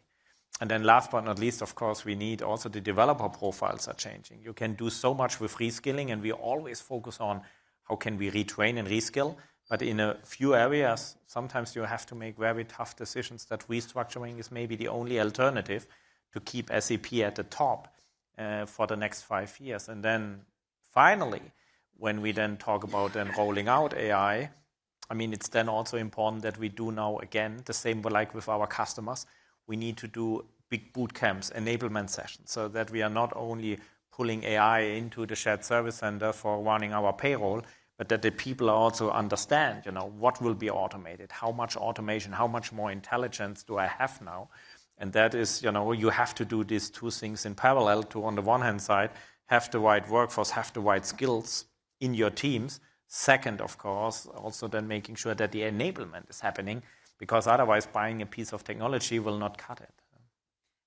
Speaker 14: And then last but not least, of course, we need also the developer profiles are changing. You can do so much with reskilling, and we always focus on how can we retrain and reskill. But in a few areas, sometimes you have to make very tough decisions that restructuring is maybe the only alternative to keep SAP at the top for the next 5 years. And then finally, when we then talk about then rolling out AI, I mean, it's then also important that we do now, again, the same like with our customers. We need to do big boot camps, enablement sessions, so that we are not only pulling AI into the shared service center for running our payroll, but that the people also understand, what will be automated, how much automation, how much more intelligence do I have now? And that is, you have to do these two things in parallel to, on the one hand side, have the right workforce, have the right skills in your teams. Second, of course, also then making sure that the enablement is happening, because otherwise buying a piece of technology will not cut it.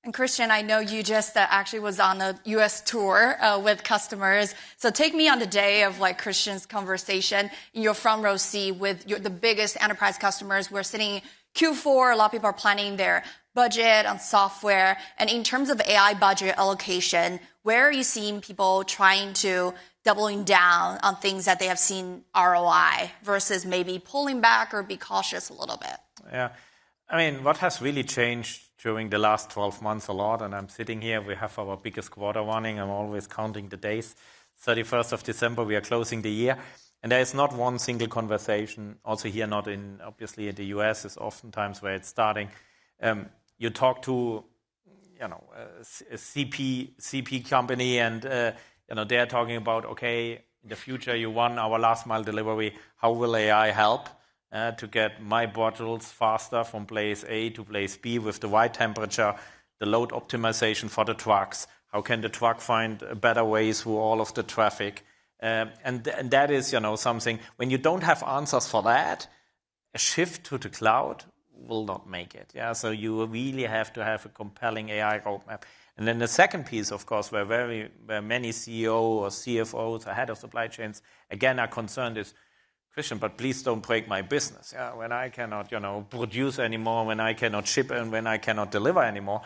Speaker 13: And Christian, I know you just actually was on a U.S. tour with customers. So take me on the day of like Christian's conversation in your front row seat with the biggest enterprise customers. We're sitting Q4. A lot of people are planning their budget on software. And in terms of AI budget allocation, where are you seeing people trying to doubling down on things that they have seen ROI versus maybe pulling back or be cautious a little bit?
Speaker 14: Yeah. I mean, what has really changed during the last 12 months a lot, and I'm sitting here, we have our biggest quarter running, I'm always counting the days, 31st of December, we are closing the year, and there is not one single conversation, also here not in, obviously in the US is oftentimes where it's starting. You talk to, a CP company and, they're talking about, okay, in the future you won our last mile delivery, how will AI help? To get my bottles faster from place A to place B with the right temperature, the load optimization for the trucks. How can the truck find a better way through all of the traffic? And that is, something, when you don't have answers for that, a shift to the cloud will not make it. Yeah, so you really have to have a compelling AI roadmap. And then the second piece, of course, where many CEO or CFOs or head of supply chains, again, are concerned is, Christian, but please don't break my business. Yeah, when I cannot, produce anymore, when I cannot ship and when I cannot deliver anymore,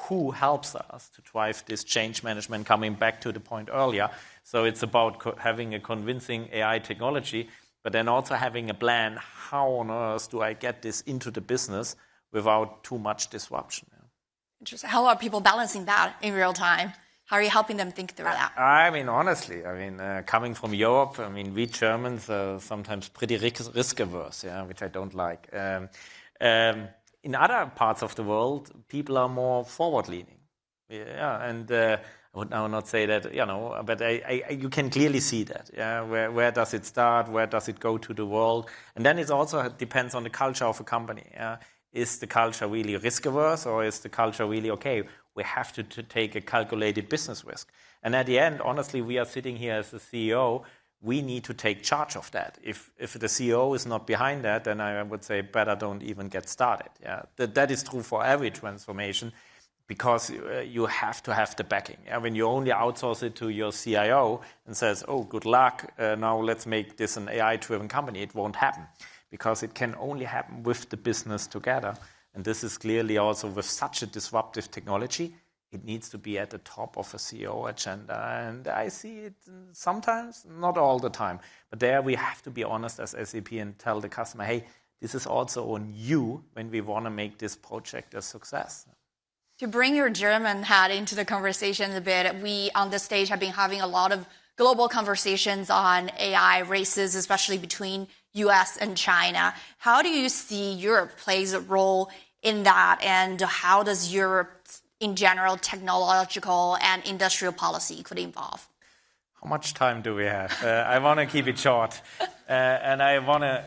Speaker 14: who helps us to drive this change management? Coming back to the point earlier, so it's about having a convincing AI technology, but then also having a plan. How on earth do I get this into the business without too much disruption? Yeah.
Speaker 13: Interesting. How are people balancing that in real time? How are you helping them think through that?
Speaker 14: I mean, honestly, coming from Europe, we Germans are sometimes pretty risk averse, yeah, which I don't like. In other parts of the world, people are more forward leaning. Yeah, and I would now not say that, but you can clearly see that. Yeah, where does it start? Where does it go to the world? And then it also depends on the culture of a company. Yeah? Is the culture really risk averse, or is the culture really okay? We have to take a calculated business risk. And at the end, honestly, we are sitting here as the CEO. We need to take charge of that. If the CEO is not behind that, then I would say better don't even get started. Yeah, that is true for every transformation, because you have to have the backing. Yeah? When you only outsource it to your CIO and says, oh, good luck, now let's make this an AI-driven company, it won't happen, because it can only happen with the business together. And this is clearly also with such a disruptive technology, it needs to be at the top of a CEO agenda. And I see it sometimes, not all the time. But there we have to be honest as SAP and tell the customer, hey, this is also on you when we want to make this project a success.
Speaker 13: To bring your German hat into the conversation a bit, we on this stage have been having a lot of global conversations on AI races, especially between US and China. How do you see Europe plays a role in that, and how does Europe, in general, technological and industrial policy could evolve?
Speaker 14: How much time do we have? I want to keep it short, and I want to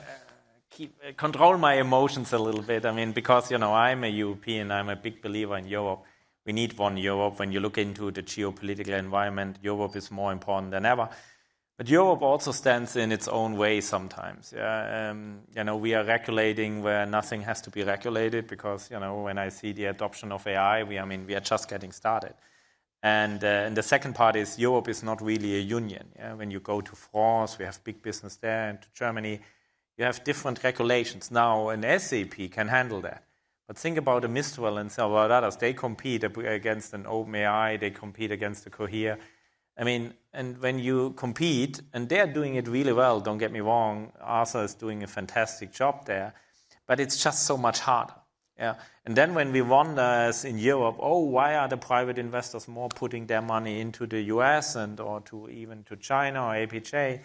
Speaker 14: control my emotions a little bit. Because, I'm a European, I'm a big believer in Europe. We need one Europe. When you look into the geopolitical environment, Europe is more important than ever. But Europe also stands in its own way sometimes. Yeah? We are regulating where nothing has to be regulated, because, when I see the adoption of AI, we are just getting started. And the second part is Europe is not really a union. Yeah? When you go to France, we have big business there, and to Germany, you have different regulations. Now, an SAP can handle that. But think about a Mistral and some others. They compete against an OpenAI, they compete against a Cohere. And when you compete, and they're doing it really well, don't get me wrong, Arthur is doing a fantastic job there, but it's just so much harder. Yeah. And then when we wonder as in Europe, why are the private investors more putting their money into the US or even to China or APJ?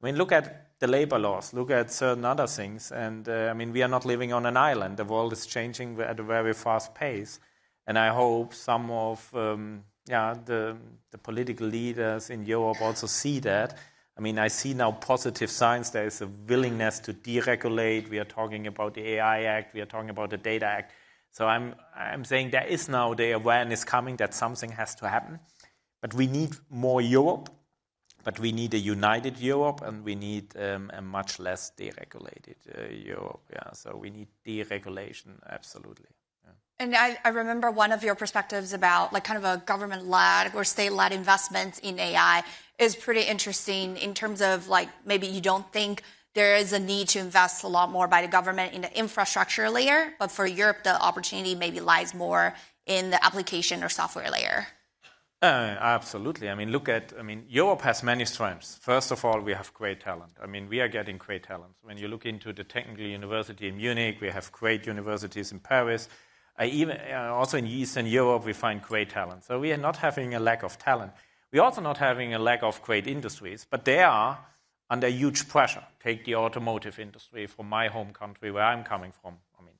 Speaker 14: Look at the labor laws, look at certain other things. And we are not living on an island. The world is changing at a very fast pace. And I hope some of the political leaders in Europe also see that. I see now positive signs. There is a willingness to deregulate. We are talking about the AI Act. We are talking about the Data Act. So I'm saying there is now the awareness coming that something has to happen. But we need more Europe. But we need a united Europe, and we need a much less deregulated Europe. Yeah, so we need deregulation, absolutely. Yeah.
Speaker 13: And I remember one of your perspectives about like kind of a government-led or state-led investments in AI is pretty interesting in terms of like maybe you don't think there is a need to invest a lot more by the government in the infrastructure layer, but for Europe, the opportunity maybe lies more in the application or software layer.
Speaker 14: Absolutely. Europe has many strengths. First of all, we have great talent. We are getting great talent. When you look into the technical university in Munich, we have great universities in Paris. Also in Eastern Europe, we find great talent. So we are not having a lack of talent. We're also not having a lack of great industries, but they are under huge pressure. Take the automotive industry from my home country where I'm coming from.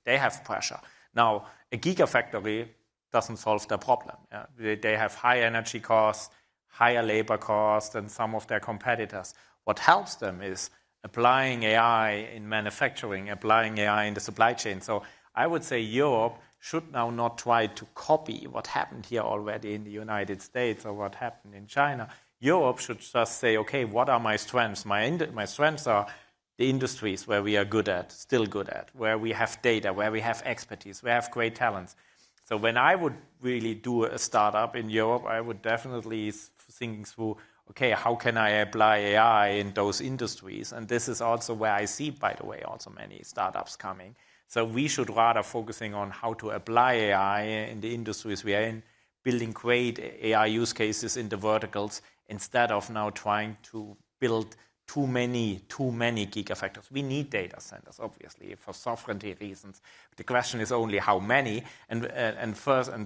Speaker 14: They have pressure. Now, a gigafactory doesn't solve their problem. They have high energy costs, higher labor costs than some of their competitors. What helps them is applying AI in manufacturing, applying AI in the supply chain. So I would say Europe should now not try to copy what happened here already in the United States or what happened in China. Europe should just say, okay, what are my strengths? My strengths are the industries where we are good at, still good at, where we have data, where we have expertise, where we have great talents. So when I would really do a startup in Europe, I would definitely think through, okay, how can I apply AI in those industries? And this is also where I see, by the way, also many startups coming. So we should rather focusing on how to apply AI in the industries we are in, building great AI use cases in the verticals, instead of now trying to build too many gigafactories. We need data centers, obviously, for sovereignty reasons. The question is only how many. And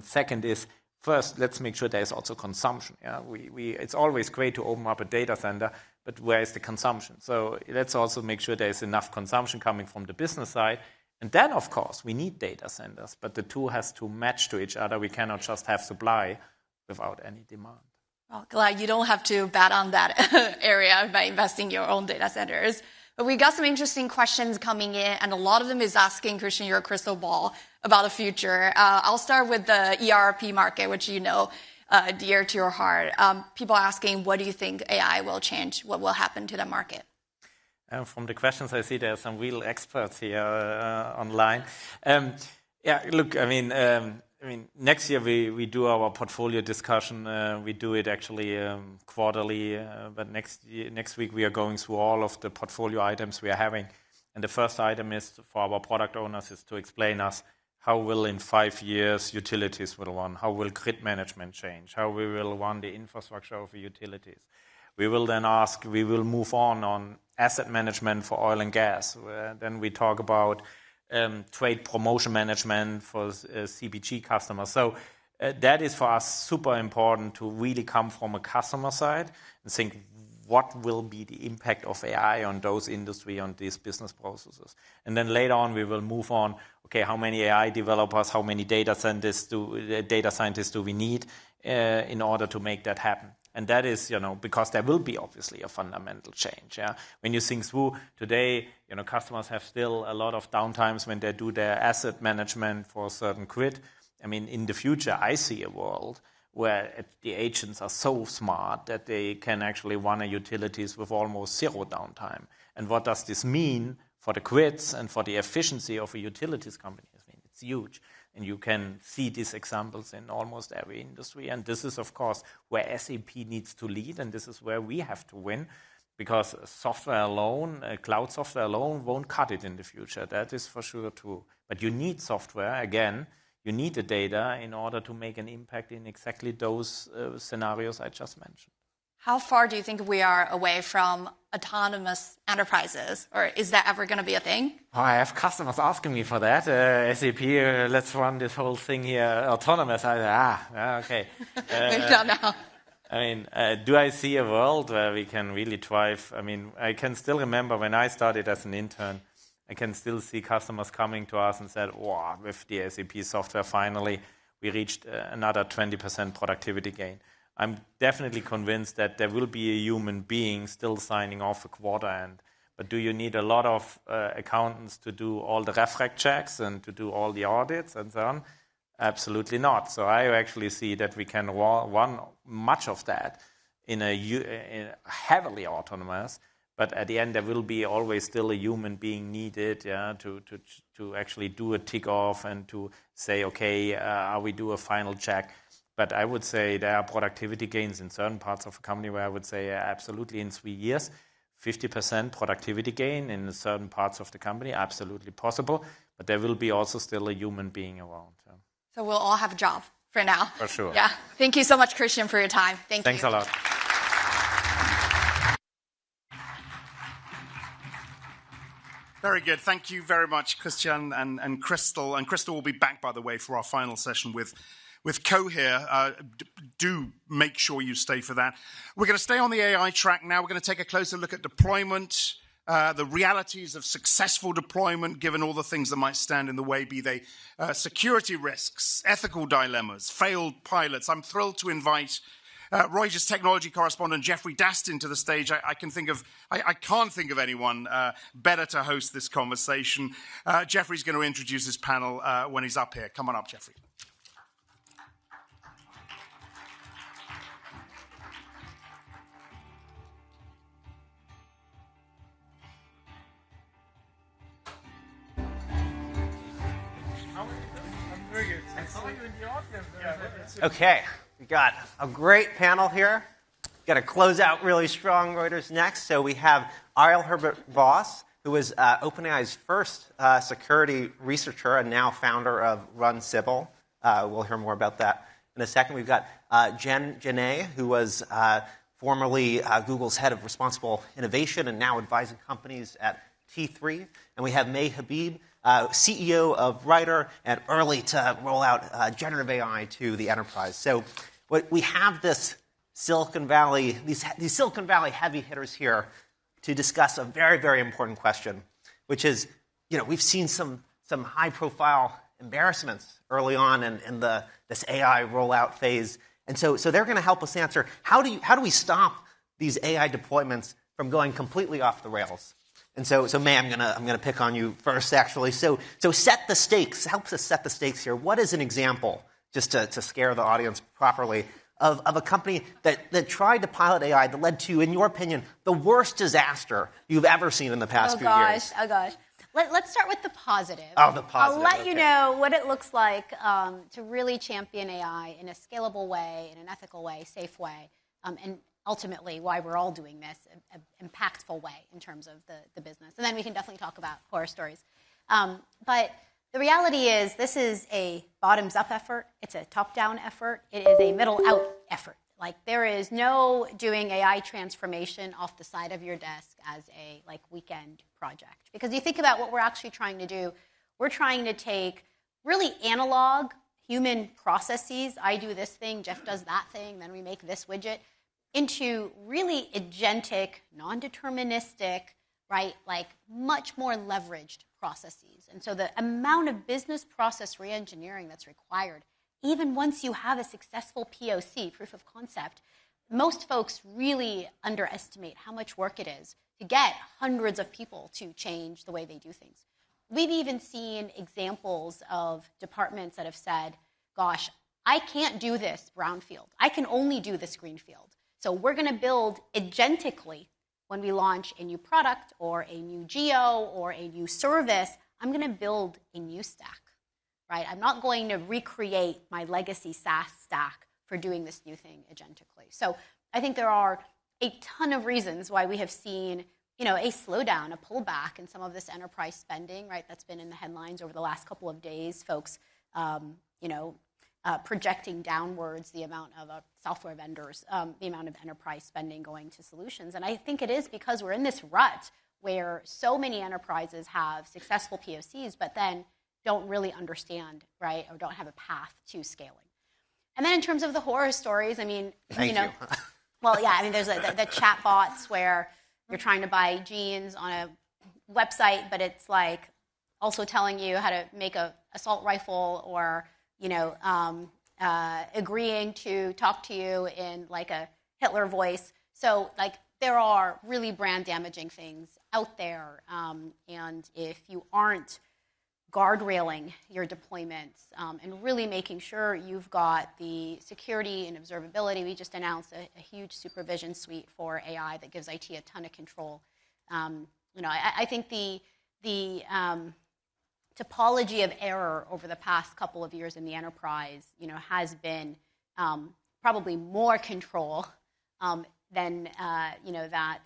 Speaker 14: second is, first, let's make sure there is also consumption. It's always great to open up a data center, but where is the consumption? So let's also make sure there is enough consumption coming from the business side. And then, of course, we need data centers, but the two has to match to each other. We cannot just have supply without any demand.
Speaker 13: Well, glad you don't have to bet on that area by investing in your own data centers. But we got some interesting questions coming in, and a lot of them is asking, Christian, your crystal ball about the future. I'll start with the ERP market, which you know dear to your heart. People are asking, what do you think AI will change? What will happen to the market?
Speaker 14: From the questions I see, there are some real experts here online. Next year we do our portfolio discussion. We do it actually quarterly, but next week we are going through all of the portfolio items we are having. And the first item is for our product owners is to explain us how will in 5 years utilities will run, how will grid management change, how we will run the infrastructure of the utilities. We will then we will move on asset management for oil and gas. Then we talk about trade promotion management for CPG customers. So that is for us super important to really come from a customer side and think what will be the impact of AI on those industry, on these business processes. And then later on we will move on, okay, how many AI developers, how many data scientists do we need in order to make that happen? And that is, because there will be obviously a fundamental change. Yeah? When you think through today, customers have still a lot of downtimes when they do their asset management for a certain grid. In the future, I see a world where the agents are so smart that they can actually run a utilities with almost zero downtime. And what does this mean for the grids and for the efficiency of a utilities company? It's huge. And you can see these examples in almost every industry. And this is, of course, where SAP needs to lead. And this is where we have to win. Because software alone, cloud software alone, won't cut it in the future. That is for sure true. But you need software, again, you need the data in order to make an impact in exactly those scenarios I just mentioned.
Speaker 13: How far do you think we are away from autonomous enterprises? Or is that ever going to be a thing?
Speaker 14: I have customers asking me for that. SAP, let's run this whole thing here autonomous. Okay.
Speaker 13: Maybe not now.
Speaker 14: Do I see a world where we can really thrive? I can still remember when I started as an intern, I can still see customers coming to us and said, wow, with the SAP software, finally, we reached another 20% productivity gain. I'm definitely convinced that there will be a human being still signing off a quarter end. But do you need a lot of accountants to do all the refreg checks and to do all the audits and so on? Absolutely not. So I actually see that we can run much of that in a heavily autonomous, But at the end, there will be always still a human being needed, to actually do a tick off and to say, okay, we do a final check. But I would say there are productivity gains in certain parts of the company where I would say absolutely in 3 years, 50% productivity gain in certain parts of the company, absolutely possible. But there will be also still a human being around.
Speaker 13: So we'll all have a job for now.
Speaker 14: For sure.
Speaker 13: Yeah. Thank you so much, Christian, for your time.
Speaker 14: Thanks a lot.
Speaker 1: Very good. Thank you very much, Christian and Crystal. And Crystal will be back, by the way, for our final session with Cohere. Do make sure you stay for that. We're going to stay on the AI track now. We're going to take a closer look at deployment, the realities of successful deployment, given all the things that might stand in the way, be they security risks, ethical dilemmas, failed pilots. I'm thrilled to invite Reuters technology correspondent Jeffrey Dastin to the stage. I can't think of anyone better to host this conversation. Jeffrey's going to introduce his panel when he's up here. Come on up, Jeffrey.
Speaker 9: Okay, we got a great panel here. Got to close out really strong Reuters next. So we have Ariel Herbert-Voss, who was OpenAI's first security researcher and now founder of Run Sybil. We'll hear more about that in a second. We've got Jen Janae, who was formerly Google's head of responsible innovation and now advising companies at T3. And we have May Habib, CEO of Writer, and early to roll out generative AI to the enterprise. So we have these Silicon Valley heavy hitters here to discuss a very, very important question, which is, we've seen some high-profile embarrassments early on in this AI rollout phase. And so they're going to help us answer, how do we stop these AI deployments from going completely off the rails? And so May, I'm gonna pick on you first, actually. So set the stakes. Helps us set the stakes here. What is an example, just to scare the audience properly, of a company that tried to pilot AI that led to, in your opinion, the worst disaster you've ever seen in the past few years?
Speaker 15: Oh gosh. Let's start with the positive.
Speaker 9: Oh, the positive.
Speaker 15: I'll let you know what it looks like to really champion AI in a scalable way, in an ethical way, safe way, and ultimately why we're all doing this, an impactful way in terms of the business. And then we can definitely talk about horror stories. But the reality is this is a bottoms-up effort. It's a top-down effort. It is a middle-out effort. Like, there is no doing AI transformation off the side of your desk as a weekend project. Because you think about what we're actually trying to do. We're trying to take really analog human processes. I do this thing, Jeff does that thing, then we make this widget, into really agentic, non-deterministic, right, much more leveraged processes. And so the amount of business process re-engineering that's required, even once you have a successful POC, proof of concept, most folks really underestimate how much work it is to get hundreds of people to change the way they do things. We've even seen examples of departments that have said, gosh, I can't do this brownfield. I can only do this greenfield. So we're going to build agentically when we launch a new product or a new geo or a new service. I'm going to build a new stack, right? I'm not going to recreate my legacy SaaS stack for doing this new thing agentically. So I think there are a ton of reasons why we have seen, a slowdown, a pullback in some of this enterprise spending, right? That's been in the headlines over the last couple of days. Folks, projecting downwards the amount of software vendors, the amount of enterprise spending going to solutions. And I think it is because we're in this rut where so many enterprises have successful POCs, but then don't really understand, right, or don't have a path to scaling. And then in terms of the horror stories,
Speaker 9: Thank you.
Speaker 15: Well, yeah, there's the chat bots where you're trying to buy jeans on a website, but it's also telling you how to make an assault rifle, or agreeing to talk to you in a Hitler voice. So there are really brand damaging things out there. And if you aren't guardrailing your deployments and really making sure you've got the security and observability, we just announced a huge supervision suite for AI that gives IT a ton of control. I think the topology of error over the past couple of years in the enterprise, has been probably more control than that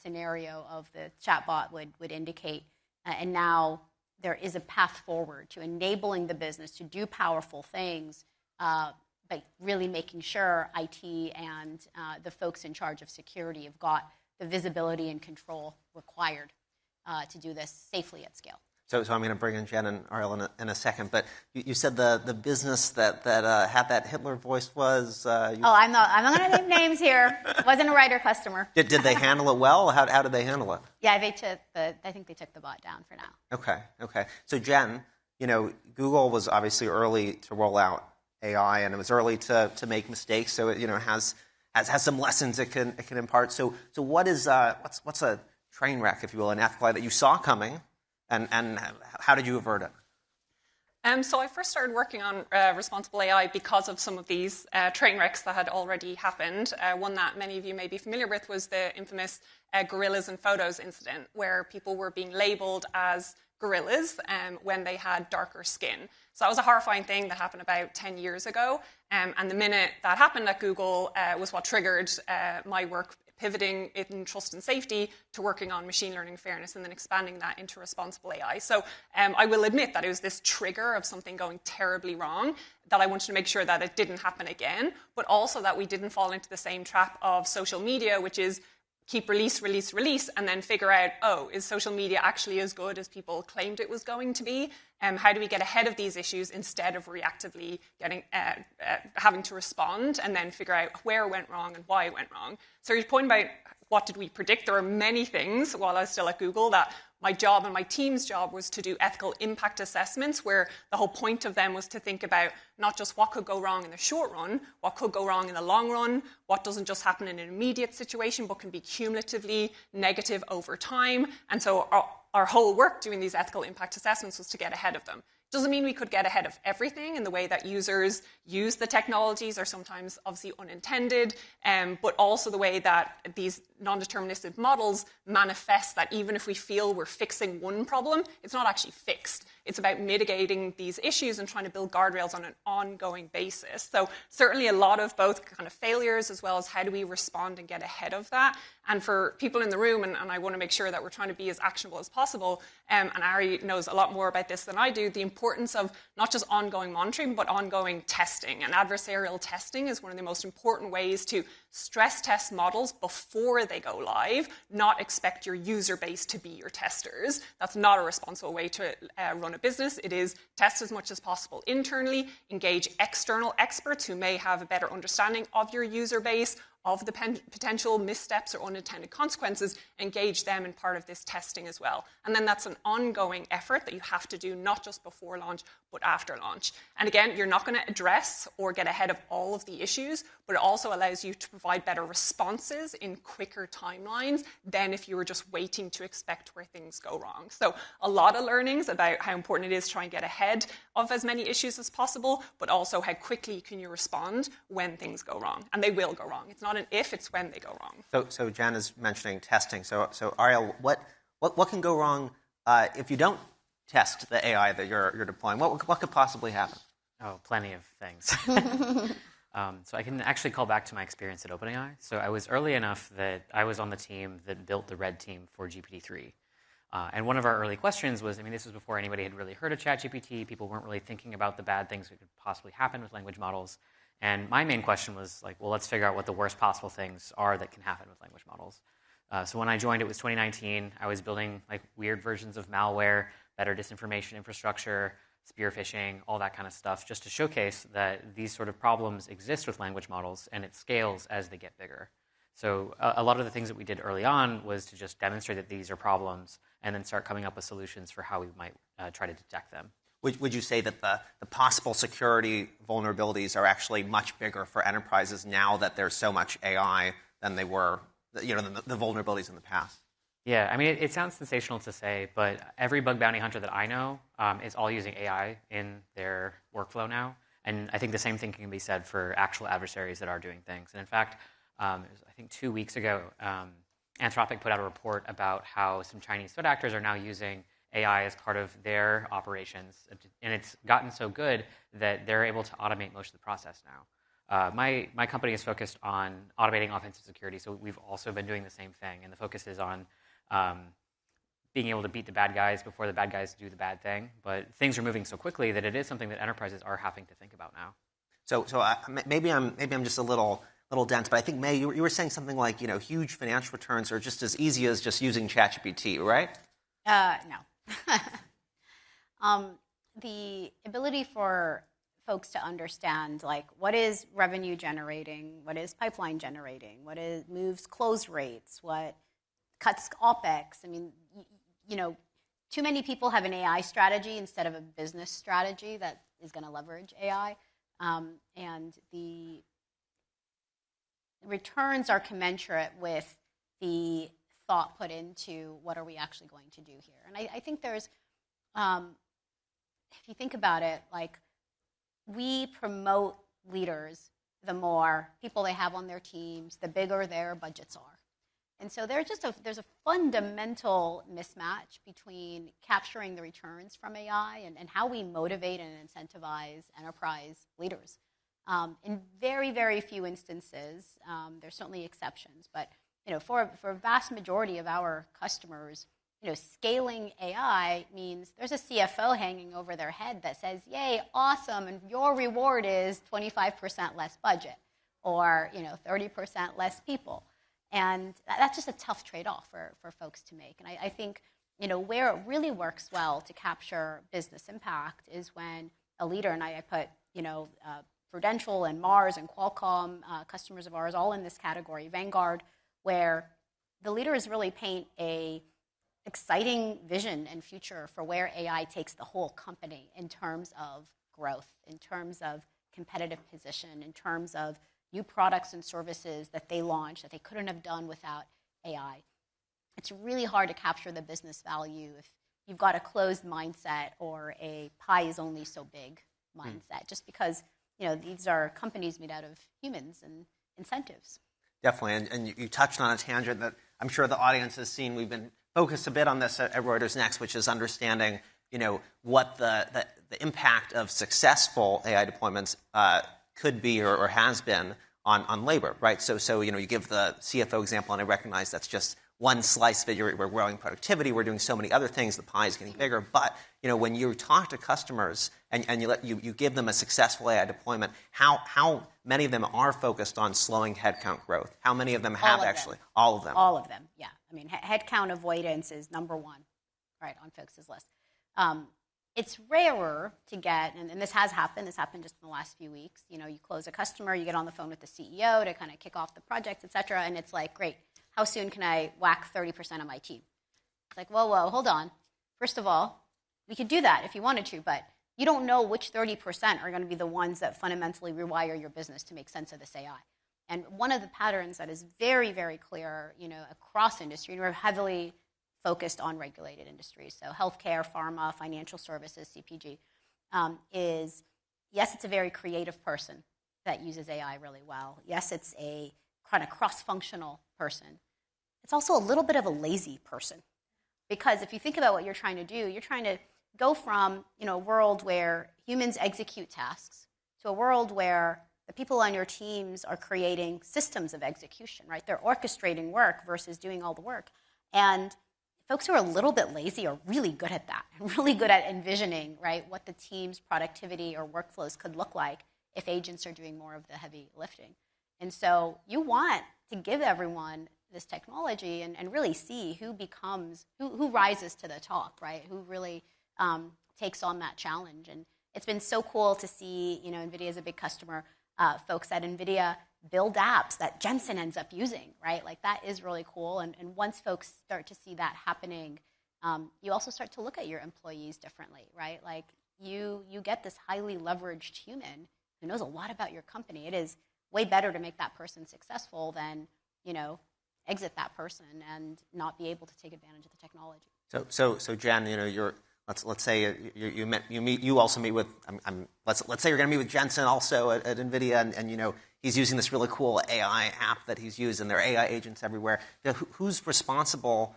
Speaker 15: scenario of the chatbot would indicate. And now there is a path forward to enabling the business to do powerful things, but really making sure IT and the folks in charge of security have got the visibility and control required to do this safely at scale.
Speaker 9: So I'm going to bring in Jen and Ariel in a second, but you said the business that had that Hitler voice was...
Speaker 15: I'm not going to name names here. Wasn't a writer customer.
Speaker 9: Did they handle it well? How did they handle it?
Speaker 15: Yeah, I think they took the bot down for now.
Speaker 9: Okay. So Jen, Google was obviously early to roll out AI, and it was early to make mistakes, so it has some lessons it can impart. So what's a train wreck, if you will, an ethical that you saw coming, and how did you avert it?
Speaker 16: So I first started working on responsible AI because of some of these train wrecks that had already happened. One that many of you may be familiar with was the infamous gorillas and photos incident, where people were being labeled as gorillas when they had darker skin. So that was a horrifying thing that happened about 10 years ago. And the minute that happened at Google was what triggered my work pivoting in trust and safety to working on machine learning fairness and then expanding that into responsible AI. So I will admit that it was this trigger of something going terribly wrong that I wanted to make sure that it didn't happen again, but also that we didn't fall into the same trap of social media, which is keep release, and then figure out, is social media actually as good as people claimed it was going to be? How do we get ahead of these issues instead of reactively having to respond and then figure out where it went wrong and why it went wrong? So your point about what did we predict, there are many things while I was still at Google that my job and my team's job was to do ethical impact assessments, where the whole point of them was to think about not just what could go wrong in the short run, what could go wrong in the long run, what doesn't just happen in an immediate situation, but can be cumulatively negative over time. And so our whole work doing these ethical impact assessments was to get ahead of them. Doesn't mean we could get ahead of everything, in the way that users use the technologies are sometimes obviously unintended, but also the way that these non-deterministic models manifest that even if we feel we're fixing one problem, it's not actually fixed. It's about mitigating these issues and trying to build guardrails on an ongoing basis. So certainly a lot of both kind of failures as well as how do we respond and get ahead of that. And for people in the room, and I want to make sure that we're trying to be as actionable as possible, and Ari knows a lot more about this than I do, the importance of not just ongoing monitoring, but ongoing testing. And adversarial testing is one of the most important ways to stress test models before they go live, not expect your user base to be your testers. That's not a responsible way to run a business. It is test as much as possible internally, engage external experts who may have a better understanding of your user base, of the potential missteps or unintended consequences, engage them in part of this testing as well. And then that's an ongoing effort that you have to do not just before launch, but after launch. And again, you're not going to address or get ahead of all of the issues, but it also allows you to provide better responses in quicker timelines than if you were just waiting to expect where things go wrong. So a lot of learnings about how important it is to try and get ahead of as many issues as possible, but also how quickly can you respond when things go wrong. And they will go wrong. It's not an if, it's when they go wrong.
Speaker 9: So Jen is mentioning testing. So Ariel, what can go wrong if you don't test the AI that you're deploying? What could possibly happen?
Speaker 17: Oh, plenty of things. So I can actually call back to my experience at OpenAI. So I was early enough that I was on the team that built the red team for GPT-3. And one of our early questions was, this was before anybody had really heard of ChatGPT. People weren't really thinking about the bad things that could possibly happen with language models. And my main question was let's figure out what the worst possible things are that can happen with language models. So when I joined, it was 2019. I was building weird versions of malware, better disinformation infrastructure, spear phishing, all that kind of stuff, just to showcase that these sort of problems exist with language models, and it scales as they get bigger. So a lot of the things that we did early on was to just demonstrate that these are problems and then start coming up with solutions for how we might try to detect them.
Speaker 9: Would you say that the possible security vulnerabilities are actually much bigger for enterprises now that there's so much AI than they were, the vulnerabilities in the past?
Speaker 17: Yeah, it sounds sensational to say, but every bug bounty hunter that I know is all using AI in their workflow now. And I think the same thing can be said for actual adversaries that are doing things. And in fact, it was, I think 2 weeks ago, Anthropic put out a report about how some Chinese threat actors are now using AI as part of their operations, and it's gotten so good that they're able to automate most of the process now. My company is focused on automating offensive security, so we've also been doing the same thing, and the focus is on being able to beat the bad guys before the bad guys do the bad thing. But things are moving so quickly that it is something that enterprises are having to think about now.
Speaker 9: Maybe I'm just a little dense, but I think, May, you were saying something like, huge financial returns are just as easy as just using ChatGPT, right?
Speaker 15: No. The ability for folks to understand, like, what is revenue generating, what is pipeline generating, what moves close rates, what cuts OpEx. I mean, too many people have an AI strategy instead of a business strategy that is going to leverage AI. And the returns are commensurate with the thought put into what are we actually going to do here. And I think there's, if you think about it, like, we promote leaders the more people they have on their teams, the bigger their budgets are. And so there's a fundamental mismatch between capturing the returns from AI and how we motivate and incentivize enterprise leaders. In very, very few instances, there's certainly exceptions, but for a vast majority of our customers, scaling AI means there's a CFO hanging over their head that says, "Yay, awesome, and your reward is 25% less budget, or 30% less people." And that's just a tough trade-off for folks to make. And I think where it really works well to capture business impact is when a leader, and I put Prudential and Mars and Qualcomm, customers of ours, all in this category, Vanguard, where the leaders really paint a exciting vision and future for where AI takes the whole company in terms of growth, in terms of competitive position, in terms of new products and services that they launch that they couldn't have done without AI. It's really hard to capture the business value if you've got a closed mindset or a pie is only so big mindset, just because these are companies made out of humans and incentives.
Speaker 9: Definitely, and you touched on a tangent that I'm sure the audience has seen. We've been focused a bit on this at Reuters Next, which is understanding, what the impact of successful AI deployments could be or has been on labor, right? So you give the CFO example, and I recognize that's just one slice of it. We're growing productivity. We're doing so many other things. The pie is getting bigger. But when you talk to customers and you give them a successful AI deployment, how many of them are focused on slowing headcount growth? How many of them have actually? All of them.
Speaker 15: All of them. Yeah. I mean, headcount avoidance is number one, right, on folks' list. It's rarer to get, and this has happened. This happened just in the last few weeks. You close a customer, you get on the phone with the CEO to kind of kick off the project, et cetera, and it's like, great. How soon can I whack 30% of my team? It's like, whoa, hold on. First of all, we could do that if you wanted to, but you don't know which 30% are going to be the ones that fundamentally rewire your business to make sense of this AI. And one of the patterns that is very, very clear, across industry, and we're heavily focused on regulated industries, so healthcare, pharma, financial services, CPG, is, yes, it's a very creative person that uses AI really well. Yes, it's a kind of cross-functional person. It's also a little bit of a lazy person, because if you think about what you're trying to do, you're trying to go from a world where humans execute tasks to a world where the people on your teams are creating systems of execution, right? They're orchestrating work versus doing all the work. And folks who are a little bit lazy are really good at that, and really good at envisioning, right, what the team's productivity or workflows could look like if agents are doing more of the heavy lifting. And so you want to give everyone this technology and really see who rises to the top, right? Who really takes on that challenge. And it's been so cool to see, NVIDIA is a big customer, folks at NVIDIA build apps that Jensen ends up using, right? Like, that is really cool. And once folks start to see that happening, you also start to look at your employees differently, right? Like, you get this highly leveraged human who knows a lot about your company. It is way better to make that person successful than, exit that person and not be able to take advantage of the technology.
Speaker 9: So Jen, you're let's say you also meet with let's say you're going to meet with Jensen also at NVIDIA, and he's using this really cool AI app that he's used, and there are AI agents everywhere. Who's responsible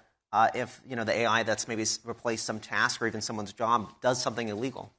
Speaker 9: if the AI that's maybe replaced some task or even someone's job does something illegal?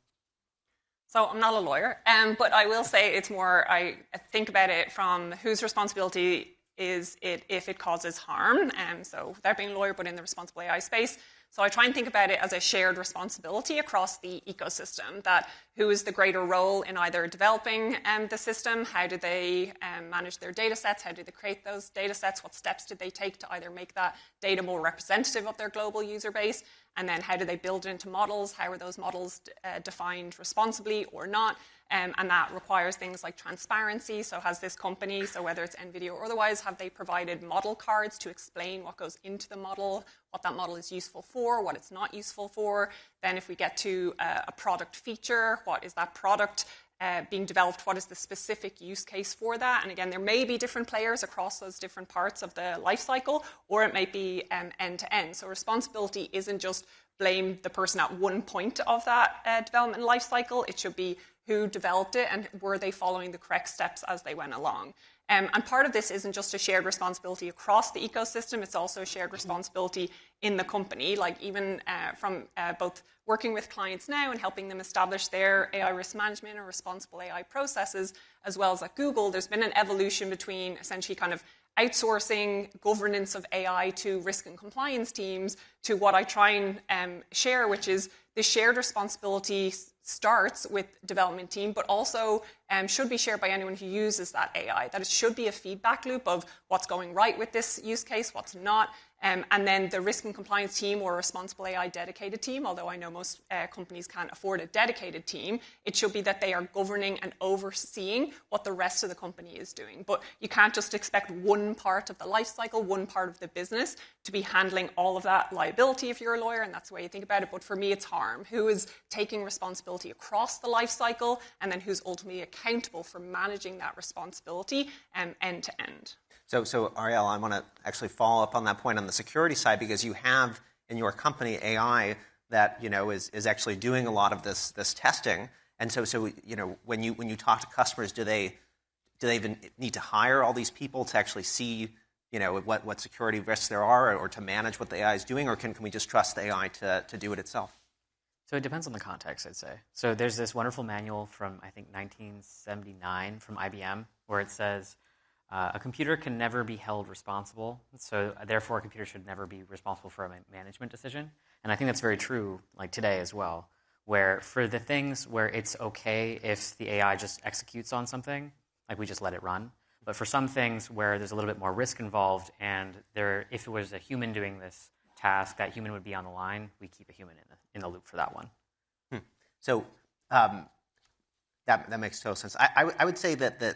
Speaker 16: So I'm not a lawyer, but I will say it's more, I think about it from whose responsibility is it if it causes harm. So without being a lawyer, but in the responsible AI space. So I try and think about it as a shared responsibility across the ecosystem, that who is the greater role in either developing the system, how do they manage their data sets, how do they create those data sets, what steps did they take to either make that data more representative of their global user base, and then how do they build it into models, how are those models defined responsibly or not, and that requires things like transparency. So has this company, so whether it's NVIDIA or otherwise, have they provided model cards to explain what goes into the model, what that model is useful for, what it's not useful for? Then if we get to a product feature, what is that product being developed? What is the specific use case for that? And again, there may be different players across those different parts of the life cycle, or it may be end to end. So responsibility isn't just blame the person at one point of that development life cycle. It should be who developed it and were they following the correct steps as they went along. And part of this isn't just a shared responsibility across the ecosystem, it's also a shared responsibility in the company, like even from both working with clients now and helping them establish their AI risk management or responsible AI processes, as well as at Google, there's been an evolution between essentially kind of outsourcing governance of AI to risk and compliance teams to what I try and share, which is the shared responsibility starts with development team, but also should be shared by anyone who uses that AI. That it should be a feedback loop of what's going right with this use case, what's not, and then the risk and compliance team or responsible AI dedicated team, although I know most companies can't afford a dedicated team, it should be that they are governing and overseeing what the rest of the company is doing. But you can't just expect one part of the life cycle, one part of the business to be handling all of that liability if you're a lawyer, and that's the way you think about it. But for me, it's harm. Who is taking responsibility across the life cycle, and then who's ultimately accountable for managing that responsibility end to end.
Speaker 9: So Ariel, I want to actually follow up on that point on the security side, because you have in your company AI that is actually doing a lot of this testing. And so when you talk to customers, do they even need to hire all these people to actually see what security risks there are, or to manage what the AI is doing, or can we just trust the AI to do it itself?
Speaker 17: So it depends on the context, I'd say. So there's this wonderful manual from, I think, 1979 from IBM, where it says, a computer can never be held responsible, so therefore a computer should never be responsible for a management decision. And I think that's very true like today as well, where for the things where it's okay if the AI just executes on something, like we just let it run. But for some things where there's a little bit more risk involved, and if it was a human doing this task, that human would be on the line, we keep a human in the loop for that one.
Speaker 9: So that makes total sense. I would say that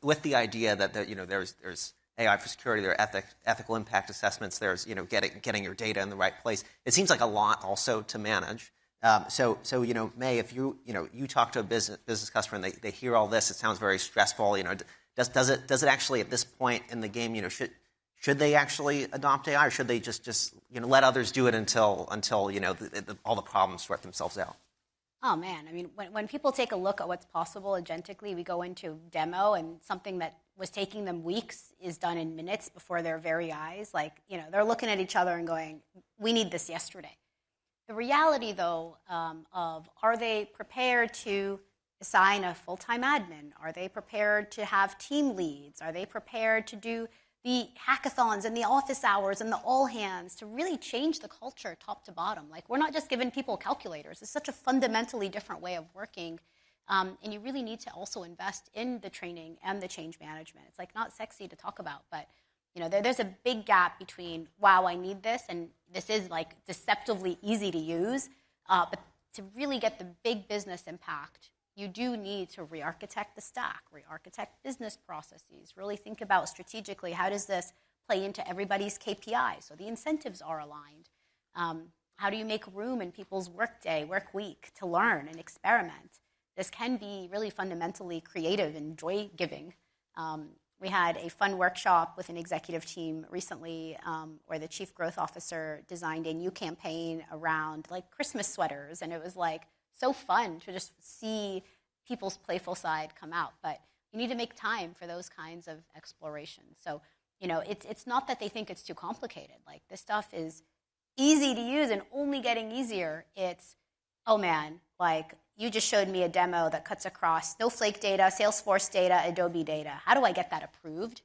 Speaker 9: with the idea that there's AI for security, there are ethical impact assessments, there's getting your data in the right place. It seems like a lot also to manage. So May, if you talk to a business customer and they hear all this, it sounds very stressful. Does it actually at this point in the game, should they actually adopt AI, or should they just let others do it until all the problems sort themselves out?
Speaker 15: Oh, man. I mean, when people take a look at what's possible agentically, we go into demo, and something that was taking them weeks is done in minutes before their very eyes. They're looking at each other and going, we need this yesterday. The reality, though, of are they prepared to assign a full-time admin? Are they prepared to have team leads? Are they prepared to do the hackathons and the office hours and the all hands to really change the culture top to bottom? We're not just giving people calculators. It's such a fundamentally different way of working. And you really need to also invest in the training and the change management. It's not sexy to talk about, but there's a big gap between, wow, I need this, and this is deceptively easy to use. But to really get the big business impact, you do need to re-architect the stack, re-architect business processes, really think about strategically, how does this play into everybody's KPI so the incentives are aligned? How do you make room in people's workday, work week to learn and experiment? This can be really fundamentally creative and joy-giving. We had a fun workshop with an executive team recently where the chief growth officer designed a new campaign around like Christmas sweaters. And it was like so fun to just see people's playful side come out. But you need to make time for those kinds of explorations. So, it's not that they think it's too complicated. Like, this stuff is easy to use and only getting easier. It's, oh man, like, you just showed me a demo that cuts across Snowflake data, Salesforce data, Adobe data. How do I get that approved?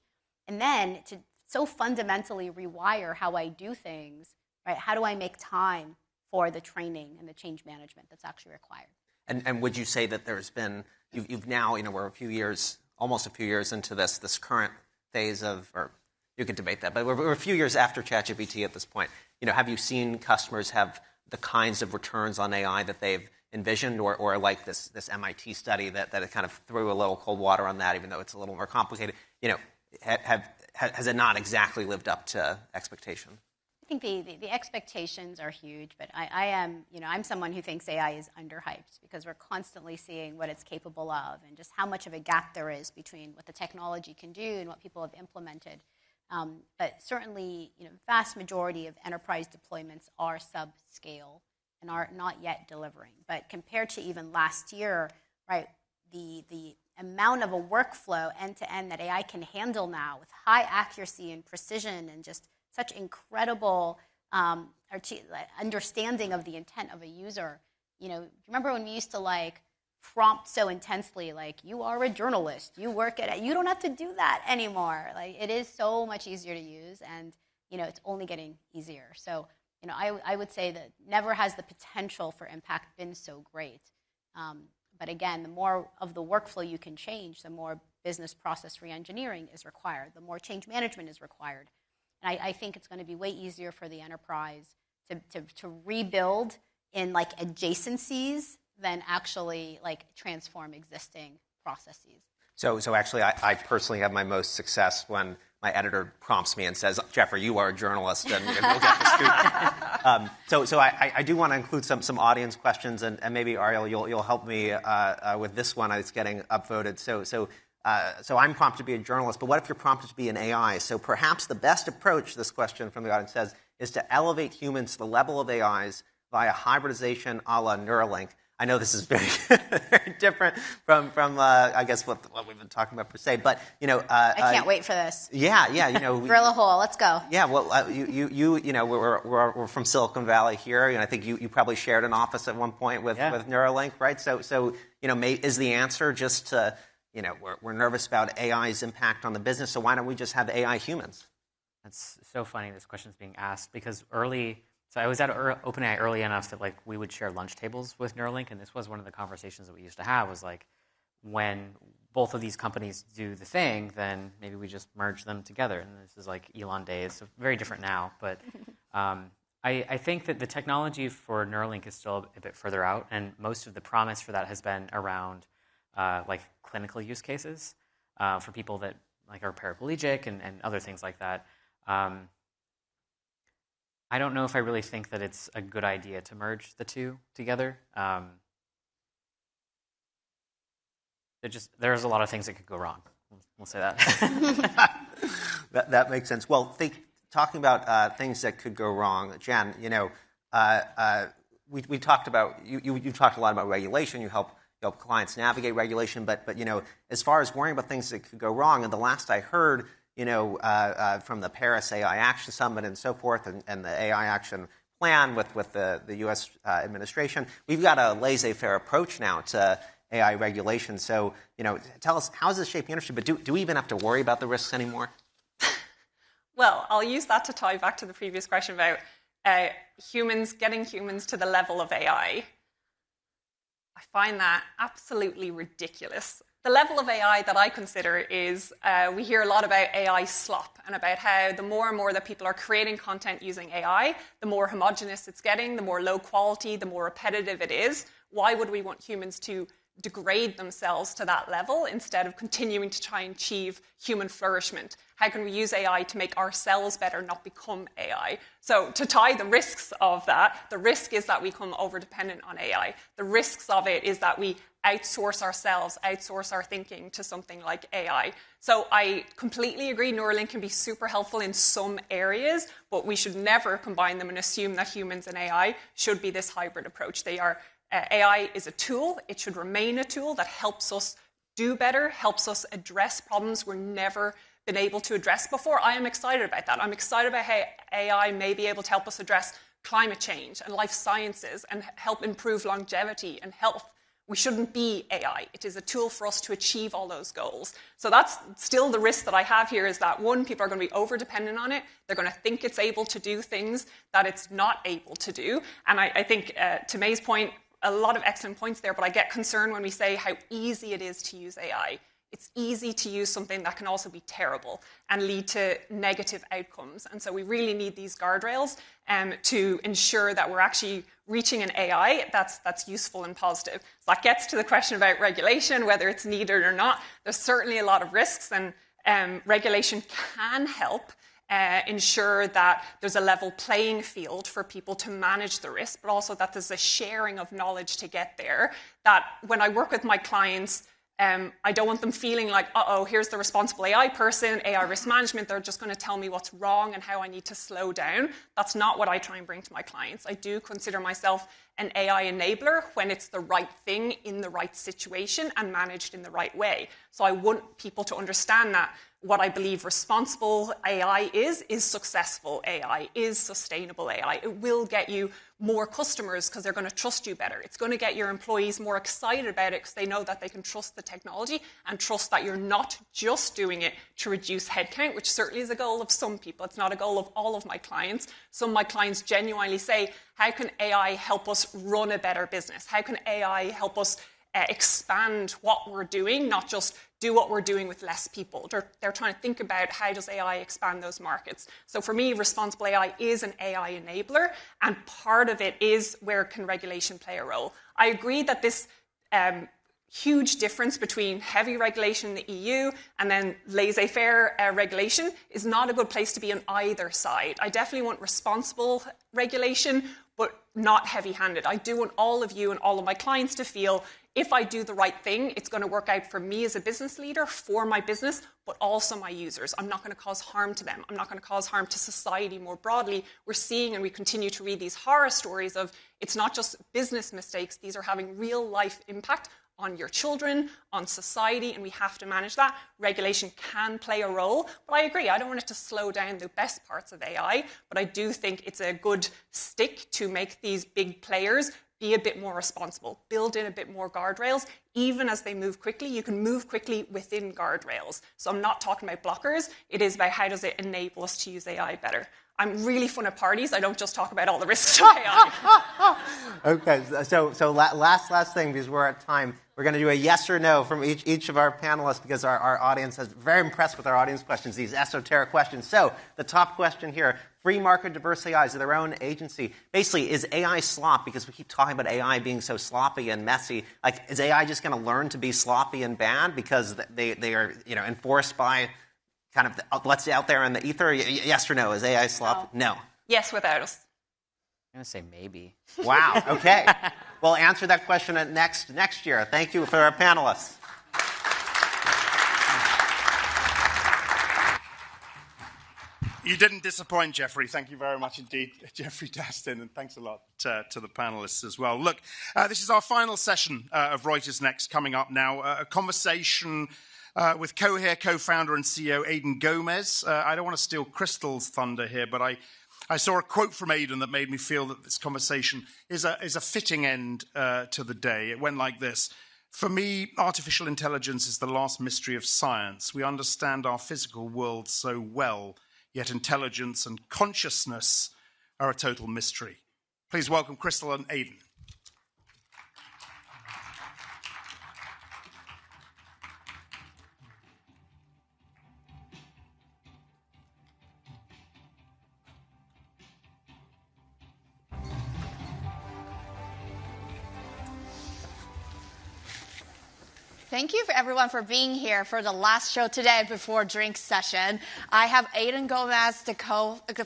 Speaker 15: And then to so fundamentally rewire how I do things, right? How do I make time for the training and the change management that's actually required?
Speaker 9: And would you say that there's been, you've now, we're almost a few years into this current phase of, or you could debate that, but we're a few years after ChatGPT at this point. Have you seen customers have the kinds of returns on AI that they've envisioned, or like this MIT study that it kind of threw a little cold water on that, even though it's a little more complicated? Has it not exactly lived up to expectation?
Speaker 15: I think the expectations are huge, but I'm someone who thinks AI is underhyped because we're constantly seeing what it's capable of and just how much of a gap there is between what the technology can do and what people have implemented. But certainly, vast majority of enterprise deployments are subscale and are not yet delivering. But compared to even last year, right, the amount of a workflow end-to-end that AI can handle now with high accuracy and precision and just such incredible understanding of the intent of a user. Remember when we used to prompt so intensely, you are a journalist, you work at it. You don't have to do that anymore. It is so much easier to use, and it's only getting easier. So I would say that never has the potential for impact been so great. But again, the more of the workflow you can change, the more business process reengineering is required, the more change management is required. And I think it's going to be way easier for the enterprise to rebuild in adjacencies than actually transform existing processes.
Speaker 9: So actually, I personally have my most success when my editor prompts me and says, "Jeffrey, you are a journalist, and go get the scoop." So I do want to include some audience questions, and maybe Ariel, you'll help me with this one. It's getting upvoted. So I'm prompted to be a journalist, but what if you're prompted to be an AI? So perhaps the best approach, this question from the audience says, is to elevate humans to the level of AIs via hybridization a la Neuralink. I know this is very, very different from I guess what we've been talking about per se, but
Speaker 15: I can't wait for this.
Speaker 9: Yeah,
Speaker 15: drill a hole. Let's go.
Speaker 9: Yeah, well, we're from Silicon Valley here, and I think you probably shared an office at one point with Neuralink, right? So is the answer just to we're nervous about AI's impact on the business, so why don't we just have AI humans?
Speaker 17: That's so funny. This question's being asked because So I was at OpenAI early enough that we would share lunch tables with Neuralink, and this was one of the conversations that we used to have was when both of these companies do the thing, then maybe we just merge them together. And this is Elon days, so very different now. But I think that the technology for Neuralink is still a bit further out, and most of the promise for that has been around clinical use cases for people that are paraplegic and other things like that. I don't know if I really think that it's a good idea to merge the two together. There's a lot of things that could go wrong. We'll say that.
Speaker 9: That makes sense. Well, talking about things that could go wrong, Jen, we talked about you talked a lot about regulation. You help clients navigate regulation, but as far as worrying about things that could go wrong, and the last I heard, from the Paris AI Action Summit and so forth, and the AI Action Plan with the U.S. administration, we've got a laissez-faire approach now to AI regulation. So, tell us, how is this shaping the industry? But do we even have to worry about the risks anymore?
Speaker 16: Well, I'll use that to tie back to the previous question about getting humans to the level of AI. I find that absolutely ridiculous. The level of AI that I consider is, we hear a lot about AI slop and about how the more and more that people are creating content using AI, the more homogenous it's getting, the more low quality, the more repetitive it is. Why would we want humans to degrade themselves to that level instead of continuing to try and achieve human flourishment? How can we use AI to make ourselves better, not become AI? So to tie the risks of that, the risk is that we become over-dependent on AI. The risks of it is that we outsource ourselves, outsource our thinking to something like AI. So I completely agree, Neuralink can be super helpful in some areas, but we should never combine them and assume that humans and AI should be this hybrid approach. AI is a tool. It should remain a tool that helps us do better, helps us address problems we're never been able to address before. I am excited about that. I'm excited about how AI may be able to help us address climate change and life sciences and help improve longevity and health. We shouldn't be AI. It is a tool for us to achieve all those goals. So that's still the risk that I have here is that, one, people are going to be over-dependent on it. They're going to think it's able to do things that it's not able to do. And I think, to May's point, a lot of excellent points there, but I get concerned when we say how easy it is to use AI. It's easy to use something that can also be terrible and lead to negative outcomes. And so we really need these guardrails to ensure that we're actually reaching an AI that's useful and positive. So that gets to the question about regulation, whether it's needed or not. There's certainly a lot of risks, and regulation can help ensure that there's a level playing field for people to manage the risk, but also that there's a sharing of knowledge to get there. That when I work with my clients, I don't want them feeling like, uh-oh, here's the responsible AI person, AI risk management, they're just going to tell me what's wrong and how I need to slow down. That's not what I try and bring to my clients. I do consider myself an AI enabler when it's the right thing in the right situation and managed in the right way. So I want people to understand that what I believe responsible AI is successful AI, is sustainable AI. It will get you more customers because they're going to trust you better. It's going to get your employees more excited about it because they know that they can trust the technology and trust that you're not just doing it to reduce headcount, which certainly is a goal of some people. It's not a goal of all of my clients. Some of my clients genuinely say, how can AI help us run a better business? How can AI help us expand what we're doing, not just do what we're doing with less people? They're trying to think about how does AI expand those markets. So for me, responsible AI is an AI enabler, and part of it is where can regulation play a role. I agree that this huge difference between heavy regulation in the EU and then laissez-faire regulation is not a good place to be on either side. I definitely want responsible regulation, but not heavy-handed. I do want all of you and all of my clients to feel if I do the right thing, it's going to work out for me as a business leader, for my business, but also my users. I'm not going to cause harm to them. I'm not going to cause harm to society more broadly. We're seeing, and we continue to read these horror stories of it's not just business mistakes. These are having real-life impact on your children, on society, and we have to manage that. Regulation can play a role, but I agree. I don't want it to slow down the best parts of AI, but I do think it's a good stick to make these big players be a bit more responsible, build in a bit more guardrails. Even as they move quickly, you can move quickly within guardrails. So I'm not talking about blockers. It is about how does it enable us to use AI better. I'm really fun at parties. I don't just talk about all the risks of AI.
Speaker 9: Okay, so last thing, because we're at time. We're going to do a yes or no from each of our panelists because our audience is very impressed with our audience questions, these esoteric questions. So the top question here, free market diverse AIs of their own agency. Basically, is AI slop? Because we keep talking about AI being so sloppy and messy. Like, is AI just going to learn to be sloppy and bad because they are enforced by kind of what's out there in the ether? Yes or no? Is AI slop? No.
Speaker 16: Yes, without us.
Speaker 17: I'm going to say maybe.
Speaker 9: Wow, okay. We'll answer that question at next year. Thank you for our panelists.
Speaker 1: You didn't disappoint, Jeffrey. Thank you very much indeed, Jeffrey Daston, and thanks a lot to the panelists as well. Look, this is our final session of Reuters Next coming up now. A conversation with Cohere co-founder and CEO Aidan Gomez. I don't want to steal Crystal's thunder here, but I saw a quote from Aidan that made me feel that this conversation is a fitting end to the day. It went like this. For me, artificial intelligence is the last mystery of science. We understand our physical world so well, yet intelligence and consciousness are a total mystery. Please welcome Crystal and Aidan.
Speaker 13: Thank you for everyone for being here for the last show today before drink session. I have Aidan Gomez, the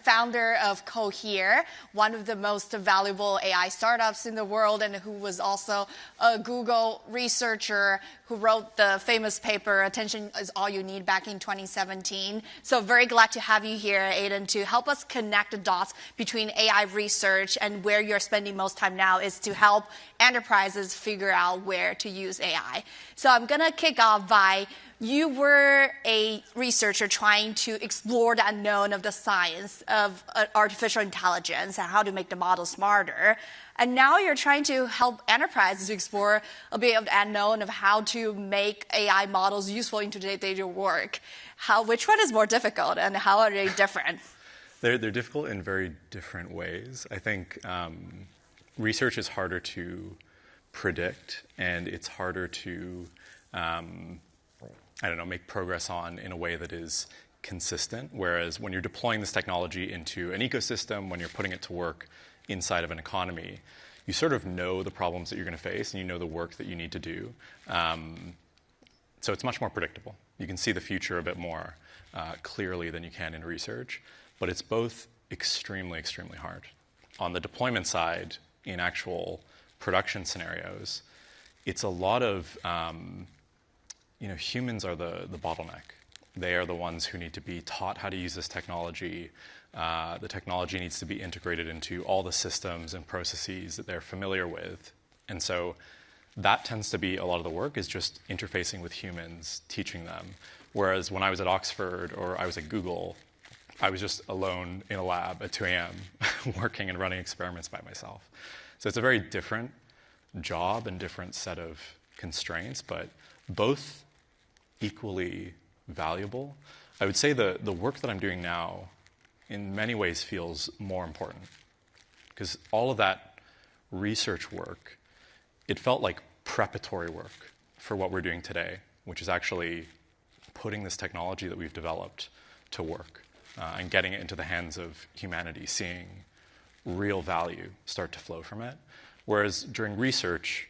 Speaker 13: founder of Cohere, one of the most valuable AI startups in the world, and who was also a Google researcher who wrote the famous paper, Attention is All You Need, back in 2017. So very glad to have you here, Aidan, to help us connect the dots between AI research and where you're spending most time now is to help enterprises figure out where to use AI. So I'm going to kick off by, you were a researcher trying to explore the unknown of the science of artificial intelligence and how to make the model smarter. And now you're trying to help enterprises explore a bit of the unknown of how to make AI models useful in today's daily work. Which one is more difficult, and how are they different?
Speaker 3: They're difficult in very different ways. I think research is harder to predict, and it's harder to, make progress on in a way that is consistent. Whereas when you're deploying this technology into an ecosystem, when you're putting it to work inside of an economy, you sort of know the problems that you're going to face, and you know the work that you need to do. So it's much more predictable. You can see the future a bit more clearly than you can in research, but it's both extremely, extremely hard. On the deployment side, in actual production scenarios, it's a lot of, humans are the bottleneck. They are the ones who need to be taught how to use this technology. The technology needs to be integrated into all the systems and processes that they're familiar with. And so that tends to be a lot of the work, is just interfacing with humans, teaching them. Whereas when I was at Oxford or I was at Google, I was just alone in a lab at 2 a.m. working and running experiments by myself. So it's a very different job and different set of constraints, but both equally valuable. I would say the work that I'm doing now in many ways feels more important, because all of that research work, it felt like preparatory work for what we're doing today, which is actually putting this technology that we've developed to work and getting it into the hands of humanity, seeing real value start to flow from it. Whereas during research,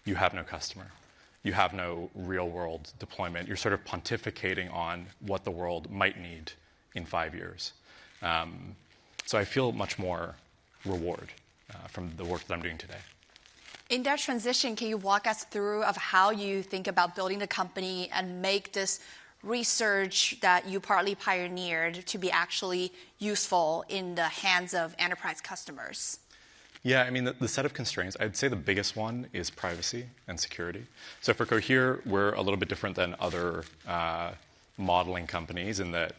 Speaker 3: you have no customer. You have no real-world deployment. You're sort of pontificating on what the world might need in 5 years. So I feel much more reward from the work that I'm doing today.
Speaker 13: In that transition, can you walk us through of how you think about building the company and make this research that you partly pioneered to be actually useful in the hands of enterprise customers?
Speaker 3: Yeah, I mean, the set of constraints, I'd say the biggest one is privacy and security. So for Cohere, we're a little bit different than other modeling companies in that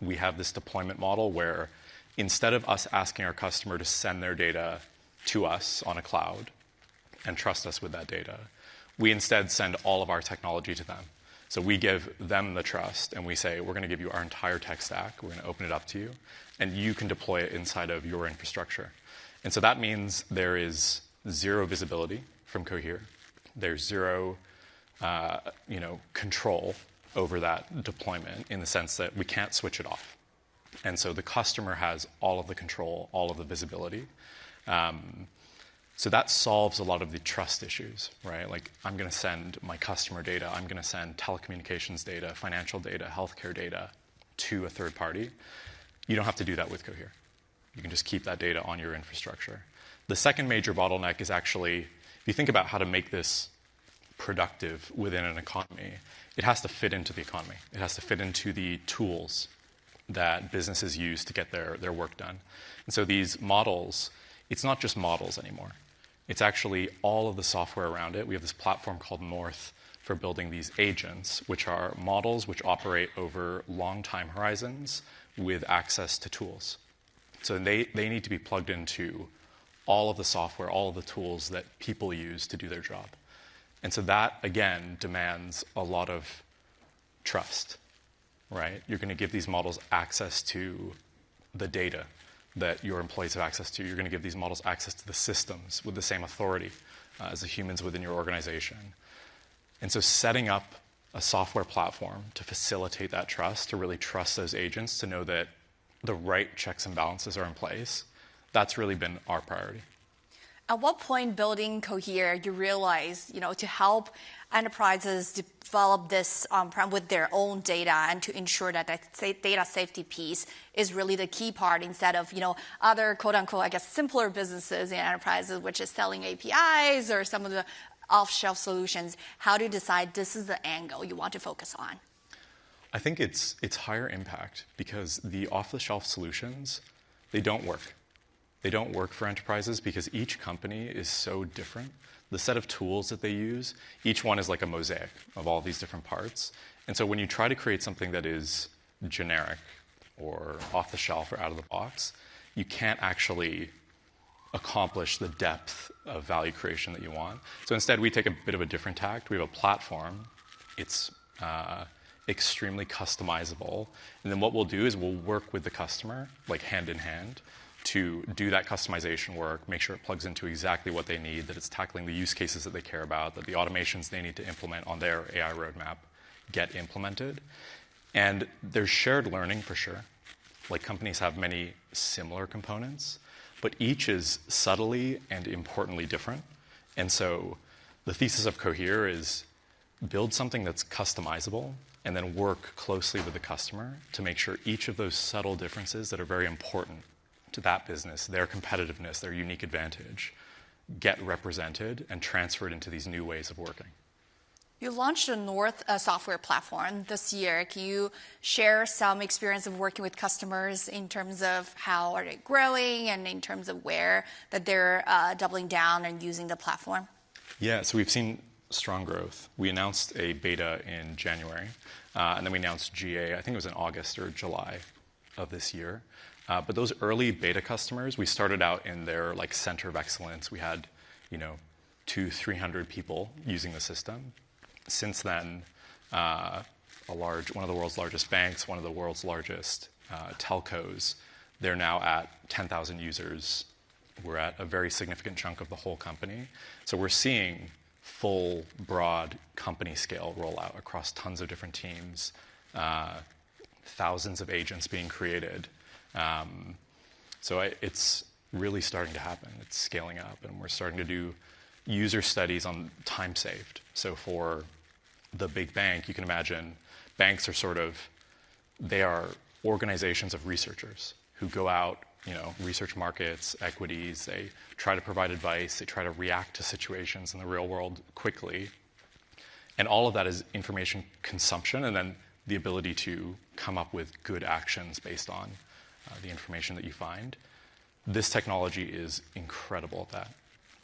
Speaker 3: we have this deployment model where instead of us asking our customer to send their data to us on a cloud and trust us with that data, we instead send all of our technology to them. So we give them the trust, and we say, we're going to give you our entire tech stack, we're going to open it up to you, and you can deploy it inside of your infrastructure. And so that means there is zero visibility from Cohere. There's zero control over that deployment in the sense that we can't switch it off. And so the customer has all of the control, all of the visibility. So that solves a lot of the trust issues, right? Like, I'm going to send my customer data, I'm going to send telecommunications data, financial data, healthcare data to a third party. You don't have to do that with Cohere. You can just keep that data on your infrastructure. The second major bottleneck is actually, if you think about how to make this productive within an economy, it has to fit into the economy. It has to fit into the tools that businesses use to get their work done. And so these models, it's not just models anymore. It's actually all of the software around it. We have this platform called North for building these agents, which are models which operate over long time horizons with access to tools. So they need to be plugged into all of the software, all of the tools that people use to do their job. And so that, again, demands a lot of trust, right? You're going to give these models access to the data that your employees have access to. You're going to give these models access to the systems with the same authority as the humans within your organization. And so setting up a software platform to facilitate that trust, to really trust those agents, to know that the right checks and balances are in place, that's really been our priority.
Speaker 13: At what point building Cohere, you realize, to help enterprises develop this on-prem with their own data and to ensure that that data safety piece is really the key part instead of, other quote-unquote, I guess, simpler businesses in enterprises, which is selling APIs or some of the off-shelf solutions. How do you decide this is the angle you want to focus on?
Speaker 3: I think it's higher impact because the off-the-shelf solutions, they don't work. They don't work for enterprises because each company is so different. The set of tools that they use, each one is like a mosaic of all these different parts. And so when you try to create something that is generic or off the shelf or out of the box, you can't actually accomplish the depth of value creation that you want. So instead, we take a bit of a different tact. We have a platform. It's extremely customizable. And then what we'll do is we'll work with the customer, like hand in hand, to do that customization work, make sure it plugs into exactly what they need, that it's tackling the use cases that they care about, that the automations they need to implement on their AI roadmap get implemented. And there's shared learning for sure. Like companies have many similar components, but each is subtly and importantly different. And so the thesis of Cohere is build something that's customizable and then work closely with the customer to make sure each of those subtle differences that are very important to that business, their competitiveness, their unique advantage, get represented and transferred into these new ways of working.
Speaker 13: You launched a North software platform this year. Can you share some experience of working with customers in terms of how are they growing and in terms of where that they're doubling down and using the platform?
Speaker 3: Yeah, so we've seen strong growth. We announced a beta in January, and then we announced GA, I think it was in August or July of this year. But those early beta customers, we started out in their center of excellence. We had, 200-300 people using the system. Since then, one of the world's largest banks, one of the world's largest telcos, they're now at 10,000 users. We're at a very significant chunk of the whole company. So we're seeing full, broad company scale rollout across tons of different teams, thousands of agents being created. So it's really starting to happen. It's scaling up, and we're starting to do user studies on time saved. So for the big bank, you can imagine banks are they are organizations of researchers who go out, research markets, equities, they try to provide advice, they try to react to situations in the real world quickly. And all of that is information consumption and then the ability to come up with good actions based on the information that you find. This technology is incredible at that.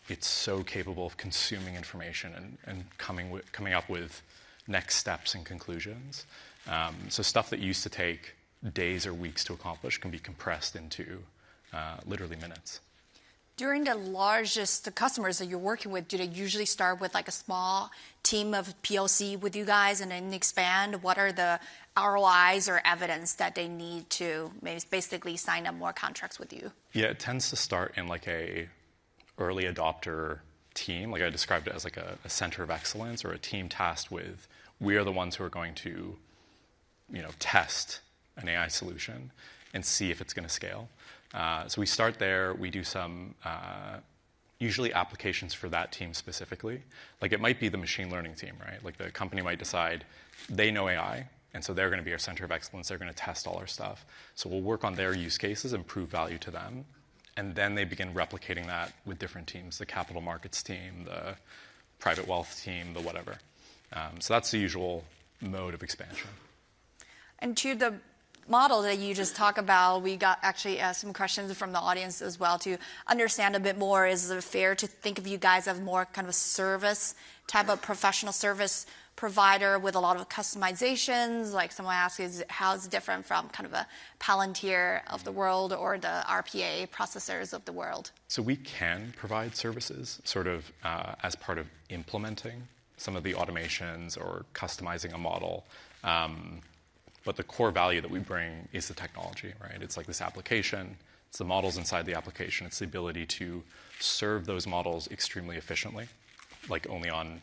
Speaker 3: It's so capable of consuming information and coming up with next steps and conclusions. So stuff that used to take days or weeks to accomplish can be compressed into literally minutes.
Speaker 13: During the customers that you're working with, do they usually start with a small team of POC with you guys and then expand? What are the ROIs or evidence that they need to basically sign up more contracts with you?
Speaker 3: Yeah, it tends to start in a early adopter team. I described it as a center of excellence or a team tasked with, we are the ones who are going to, test an AI solution and see if it's going to scale. So we start there. We do some usually applications for that team specifically. It might be the machine learning team, right? The company might decide they know AI, and so they're going to be our center of excellence. They're going to test all our stuff. So we'll work on their use cases and prove value to them. And then they begin replicating that with different teams, the capital markets team, the private wealth team, the whatever. So that's the usual mode of expansion.
Speaker 13: And to the model that you just talked about, we got actually some questions from the audience as well to understand a bit more. Is it fair to think of you guys as more kind of a service type of professional service provider with a lot of customizations? Someone asked, how is it different from kind of a Palantir of the world or the RPA processors of the world?
Speaker 3: So we can provide services as part of implementing some of the automations or customizing a model. But the core value that we bring is the technology, right? It's this application. It's the models inside the application. It's the ability to serve those models extremely efficiently, only on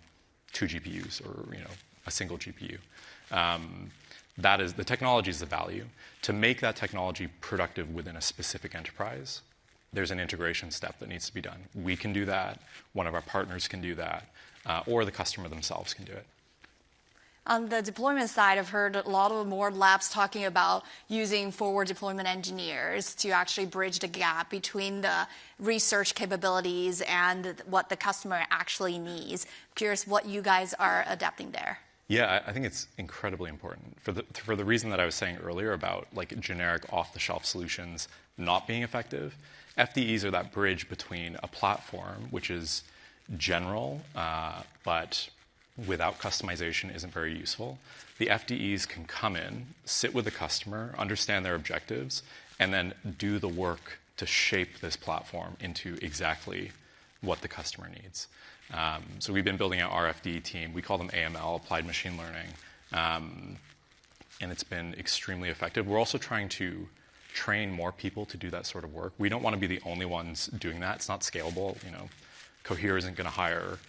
Speaker 3: 2 GPUs or a single GPU. That is the technology is the value. To make that technology productive within a specific enterprise there's an integration step that needs to be done. We can do that, one of our partners can do that, or the customer themselves can do it.
Speaker 13: On the deployment side, I've heard a lot of more labs talking about using forward deployment engineers to actually bridge the gap between the research capabilities and what the customer actually needs. Curious what you guys are adapting there.
Speaker 3: Yeah, I think it's incredibly important for the reason that I was saying earlier about like generic off-the-shelf solutions not being effective. FDEs are that bridge between a platform, which is general, but without customization isn't very useful. The FDEs can come in, sit with the customer, understand their objectives, and then do the work to shape this platform into exactly what the customer needs. So we've been building out our FDE team. We call them AML, Applied Machine Learning, and it's been extremely effective. We're also trying to train more people to do that sort of work. We don't want to be the only ones doing that. It's not scalable. Cohere isn't going to hire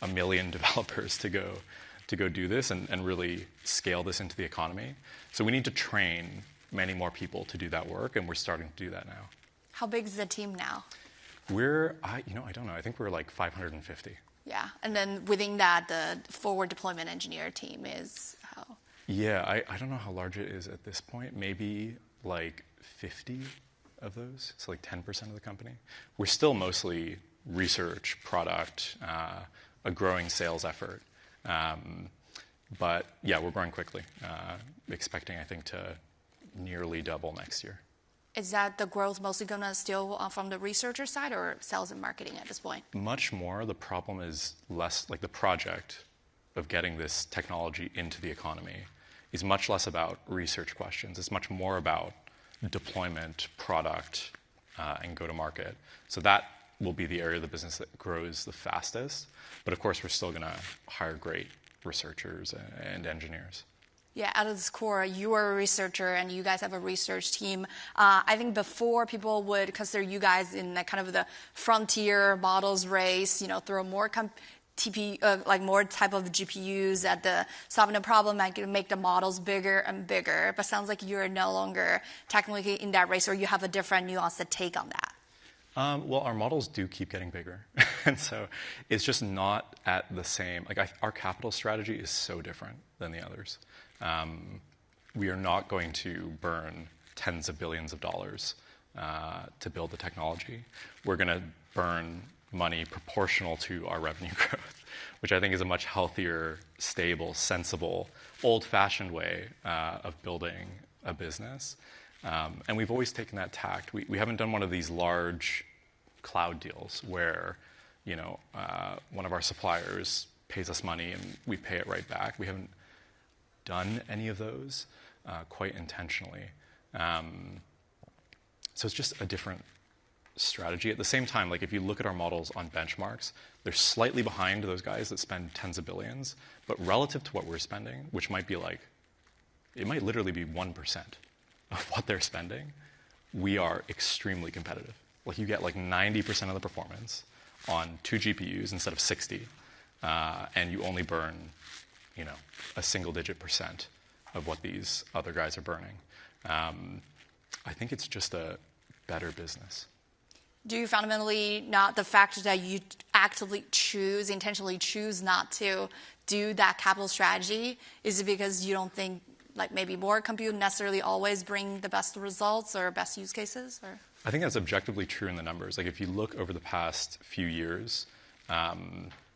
Speaker 3: 1 million developers to go do this and really scale this into the economy. So we need to train many more people to do that work, and we're starting to do that now.
Speaker 13: How big is the team now?
Speaker 3: I don't know. I think we're like 550.
Speaker 13: Yeah, and then within that, the forward deployment engineer team is how?
Speaker 3: Yeah, I don't know how large it is at this point. Maybe like 50 of those, so like 10% of the company. We're still mostly research, product, a growing sales effort. But yeah, we're growing quickly, expecting, I think, to nearly double next year.
Speaker 13: Is that the growth mostly going to still from the researcher side or sales and marketing at this point?
Speaker 3: Much more. The problem is less, like the project of getting this technology into the economy is much less about research questions. It's much more about deployment, product, and go-to-market. So that will be the area of the business that grows the fastest. But of course, we're still going to hire great researchers and engineers.
Speaker 13: Yeah, at its core, you are a researcher and you guys have a research team. I think before people would consider you guys in that kind of the frontier models race, throw more more type of GPUs at the solving the problem and make the models bigger and bigger. But sounds like you're no longer technically in that race, or you have a different nuanced take on that.
Speaker 3: Well, our models do keep getting bigger. And so it's just not at the same, our capital strategy is so different than the others. We are not going to burn tens of billions of dollars to build the technology. We're going to burn money proportional to our revenue growth, which I think is a much healthier, stable, sensible, old-fashioned way of building a business. And we've always taken that tact. We haven't done one of these large cloud deals where one of our suppliers pays us money and we pay it right back. We haven't done any of those quite intentionally. So it's just a different strategy. At the same time, if you look at our models on benchmarks, they're slightly behind those guys that spend tens of billions, but relative to what we're spending, which might be it might literally be 1% of what they're spending, we are extremely competitive. You get 90% of the performance on 2 GPUs instead of 60, and you only burn a single-digit % of what these other guys are burning. I think it's just a better business.
Speaker 13: Do you fundamentally not the fact that you intentionally choose not to do that capital strategy? Is it because you don't think maybe more compute necessarily always bring the best results or best use cases? Or?
Speaker 3: I think that's objectively true in the numbers. If you look over the past few years,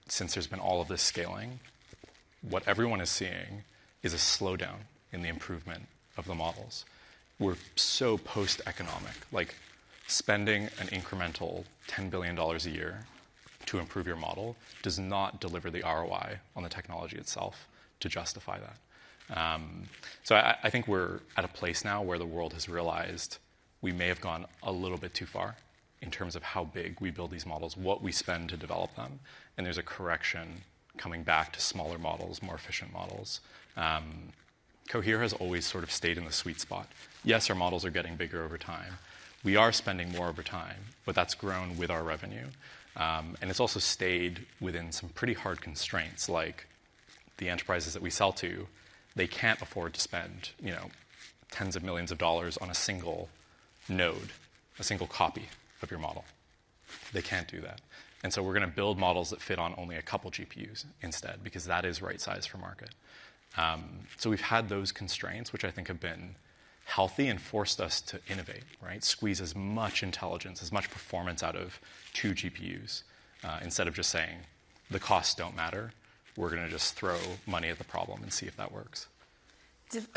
Speaker 3: since there's been all of this scaling, what everyone is seeing is a slowdown in the improvement of the models. We're so post-economic. Spending an incremental $10 billion a year to improve your model does not deliver the ROI on the technology itself to justify that. So I think we're at a place now where the world has realized we may have gone a little bit too far in terms of how big we build these models, what we spend to develop them, and there's a correction coming back to smaller models, more efficient models. Cohere has always sort of stayed in the sweet spot. Yes, our models are getting bigger over time. We are spending more over time, but that's grown with our revenue. And it's also stayed within some pretty hard constraints, like the enterprises that we sell to, they can't afford to spend, tens of millions of dollars on a single node, a single copy of your model. They can't do that. And so we're going to build models that fit on only a couple GPUs instead, because that is right size for market. So we've had those constraints, which I think have been healthy and forced us to innovate, right? Squeeze as much intelligence, as much performance out of 2 GPUs, instead of just saying the costs don't matter. We're going to just throw money at the problem and see if that works.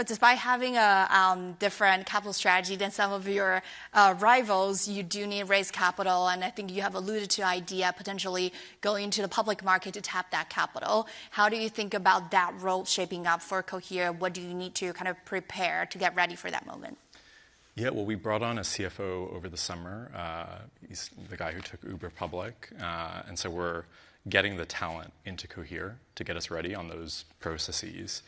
Speaker 13: Despite having a different capital strategy than some of your rivals, you do need to raise capital, and I think you have alluded to the idea potentially going to the public market to tap that capital. How do you think about that role shaping up for Cohere? What do you need to kind of prepare to get ready for that moment?
Speaker 3: Yeah, well, we brought on a CFO over the summer. He's the guy who took Uber public, and so we're getting the talent into Cohere to get us ready on those processes.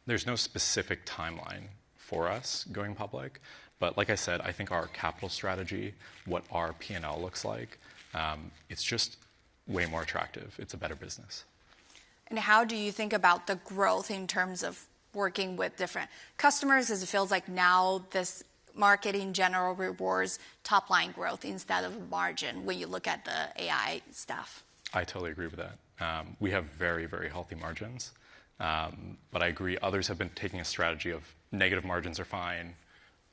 Speaker 3: There's no specific timeline for us going public, but like I said, I think our capital strategy, what our P&L looks like, it's just way more attractive. It's a better business.
Speaker 13: And how do you think about the growth in terms of working with different customers? Because it feels like now this market in general rewards top-line growth instead of margin when you look at the AI stuff.
Speaker 3: I totally agree with that. We have very, very healthy margins. But I agree, others have been taking a strategy of negative margins are fine,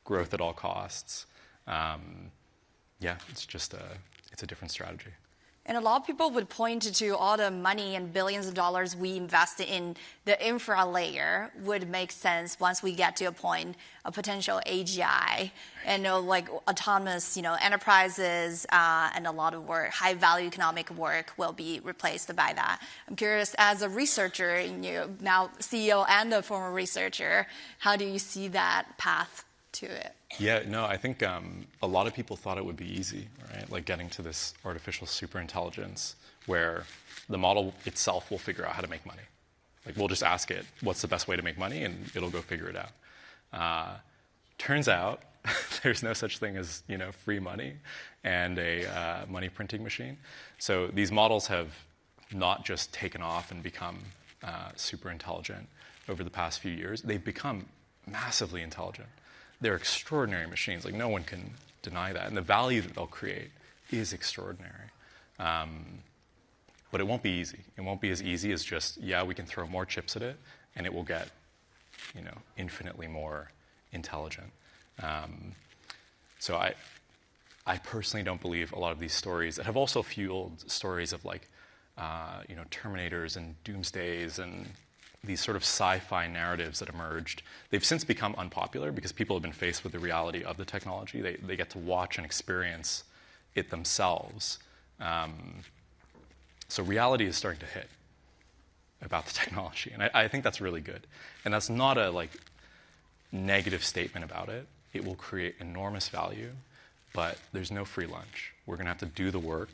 Speaker 3: growth at all costs. Yeah, it's just it's a different strategy.
Speaker 13: And a lot of people would point to all the money and billions of dollars we invest in the infra layer would make sense once we get to a point of potential AGI and like autonomous, enterprises and a lot of work, high value economic work will be replaced by that. I'm curious, as a researcher, now CEO and a former researcher, how do you see that path to it?
Speaker 3: Yeah, no, I think a lot of people thought it would be easy, right? Like getting to this artificial superintelligence where the model itself will figure out how to make money. Like we'll just ask it, what's the best way to make money? And it'll go figure it out. Turns out there's no such thing as, free money and a money printing machine. So these models have not just taken off and become super intelligent over the past few years. They've become massively intelligent. They're extraordinary machines. Like no one can deny that. And the value that they'll create is extraordinary. But it won't be easy. It won't be as easy as just, we can throw more chips at it and it will get, infinitely more intelligent. So I personally don't believe a lot of these stories that have also fueled stories of like, Terminators and Doomsdays and these sort of sci-fi narratives that emerged. They've since become unpopular because people have been faced with the reality of the technology. They get to watch and experience it themselves. So reality is starting to hit about the technology. And I think that's really good. And that's not a negative statement about it. It will create enormous value, but there's no free lunch. We're going to have to do the work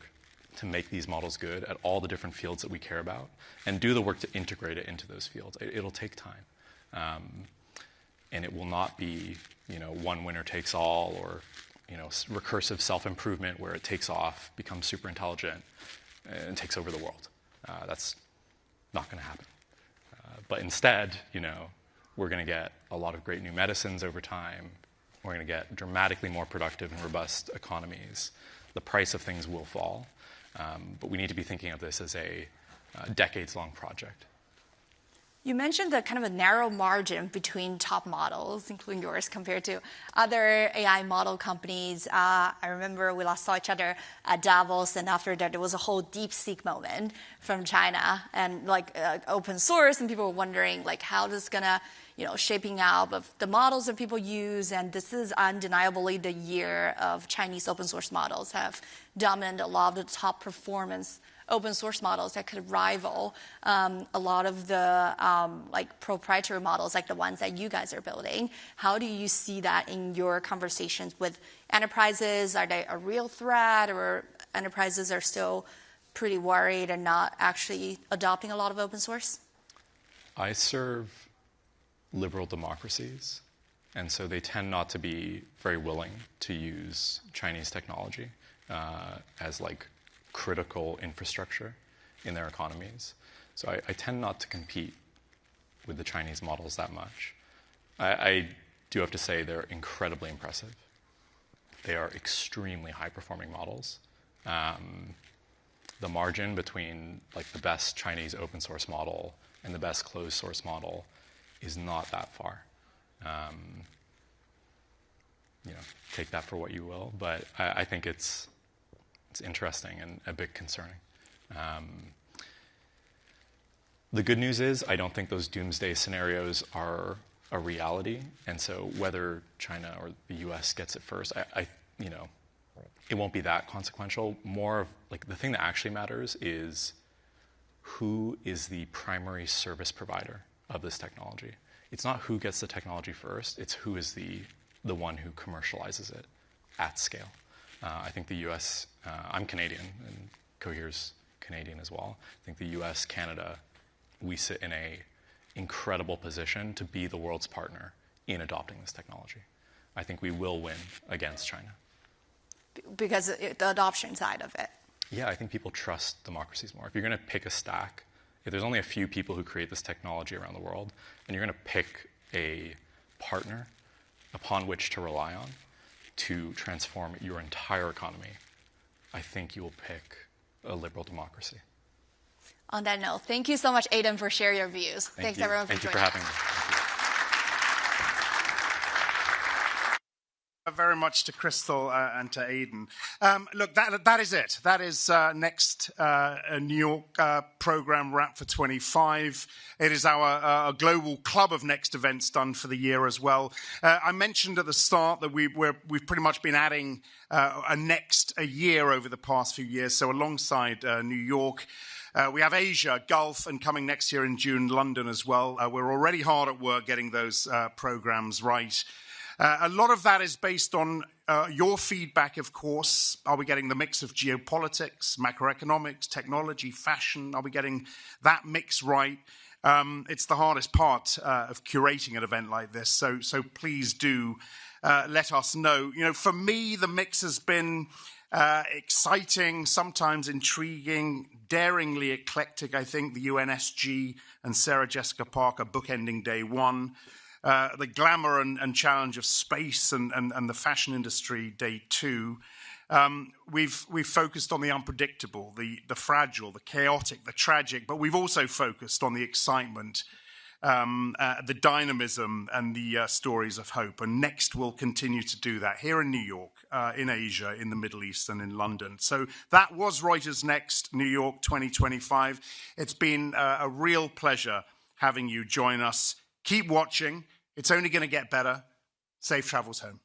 Speaker 3: to make these models good at all the different fields that we care about and do the work to integrate it into those fields. It'll take time. And it will not be, one winner takes all or, recursive self-improvement where it takes off, becomes super intelligent, and takes over the world. That's not going to happen. But instead, we're going to get a lot of great new medicines over time. We're going to get dramatically more productive and robust economies. The price of things will fall. But we need to be thinking of this as a decades-long project.
Speaker 13: You mentioned the kind of a narrow margin between top models, including yours, compared to other AI model companies. I remember we last saw each other at Davos, and after that, there was a whole DeepSeek moment from China and open source, and people were wondering how this is gonna, shaping out of the models that people use. And this is undeniably the year of Chinese open source models have dominated a lot of the top performance open source models that could rival a lot of the proprietary models like the ones that you guys are building. How do you see that in your conversations with enterprises? Are they a real threat, or enterprises are still pretty worried and not actually adopting a lot of open source?
Speaker 3: I serve liberal democracies, and so they tend not to be very willing to use Chinese technology as critical infrastructure in their economies. So I tend not to compete with the Chinese models that much. I do have to say they're incredibly impressive. they are extremely high-performing models. The margin between like the best Chinese open source model and the best closed source model is not that far. Take that for what you will, but I think it's interesting and a bit concerning. The good news is I don't think those doomsday scenarios are a reality, and so whether China or the U.S. gets it first, it won't be that consequential. More of like the thing that actually matters is who is the primary service provider of this technology. It's not who gets the technology first, it's who is the one who commercializes it at scale. I think the US, I'm Canadian, and Cohere's Canadian as well. I think the US, Canada, we sit in a incredible position to be the world's partner in adopting this technology. I think we will win against China.
Speaker 13: Because the adoption side of it.
Speaker 3: Yeah, I think people trust democracies more. If you're going to pick a stack, if there's only a few people who create this technology around the world, and you're going to pick a partner upon which to rely on to transform your entire economy, I think you will pick a liberal democracy.
Speaker 13: On that note, thank you so much, Aidan, for sharing your views. Thanks, everyone, for
Speaker 3: joining.
Speaker 13: Thank you
Speaker 3: for having me.
Speaker 1: Very much to Crystal and to Aidan. Look, that is it. That is next New York program wrap for 25. It is our global club of next events done for the year as well. I mentioned at the start that we've pretty much been adding a year over the past few years. So alongside New York, we have Asia, Gulf, and coming next year in June, London as well. We're already hard at work getting those programs right. A lot of that is based on your feedback, of course. Are we getting the mix of geopolitics, macroeconomics, technology, fashion? Are we getting that mix right? It's the hardest part of curating an event like this, so please do let us know. For me, the mix has been exciting, sometimes intriguing, daringly eclectic. I think the UNSG and Sarah Jessica Parker bookending day one. The glamour and challenge of space and the fashion industry, day two. We've focused on the unpredictable, the fragile, the chaotic, the tragic, but we've also focused on the excitement, the dynamism, and the stories of hope. And next we'll continue to do that here in New York, in Asia, in the Middle East, and in London. So that was Reuters Next New York 2025. It's been a real pleasure having you join us. Keep watching. It's only going to get better. Safe travels home.